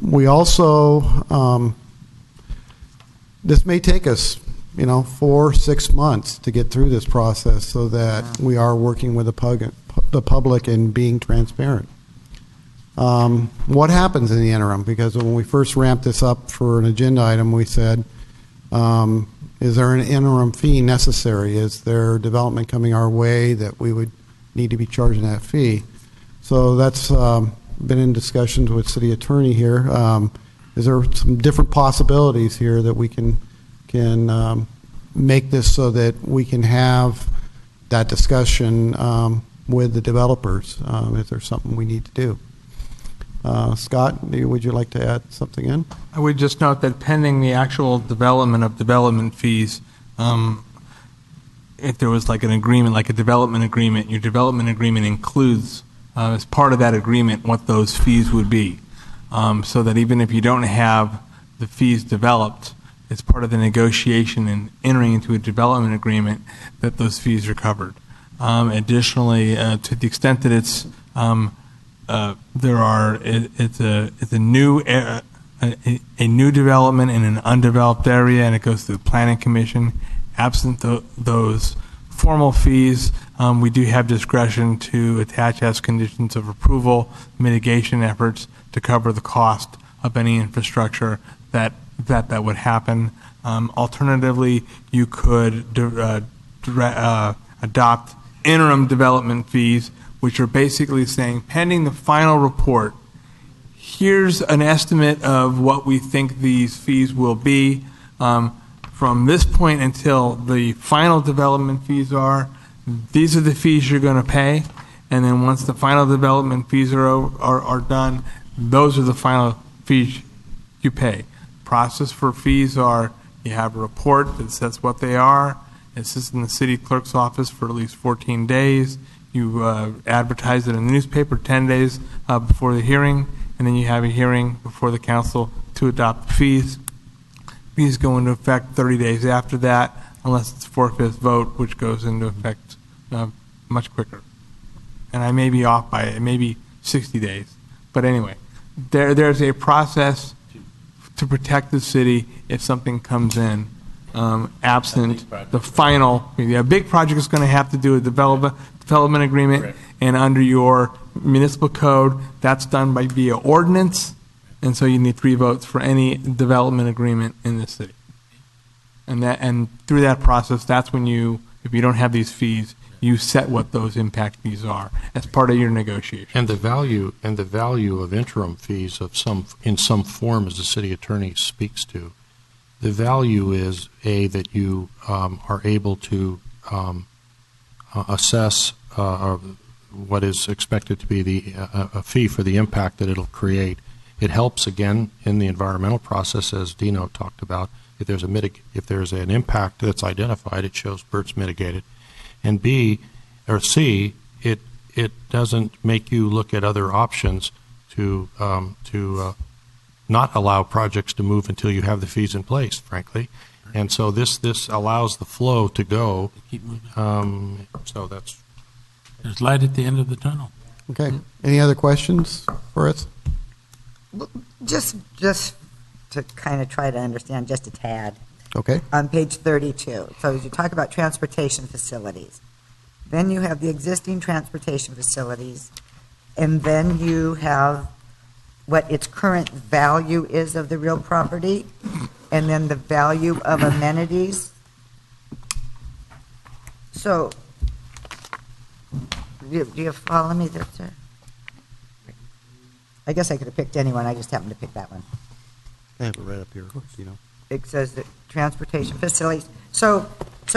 We also, this may take us 4-6 months to get through this process, so that we are working with the public and being transparent. What happens in the interim? Because when we first ramped this up for an agenda item, we said, is there an interim fee necessary? Is there development coming our way that we would need to be charging that fee? So that's been in discussions with city attorney here. Is there some different possibilities here that we can make this so that we can have that discussion with the developers? Is there something we need to do? Scott, would you like to add something in? I would just note that pending the actual development of development fees, if there was like an agreement, like a development agreement, your development agreement includes, as part of that agreement, what those fees would be. So that even if you don't have the fees developed, it's part of the negotiation and entering into a development agreement that those fees are covered. Additionally, to the extent that it's it's a new development in an undeveloped area, and it goes to the planning commission. Absent those formal fees, we do have discretion to attach as conditions of approval mitigation efforts to cover the cost of any infrastructure that would happen. Alternatively, you could adopt interim development fees, which are basically saying, pending the final report, here's an estimate of what we think these fees will be from this point until the final development fees are. These are the fees you're going to pay, and then once the final development fees are done, those are the final fees you pay. Process for fees are, you have a report that says what they are. It sits in the city clerk's office for at least 14 days. You advertise it in the newspaper 10 days before the hearing, and then you have a hearing before the council to adopt the fees. Fees go into effect 30 days after that, unless it's 4/5 vote, which goes into effect much quicker. And I may be off by it, maybe 60 days. But anyway, there's a process to protect the city if something comes in absent the final. A big project is going to have to do a development agreement, correct. And under your municipal code, that's done via ordinance, and so you need 3 votes for any development agreement in the city. And through that process, that's when if you don't have these fees, you set what those impact fees are as part of your negotiation. And the value of interim fees in some form, as the city attorney speaks to, the value is that you are able to assess what is expected to be a fee for the impact that it'll create. It helps again in the environmental process, as Dino talked about. If there's an impact that's identified, it shows Bert's mitigated. And B or C, it doesn't make you look at other options to not allow projects to move until you have the fees in place, frankly. And so this allows the flow to go. So there's light at the end of the tunnel. Okay. Any other questions for us? Just to kind of try to understand just a tad. Okay. On page 32. So as you talk about transportation facilities, then you have the existing transportation facilities, and then you have what its current value is of the real property, and then the value of amenities. So, do you follow me there, sir? I guess I could have picked anyone, I just happened to pick that one. I have it right up here, you know. It says that transportation facilities. So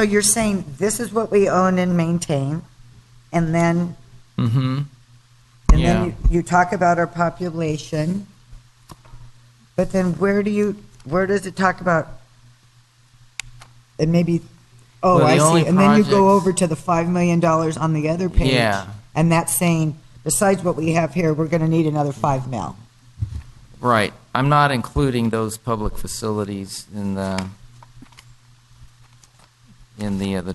you're saying this is what we own and maintain, and then Mm-hmm. and then you talk about our population, but then where does it talk about? And maybe, Well, the I only see. And then you go projects- over to the $5 million on the other page. Yeah. And that's saying, besides what we have here, we're going to need another $5 million. Right. I'm not including those public facilities in the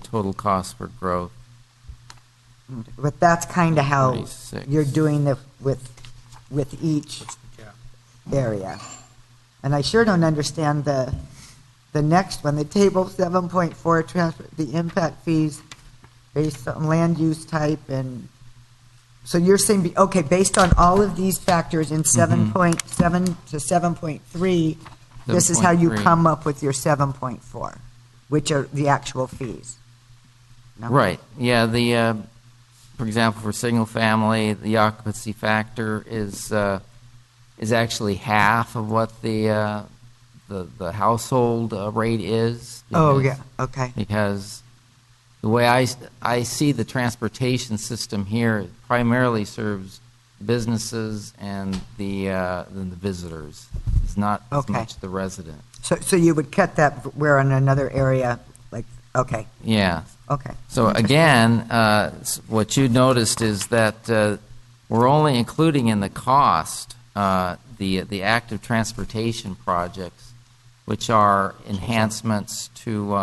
total cost for growth. But that's kind of how 46. you're doing it with each area. And I sure don't understand the next one, the table 7.4, the impact fees based on land use type. And so you're saying, okay, based on all of these factors in 7.7 to 7.3, this is how you 7.3. come up with your 7.4, which are the actual fees. No? Right. Yeah. For example, for single family, the occupancy factor is actually half of what the household rate is. Oh, yeah. Okay. Because the way I see the transportation system here, it primarily serves businesses and the visitors. It's not as Okay. much the resident. So you would cut that where in another area, like, okay. Yeah. Okay. So again, what you noticed is that we're only including in the cost the active transportation projects, which are enhancements to,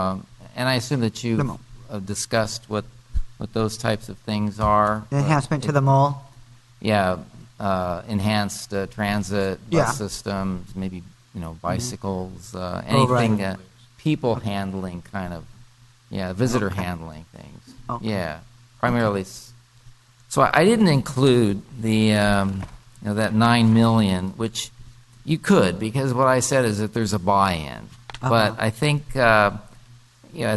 and I assume that you've discussed what those types of things are. Enhancement to the mall? Yeah, enhanced transit, bus Yeah. systems, maybe bicycles, right. anything, people handling kind of. Yeah, visitor handling things. Okay. Yeah, primarily. So I didn't include the that $9 million, which you could, because what I said is that there's a buy-in. But I think at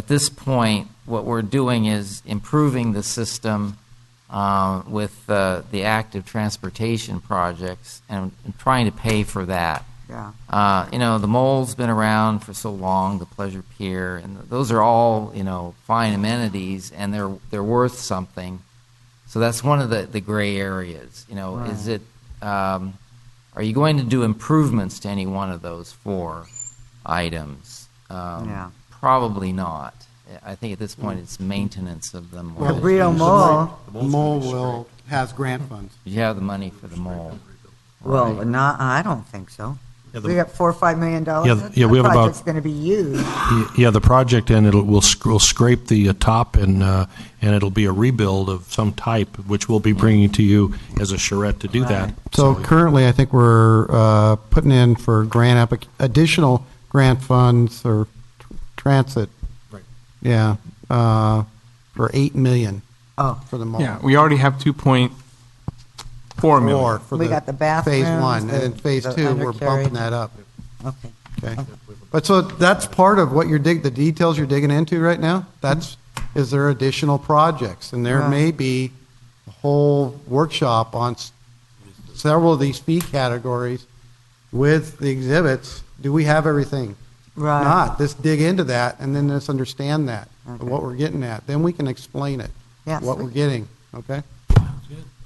this point, what we're doing is improving the system with the active transportation projects and trying to pay for that. Yeah. The mole's been around for so long, the Pleasure Pier, and those are all, fine amenities, and they're worth something. So that's one of the gray areas. Right. Is it, are you going to do improvements to any one of those 4 items? Yeah. Probably not. I think at this point it's maintenance of them. Well, more Rio than- Mole has grant funds. You have the money for the mole. Well, Right. I don't think so. Yeah, We got $4 or $5 million. Yeah, we have about- project's going to be used. Yeah, the project, and we'll scrape the top, and it'll be a rebuild of some type, which we'll be bringing to you as a charrette to do that. So currently, I think we're putting in for additional grant funds or transit. Right. Yeah, for $8 million. Oh. For the mall. Yeah, we already have 2.4 million. For We got the bathrooms, Phase 1, and the- then Phase the 2, we're undercarriage. bumping that up. Okay. Okay. But so that's part of what the details you're digging into right now? Is there additional projects? And there Right. may be a whole workshop on several of these fee categories with the exhibits. Do we have everything? Right. Not. Let's dig into that and then let's understand that, Okay. what we're getting at. Then we can explain it, Yes. what we're getting, okay?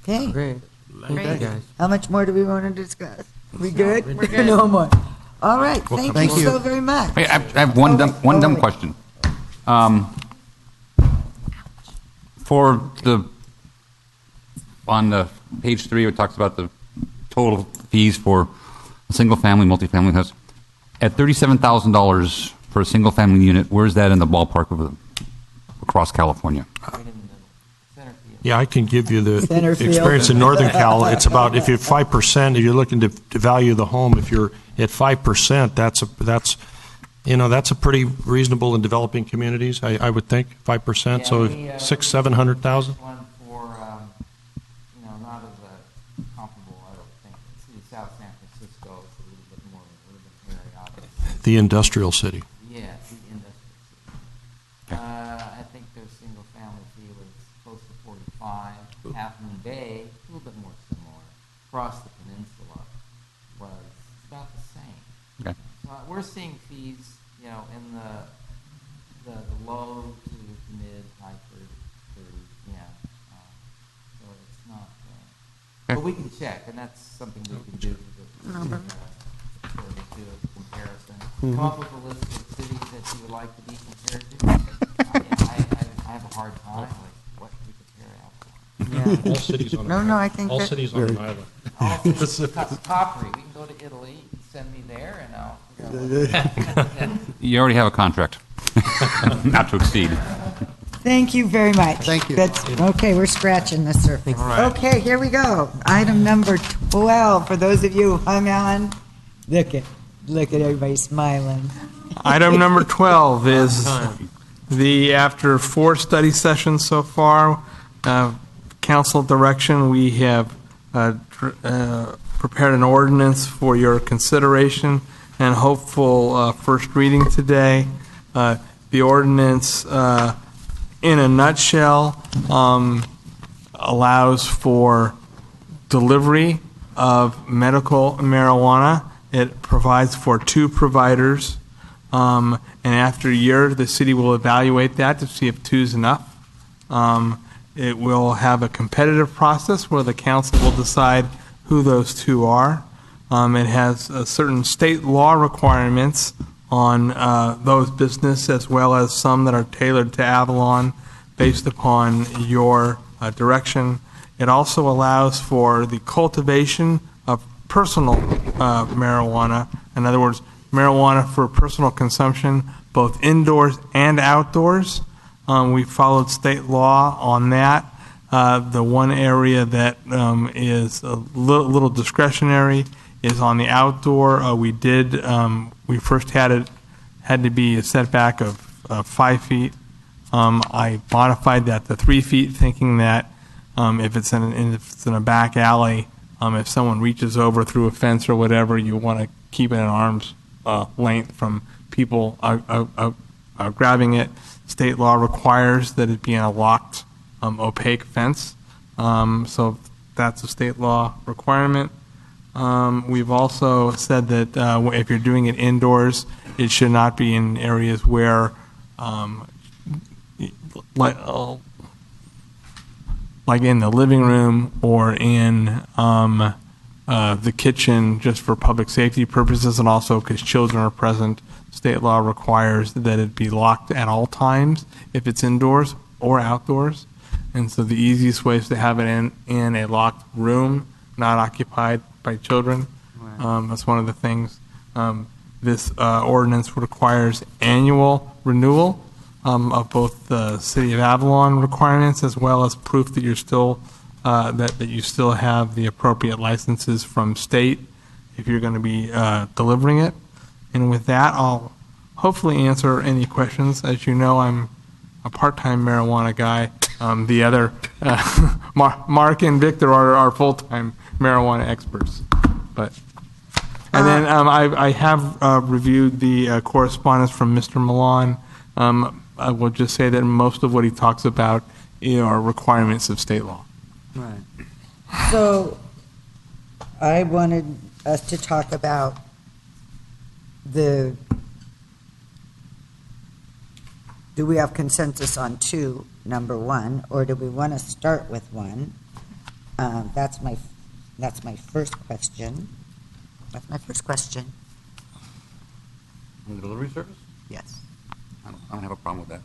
Okay. Great. Thank you, guys. How much more do we want to discuss? We good? We're good. No more. All right. Thank Thank you you. so very much. Hey, I have one dumb wait. question. On the page 3, it talks about the total fees for a single-family, multifamily house. At $37,000 for a single-family unit, where's that in the ballpark across California? Yeah, I can give you the Centerfield. experience in Northern Cal. It's about, if you're 5%, if you're looking to value the home, if you're at 5%, that's a pretty reasonable in developing communities, I would think, 5%. So Yeah, 600,000-700,000. One for, not as a comparable, I don't think. It's city of South San Francisco, it's a little bit more of an urban area, obviously. The industrial city. Yeah, the industrial city. I think their single-family fee was close to 45. Half Moon Bay, a little bit more similar. Across the peninsula was about the same. Okay. We're seeing fees, in the low to mid, high 30, yeah. So it's not. But we can check, and that's something we can do for the sort of do a comparison. Come up with a list of cities that you would like to be compared to. I have a hard time. Like, what do we compare apples? All cities on an No, island. I think all that- cities on an island. All cities, Capri. We can go to Italy. You can send me there, and I'll figure out what. You already have a contract, not to exceed. Thank you very much. Thank you. Okay, we're scratching the surface. All right. Okay, here we go. Item number 12, for those of you who hung on. Look at everybody smiling. Item number 12 is after 4 study sessions so far, council direction, we have prepared an ordinance for your consideration and hopeful first reading today. The ordinance, in a nutshell, allows for delivery of medical marijuana. It provides for 2 providers, and after a year, the city will evaluate that to see if 2 is enough. It will have a competitive process where the council will decide who those 2 are. It has certain state law requirements on those businesses, as well as some that are tailored to Avalon based upon your direction. It also allows for the cultivation of personal marijuana. In other words, marijuana for personal consumption, both indoors and outdoors. We followed state law on that. The one area that is a little discretionary is on the outdoor. We first had to be a setback of 5 feet. I modified that to 3 feet, thinking that if it's in a back alley, if someone reaches over through a fence or whatever, you want to keep it at arm's length from people grabbing it. State law requires that it be in a locked, opaque fence. So that's a state law requirement. We've also said that if you're doing it indoors, it should not be in areas where, like in the living room or in the kitchen, just for public safety purposes, and also because children are present. State law requires that it be locked at all times if it's indoors or outdoors. And so the easiest way is to have it in a locked room, not occupied by children. That's one of the things. This ordinance requires annual renewal of both the City of Avalon requirements, as well as proof that you're still that you still have the appropriate licenses from state if you're going to be delivering it. And with that, I'll hopefully answer any questions. As you know, I'm a part-time marijuana guy. The other, Mark and Victor are full-time marijuana experts. And then I have reviewed the correspondence from Mr. Milan. I will just say that most of what he talks about are requirements of state law. Right. So I wanted us to talk about do we have consensus on 2, number 1, or do we want to start with 1? That's my first question. That's my first question. On the delivery service? Yes. I don't have a problem with that.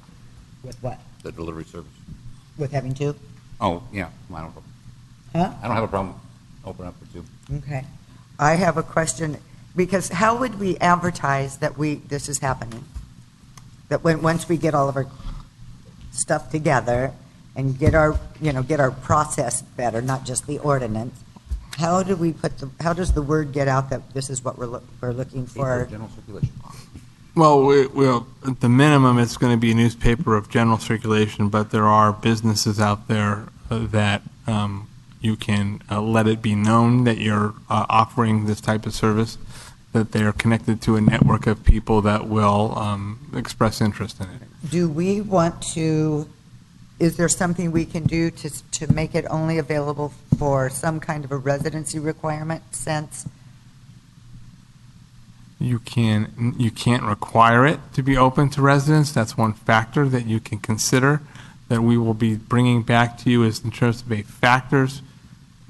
With what? The delivery service. With having 2? Oh, yeah. I don't have a problem opening up for 2. Okay. I have a question, because how would we advertise that this is happening? That once we get all of our stuff together and get our process better, not just the ordinance, how does the word get out that this is what we're looking for? General circulation. Well, at the minimum, it's going to be a newspaper of general circulation, but there are businesses out there that you can let it be known that you're offering this type of service, that they are connected to a network of people that will express interest in it. Do we want to, is there something we can do to make it only available for some kind of a residency requirement sense? You can't require it to be open to residents. That's one factor that you can consider that we will be bringing back to you is in terms of factors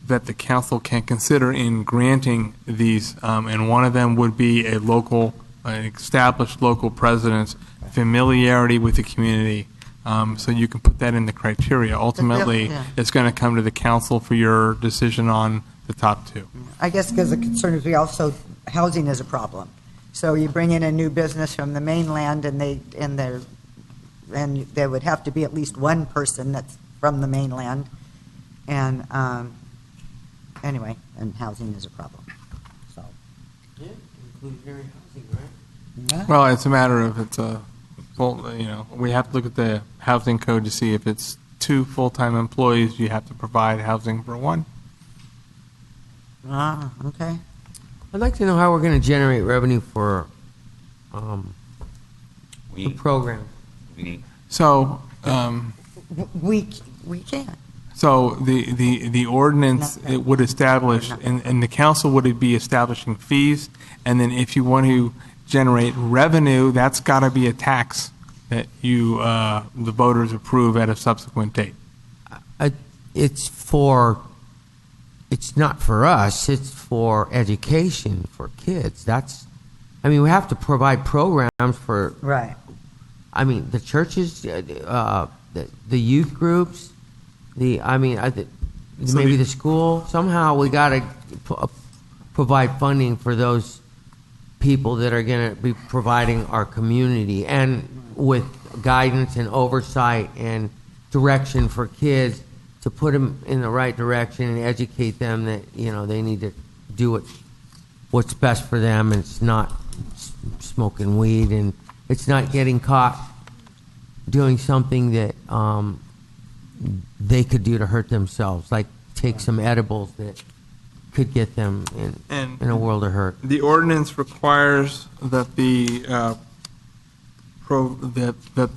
that the council can consider in granting these, and one of them would be an established local president's familiarity with the community. So you can put that in the criteria. Ultimately, it's going to come to the council for your decision on the top two. I guess because the concern is housing is a problem. So you bring in a new business from the mainland, and there would have to be at least one person that's from the mainland, and anyway, and housing is a problem. So. Yeah, inclusionary housing, right? Well, it's a matter of it's a full. We have to look at the housing code to see if it's 2 full-time employees. You have to provide housing for 1. Okay. I'd like to know how we're going to generate revenue for the program. So we can. So the ordinance it would establish, and the council would be establishing fees, and then if you want to generate revenue, that's got to be a tax that you the voters approve at a subsequent date. It's not for us. It's for education for kids. We have to provide programs for. Right. The churches, the youth groups, maybe the school. Somehow we got to provide funding for those people that are going to be providing our community, and with guidance and oversight and direction for kids to put them in the right direction and educate them that they need to do what's best for them, and it's not smoking weed, and it's not getting caught doing something that they could do to hurt themselves, like take some edibles that could get them in a world of hurt. The ordinance requires that the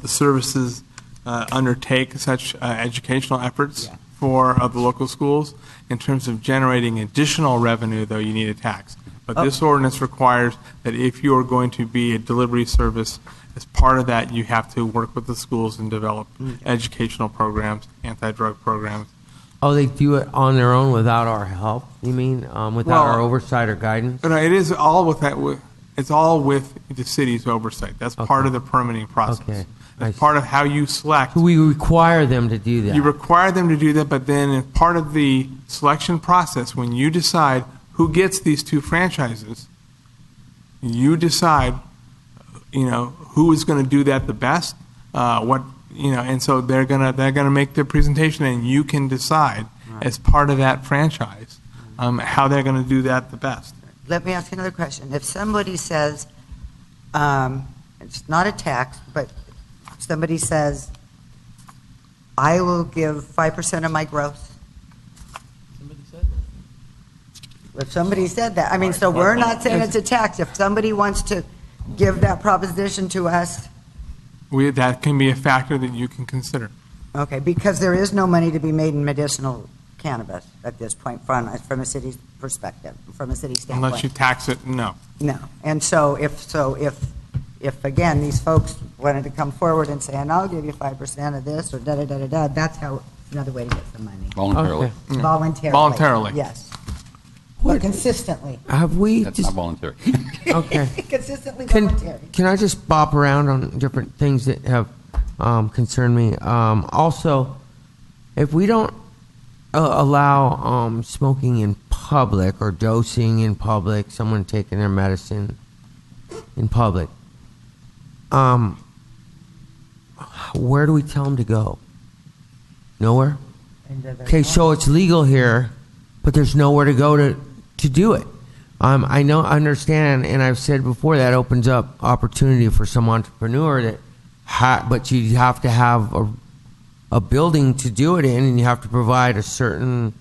services undertake such educational efforts for the local schools. In terms of generating additional revenue, though, you need a tax. But this ordinance requires that if you are going to be a delivery service, as part of that, you have to work with the schools and develop educational programs, anti-drug programs. Oh, they do it on their own without our help? You mean without our oversight or guidance? But it is all with that. It's all with the city's oversight. That's part of the permitting process. Okay. It's part of how you select. So we require them to do that. You require them to do that, but then as part of the selection process, when you decide who gets these 2 franchises, you decide, who is going to do that the best. And so they're gonna make their presentation, and you can decide as part of that franchise how they're going to do that the best. Let me ask you another question. If somebody says, it's not a tax, but somebody says, I will give 5% of my gross. If somebody said that, so we're not saying it's a tax. If somebody wants to give that proposition to us. That can be a factor that you can consider. Okay, because there is no money to be made in medicinal cannabis at this point from a city's perspective, from a city standpoint. Unless you tax it, no. No. And so if again, these folks wanted to come forward and say, and I'll give you 5% of this, or da-da-da-da-da, that's another way to get some money. Voluntarily. Okay. Voluntarily. Yes. But consistently. Have we? That's not voluntary. Okay. Consistently voluntary. Can I just bop around on different things that have concerned me? Also, if we don't allow smoking in public or dosing in public, someone taking their medicine in public, where do we tell them to go? Nowhere? Okay, so it's legal here, but there's nowhere to go to do it. I understand, and I've said before, that opens up opportunity for some entrepreneur but you have to have a building to do it in, and you have to provide a certain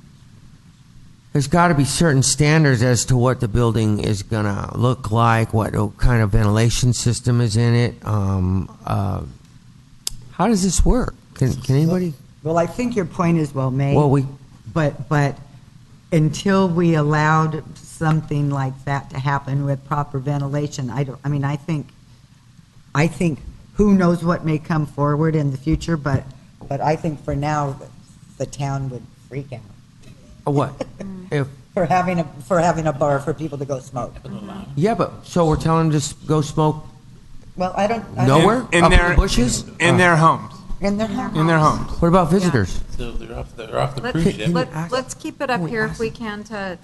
there's got to be certain standards as to what the building is going to look like, what kind of ventilation system is in it. How does this work? Can anybody? Well, I think your point is well made. Well, but until we allowed something like that to happen with proper ventilation, I think who knows what may come forward in the future, but I think for now the town would freak out. What? For having a bar for people to go smoke. Yeah, but so we're telling them to go smoke. Well, I don't. Nowhere? In Up their in the bushes? in their homes. In their homes. In their homes. What about visitors? So they're off the cruise ship. Let's keep it up here if we can to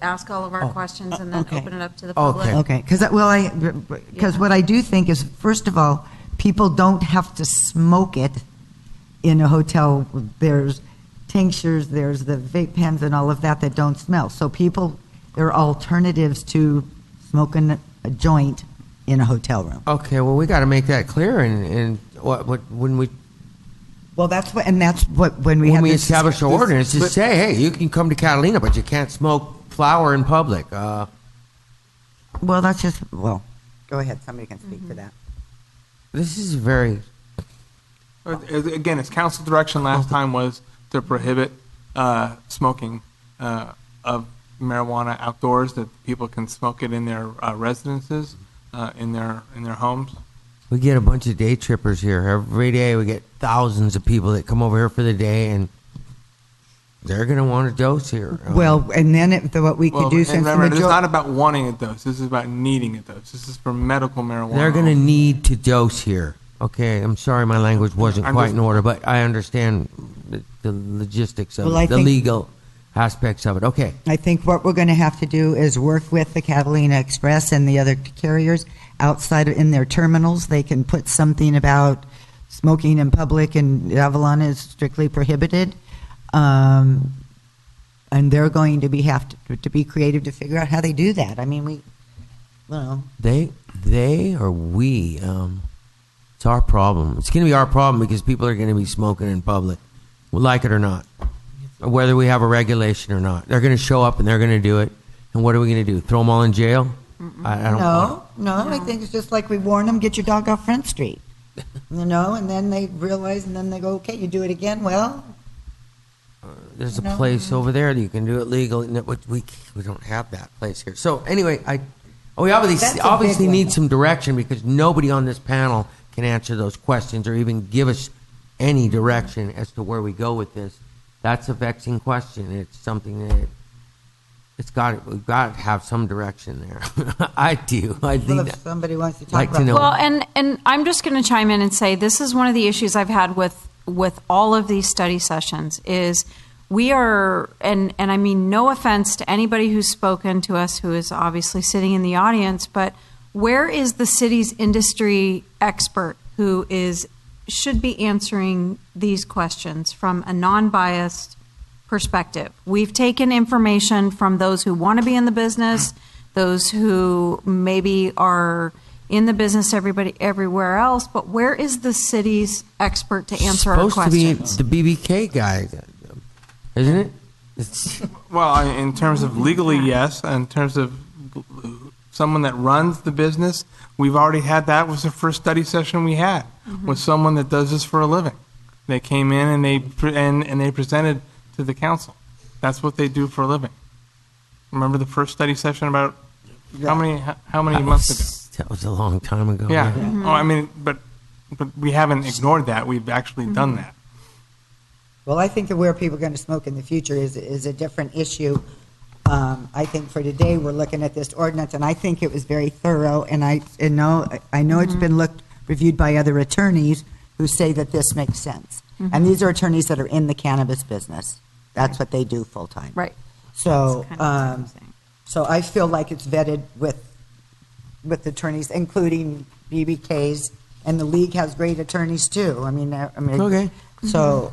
ask all of our questions and then okay. open it up to the public. Okay. Because what I do think is, first of all, people don't have to smoke it in a hotel. There's tinctures, there's the vape pens and all of that don't smell. So there are alternatives to smoking a joint in a hotel room. Okay, well, we got to make that clear. And when we when we establish an ordinance, just say, hey, you can come to Catalina, but you can't smoke flower in public. Well, go ahead. Somebody can speak to that. This is very. Again, its council direction last time was to prohibit smoking of marijuana outdoors, that people can smoke it in their residences, in their homes. We get a bunch of day trippers here. Every day we get thousands of people that come over here for the day, and they're going to want a dose here. Well, and then what we could do, and since remember, it's not about wanting a dose. This is about needing a dose. This is for medical marijuana. They're going to need to dose here. Okay, I'm sorry my language wasn't quite in order, but I understand the logistics of it, the legal aspects of it. Okay. I think what we're going to have to do is work with the Catalina Express and the other carriers outside in their terminals. They can put something about smoking in public, and Avalon is strictly prohibited. And they're going to have to be creative to figure out how they do that. I mean, They or we. It's our problem. It's going to be our problem because people are going to be smoking in public, like it or not, whether we have a regulation or not. They're going to show up and they're going to do it. And what are we going to do? Throw them all in jail? I don't. No. I think it's just like we warn them: get your dog off Front Street. And then they realize, and then they go, "Okay, you do it again." Well, there's a place over there that you can do it legally. We don't have that place here. So anyway, we obviously need some direction because nobody on this panel can answer those questions or even give us any direction as to where we go with this. That's a vexing question. It's something that we've got to have some direction there. I do. I think if somebody wants to talk about know. Well, and I'm just going to chime in and say this is one of the issues I've had with all of these study sessions is we are, and I mean no offense to anybody who's spoken to us who is obviously sitting in the audience, but where is the city's industry expert who should be answering these questions from a non-biased perspective? We've taken information from those who want to be in the business, those who maybe are in the business everywhere else, but where is the city's expert to answer our questions? Supposed to be the BBK guy, isn't it? Well, in terms of legally, yes. In terms of someone that runs the business, we've already had that. Was the first study session we had with someone that does this for a living. They came in and they presented to the council. That's what they do for a living. Remember the first study session about how many months ago? That was a long time ago. Yeah. Oh, I mean, but we haven't ignored that. We've actually done that. Well, I think that where people are going to smoke in the future is a different issue. I think for today we're looking at this ordinance, and I think it was very thorough. And I know it's been reviewed by other attorneys who say that this makes sense. And these are attorneys that are in the cannabis business. That's what they do full time. Right. So, so I feel like it's vetted with attorneys, including BBK's, and the league has great attorneys too. I mean, okay. So.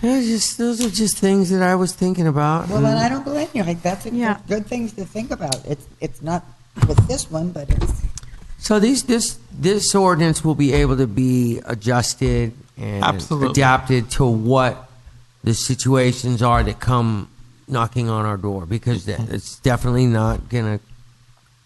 Those are just things that I was thinking about. Well, and I don't blame you. Like that's good things to think about. It's not with this one, but it's. So this ordinance will be able to be adjusted and adapted to what the situations are that come knocking on our door, because it's definitely not going to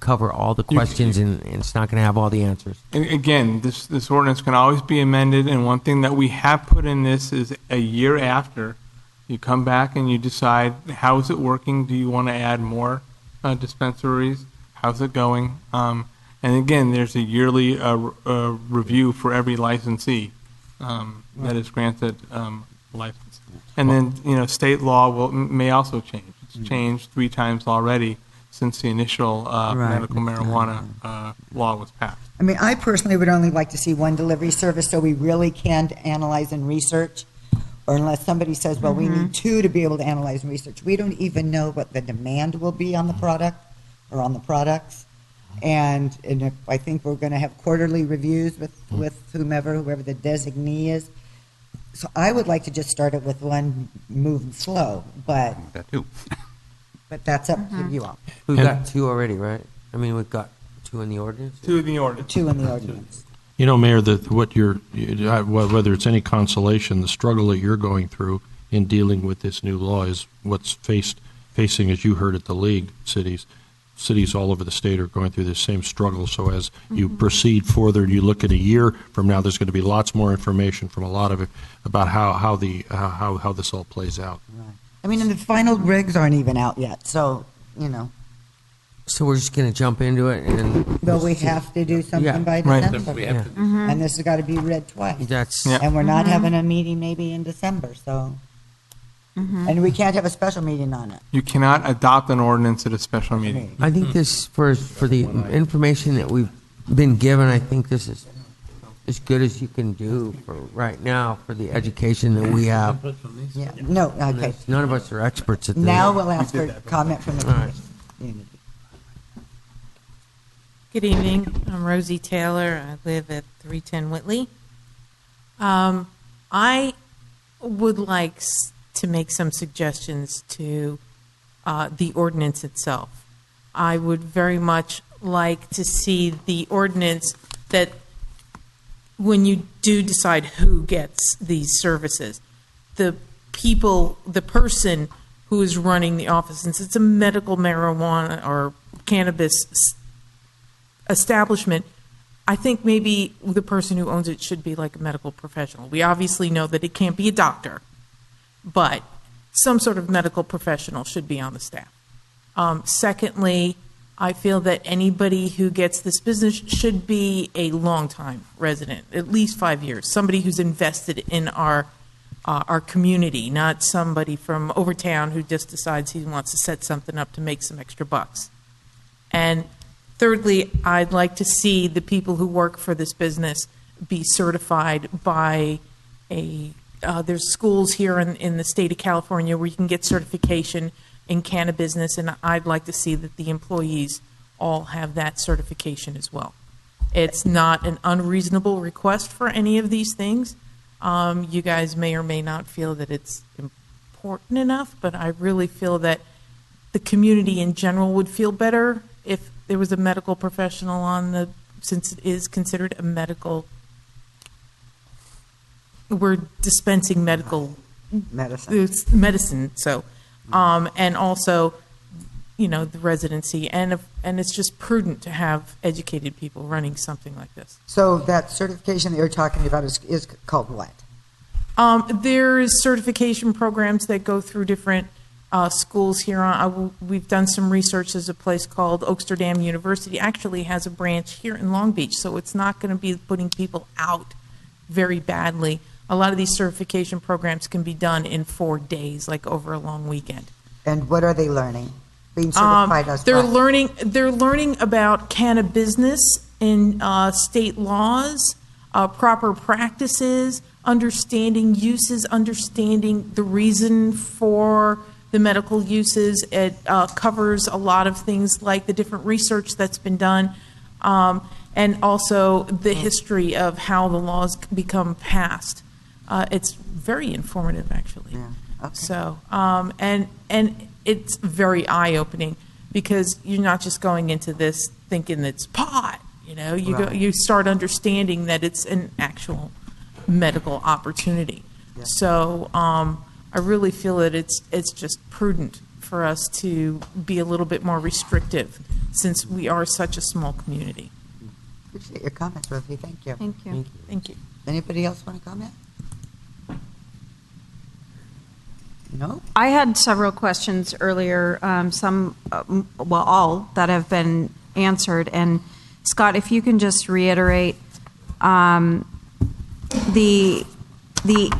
cover all the questions, and it's not going to have all the answers. And again, this ordinance can always be amended, and one thing that we have put in this is a year after, you come back and you decide, how is it working? Do you want to add more dispensaries? How's it going? And again, there's a yearly review for every licensee that is granted license. And then, state law may also change. It's changed 3 times already since the initial medical marijuana law was passed. I mean, I personally would only like to see one delivery service so we really can analyze and research, or unless somebody says, well, we need 2 to be able to analyze and research. We don't even know what the demand will be on the product or on the products. And if I think we're going to have quarterly reviews with whoever the designee is. So I would like to just start it with one, moving slow, but That too. but that's up to you all. We've got 2 already, right? I mean, we've got 2 in the ordinance. 2 in the ordinance. 2 in the ordinance. Mayor, whether it's any consolation, the struggle that you're going through in dealing with this new law is what's facing, as you heard at the League, cities. Cities all over the state are going through this same struggle. So as you proceed further, you look at a year from now, there's going to be lots more information from a lot of it about how this all plays out. Right. I mean, and the final regs aren't even out yet, so, So we're just going to jump into it, and But we have to do something by December. We have to. And this has got to be read twice. That's And we're not having a meeting maybe in December, so. And we can't have a special meeting on it. You cannot adopt an ordinance at a special meeting. I think this, for the information that we've been given, I think this is as good as you can do for right now for the education that we have. Yeah, no, okay. None of us are experts at this. Now we'll ask for comment from the community. Good evening. I'm Rosie Taylor. I live at 310 Whitley. I would like to make some suggestions to the ordinance itself. I would very much like to see the ordinance that when you do decide who gets these services, the person who is running the office, since it's a medical marijuana or cannabis establishment, I think maybe the person who owns it should be like a medical professional. We obviously know that it can't be a doctor, but some sort of medical professional should be on the staff. Secondly, I feel that anybody who gets this business should be a longtime resident, at least 5 years, somebody who's invested in our community, not somebody from over town who just decides he wants to set something up to make some extra bucks. And thirdly, I'd like to see the people who work for this business be certified by there's schools here in the state of California where you can get certification in cannabis, and I'd like to see that the employees all have that certification as well. It's not an unreasonable request for any of these things. You guys may or may not feel that it's important enough, but I really feel that the community in general would feel better if there was a medical professional since it is considered a medical, we're dispensing medical medicine. So, and also, the residency, and it's just prudent to have educated people running something like this. So that certification that you're talking about is called what? There's certification programs that go through different schools here. We've done some research. There's a place called Oaksterdam University. Actually has a branch here in Long Beach, so it's not going to be putting people out very badly. A lot of these certification programs can be done in 4 days, like over a long weekend. And what are they learning? Being certified as they're what? They're learning about cannabis in state laws, proper practices, understanding uses, understanding the reason for the medical uses. It covers a lot of things like the different research that's been done, and also the history of how the laws become passed. It's very informative, actually. Yeah. Okay. So, and it's very eye-opening because you're not just going into this thinking it's pot. You start understanding that it's an actual medical opportunity. Yeah. So, I really feel that it's just prudent for us to be a little bit more restrictive since we are such a small community. Appreciate your comments, Rosie. Thank you. Thank you. Thank you. Anybody else want to comment? No? I had several questions earlier, all that have been answered. And Scott, if you can just reiterate the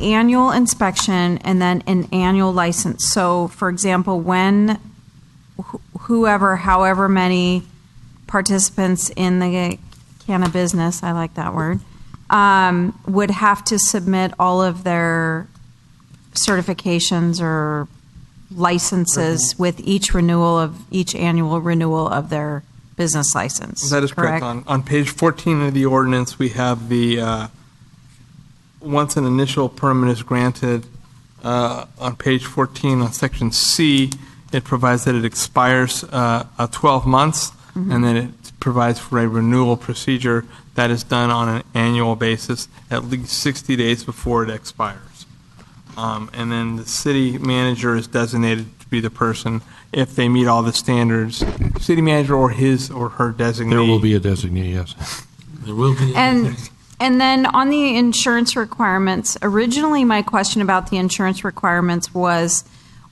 annual inspection and then an annual license. So, for example, when however many participants in the cannabis business, I like that word, would have to submit all of their certifications or licenses with each annual renewal of their business license. That is correct. On page 14 of the ordinance, we have the once an initial permit is granted, on page 14 on section C, it provides that it expires 12 months, and then it provides for a renewal procedure that is done on an annual basis at least 60 days before it expires. And then the city manager is designated to be the person if they meet all the standards. City manager or his or her designee. There will be a designee, yes. There will be. And then on the insurance requirements, originally my question about the insurance requirements was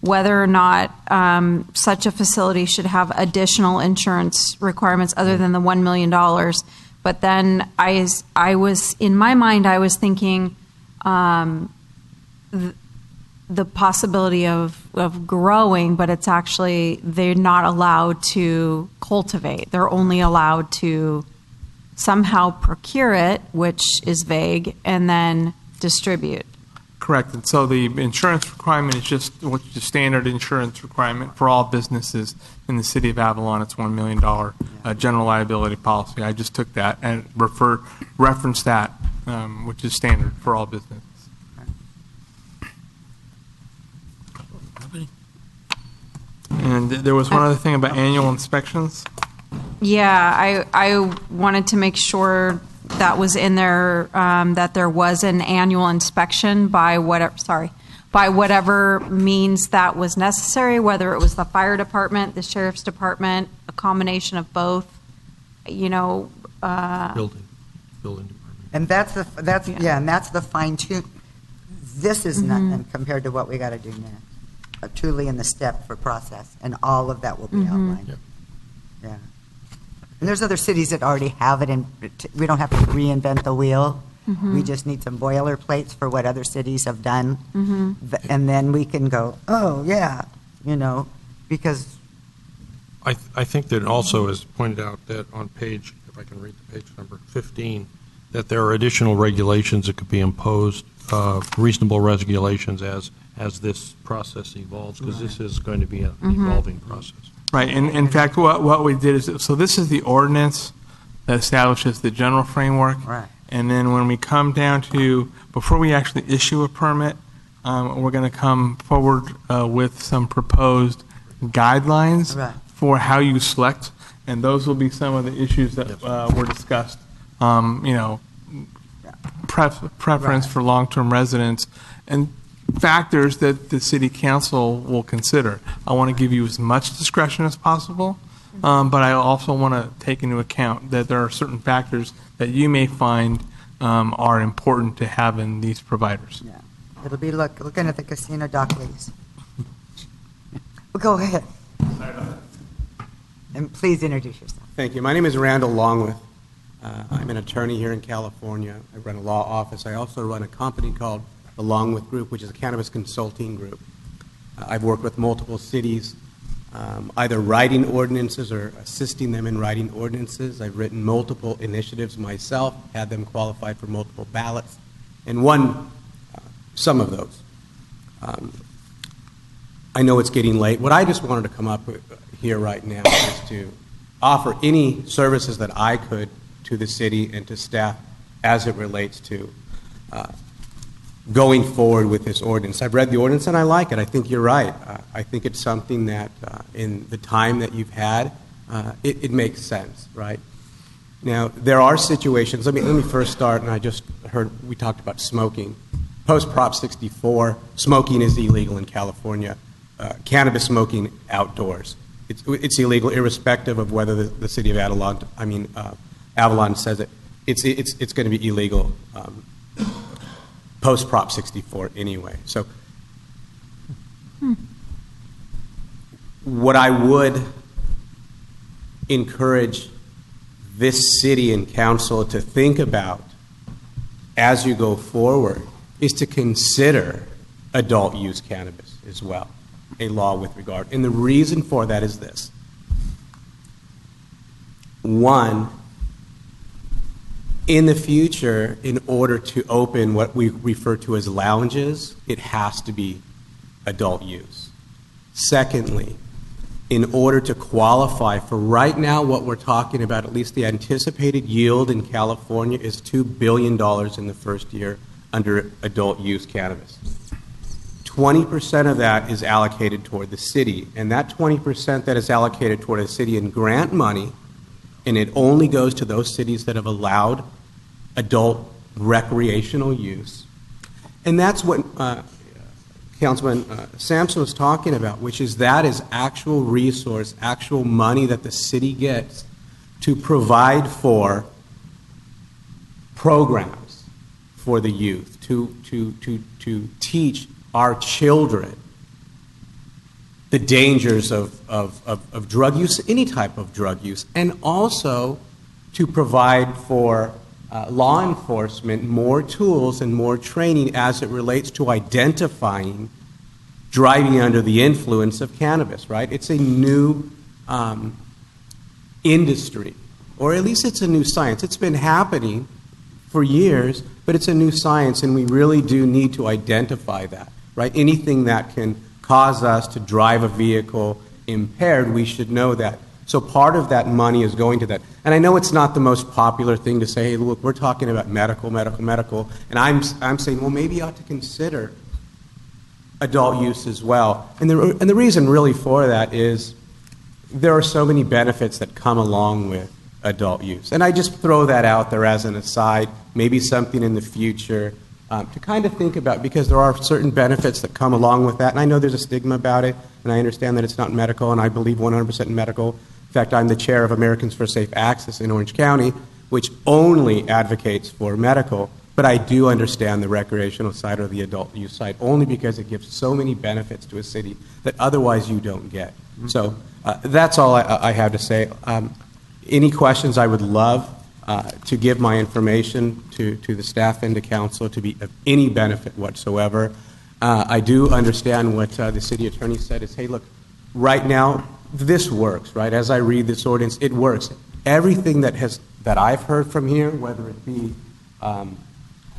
whether or not such a facility should have additional insurance requirements other than the $1 million. But then I was, in my mind, I was thinking the possibility of growing, but it's actually, they're not allowed to cultivate. They're only allowed to somehow procure it, which is vague, and then distribute. Correct. And so the insurance requirement is just what's the standard insurance requirement for all businesses in the city of Avalon. It's $1 million general liability policy. I just took that and referenced that, which is standard for all businesses. And there was one other thing about annual inspections. Yeah, I wanted to make sure that was in there, that there was an annual inspection by whatever means that was necessary, whether it was the fire department, the sheriff's department, a combination of both, building department. And that's the fine tune. This is nothing compared to what we got to do now. Truly in the step for process, and all of that will be outlined. Yep. Yeah. And there's other cities that already have it, and we don't have to reinvent the wheel. We just need some boilerplates for what other cities have done, and then we can go, oh yeah, because I think that also is pointed out that on page, if I can read the page number 15, that there are additional regulations that could be imposed, reasonable regulations as this process evolves, because this is going to be an evolving process. Right. And in fact, what we did is, so this is the ordinance that establishes the general framework. Right. And then when we come down to, before we actually issue a permit, we're going to come forward with some proposed guidelines for how you select, and those will be some of the issues that were discussed. Preference for long-term residents and factors that the city council will consider. I want to give you as much discretion as possible, but I also want to take into account that there are certain factors that you may find are important to have in these providers. Yeah. It'll be looking at the casino dock, please. Well, go ahead. And please introduce yourself. Thank you. My name is Randall Longworth. I'm an attorney here in California. I run a law office. I also run a company called the Longworth Group, which is a cannabis consulting group. I've worked with multiple cities, either writing ordinances or assisting them in writing ordinances. I've written multiple initiatives myself, had them qualified for multiple ballots, and won some of those. I know it's getting late. What I just wanted to come up with here right now is to offer any services that I could to the city and to staff as it relates to going forward with this ordinance. I've read the ordinance and I like it. I think you're right. I think it's something that in the time that you've had, it makes sense, right? Now, there are situations, let me first start, and I just heard we talked about smoking. Post Prop 64, smoking is illegal in California. cannabis smoking outdoors. It's illegal, irrespective of whether the city of Avalon says it. It's going to be illegal post Prop 64 anyway. So, what I would encourage this city and council to think about as you go forward is to consider adult use cannabis as well, a law with regard. And the reason for that is this. One, in the future, in order to open what we refer to as lounges, it has to be adult use. Secondly, in order to qualify for right now what we're talking about, at least the anticipated yield in California is $2 billion in the first year under adult use cannabis. 20% of that is allocated toward the city, and that 20% that is allocated toward the city in grant money, and it only goes to those cities that have allowed adult recreational use. And that's what Councilman Sampson was talking about, which is that is actual resource, actual money that the city gets to provide for programs for the youth, to teach our children the dangers of drug use, any type of drug use, and also to provide for law enforcement more tools and more training as it relates to identifying driving under the influence of cannabis, right? It's a new industry, or at least it's a new science. It's been happening for years, but it's a new science, and we really do need to identify that, right? Anything that can cause us to drive a vehicle impaired, we should know that. So part of that money is going to that. And I know it's not the most popular thing to say, hey, look, we're talking about medical, and I'm saying, well, maybe you ought to consider adult use as well. And the reason really for that is there are so many benefits that come along with adult use. And I just throw that out there as an aside, maybe something in the future to kind of think about, because there are certain benefits that come along with that. And I know there's a stigma about it, and I understand that it's not medical, and I believe 100% in medical. In fact, I'm the chair of Americans for Safe Access in Orange County, which only advocates for medical, but I do understand the recreational side or the adult use side only because it gives so many benefits to a city that otherwise you don't get. So that's all I have to say. Any questions, I would love to give my information to the staff and to council to be of any benefit whatsoever. I do understand what the city attorney said is, hey, look, right now, this works, right? As I read this ordinance, it works. Everything that I've heard from here, whether it be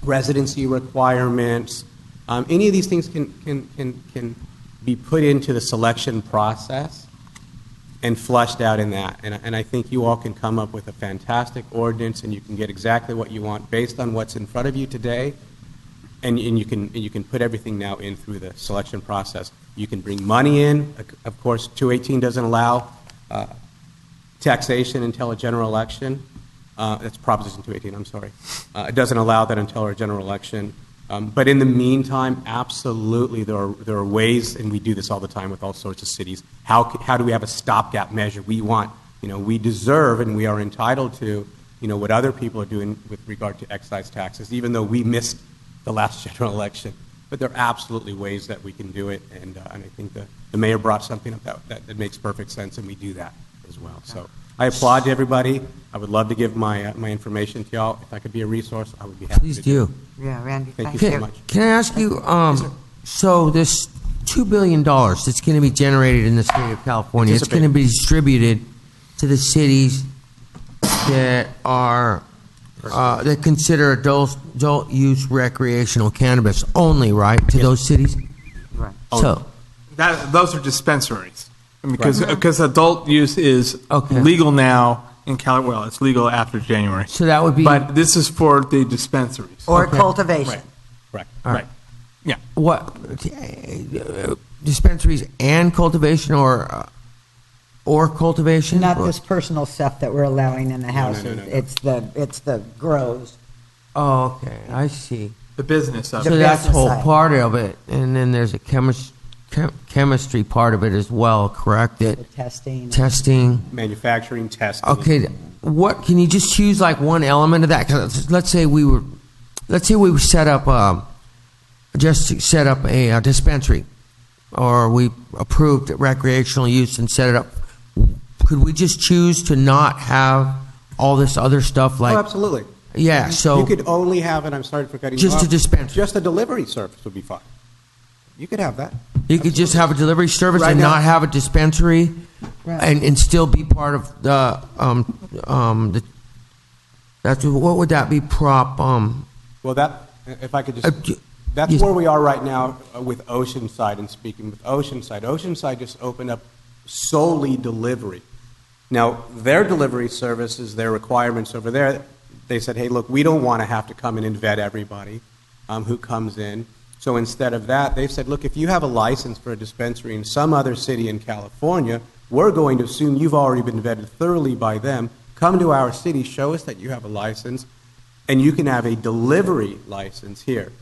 residency requirements, any of these things can be put into the selection process and flushed out in that. And I think you all can come up with a fantastic ordinance, and you can get exactly what you want based on what's in front of you today, and you can put everything now in through the selection process. You can bring money in. Of course, 218 doesn't allow taxation until a general election. That's Proposition 218, I'm sorry. It doesn't allow that until our general election. But in the meantime, absolutely, there are ways, and we do this all the time with all sorts of cities. How do we have a stopgap measure? We deserve and we are entitled to, what other people are doing with regard to excise taxes, even though we missed the last general election. But there are absolutely ways that we can do it, and I think the mayor brought something up that makes perfect sense, and we do that as well. So I applaud everybody. I would love to give my information to y'all. If I could be a resource, I would be happy Please to do. Yeah, Randy, Thank you so much. Can I ask you, so this $2 billion that's going to be generated in the state of California, it's going to be distributed to the cities that are that consider adult use recreational cannabis only, right? To those cities? Right. So those are dispensaries. Because adult use is legal now in California. Well, it's legal after January. So that would be. But this is for the dispensaries. Or cultivation. Right. Yeah. What dispensaries and cultivation, or cultivation? Not this personal stuff that we're allowing in the houses. No. It's the grows. Oh, okay. I see. The business of So it. that's the whole part of it. And then there's a chemistry chemistry part of it as well, correct? The testing. Testing. Manufacturing, testing. Okay, what can you just choose like one element of that? 'Cause let's say we set up a dispensary, or we approved recreational use and set it up. Could we just choose to not have all this other stuff like? Oh, absolutely. Yeah, so you could only have, and I'm sorry for cutting you just off, a dispensary. Just a delivery service would be fine. You could have that. You could just have a delivery service Right and now- not have a dispensary, and still be part of the that's what would that be? Prop. Well, that, if I could just, that's where we are right now with Oceanside and speaking with Oceanside. Oceanside just opened up solely delivery. Now, their delivery services, their requirements over there, they said, hey, look, we don't want to have to come in and vet everybody who comes in. So instead of that, they've said, look, if you have a license for a dispensary in some other city in California, we're going to assume you've already been vetted thoroughly by them. Come to our city, show us that you have a license, and you can have a delivery license here.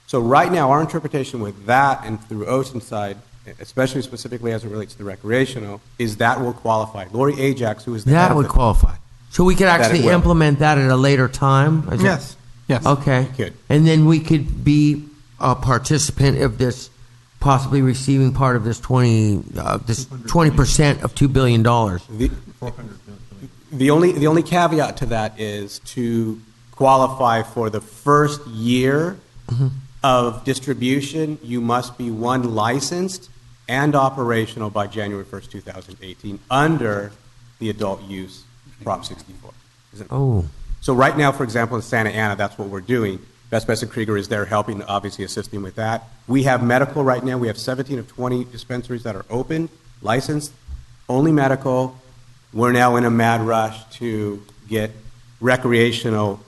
So right now, our interpretation with that and through Oceanside, especially specifically as it relates to recreational, is that will qualify. Lori Ajax, who is the head That of would the- qualify. So we could That it actually will. implement that at a later time? Is it- Yes. Yes. Okay. We could. And then we could be a participant of this, possibly receiving part of this 20% of $2 billion. The only caveat to that is to qualify for the first year of distribution, you must be one, licensed and operational by January 1st, 2018, under the adult use Prop 64. Oh. So right now, for example, in Santa Ana, that's what we're doing. Best Best & Krieger is there helping, obviously assisting with that. We have medical right now. We have 17 of 20 dispensaries that are open, licensed, only medical. We're now in a mad rush to get recreational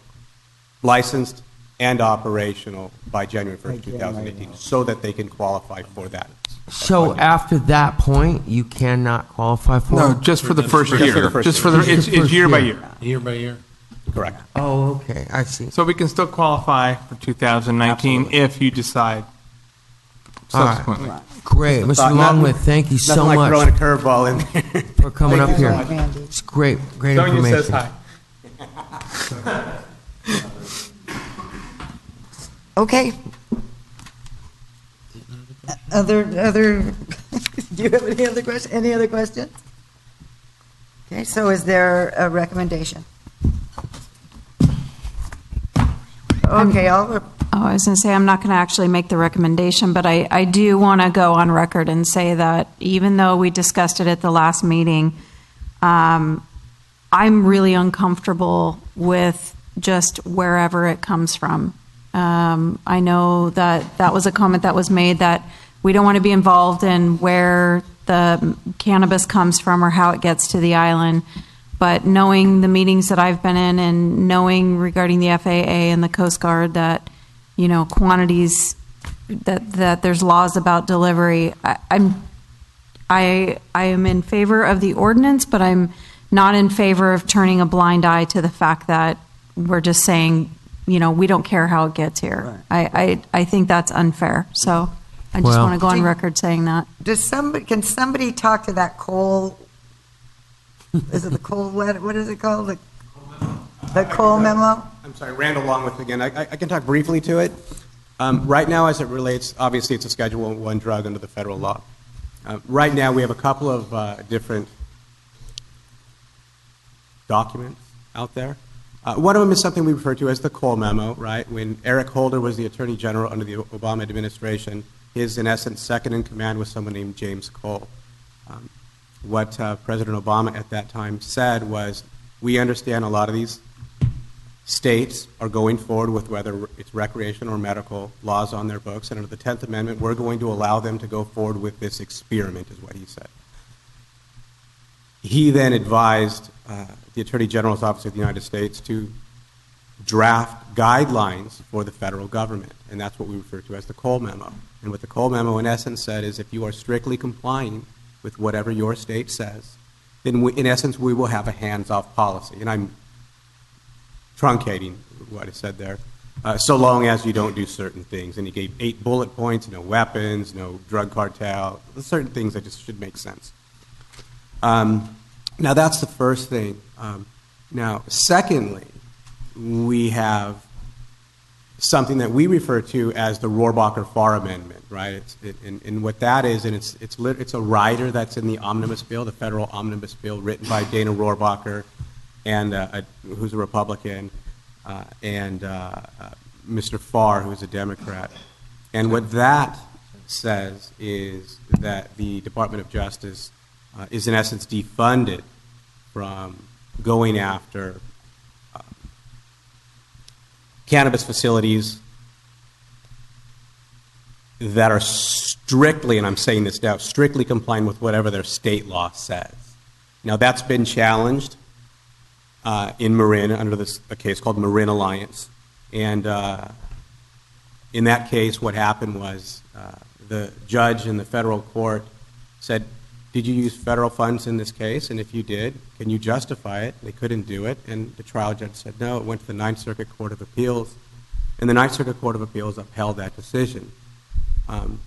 licensed and operational by January 1st, 2018, so that they can qualify for that. So after that point, you cannot qualify for No, it? just for the first Just for year. the first Just year. for the, Just the it's first year by year. year. Year by year. Correct. Oh, okay. I see. So we can still qualify for 2019 if you decide All right. subsequently. Great. Mr. Longwood, thank you so Nothing like much throwing a curveball in there. for coming Thank up you here. so much. Randy. It's great Sonia information. says hi. Okay. Other, do you have any other questions? Any other questions? Okay, so is there a recommendation? Okay, I was going to say, I'm not going to actually make the recommendation, but I do want to go on record and say that even though we discussed it at the last meeting, I'm really uncomfortable with just wherever it comes from. I know that that was a comment that was made, that we don't want to be involved in where the cannabis comes from or how it gets to the island. But knowing the meetings that I've been in and knowing regarding the FAA and the Coast Guard that, you know, quantities, that there's laws about delivery, I am in favor of the ordinance, but I'm not in favor of turning a blind eye to the fact that we're just saying, you know, we don't care how it gets here. I think that's unfair. So I just want to go on record saying that. can somebody talk to that Cole, is it the Cole letter, what is it called? The Cole memo? I'm sorry, Randall Longworth again. I can talk briefly to it. Right now, as it relates, obviously it's a Schedule I drug under the federal law. Right now, we have a couple of different documents out there. One of them is something we refer to as the Cole memo, right? When Eric Holder was the Attorney General under the Obama administration, his, in essence, second in command was someone named James Cole. What President Obama at that time said was, we understand a lot of these states are going forward with whether it's recreational or medical laws on their books, and under the 10th Amendment, we're going to allow them to go forward with this experiment, is what he said. He then advised the Attorney General's Office of the United States to draft guidelines for the federal government, and that's what we refer to as the Cole memo. And what the Cole memo, in essence, said is if you are strictly complying with whatever your state says, then in essence, we will have a hands-off policy. And I'm truncating what I said there. so long as you don't do certain things. And he gave 8 bullet points: no weapons, no drug cartel, certain things that just should make sense. Now, that's the first thing. Now, secondly, we have something that we refer to as the Rohrabacher-Farr Amendment, right? And what that is, and it's a rider that's in the omnibus bill, the federal omnibus bill, written by Dana Rohrabacher, and who's a Republican, and Mr. Farr, who's a Democrat. And what that says is that the Department of Justice is in essence defunded from going after cannabis facilities that are strictly, and I'm saying this now, strictly complying with whatever their state law says. Now, that's been challenged in Marin under a case called Marin Alliance. And in that case, what happened was the judge in the federal court said, did you use federal funds in this case? And if you did, can you justify it? They couldn't do it. And the trial judge said no. It went to the Ninth Circuit Court of Appeals. And the Ninth Circuit Court of Appeals upheld that decision.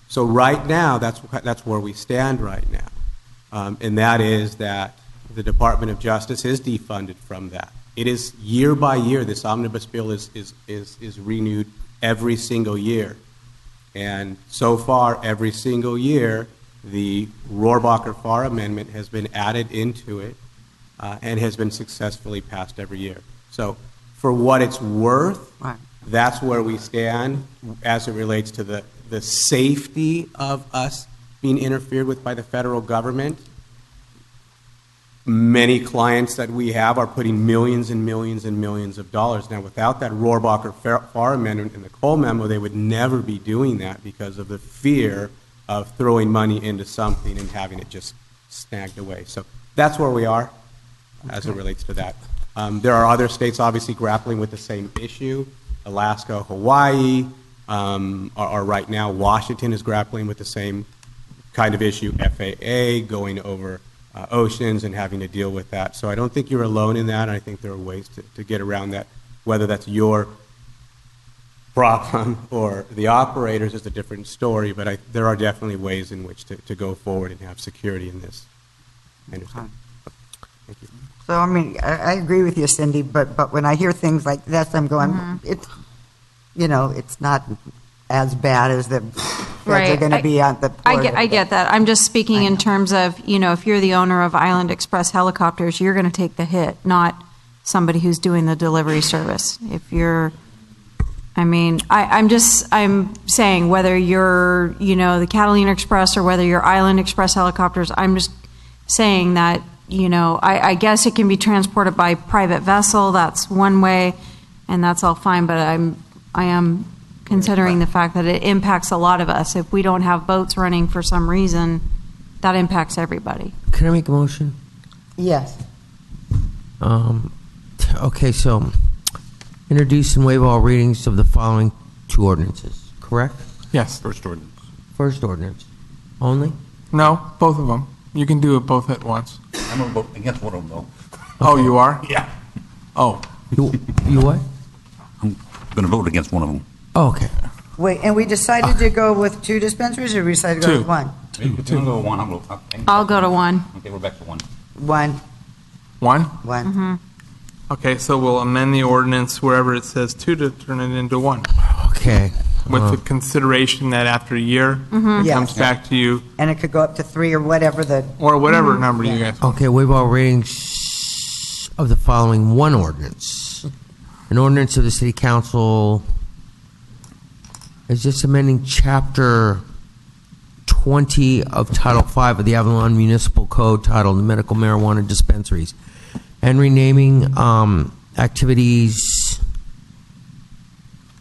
So right now, that's where we stand right now. And that is that the Department of Justice is defunded from that. It is year by year, this omnibus bill is renewed every single year. And so far, every single year, the Rohrabacher-Farr Amendment has been added into it and has been successfully passed every year. So for what it's worth, that's where we stand as it relates to the safety of us being interfered with by the federal government. Many clients that we have are putting millions and millions and millions of dollars. Now, without that Rohrabacher-Farr Amendment in the Cole Memo, they would never be doing that because of the fear of throwing money into something and having it just snagged away. So that's where we are as it relates to that. There are other states obviously grappling with the same issue. Alaska, Hawaii are right now. Washington is grappling with the same kind of issue. FAA going over oceans and having to deal with that. So I don't think you're alone in that. I think there are ways to get around that. Whether that's your problem or the operators is a different story, but there are definitely ways in which to go forward and have security in this. I understand. Thank you. So, I mean, I agree with you, Cindy, but when I hear things like this, I'm going, it's, it's not as bad as the feds are going to be on the border. I get that. I'm just speaking in terms of, if you're the owner of Island Express helicopters, you're going to take the hit, not somebody who's doing the delivery service. If you're, I'm saying whether you're, the Catalina Express or whether you're Island Express helicopters, I'm just saying that, I guess it can be transported by private vessel. That's one way, and that's all fine. But I am considering the fact that it impacts a lot of us. If we don't have boats running for some reason, that impacts everybody. Can I make a motion? Yes. Okay, so introduce and waive all readings of the following 2 ordinances, correct? Yes. First ordinance. First ordinance. Only? No, both of them. You can do it both at once. I'm going to vote against one of them, though. Oh, you are? Yeah. Oh. You what? I'm going to vote against one of them. Oh, okay. Wait, and we decided to go with 2 dispensaries, or we decided to go with 1? Two. I'll go one. I'll go to 1. Okay, we're back to 1. 1. 1? 1. Mm-hmm. Okay, so we'll amend the ordinance wherever it says 2 to turn it into 1. Okay. With the consideration that after a year, it Yeah. comes back to you, And it could go up to 3 or whatever or whatever number you guys. Okay, waive all readings of the following 1 ordinance. An ordinance of the City Council is just amending Chapter 20 of Title 5 of the Avalon Municipal Code titled Medical Marijuana Dispensaries and renaming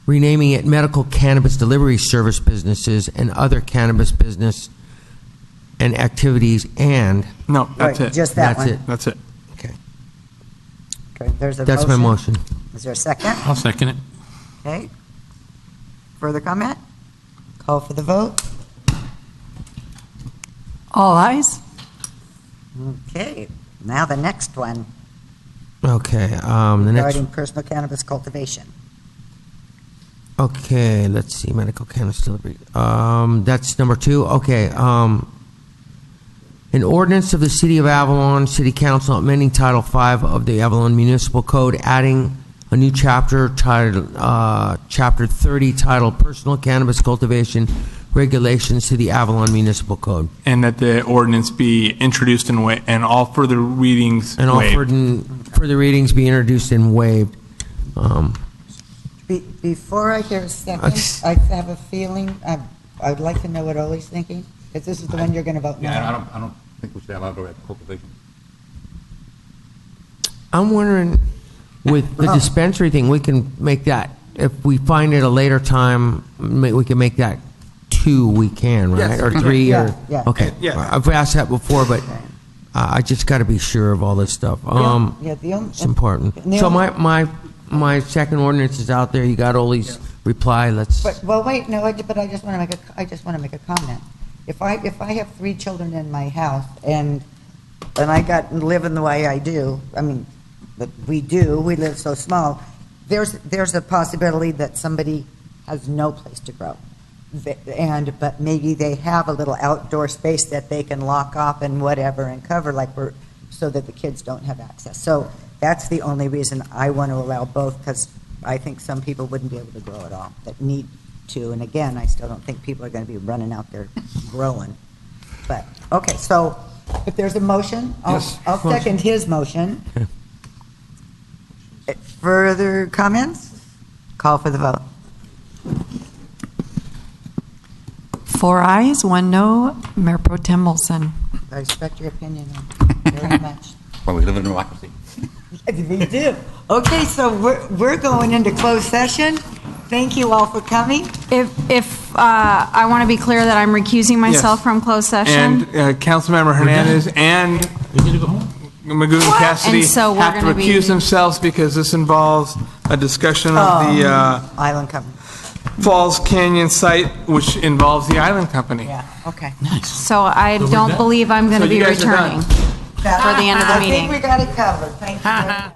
renaming it Medical Cannabis Delivery Service Businesses and Other Cannabis Business and Activities and... No, that's Right, it. just that That's one. it. That's it. Okay. Okay, there's a That's my motion. Is there a second? I'll second it. Okay. Further comment? Call for the vote. All ayes. Okay, now the next one, Okay, the next... regarding personal cannabis cultivation. Okay, let's see, medical cannabis delivery. That's number 2. Okay, an ordinance of the City of Avalon City Council amending Title 5 of the Avalon Municipal Code, adding a new chapter titled, Chapter 30, titled Personal Cannabis Cultivation Regulations to the Avalon Municipal Code. And that the ordinance be introduced and all further readings And all waived. further readings be introduced and waived. Before I hear a second, I have a feeling, I'd like to know what Ole's thinking, because this is the one you're going to vote no. Yeah, I don't think we should allow direct cultivation. I'm wondering, with the dispensary thing, we can make that, if we find it a later time, we can make that 2, we can, right? Yes. Or 3, Yeah, or, yeah. okay. Yeah. I've asked that before, but I just got to be sure of all this stuff. Yeah, the only, It's important. the So only- my second ordinance is out there. You got Ole's reply. Let's. Well, wait, no, but I just want to make a comment. If I have 3 children in my house and I got living the way I do, I mean, but we live so small, there's a possibility that somebody has no place to grow. But maybe they have a little outdoor space that they can lock off and whatever and cover so that the kids don't have access. So that's the only reason I want to allow both, because I think some people wouldn't be able to grow at all that need to. And again, I still don't think people are going to be running out there growing. But, okay, so if there's a motion, I'll second his motion. Further comments? Call for the vote. 4 ayes, 1 no. Mayor Pro Tem Olson. I respect your opinion very much. Well, we live in a democracy. We do. Okay, so we're going into closed session. Thank you all for coming. If I want to be clear that I'm recusing myself Yes. from closed session. And Councilmember Hernandez and Magoo and Cassidy And so we're have to gonna be- recuse themselves because this involves a discussion of the Island Company. Falls Canyon site, which involves the Island Company. Yeah, okay. So I don't believe I'm going to So you be guys are done. returning for the end of the I meeting. think we got it covered. Thank you very much.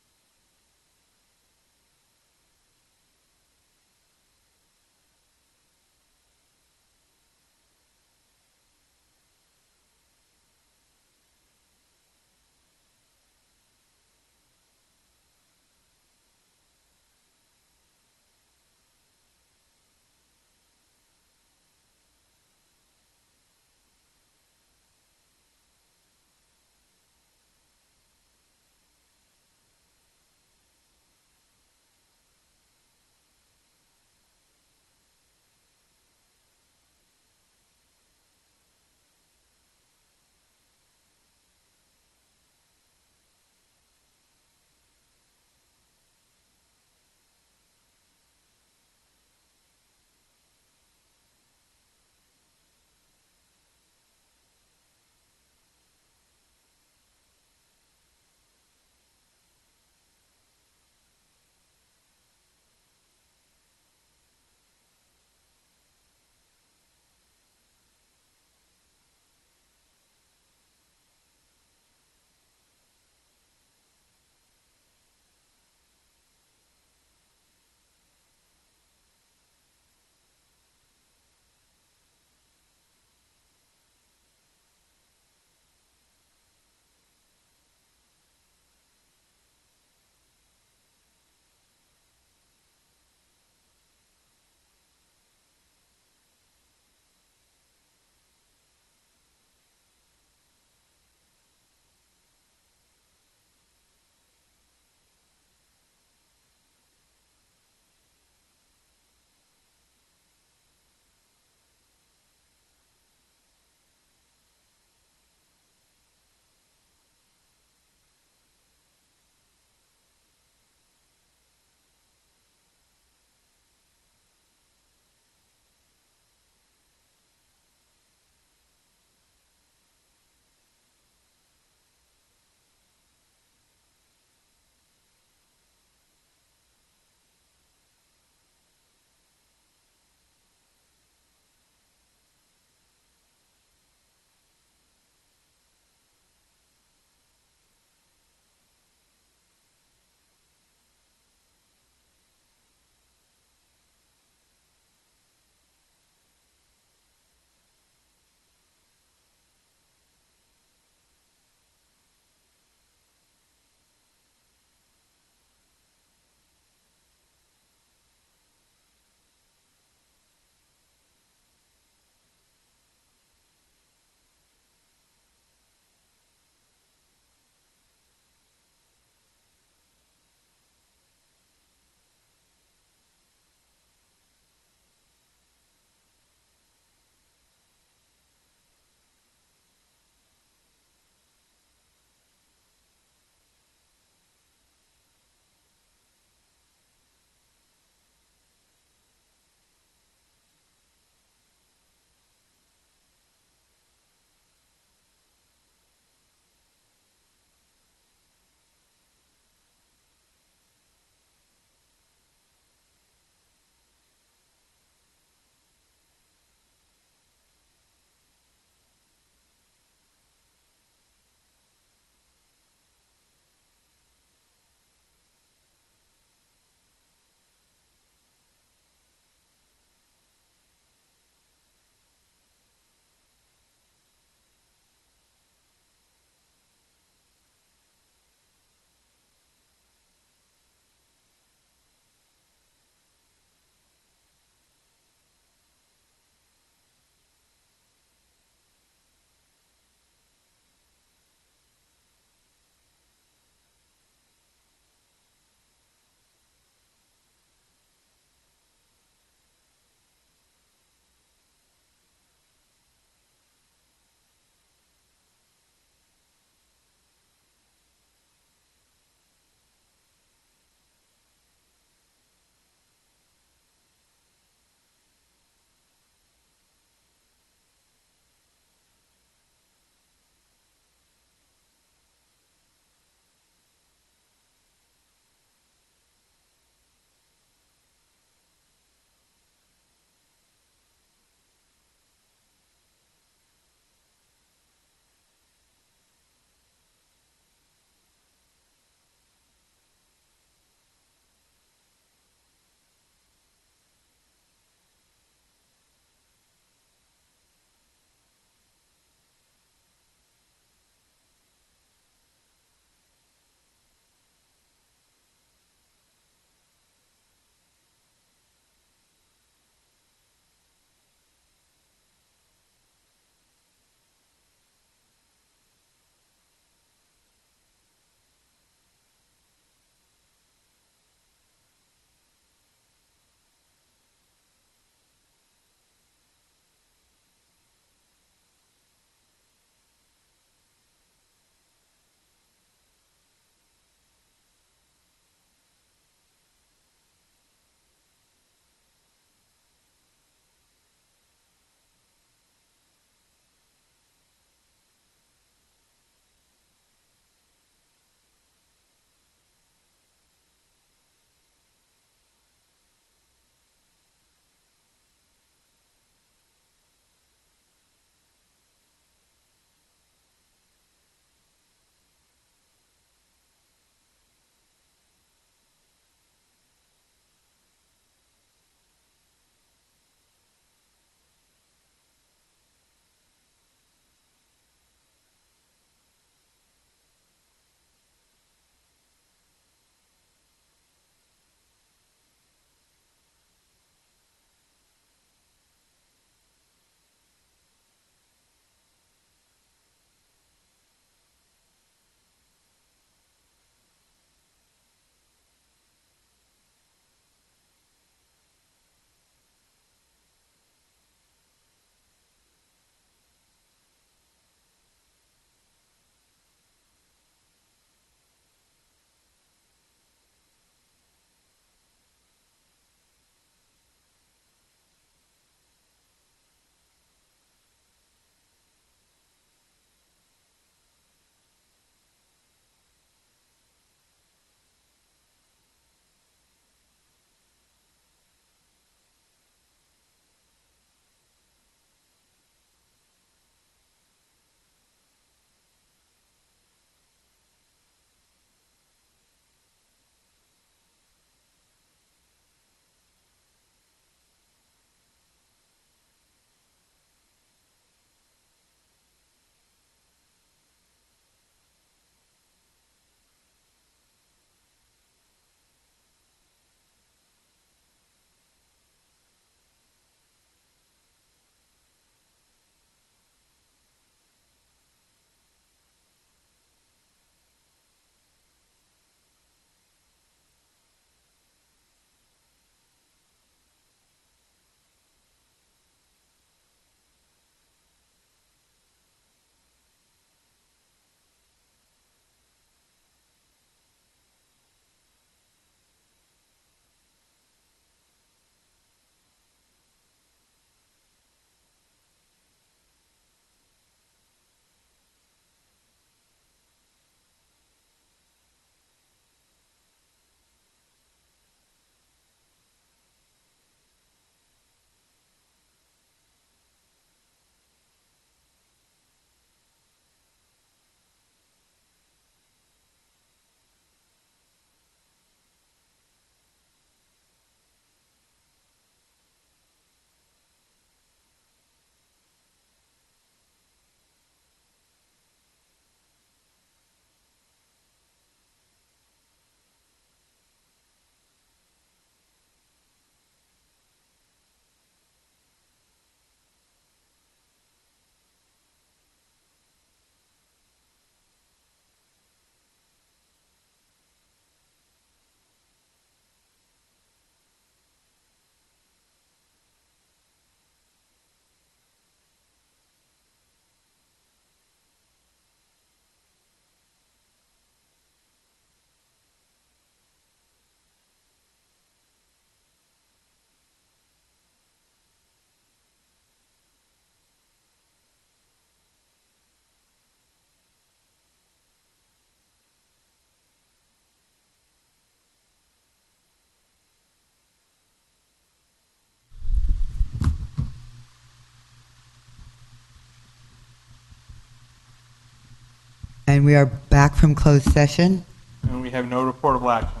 And we are back from closed session. And we have no reportable action.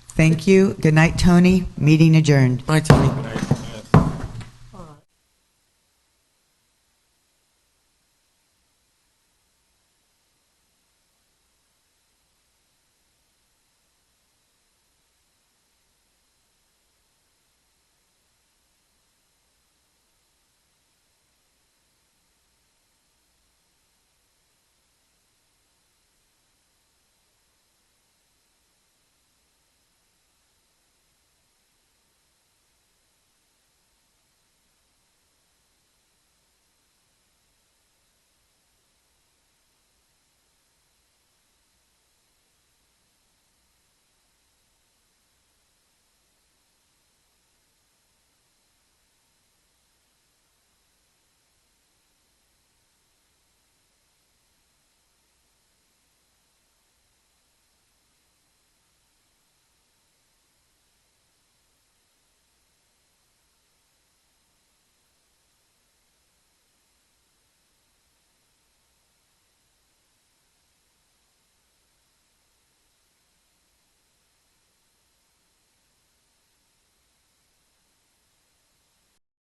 Thank you. Good night, Tony. Meeting adjourned. Bye, Tony.